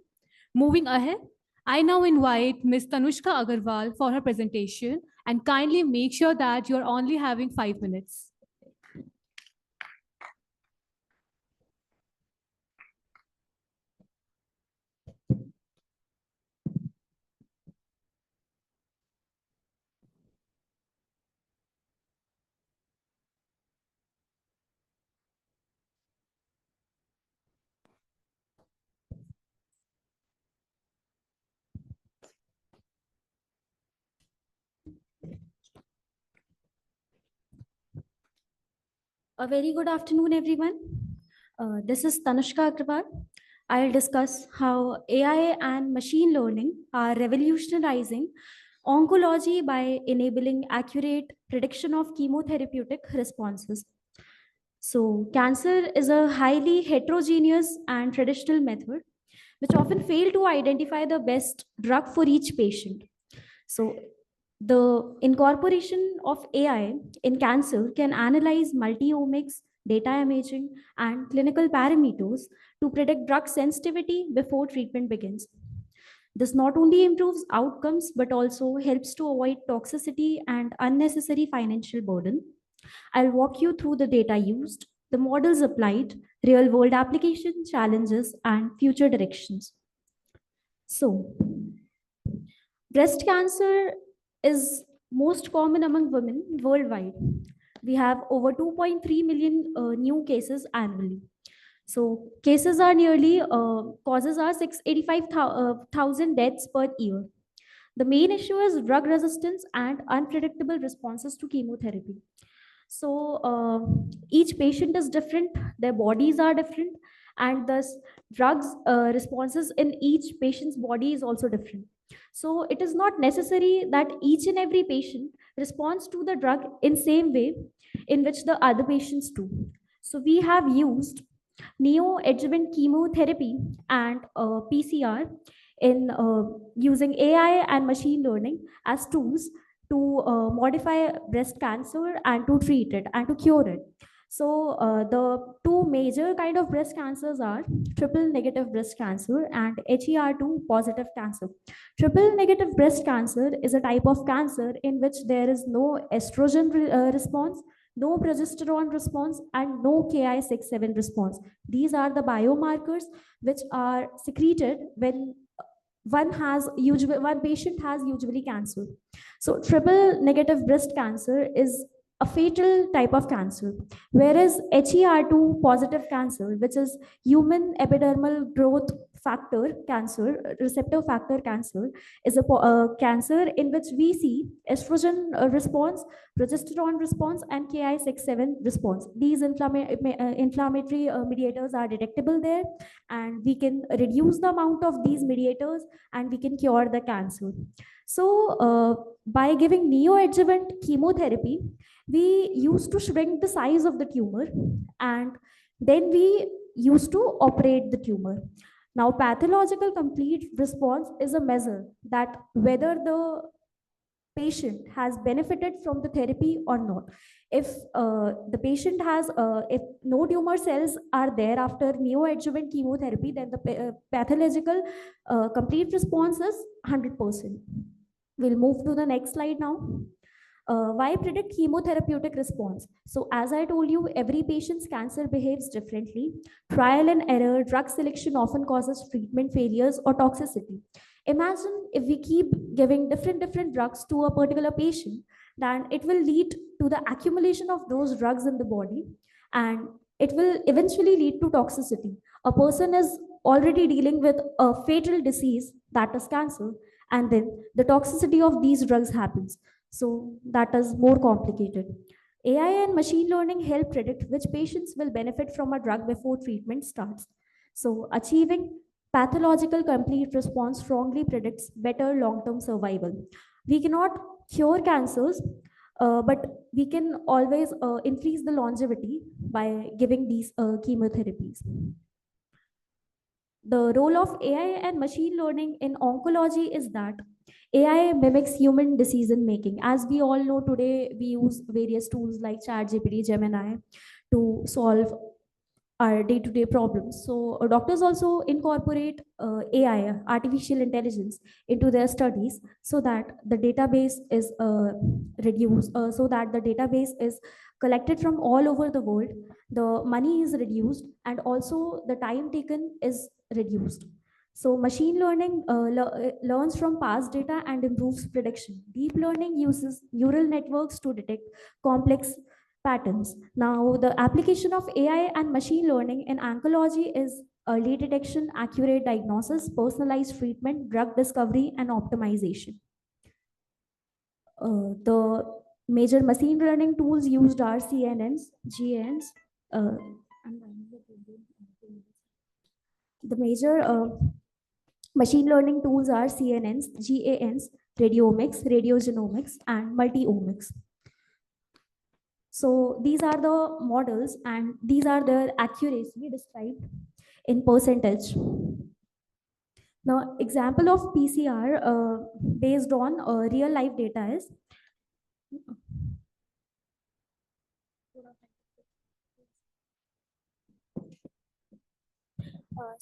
Moving ahead, I now invite Ms. Tanushka Agarwal for her presentation, and kindly make sure that you're only having 5 minutes. A very good afternoon, everyone. This is Tanushka Agrawal. I'll discuss how AI and machine learning are revolutionizing oncology by enabling accurate prediction of chemotherapeutic responses. So, cancer is a highly heterogeneous and traditional method which often fail to identify the best drug for each patient. So, the incorporation of AI in cancer can analyze multi-omics, data imaging, and clinical parameters to predict drug sensitivity before treatment begins. This not only improves outcomes but also helps to avoid toxicity and unnecessary financial burden. I'll walk you through the data used, the models applied, real world application challenges, and future directions. So, breast cancer is most common among women worldwide. We have over 2.3 million new cases annually. So cases are nearly, causes are 685,000 deaths per year. The main issue is drug resistance and unpredictable responses to chemotherapy. So each patient is different, their bodies are different, and thus drugs responses in each patient's body is also different. So it is not necessary that each and every patient responds to the drug in same way in which the other patients do. So we have used neoadjuvant chemotherapy and PCR in using AI and machine learning as tools to modify breast cancer and to treat it and to cure it. So the two major kind of breast cancers are triple negative breast cancer and HER2 positive cancer. Triple negative breast cancer is a type of cancer in which there is no estrogen response, no progesterone response, and no Ki-67 response. These are the biomarkers which are secreted when one patient has usually cancer. So triple negative breast cancer is a fatal type of cancer, whereas HER2 positive cancer, which is human epidermal growth factor cancer, receptor factor cancer, is a cancer in which we see estrogen response, progesterone response, and Ki-67 response. These inflammatory mediators are detectable there, and we can reduce the amount of these mediators and we can cure the cancer. So by giving neoadjuvant chemotherapy, we used to shrink the size of the tumor and then we used to operate the tumor. Now, pathological complete response is a measure that whether the patient has benefited from the therapy or not. If the patient has, if no tumor cells are there after neoadjuvant chemotherapy, then the pathological complete response is 100%. We'll move to the next slide now. Why predict chemotherapeutic response? So as I told you, every patient's cancer behaves differently. Trial and error, drug selection often causes treatment failures or toxicity. Imagine if we keep giving different drugs to a particular patient, then it will lead to the accumulation of those drugs in the body, and it will eventually lead to toxicity. A person is already dealing with a fatal disease, that is cancer, and then the toxicity of these drugs happens. So that is more complicated. AI and machine learning help predict which patients will benefit from a drug before treatment starts. So achieving pathological complete response strongly predicts better long-term survival. We cannot cure cancers, but we can always increase the longevity by giving these chemotherapies. The role of AI and machine learning in oncology is that AI mimics human decision making. As we all know today, we use various tools like ChatGPT, Gemini to solve our day-to-day problems. So doctors also incorporate AI, artificial intelligence, into their studies so that the database is reduced, so that the database is collected from all over the world, the money is reduced, and also the time taken is reduced. So machine learning learns from past data and improves prediction. Deep learning uses neural networks to detect complex patterns. Now, the application of AI and machine learning in oncology is early detection, accurate diagnosis, personalized treatment, drug discovery, and optimization. The major machine learning tools used are CNNs, GNs. The major machine learning tools are CNNs, GANs, radiomics, radiogenomics, and multiomics. So these are the models and these are their accuracy described in percentage. Now, example of PCR based on real life data is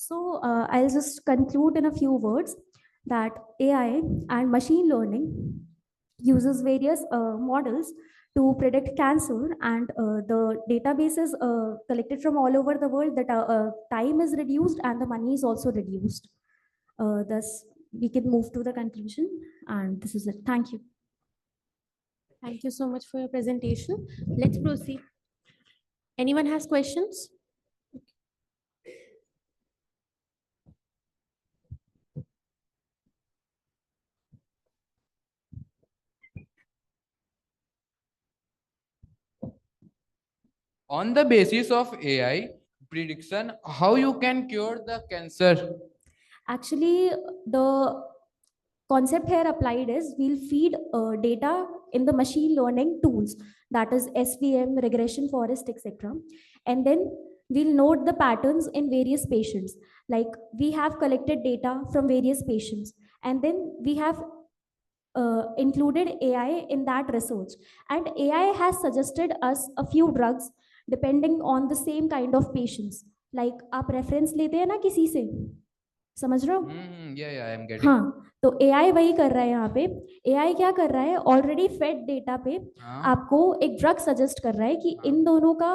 I'll just conclude in a few words that AI and machine learning uses various models to predict cancer, and the databases collected from all over the world, that time is reduced and the money is also reduced. Thus, we can move to the conclusion, and this is it. Thank you. Thank you so much for your presentation. Let's proceed. Anyone has questions? On the basis of AI prediction, how you can cure the cancer? Actually, the concept here applied is we'll feed data in the machine learning tools, that is SVM, regression forest, etc. And then we'll note the patterns in various patients. Like we have collected data from various patients, and then we have included AI in that research. And AI has suggested us a few drugs depending on the same kind of patients. Like आप reference लेते हैं ना किसी से, समझ रहे हो? Yeah, I'm getting. हाँ, तो AI वही कर रहा है यहाँ पे. AI क्या कर रहा है, ऑलरेडी फेड डेटा पे आपको एक ड्रग सजेस्ट कर रहा है कि इन दोनों का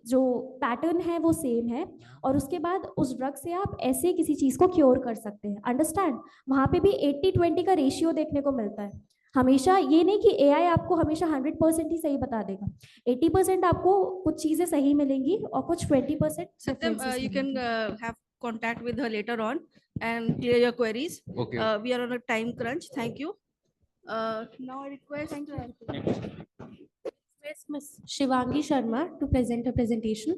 जो पैटर्न है वो सेम है, और उसके बाद उस ड्रग से आप ऐसे किसी चीज को क्योर कर सकते हैं. अंडरस्टैंड? वहां पे भी 80-20 का रेशियो देखने को मिलता है. हमेशा ये नहीं कि AI आपको हमेशा 100% ही सही बता देगा. 80% आपको कुछ चीजें सही मिलेंगी और कुछ 20% Satyam, you can have contact with her later on and clear your queries. Okay. We are on a time crunch. Thank you. Now I request. Request Ms. Shivangi Sharma to present her presentation.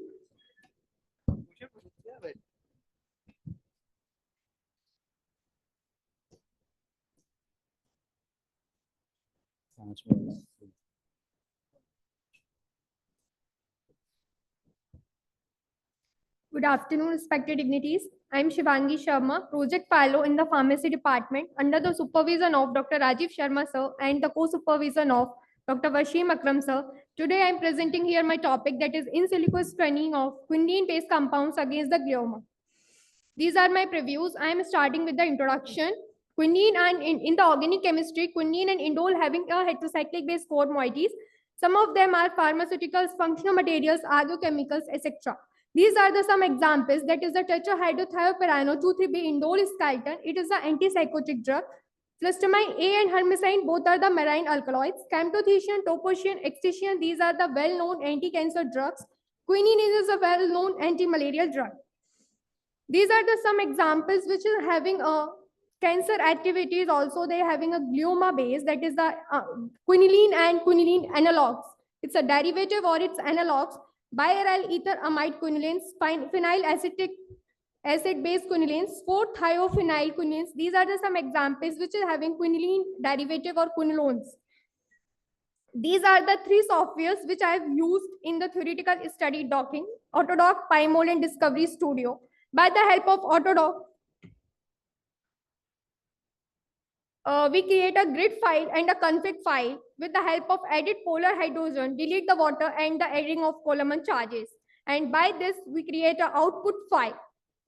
Good afternoon, respected dignitaries. I am Shivangi Sharma, Project Fellow in the Pharmacy Department under the supervision of Dr. Rajiv Sharma sir and the co-supervision of Dr. Wasim Akram sir. Today I am presenting here my topic, that is in silico screening of quinine-based compounds against the glioma. These are my previews. I am starting with the introduction. Quinine and in the organic chemistry, quinine and indole having a heterocyclic base core moieties. Some of them are pharmaceuticals, functional materials, agrochemicals, etc. These are the some examples. That is the tetrahydrothioperano 2,3-B indole skeleton. It is an antipsychotic drug. Flustamine A and hermesine both are the marine alkaloids. Camptothecian, topotecan, excipient, these are the well-known anti-cancer drugs. Quinine is a well-known anti-malarial drug. These are the some examples which is having a cancer activities. Also, they are having a glioma base, that is the quinine and quinine analogs. It's a derivative or its analogs. Biaryl ether amide quinolines, phenyl acetic acid-based quinolines, 4-thiophenyl quinolines. These are the some examples which is having quinine derivative or quinolones. These are the three softwares which I have used in the theoretical study docking: Autodoc, PyMol, and Discovery Studio. By the help of Autodoc, we create a grid file and a config file with the help of edit polar hydrogen, delete the water, and the adding of Coulomb charges. And by this, we create an output file.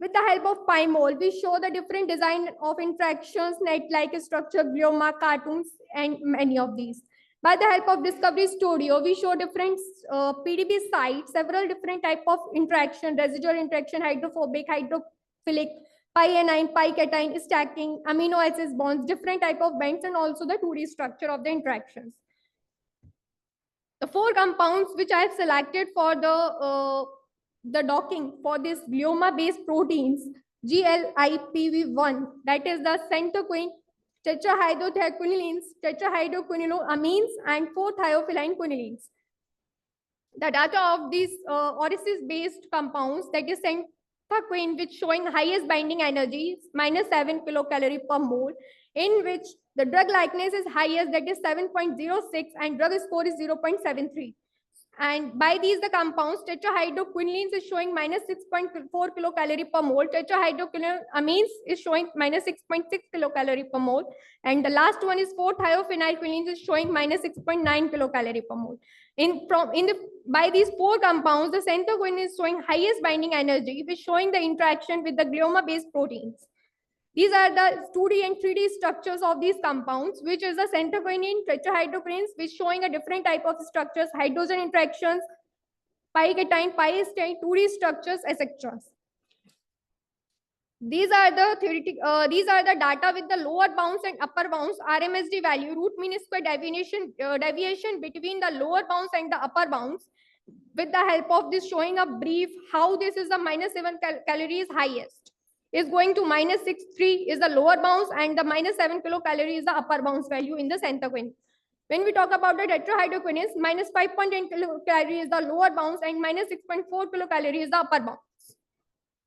With the help of PyMol, we show the different design of interactions, net-like structure, glioma, cartoons, and many of these. By the help of Discovery Studio, we show different PDB sites, several different type of interaction, residual interaction, hydrophobic, hydrophilic, pi-anion, pi-cation, stacking, amino acids bonds, different type of bonds, and also the 2D structure of the interactions. The 4 compounds which I have selected for the docking for this glioma-based proteins, GLIPV1, that is the centoquine, tetrahydrothioquinolines, tetrahydroquinolamines, and 4-thiophenyl quinolines. The data of these oricis-based compounds, that is centoquine, which showing highest binding energy, -7 kilocalorie per mole, in which the drug likeness is highest, that is 7.06, and drug score is 0.73. And by these, the compounds, tetrahydroquinolines is showing -6.4 kilocalorie per mole, tetrahydroquinolamines is showing -6.6 kilocalorie per mole, and the last one is 4-thiophenylquinolines is showing -6.9 kilocalorie per mole. By these 4 compounds, the centoquine is showing highest binding energy, which showing the interaction with the glioma-based proteins. These are the 2D and 3D structures of these compounds, which is the centoquinine, tetrahydroquinines, which showing a different type of structures, hydrogen interactions, pi-cation, pi-estane, 2D structures, etc. These are the data with the lower bounds and upper bounds, RMSD value, root mean square deviation between the lower bounds and the upper bounds. With the help of this, showing a brief how this is the -7 calories highest. Is going to -6.3 is the lower bounds, and the -7 kilocalorie is the upper bounds value in the centoquine. When we talk about the tetrahydroquinase, -5.10 kilocalorie is the lower bounds, and -6.4 kilocalorie is the upper bounds.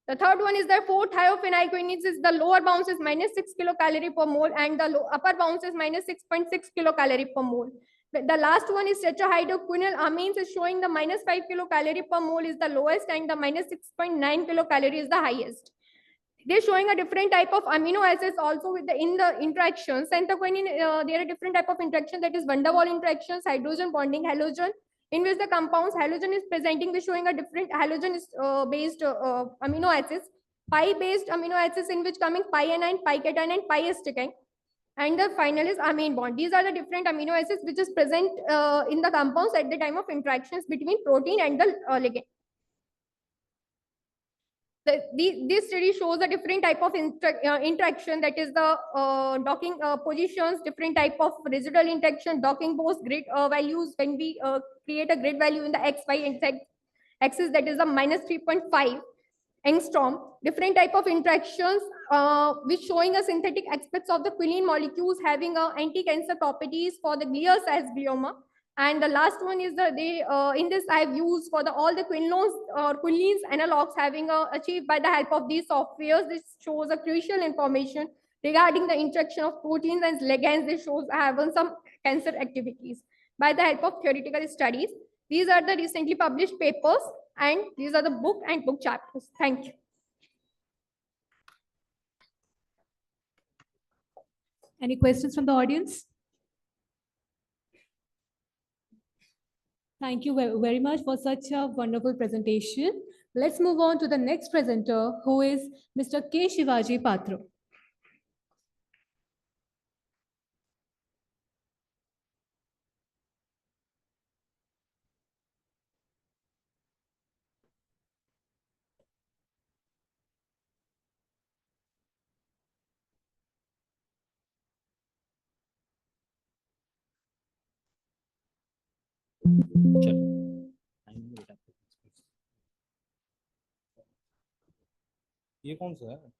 The third one is the 4-thiophenylquinolines, is the lower bounds is -6 kilocalorie per mole, and the upper bounds is -6.6 kilocalorie per mole. The last one is tetrahydroquinolamines, is showing the -5 kilocalorie per mole is the lowest, and the -6.9 kilocalorie is the highest. They're showing a different type of amino acids also with in the interactions. Centoquinine, there are different type of interaction, that is van der Waals interactions, hydrogen bonding, halogen, in which the compounds halogen is presenting, we're showing a different halogen based amino acids, pi based amino acids, in which coming pi-anion, pi-cation, and pi-estacane. And the final is amine bond. These are the different amino acids which is present in the compounds at the time of interactions between protein and the ligand. This study shows a different type of interaction, that is the docking positions, different type of residual interaction, docking both grid values. When we create a grid value in the x, y, and z axis, that is a -3.5 angstrom, different type of interactions which showing a synthetic aspects of the quinine molecules having anti-cancer properties for the glial cells glioma. And the last one is in this I have used for all the quinolones or quinolines analogs having achieved by the help of these softwares. This shows a crucial information regarding the interaction of proteins and ligands. This shows having some cancer activities by the help of theoretical studies. These are the recently published papers, and these are the book and book chapters. Thank you. Any questions from the audience? Thank you very much for such a wonderful presentation. Let's move on to the next presenter, who is Mr. K. Shivaji Patra. ये कौन सा है?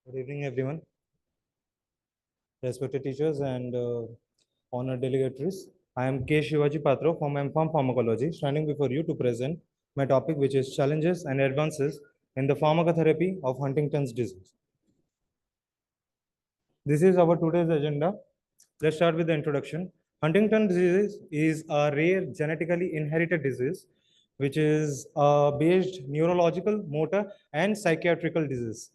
Good evening, everyone. Respected teachers and honored delegates. I am K. Shivaji Patra from M.Pharm Pharmacology, standing before you to present my topic, which is challenges and advances in the pharmacotherapy of Huntington's disease. This is our today's agenda. Let's start with the introduction. Huntington's disease is a rare genetically inherited disease, which is based neurological, motor, and psychiatrical disease.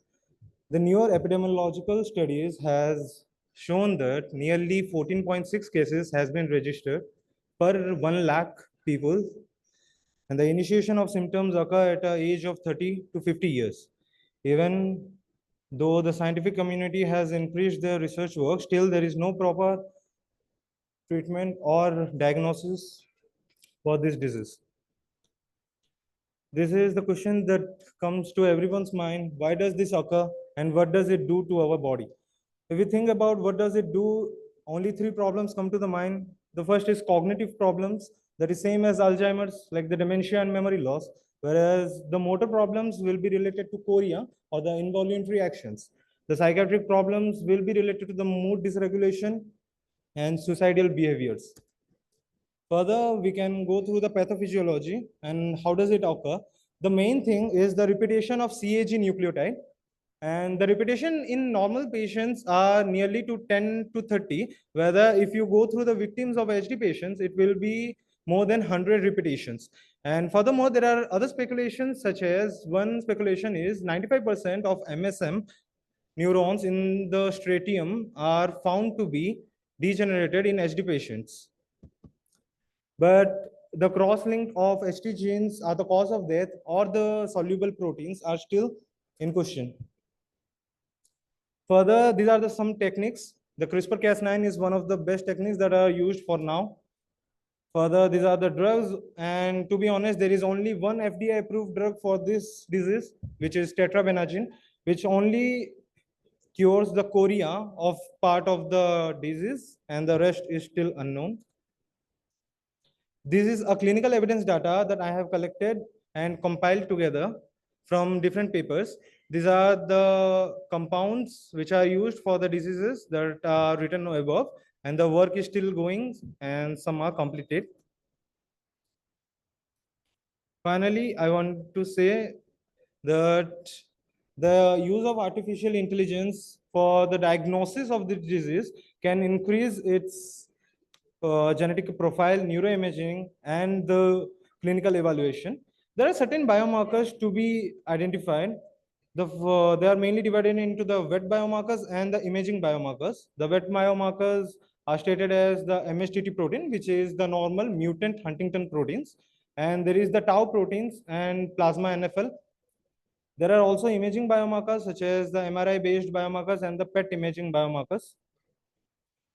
The newer epidemiological studies has shown that nearly 14.6 cases has been registered per 1 lakh people, and the initiation of symptoms occur at the age of 30 to 50 years. Even though the scientific community has increased their research work, still there is no proper treatment or diagnosis for this disease. This is the question that comes to everyone's mind. Why does this occur and what does it do to our body? If you think about what does it do, only 3 problems come to the mind. The first is cognitive problems, that is same as Alzheimer's, like the dementia and memory loss, whereas the motor problems will be related to chorea or the involuntary actions. The psychiatric problems will be related to the mood dysregulation and suicidal behaviors. Further, we can go through the pathophysiology and how does it occur. The main thing is the repetition of CAG nucleotide, and the repetition in normal patients are nearly to 10 to 30. Whether if you go through the victims of HD patients, it will be more than 100 repetitions. And furthermore, there are other speculations, such as one speculation is 95% of MSM neurons in the stratum are found to be degenerated in HD patients. But the cross-link of HT genes are the cause of death, or the soluble proteins are still in question. Further, these are some techniques. The CRISPR-Cas9 is one of the best techniques that are used for now. Further, these are the drugs, and to be honest, there is only one FDA-approved drug for this disease, which is tetrabenazine, which only cures the chorea of part of the disease, and the rest is still unknown. This is a clinical evidence data that I have collected and compiled together from different papers. These are the compounds which are used for the diseases that are written above, and the work is still going and some are completed. Finally, I want to say that the use of artificial intelligence for the diagnosis of the disease can increase its genetic profile, neuroimaging, and the clinical evaluation. There are certain biomarkers to be identified. They are mainly divided into the wet biomarkers and the imaging biomarkers. The wet biomarkers are stated as the MSTT protein, which is the normal mutant Huntington proteins. And there is the tau proteins and plasma NFL. There are also imaging biomarkers such as the MRI-based biomarkers and the PET imaging biomarkers.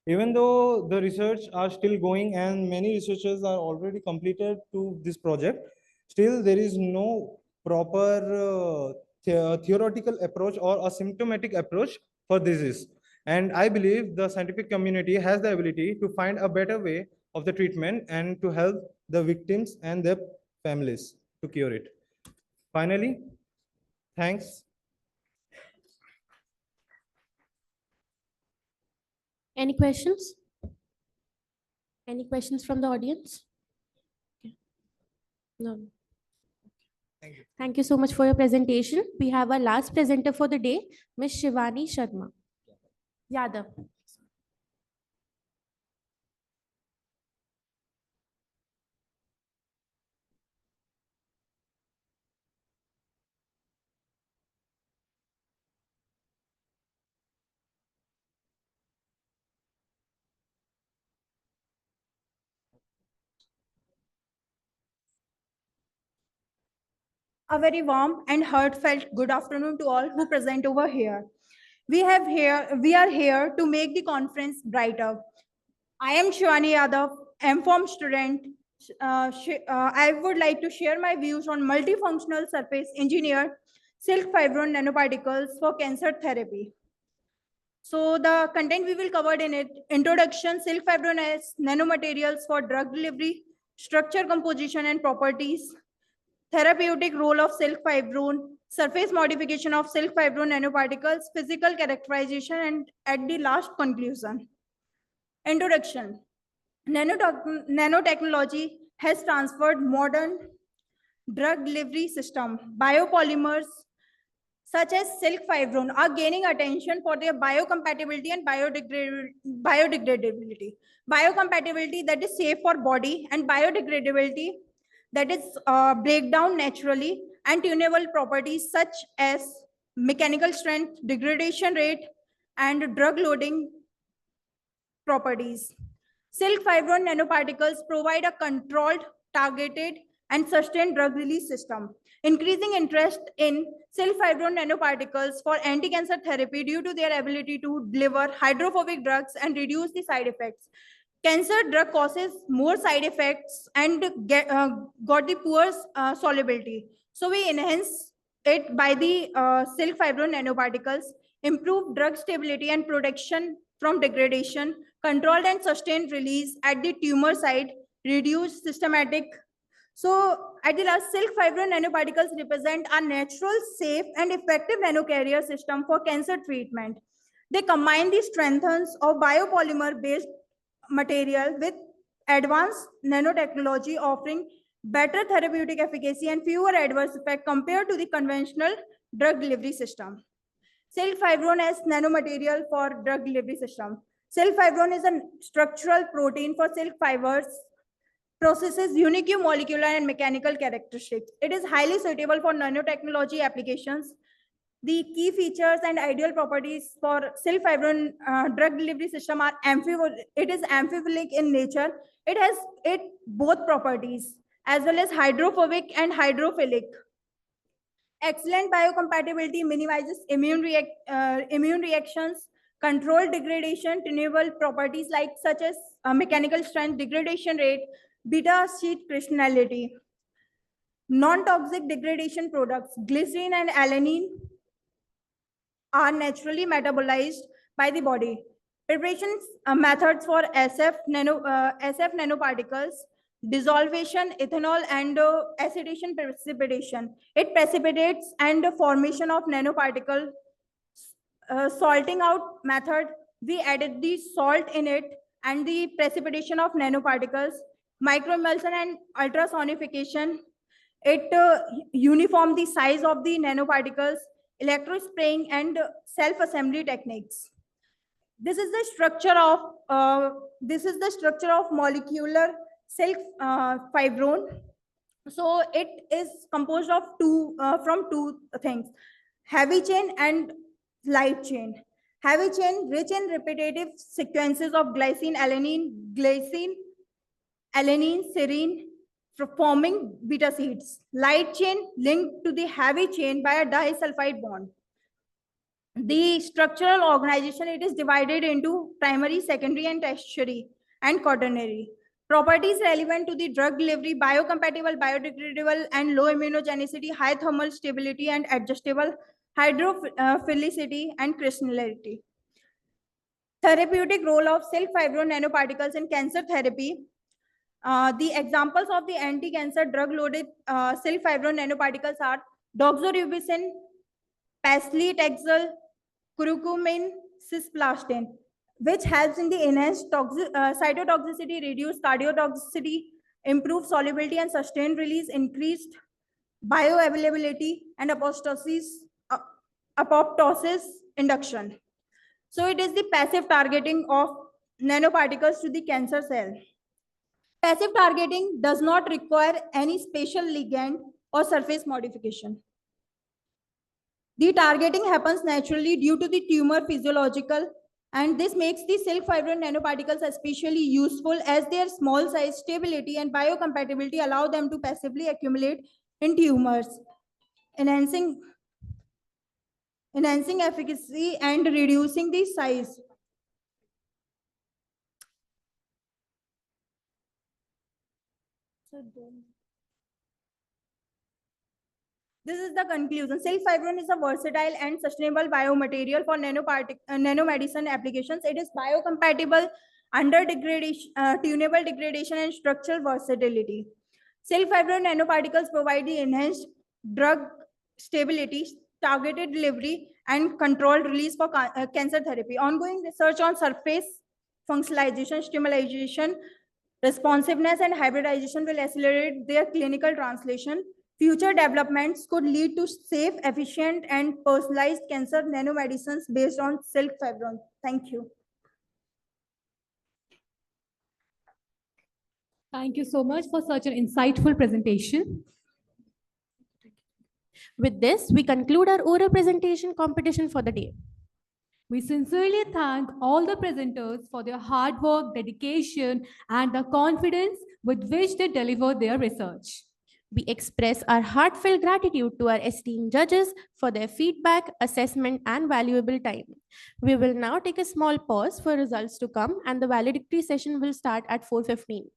Even though the research are still going and many researchers are already completed to this project, still there is no proper theoretical approach or a symptomatic approach for disease. And I believe the scientific community has the ability to find a better way of the treatment and to help the victims and their families to cure it. Finally, thanks. Any questions? Any questions from the audience? No. Thank you. Thank you so much for your presentation. We have our last presenter for the day, Ms. Shivani Sharma. Yadav. A very warm and heartfelt good afternoon to all who present over here. We are here to make the conference brighter. I am Shivani Yadav, M.Pharm student I would like to share my views on multifunctional surface engineered silk fibron nanoparticles for cancer therapy. So the content we will cover in it: introduction, silk fibron as nanomaterials for drug delivery, structure, composition, and properties, therapeutic role of silk fibron, surface modification of silk fibron nanoparticles, physical characterization, and at the last, conclusion. Introduction. Nanotechnology has transferred modern drug delivery system. Biopolymers such as silk fibron are gaining attention for their biocompatibility and biodegradability. Biocompatibility, that is safe for body, and biodegradability, that is break down naturally, and tunable properties such as mechanical strength, degradation rate, and drug loading properties. Silk fibron nanoparticles provide a controlled, targeted, and sustained drug release system. Increasing interest in silk fibron nanoparticles for anti-cancer therapy due to their ability to deliver hydrophobic drugs and reduce the side effects. Cancer drug causes more side effects and got the poor solubility. So we enhance it by the silk fibron nanoparticles, improve drug stability and protection from degradation, controlled and sustained release at the tumor site, reduce systematic. So at the last, silk fibron nanoparticles represent a natural, safe, and effective nanocarrier system for cancer treatment. They combine the strengths of biopolymer-based material with advanced nanotechnology, offering better therapeutic efficacy and fewer adverse effects compared to the conventional drug delivery system. Silk fibron as nanomaterial for drug delivery system. Silk fibron is a structural protein for silk fibers, processes unique molecular and mechanical characteristics. It is highly suitable for nanotechnology applications. The key features and ideal properties for silk fibron drug delivery system are it is amphiphilic in nature. It has both properties as well as hydrophobic and hydrophilic. Excellent biocompatibility, minimizes immune reactions, control degradation, tunable properties like such as mechanical strength, degradation rate, beta sheet crystallinity. Non-toxic degradation products, glycerin and alanine, are naturally metabolized by the body. Preparation methods for SF nanoparticles: dissolution, ethanol, and acidation precipitation. It precipitates and formation of nanoparticle. Salting out method, we added the salt in it and the precipitation of nanoparticles. Microemulsion and ultrasonification, it uniform the size of the nanoparticles. Electrospraying and self-assembly techniques. This is the structure of molecular silk fibron. So it is composed of from two things: heavy chain and light chain. Heavy chain rich in repetitive sequences of glycine, alanine, serine, forming beta sheets. Light chain linked to the heavy chain by a disulfide bond. The structural organization, it is divided into primary, secondary, and tertiary, and quaternary. Properties relevant to the drug delivery: biocompatible, biodegradable, and low immunogenicity, high thermal stability, and adjustable, hydrophilicity, and crystallinity. Therapeutic role of silk fibron nanoparticles in cancer therapy. The examples of the anti-cancer drug-loaded silk fibron nanoparticles are doxorubicin, paclitaxel, curcumin, cisplatin, which helps in the enhanced cytotoxicity, reduce cardiotoxicity, improve solubility and sustained release, increased bioavailability, and apoptosis induction. So it is the passive targeting of nanoparticles to the cancer cell. Passive targeting does not require any special ligand or surface modification. The targeting happens naturally due to the tumor physiological, and this makes the silk fibron nanoparticles especially useful as their small size, stability, and biocompatibility allow them to passively accumulate in tumors, enhancing efficacy and reducing the size. . . . . . . . . . . . . . . . . . . . . . . . . . . . . . . . . . . . . . . . . . . . . . . . . . . . . . . . . . . . . . . . . . . . . . . . . . . This is the conclusion. Silk fibrin is a versatile and sustainable biomaterial for nanomedicine applications. It is biocompatible, under degradation, tunable degradation, and structural versatility. Silk fibrin nanoparticles provide the enhanced drug stability, targeted delivery, and controlled release for cancer therapy. Ongoing research on surface functionalization, stimulation, responsiveness, and hybridization will accelerate their clinical translation. Future developments could lead to safe, efficient, and personalized cancer nanomedicines based on silk fibrin. Thank you. Thank you so much for such an insightful presentation. With this, we conclude our oral presentation competition for the day. We sincerely thank all the presenters for their hard work, dedication, and the confidence with which they deliver their research. We express our heartfelt gratitude to our esteemed judges for their feedback, assessment, and valuable time. We will now take a small pause for results to come, and the valedictory session will start at 4:15.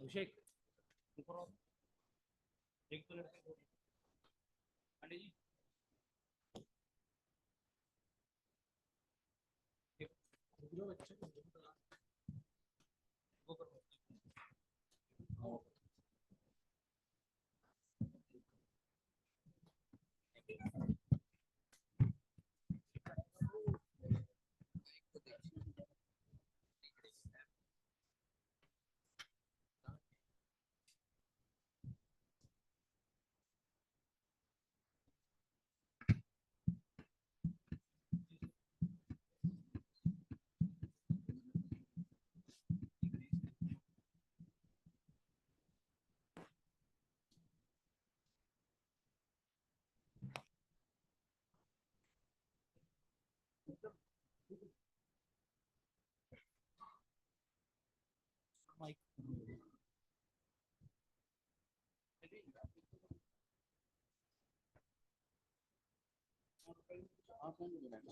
Abhishek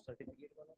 certificate वाला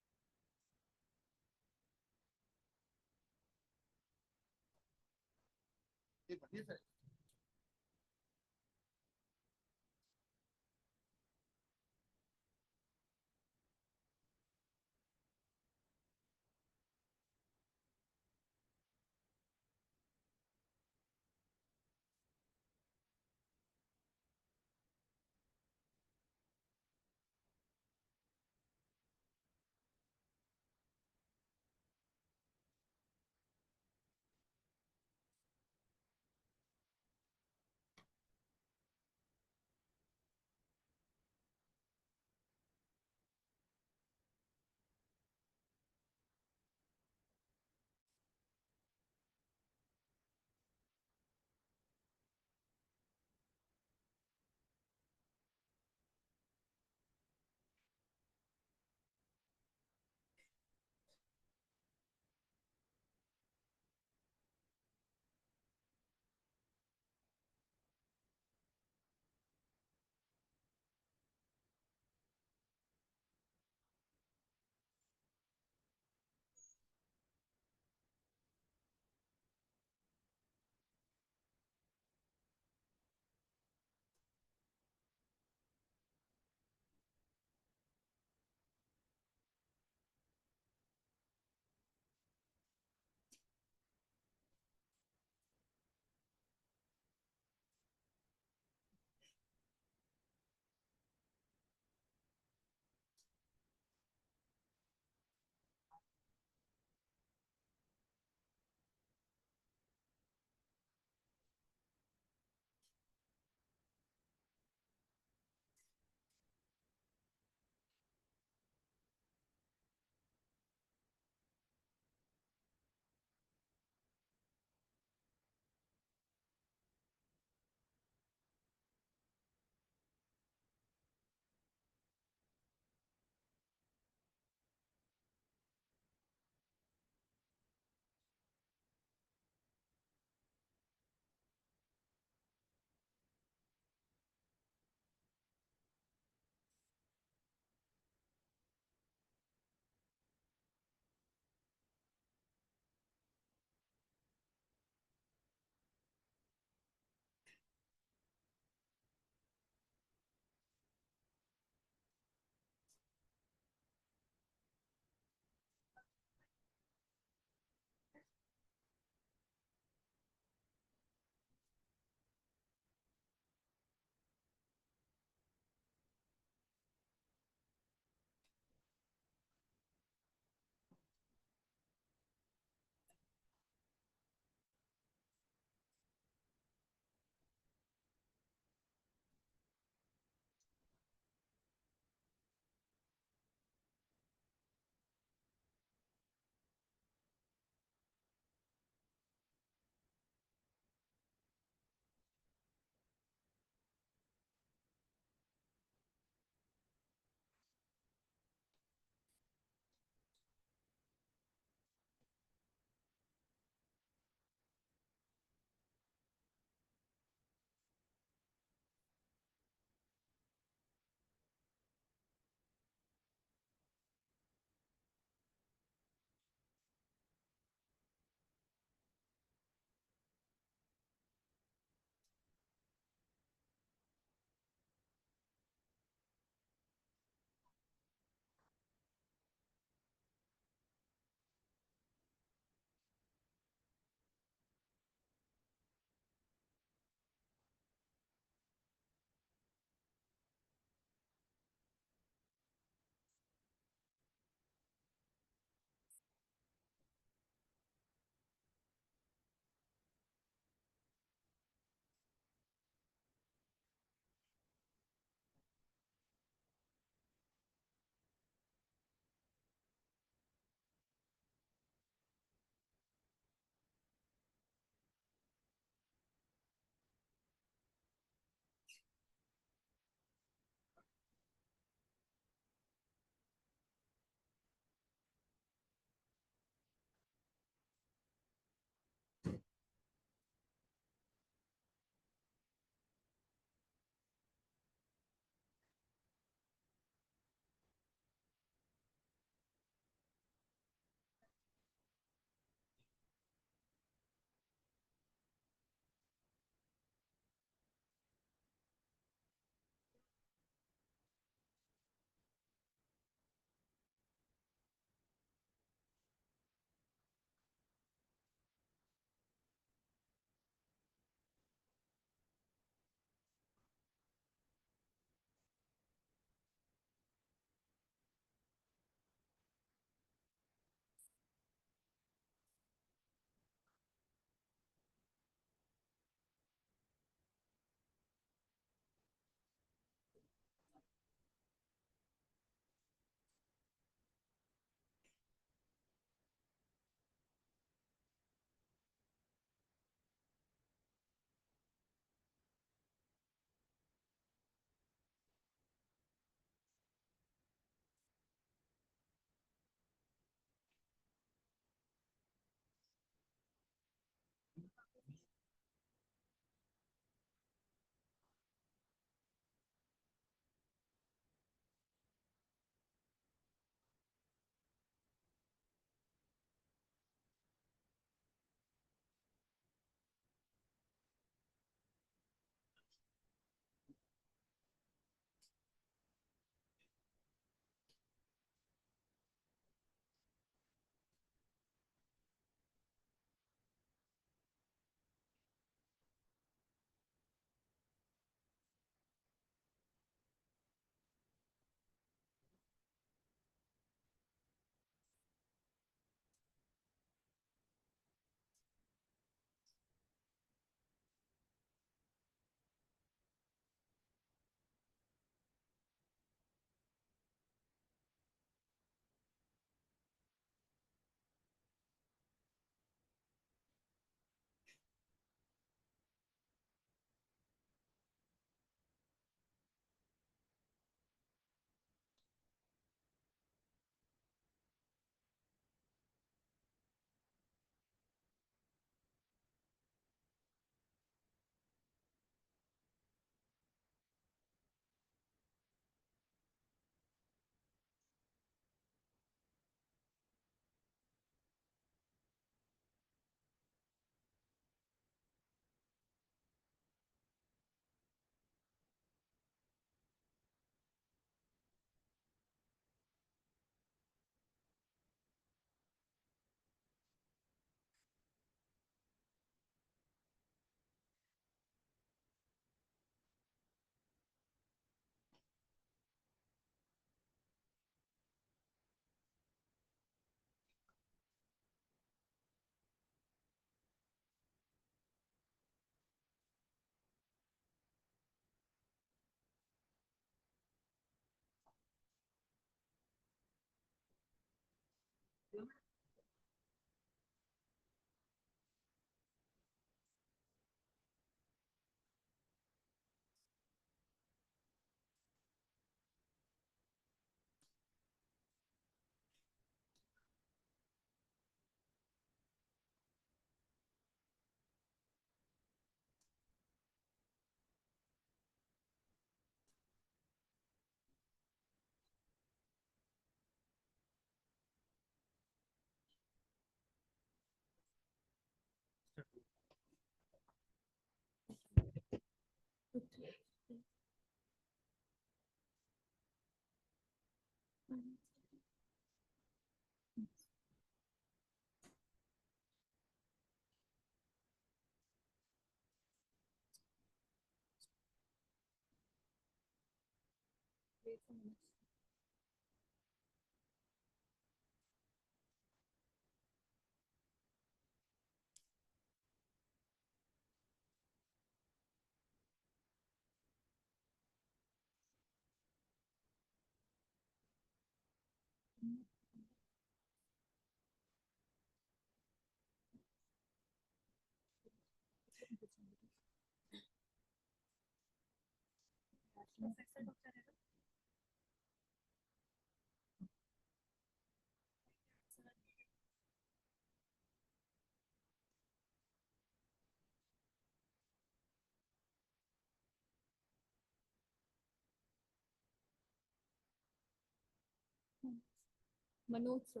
Manoj sir.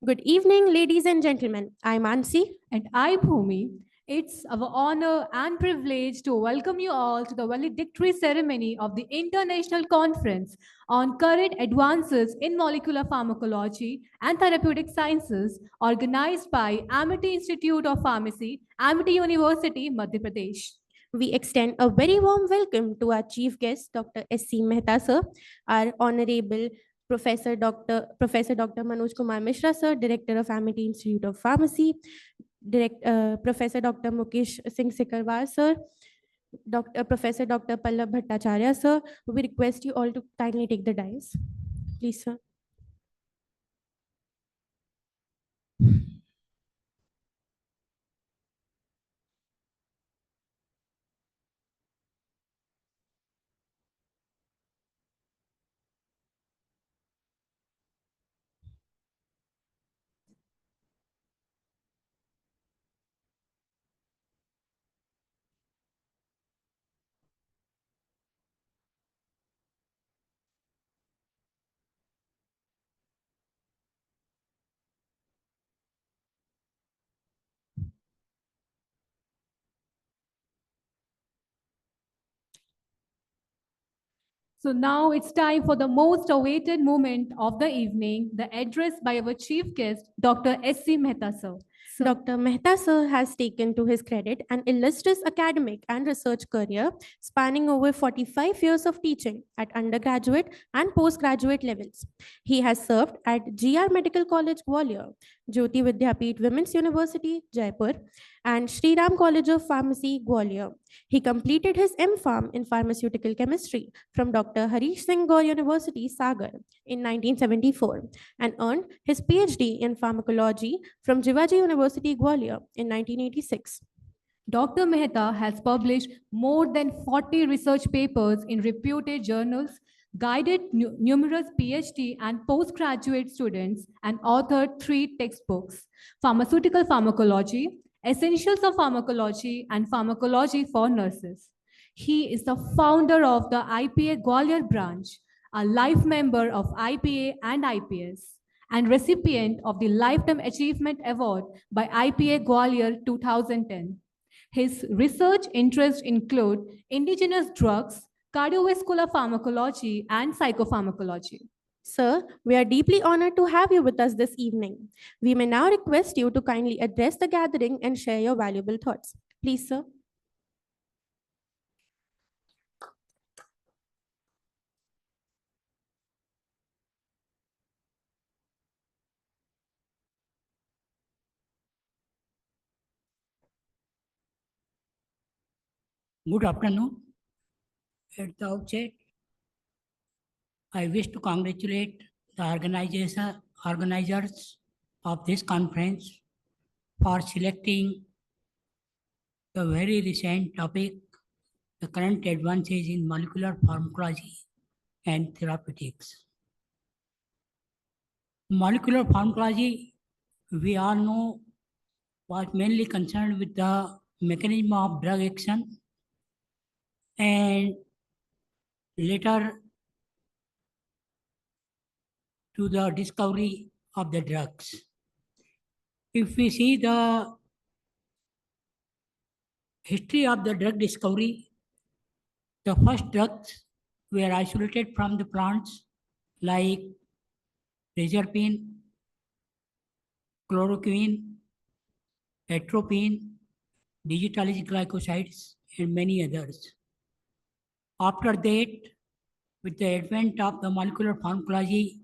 Good evening, ladies and gentlemen. I'm Ansi. And I, Bhumi. It's our honor and privilege to welcome you all to the valedictory ceremony of the International Conference on Current Advances in Molecular Pharmacology and Therapeutic Sciences, organized by Amity Institute of Pharmacy, Amity University, Madhya Pradesh. We extend a very warm welcome to our chief guest, Dr. S.C. Mehta, sir, our honorable Professor Dr. Manoj Kumar Mishra, sir, Director of Amity Institute of Pharmacy, Professor Dr. Mukesh Singh Sikarwar, sir, Professor Dr. Pallab Bhattacharya, sir. We request you all to kindly take the dais. Please, sir. So now it's time for the most awaited moment of the evening, the address by our chief guest, Dr. S.C. Mehta, sir. Dr. Mehta sir has taken to his credit an illustrious academic and research career spanning over 45 years of teaching at undergraduate and postgraduate levels. He has served at GR Medical College, Gwalior, Jyoti Vidyapeeth Women's University, Jaipur, and Sri Ram College of Pharmacy, Gwalior. He completed his M.Pharm in pharmaceutical chemistry from Dr. Harish Singh Gaur University, Sagar in 1974 and earned his PhD in pharmacology from Jivaji University, Gwalior in 1986. Dr. Mehta has published more than 40 research papers in reputed journals, guided numerous PhD and postgraduate students, and authored 3 textbooks: Pharmaceutical Pharmacology, Essentials of Pharmacology, and Pharmacology for Nurses. He is the founder of the IPA Gwalior branch, a life member of IPA and IPS, and recipient of the Lifetime Achievement Award by IPA Gwalior 2010. His research interests include indigenous drugs, cardiovascular pharmacology, and psychopharmacology. Sir, we are deeply honored to have you with us this evening. We may now request you to kindly address the gathering and share your valuable thoughts. Please, sir. Good afternoon. At the outset, I wish to congratulate the organizers of this conference for selecting the very recent topic, the current advances in molecular pharmacology and therapeutics. Molecular pharmacology, we all know, was mainly concerned with the mechanism of drug action and later to the discovery of the drugs. If we see the history of the drug discovery, the first drugs were isolated from the plants like reserpine, chloroquine, atropine, digitalis glycosides, and many others. After that, with the advent of the molecular pharmacology,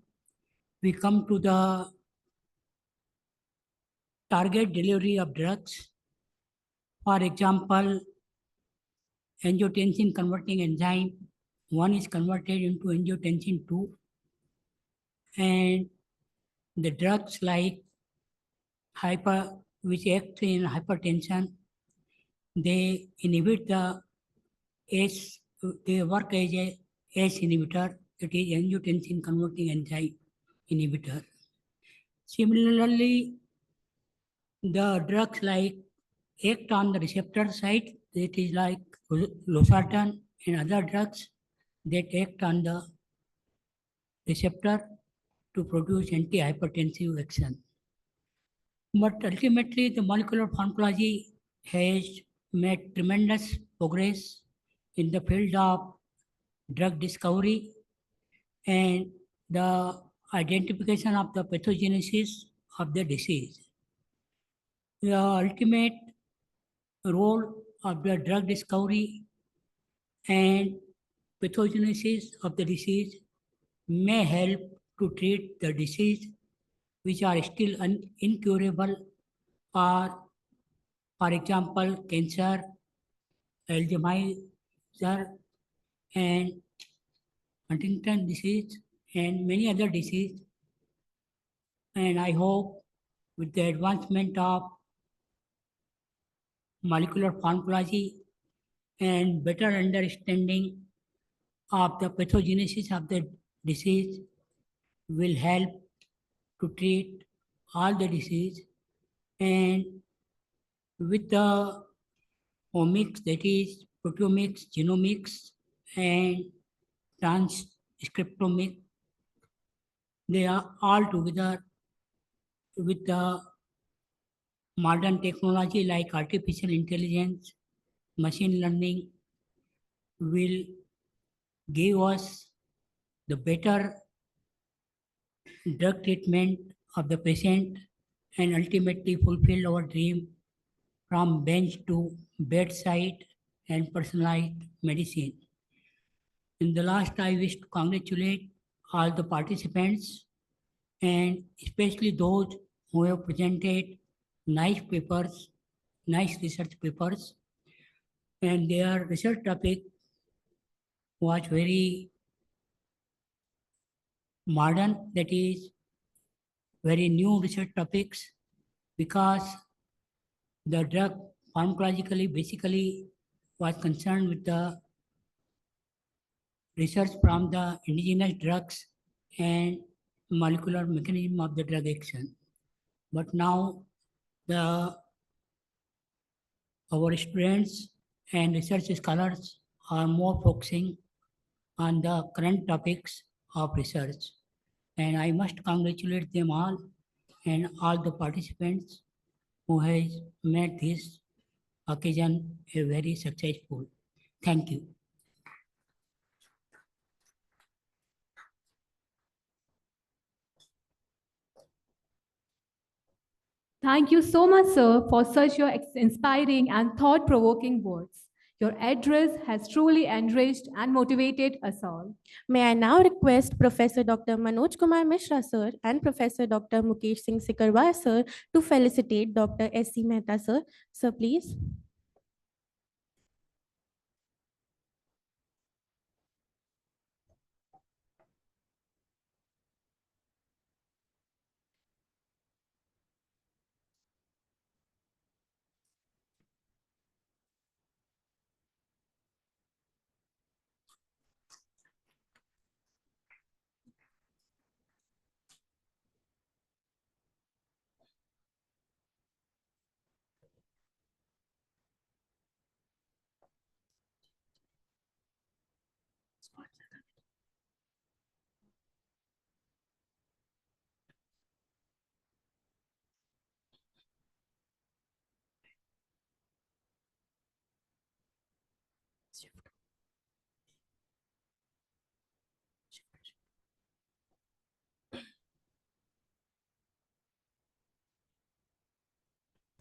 we come to the target delivery of drugs. For example, angiotensin converting enzyme, one is converted into angiotensin 2, and the drugs like which act in hypertension, they inhibit the ACE, they work as a ACE inhibitor, that is angiotensin converting enzyme inhibitor. Similarly, the drugs like act on the receptor side, that is like losartan and other drugs that act on the receptor to produce antihypertensive action. But ultimately, the molecular pharmacology has made tremendous progress in the field of drug discovery and the identification of the pathogenesis of the disease. The ultimate role of the drug discovery and pathogenesis of the disease may help to treat the disease which are still incurable, or for example, cancer, Alzheimer's, and Huntington disease, and many other diseases. And I hope with the advancement of molecular pharmacology and better understanding of the pathogenesis of the disease will help to treat all the disease. And with the omics, that is proteomics, genomics, and transcriptomics, they are all together with the modern technology like artificial intelligence, machine learning will give us the better drug treatment of the patient and ultimately fulfill our dream from bench to bedside and personalized medicine. In the last, I wish to congratulate all the participants and especially those who have presented nice papers, nice research papers, and their research topic was very modern, that is very new research topics, because the drug pharmacologically basically was concerned with the research from the indigenous drugs and molecular mechanism of the drug action. But now our students and research scholars are more focusing on the current topics of research. And I must congratulate them all and all the participants who has made this occasion a very successful. Thank you. Thank you so much, sir, for such your inspiring and thought-provoking words. Your address has truly enriched and motivated us all. May I now request Professor Dr. Manoj Kumar Mishra, sir, and Professor Dr. Mukesh Singh Sikarwar, sir, to felicitate Dr. S.C. Mehta, sir. Sir, please.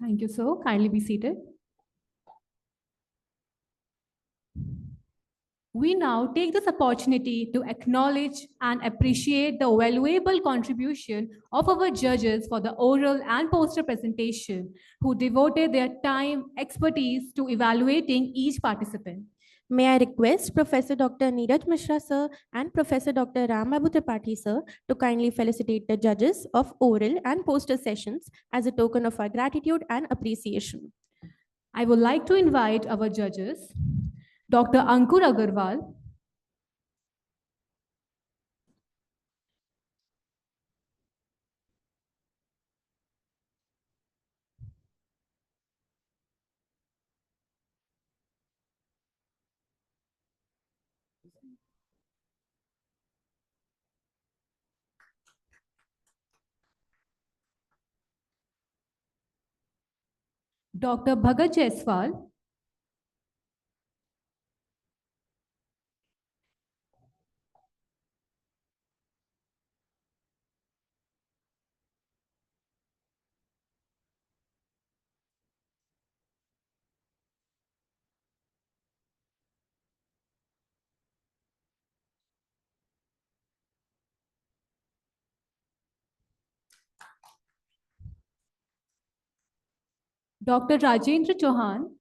Thank you, sir. Kindly be seated. We now take this opportunity to acknowledge and appreciate the valuable contribution of our judges for the oral and poster presentation, who devoted their time, expertise to evaluating each participant. May I request Professor Dr. Neeraj Mishra, sir, and Professor Dr. Rambabu Tripathi, sir, to kindly felicitate the judges of oral and poster sessions as a token of our gratitude and appreciation. I would like to invite our judges, Dr. Ankur Agarwal, Dr. Bhagat Jaiswal, Dr. Rajendra Chauhan,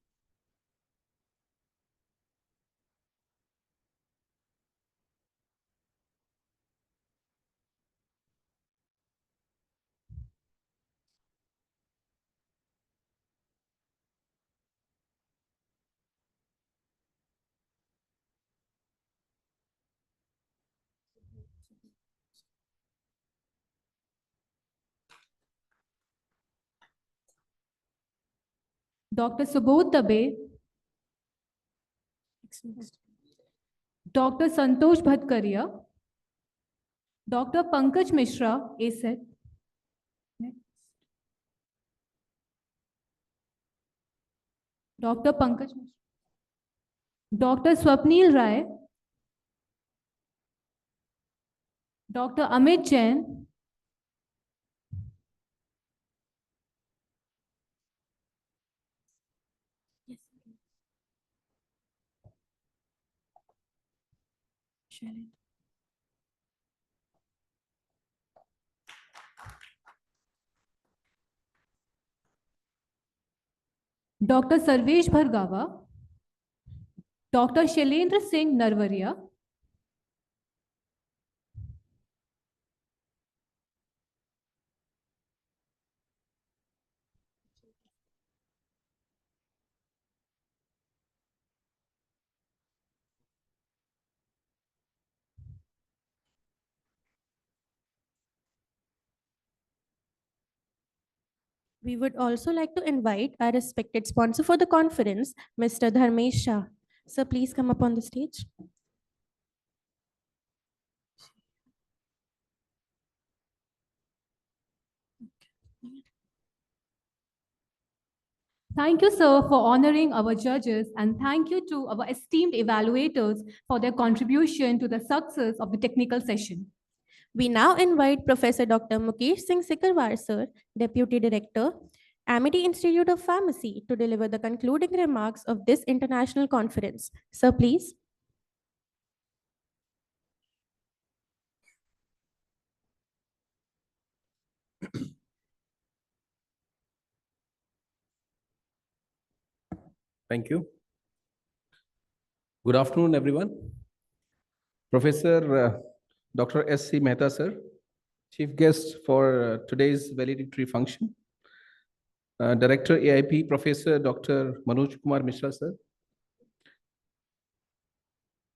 Dr. Subodh Dabe, Dr. Santosh Bhattkaria, Dr. Pankaj Mishra, ASET. Dr. Pankaj Mishra. Dr. Swapnil Rai, Dr. Amit Jain, Dr. Sarvesh Bhargava, Dr. Shailendra Singh Narwaria, We would also like to invite our respected sponsor for the conference, Mr. Dharmesh Shah. Sir, please come up on the stage. Thank you, sir, for honoring our judges, and thank you to our esteemed evaluators for their contribution to the success of the technical session. We now invite Professor Dr. Mukesh Singh Sikarwar, sir, Deputy Director, Amity Institute of Pharmacy, to deliver the concluding remarks of this international conference. Sir, please. Thank you. Good afternoon, everyone. Professor Dr. S.C. Mehta, sir, Chief Guest for today's valedictory function. Director AIP, Professor Dr. Manoj Kumar Mishra, sir.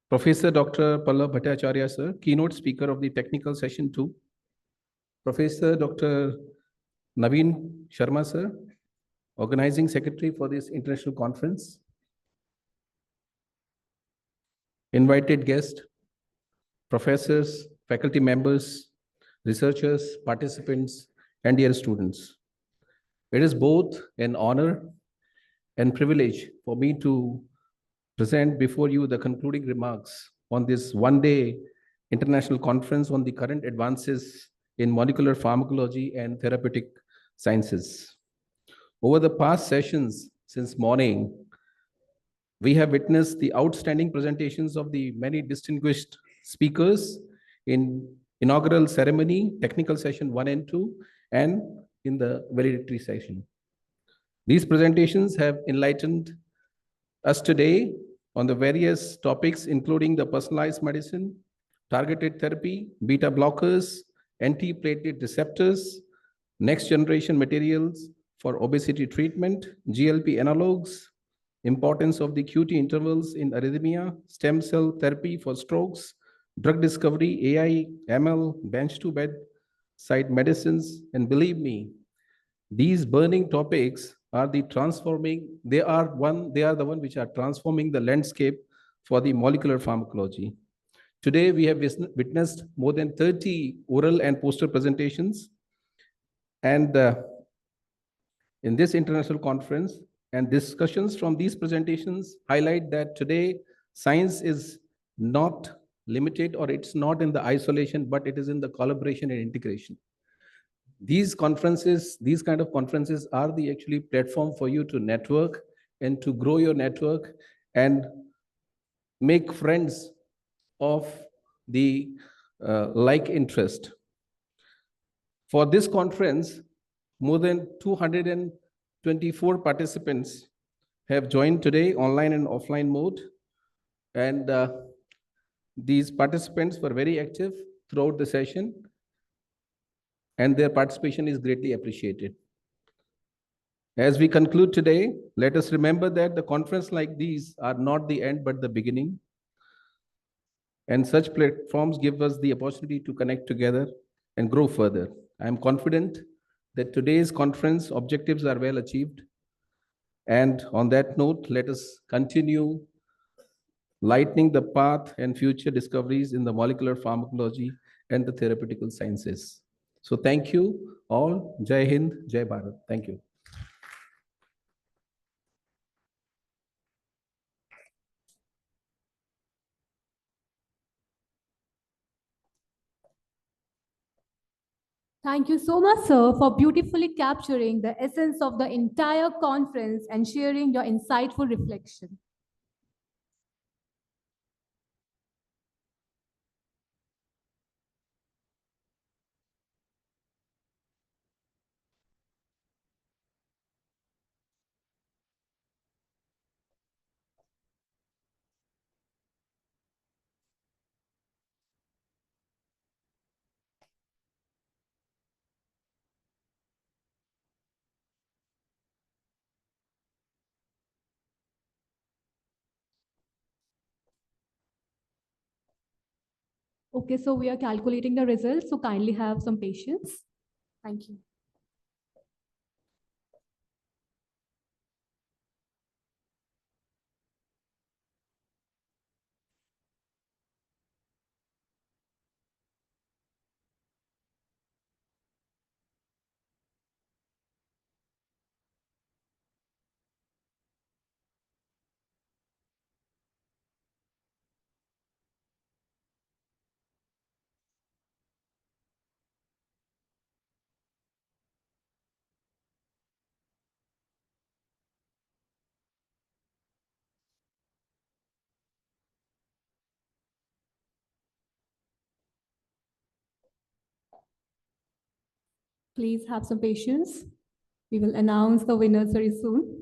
Professor Dr. Pallav Bhattacharya, sir, keynote speaker of the technical session 2. Professor Dr. Naveen Sharma, sir, organizing secretary for this international conference. Invited guests, professors, faculty members, researchers, participants, and dear students. It is both an honor and privilege for me to present before you the concluding remarks on this one-day international conference on the current advances in molecular pharmacology and therapeutic sciences. Over the past sessions since morning, we have witnessed the outstanding presentations of the many distinguished speakers in inaugural ceremony, technical session 1 and 2, and in the valedictory session. These presentations have enlightened us today on the various topics, including the personalized medicine, targeted therapy, beta blockers, anti-platelet receptors, next generation materials for obesity treatment, GLP analogs, importance of the QT intervals in arrhythmia, stem cell therapy for strokes, drug discovery, AI, ML, bench to bedside medicines, and believe me, these burning topics are the one which are transforming the landscape for the molecular pharmacology. Today, we have witnessed more than 30 oral and poster presentations. And in this international conference, and discussions from these presentations highlight that today science is not limited, or it's not in the isolation, but it is in the collaboration and integration. These conferences, these kind of conferences are the actually platform for you to network and to grow your network and make friends of the like interest. For this conference, more than 224 participants have joined today online and offline mode. And these participants were very active throughout the session, and their participation is greatly appreciated. As we conclude today, let us remember that the conference like these are not the end, but the beginning. And such platforms give us the opportunity to connect together and grow further. I am confident that today's conference objectives are well achieved. And on that note, let us continue lightening the path and future discoveries in the molecular pharmacology and the therapeutical sciences. So thank you all. Jai Hind, Jai Bharat. Thank you. Thank you so much, sir, for beautifully capturing the essence of the entire conference and sharing your insightful reflection. Okay, so we are calculating the results, so kindly have some patience. Thank you. Please have some patience. We will announce the winners very soon.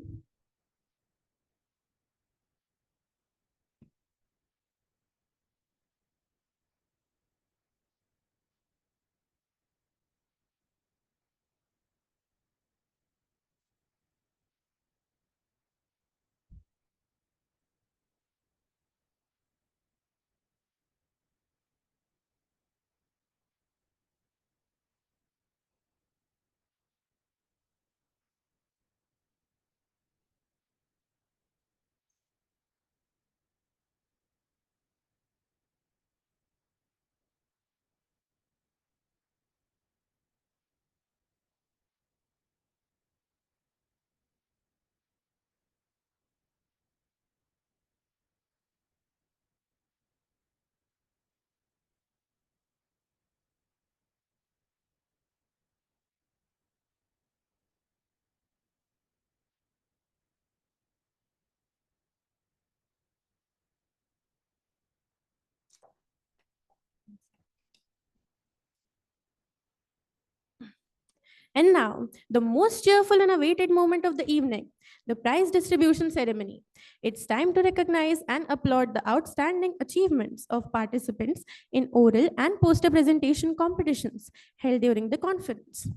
And now, the most cheerful and awaited moment of the evening, the prize distribution ceremony. It's time to recognize and applaud the outstanding achievements of participants in oral and poster presentation competitions held during the conference.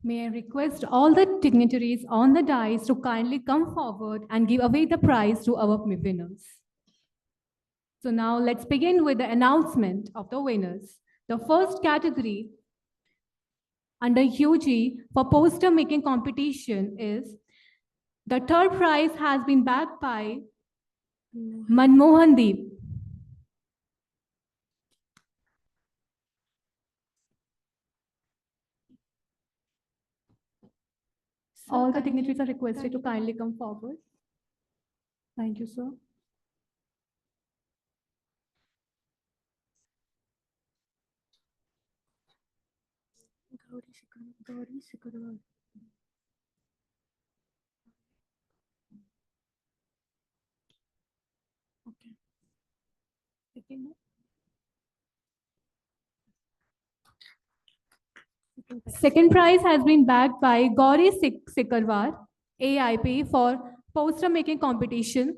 May I request all the dignitaries on the dais to kindly come forward and give away the prize to our winners. So now let's begin with the announcement of the winners. The first category under UG for poster making competition is the third prize has been backed by Manmohan Deep. All the dignitaries are requested to kindly come forward. Thank you, sir. Second prize has been backed by Gauri Sikarwar, AIP, for poster making competition.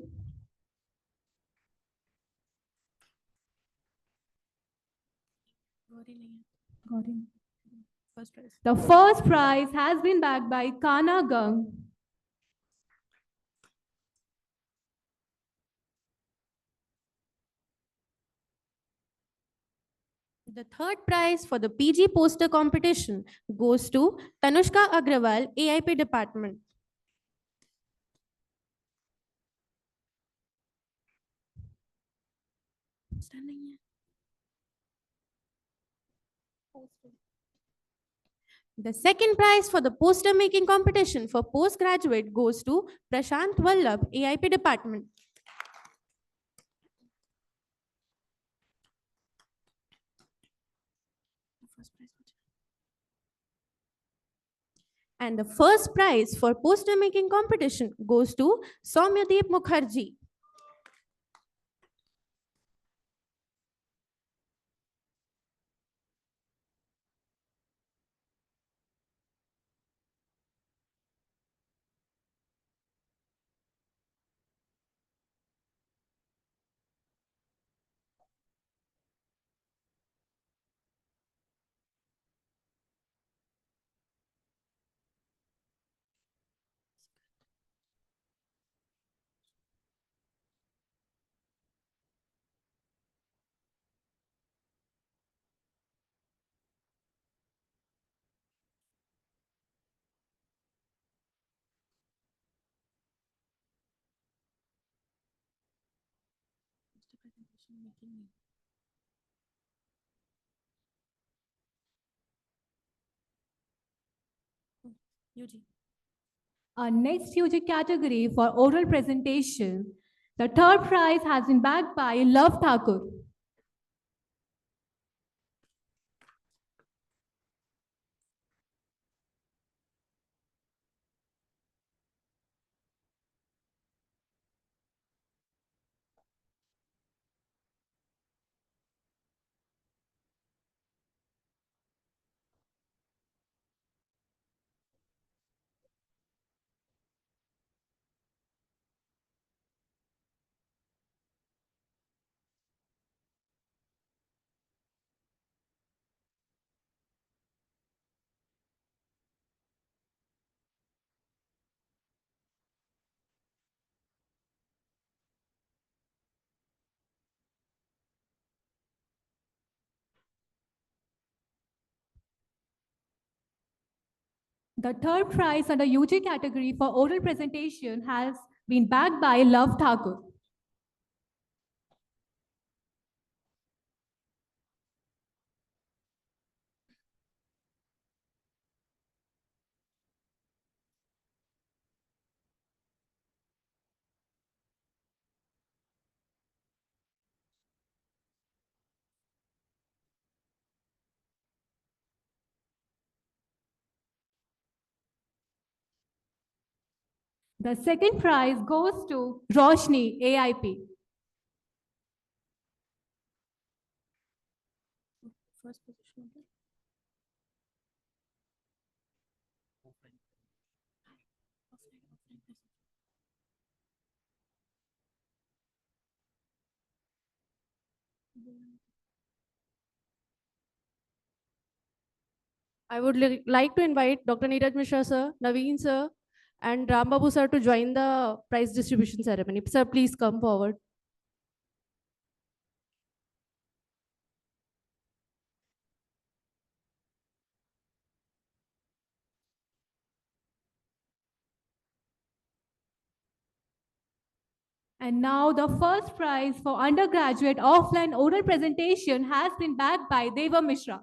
The first prize has been backed by Kana Gang. The third prize for the PG poster competition goes to Tanushka Agrawal, AIP department. The second prize for the poster making competition for postgraduate goes to Prashant Vallabh, AIP department. And the first prize for poster making competition goes to Soumyadeep Mukherjee. Our next UG category for oral presentation, the third prize has been backed by Love Thakur. The third prize under UG category for oral presentation has been backed by Love Thakur. The second prize goes to Roshni, AIP. First position. I would like to invite Dr. Neeraj Mishra sir, Naveen sir, and Ram Babu sir to join the prize distribution ceremony. Sir, please come forward. And now the first prize for undergraduate offline oral presentation has been backed by Deva Mishra.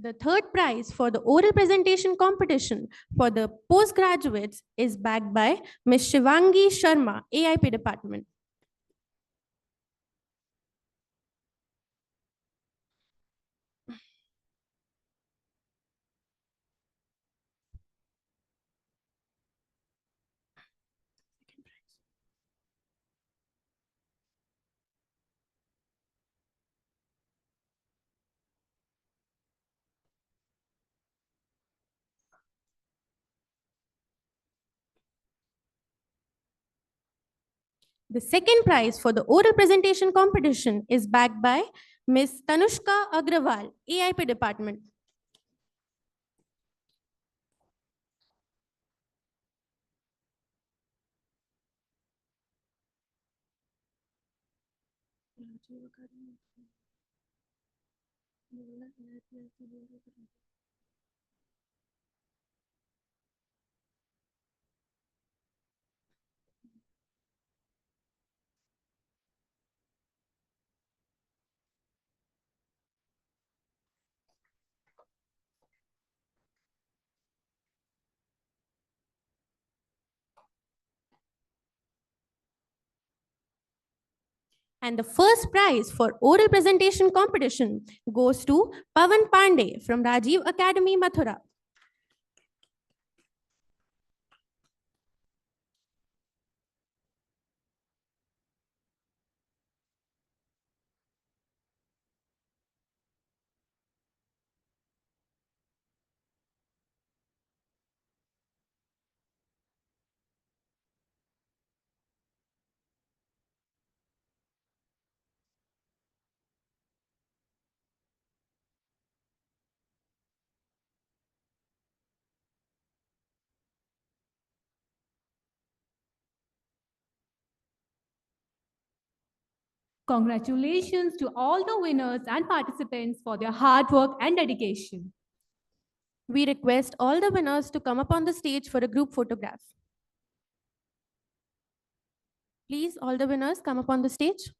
The third prize for the oral presentation competition for the postgraduates is backed by Ms. Shivangi Sharma, AIP Department. The second prize for the oral presentation competition is backed by Ms. Tanushka Agrawal, AIP Department. And the first prize for oral presentation competition goes to Pavan Pandey from Rajiv Academy, Mathura. Congratulations to all the winners and participants for their hard work and dedication. We request all the winners to come up on the stage for a group photograph. Please, all the winners come up on the stage.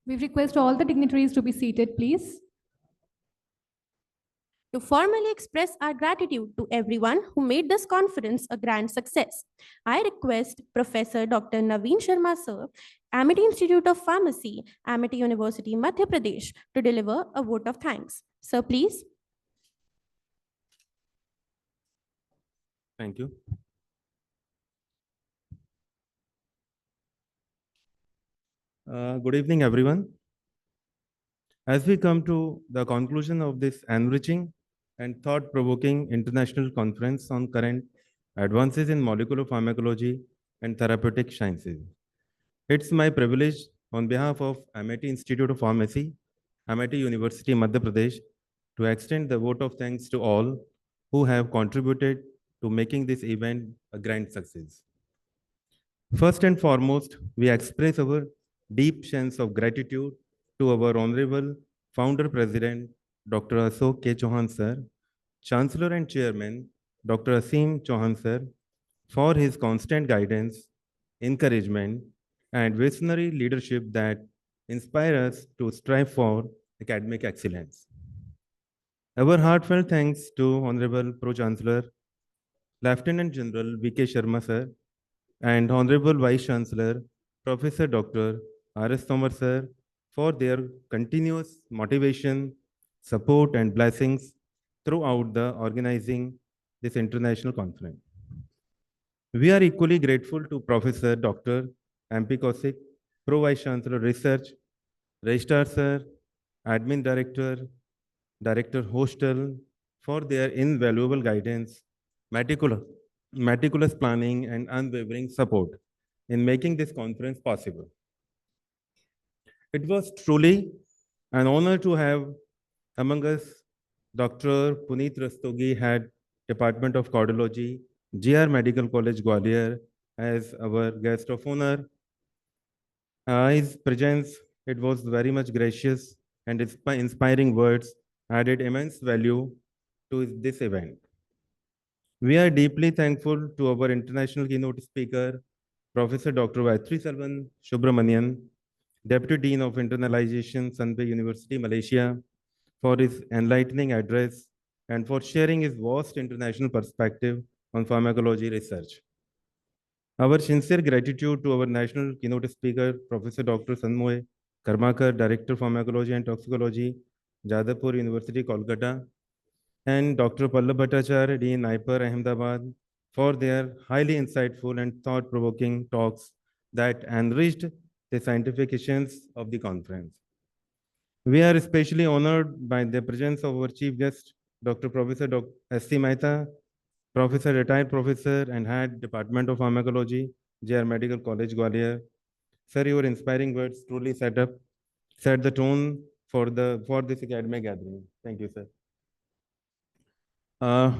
We request all the dignitaries to be seated, please. To formally express our gratitude to everyone who made this conference a grand success, I request Professor Dr. Naveen Sharma Sir, Amity Institute of Pharmacy, Amity University, Madhya Pradesh, to deliver a vote of thanks. Sir, please. Thank you. Good evening, everyone. As we come to the conclusion of this enriching and thought-provoking international conference on current advances in molecular pharmacology and therapeutic sciences, it's my privilege on behalf of Amity Institute of Pharmacy, Amity University, Madhya Pradesh, to extend the vote of thanks to all who have contributed to making this event a grand success. First and foremost, we express our deep sense of gratitude to our Honorable Founder President, Dr. Ashok K. Chauhan Sir, Chancellor and Chairman, Dr. Asim Chauhan Sir, for his constant guidance, encouragement, and visionary leadership that inspire us to strive for academic excellence. Our heartfelt thanks to Honorable Pro-Chancellor, Lieutenant General V.K. Sharma Sir, and Honorable Vice Chancellor, Professor Dr. R.S. Tomar Sir, for their continuous motivation, support, and blessings throughout the organizing this international conference. We are equally grateful to Professor Dr. M.P. Kaushik, Pro Vice Chancellor Research, Registrar Sir, Admin Director, Director Hostel, for their invaluable guidance, meticulous planning, and unwavering support in making this conference possible. It was truly an honor to have among us Dr. Puneet Rastogi, Head Department of Cardiology, GR Medical College, Gwalior, as our guest of honor. His presence, it was very much gracious, and his inspiring words added immense value to this event. We are deeply thankful to our international keynote speaker, Professor Dr. Gayatri Selvan Subramanian, Deputy Dean of Internalization, Sunway University, Malaysia, for his enlightening address and for sharing his vast international perspective on pharmacology research. Our sincere gratitude to our national keynote speaker, Professor Dr. Sanmoy Karmakar, Director Pharmacology and Toxicology, Jadavpur University, Kolkata, and Dr. Pallab Bhattacharya, Dean IPER, Ahmedabad, for their highly insightful and thought-provoking talks that enriched the scientific sessions of the conference. We are especially honored by the presence of our chief guest, Dr. Professor S.C. Mehta, retired professor and head Department of Pharmacology, JR Medical College, Gwalior. Sir, your inspiring words truly set the tone for this academic gathering. Thank you, sir.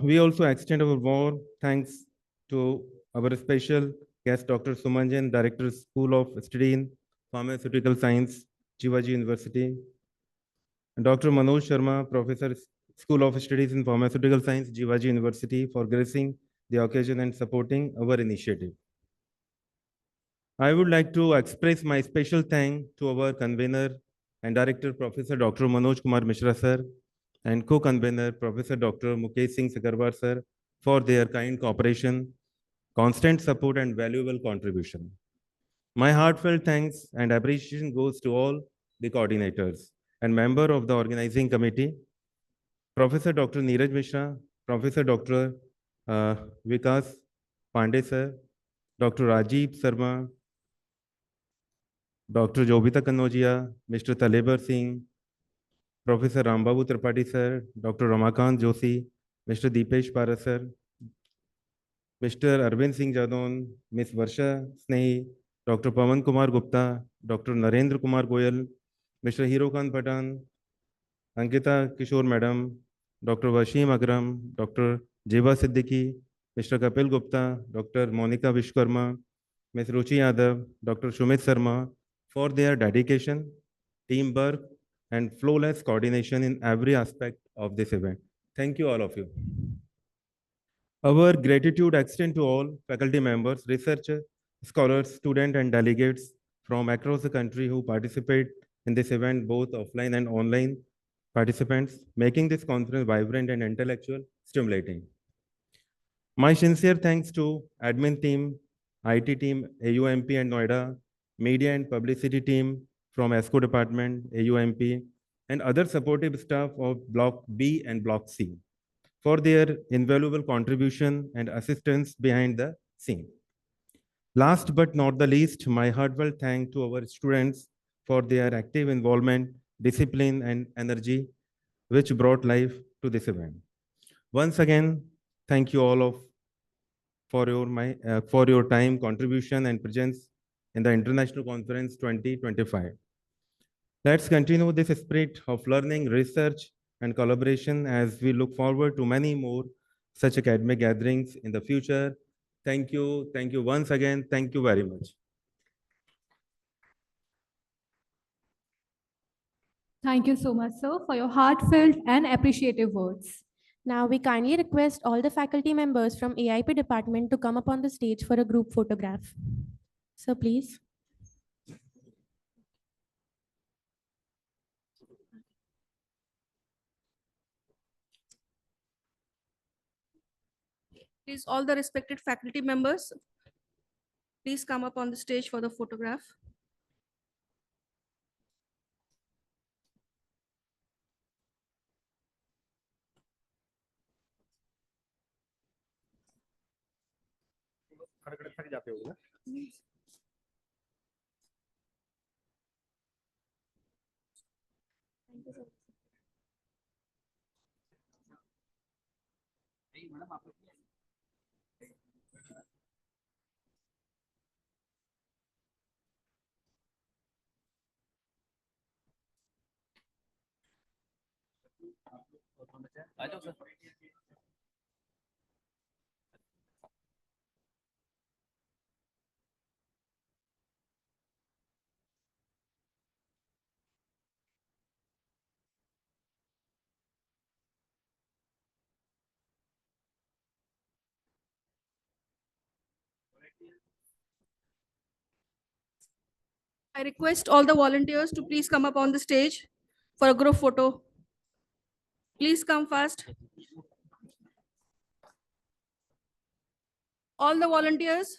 We also extend our warm thanks to our special guest, Dr. Sumanjan, Director, School of Study in Pharmaceutical Science, Shivaji University. Dr. Manoj Sharma, Professor, School of Studies in Pharmaceutical Science, Shivaji University, for gracing the occasion and supporting our initiative. I would like to express my special thanks to our convener and director, Professor Dr. Manoj Kumar Mishra, sir, and co-convener, Professor Dr. Mukesh Singh Sagarwar, sir, for their kind cooperation, constant support, and valuable contribution. My heartfelt thanks and appreciation goes to all the coordinators and member of the organizing committee, Professor Dr. Neeraj Mishra, Professor Dr. Vikas Pandey, sir, Dr. Rajiv Sarma, Dr. Jobita Kanojia, Mr. Talebar Singh, Professor Rambabu Tripathi, sir, Dr. Ramakant Joshi, Mr. Deepesh Paras, sir, Mr. Arvind Singh Jadon, Ms. Varsha Snehi, Dr. Pawan Kumar Gupta, Dr. Narendra Kumar Goyal, Mr. Hirokant Patan, Ankita Kishore Madam, Dr. Washim Akram, Dr. Jiva Siddiqui, Mr. Kapil Gupta, Dr. Monica Vishkarma, Ms. Ruchi Yadav, Dr. Shumit Sarma for their dedication, teamwork, and flawless coordination in every aspect of this event. Thank you, all of you. Our gratitude extends to all faculty members, researchers, scholars, students, and delegates from across the country who participate in this event, both offline and online participants, making this conference vibrant and intellectual stimulating. My sincere thanks to admin team, IT team, AUMP and Noida, media and publicity team from ESCO department, AUMP, and other supportive staff of Block B and Block C for their invaluable contribution and assistance behind the scene. Last but not the least, my heartfelt thanks to our students for their active involvement, discipline, and energy, which brought life to this event. Once again, thank you all for your time, contribution, and presence in the International Conference 2025. Let's continue this spirit of learning, research, and collaboration as we look forward to many more such academic gatherings in the future. Thank you. Thank you once again. Thank you very much. Thank you so much, sir, for your heartfelt and appreciative words. Now we kindly request all the faculty members from AIP department to come up on the stage for a group photograph. So please. Please, all the respected faculty members, please come up on the stage for the photograph. I request all the volunteers to please come up on the stage for a group photo. Please come fast. All the volunteers.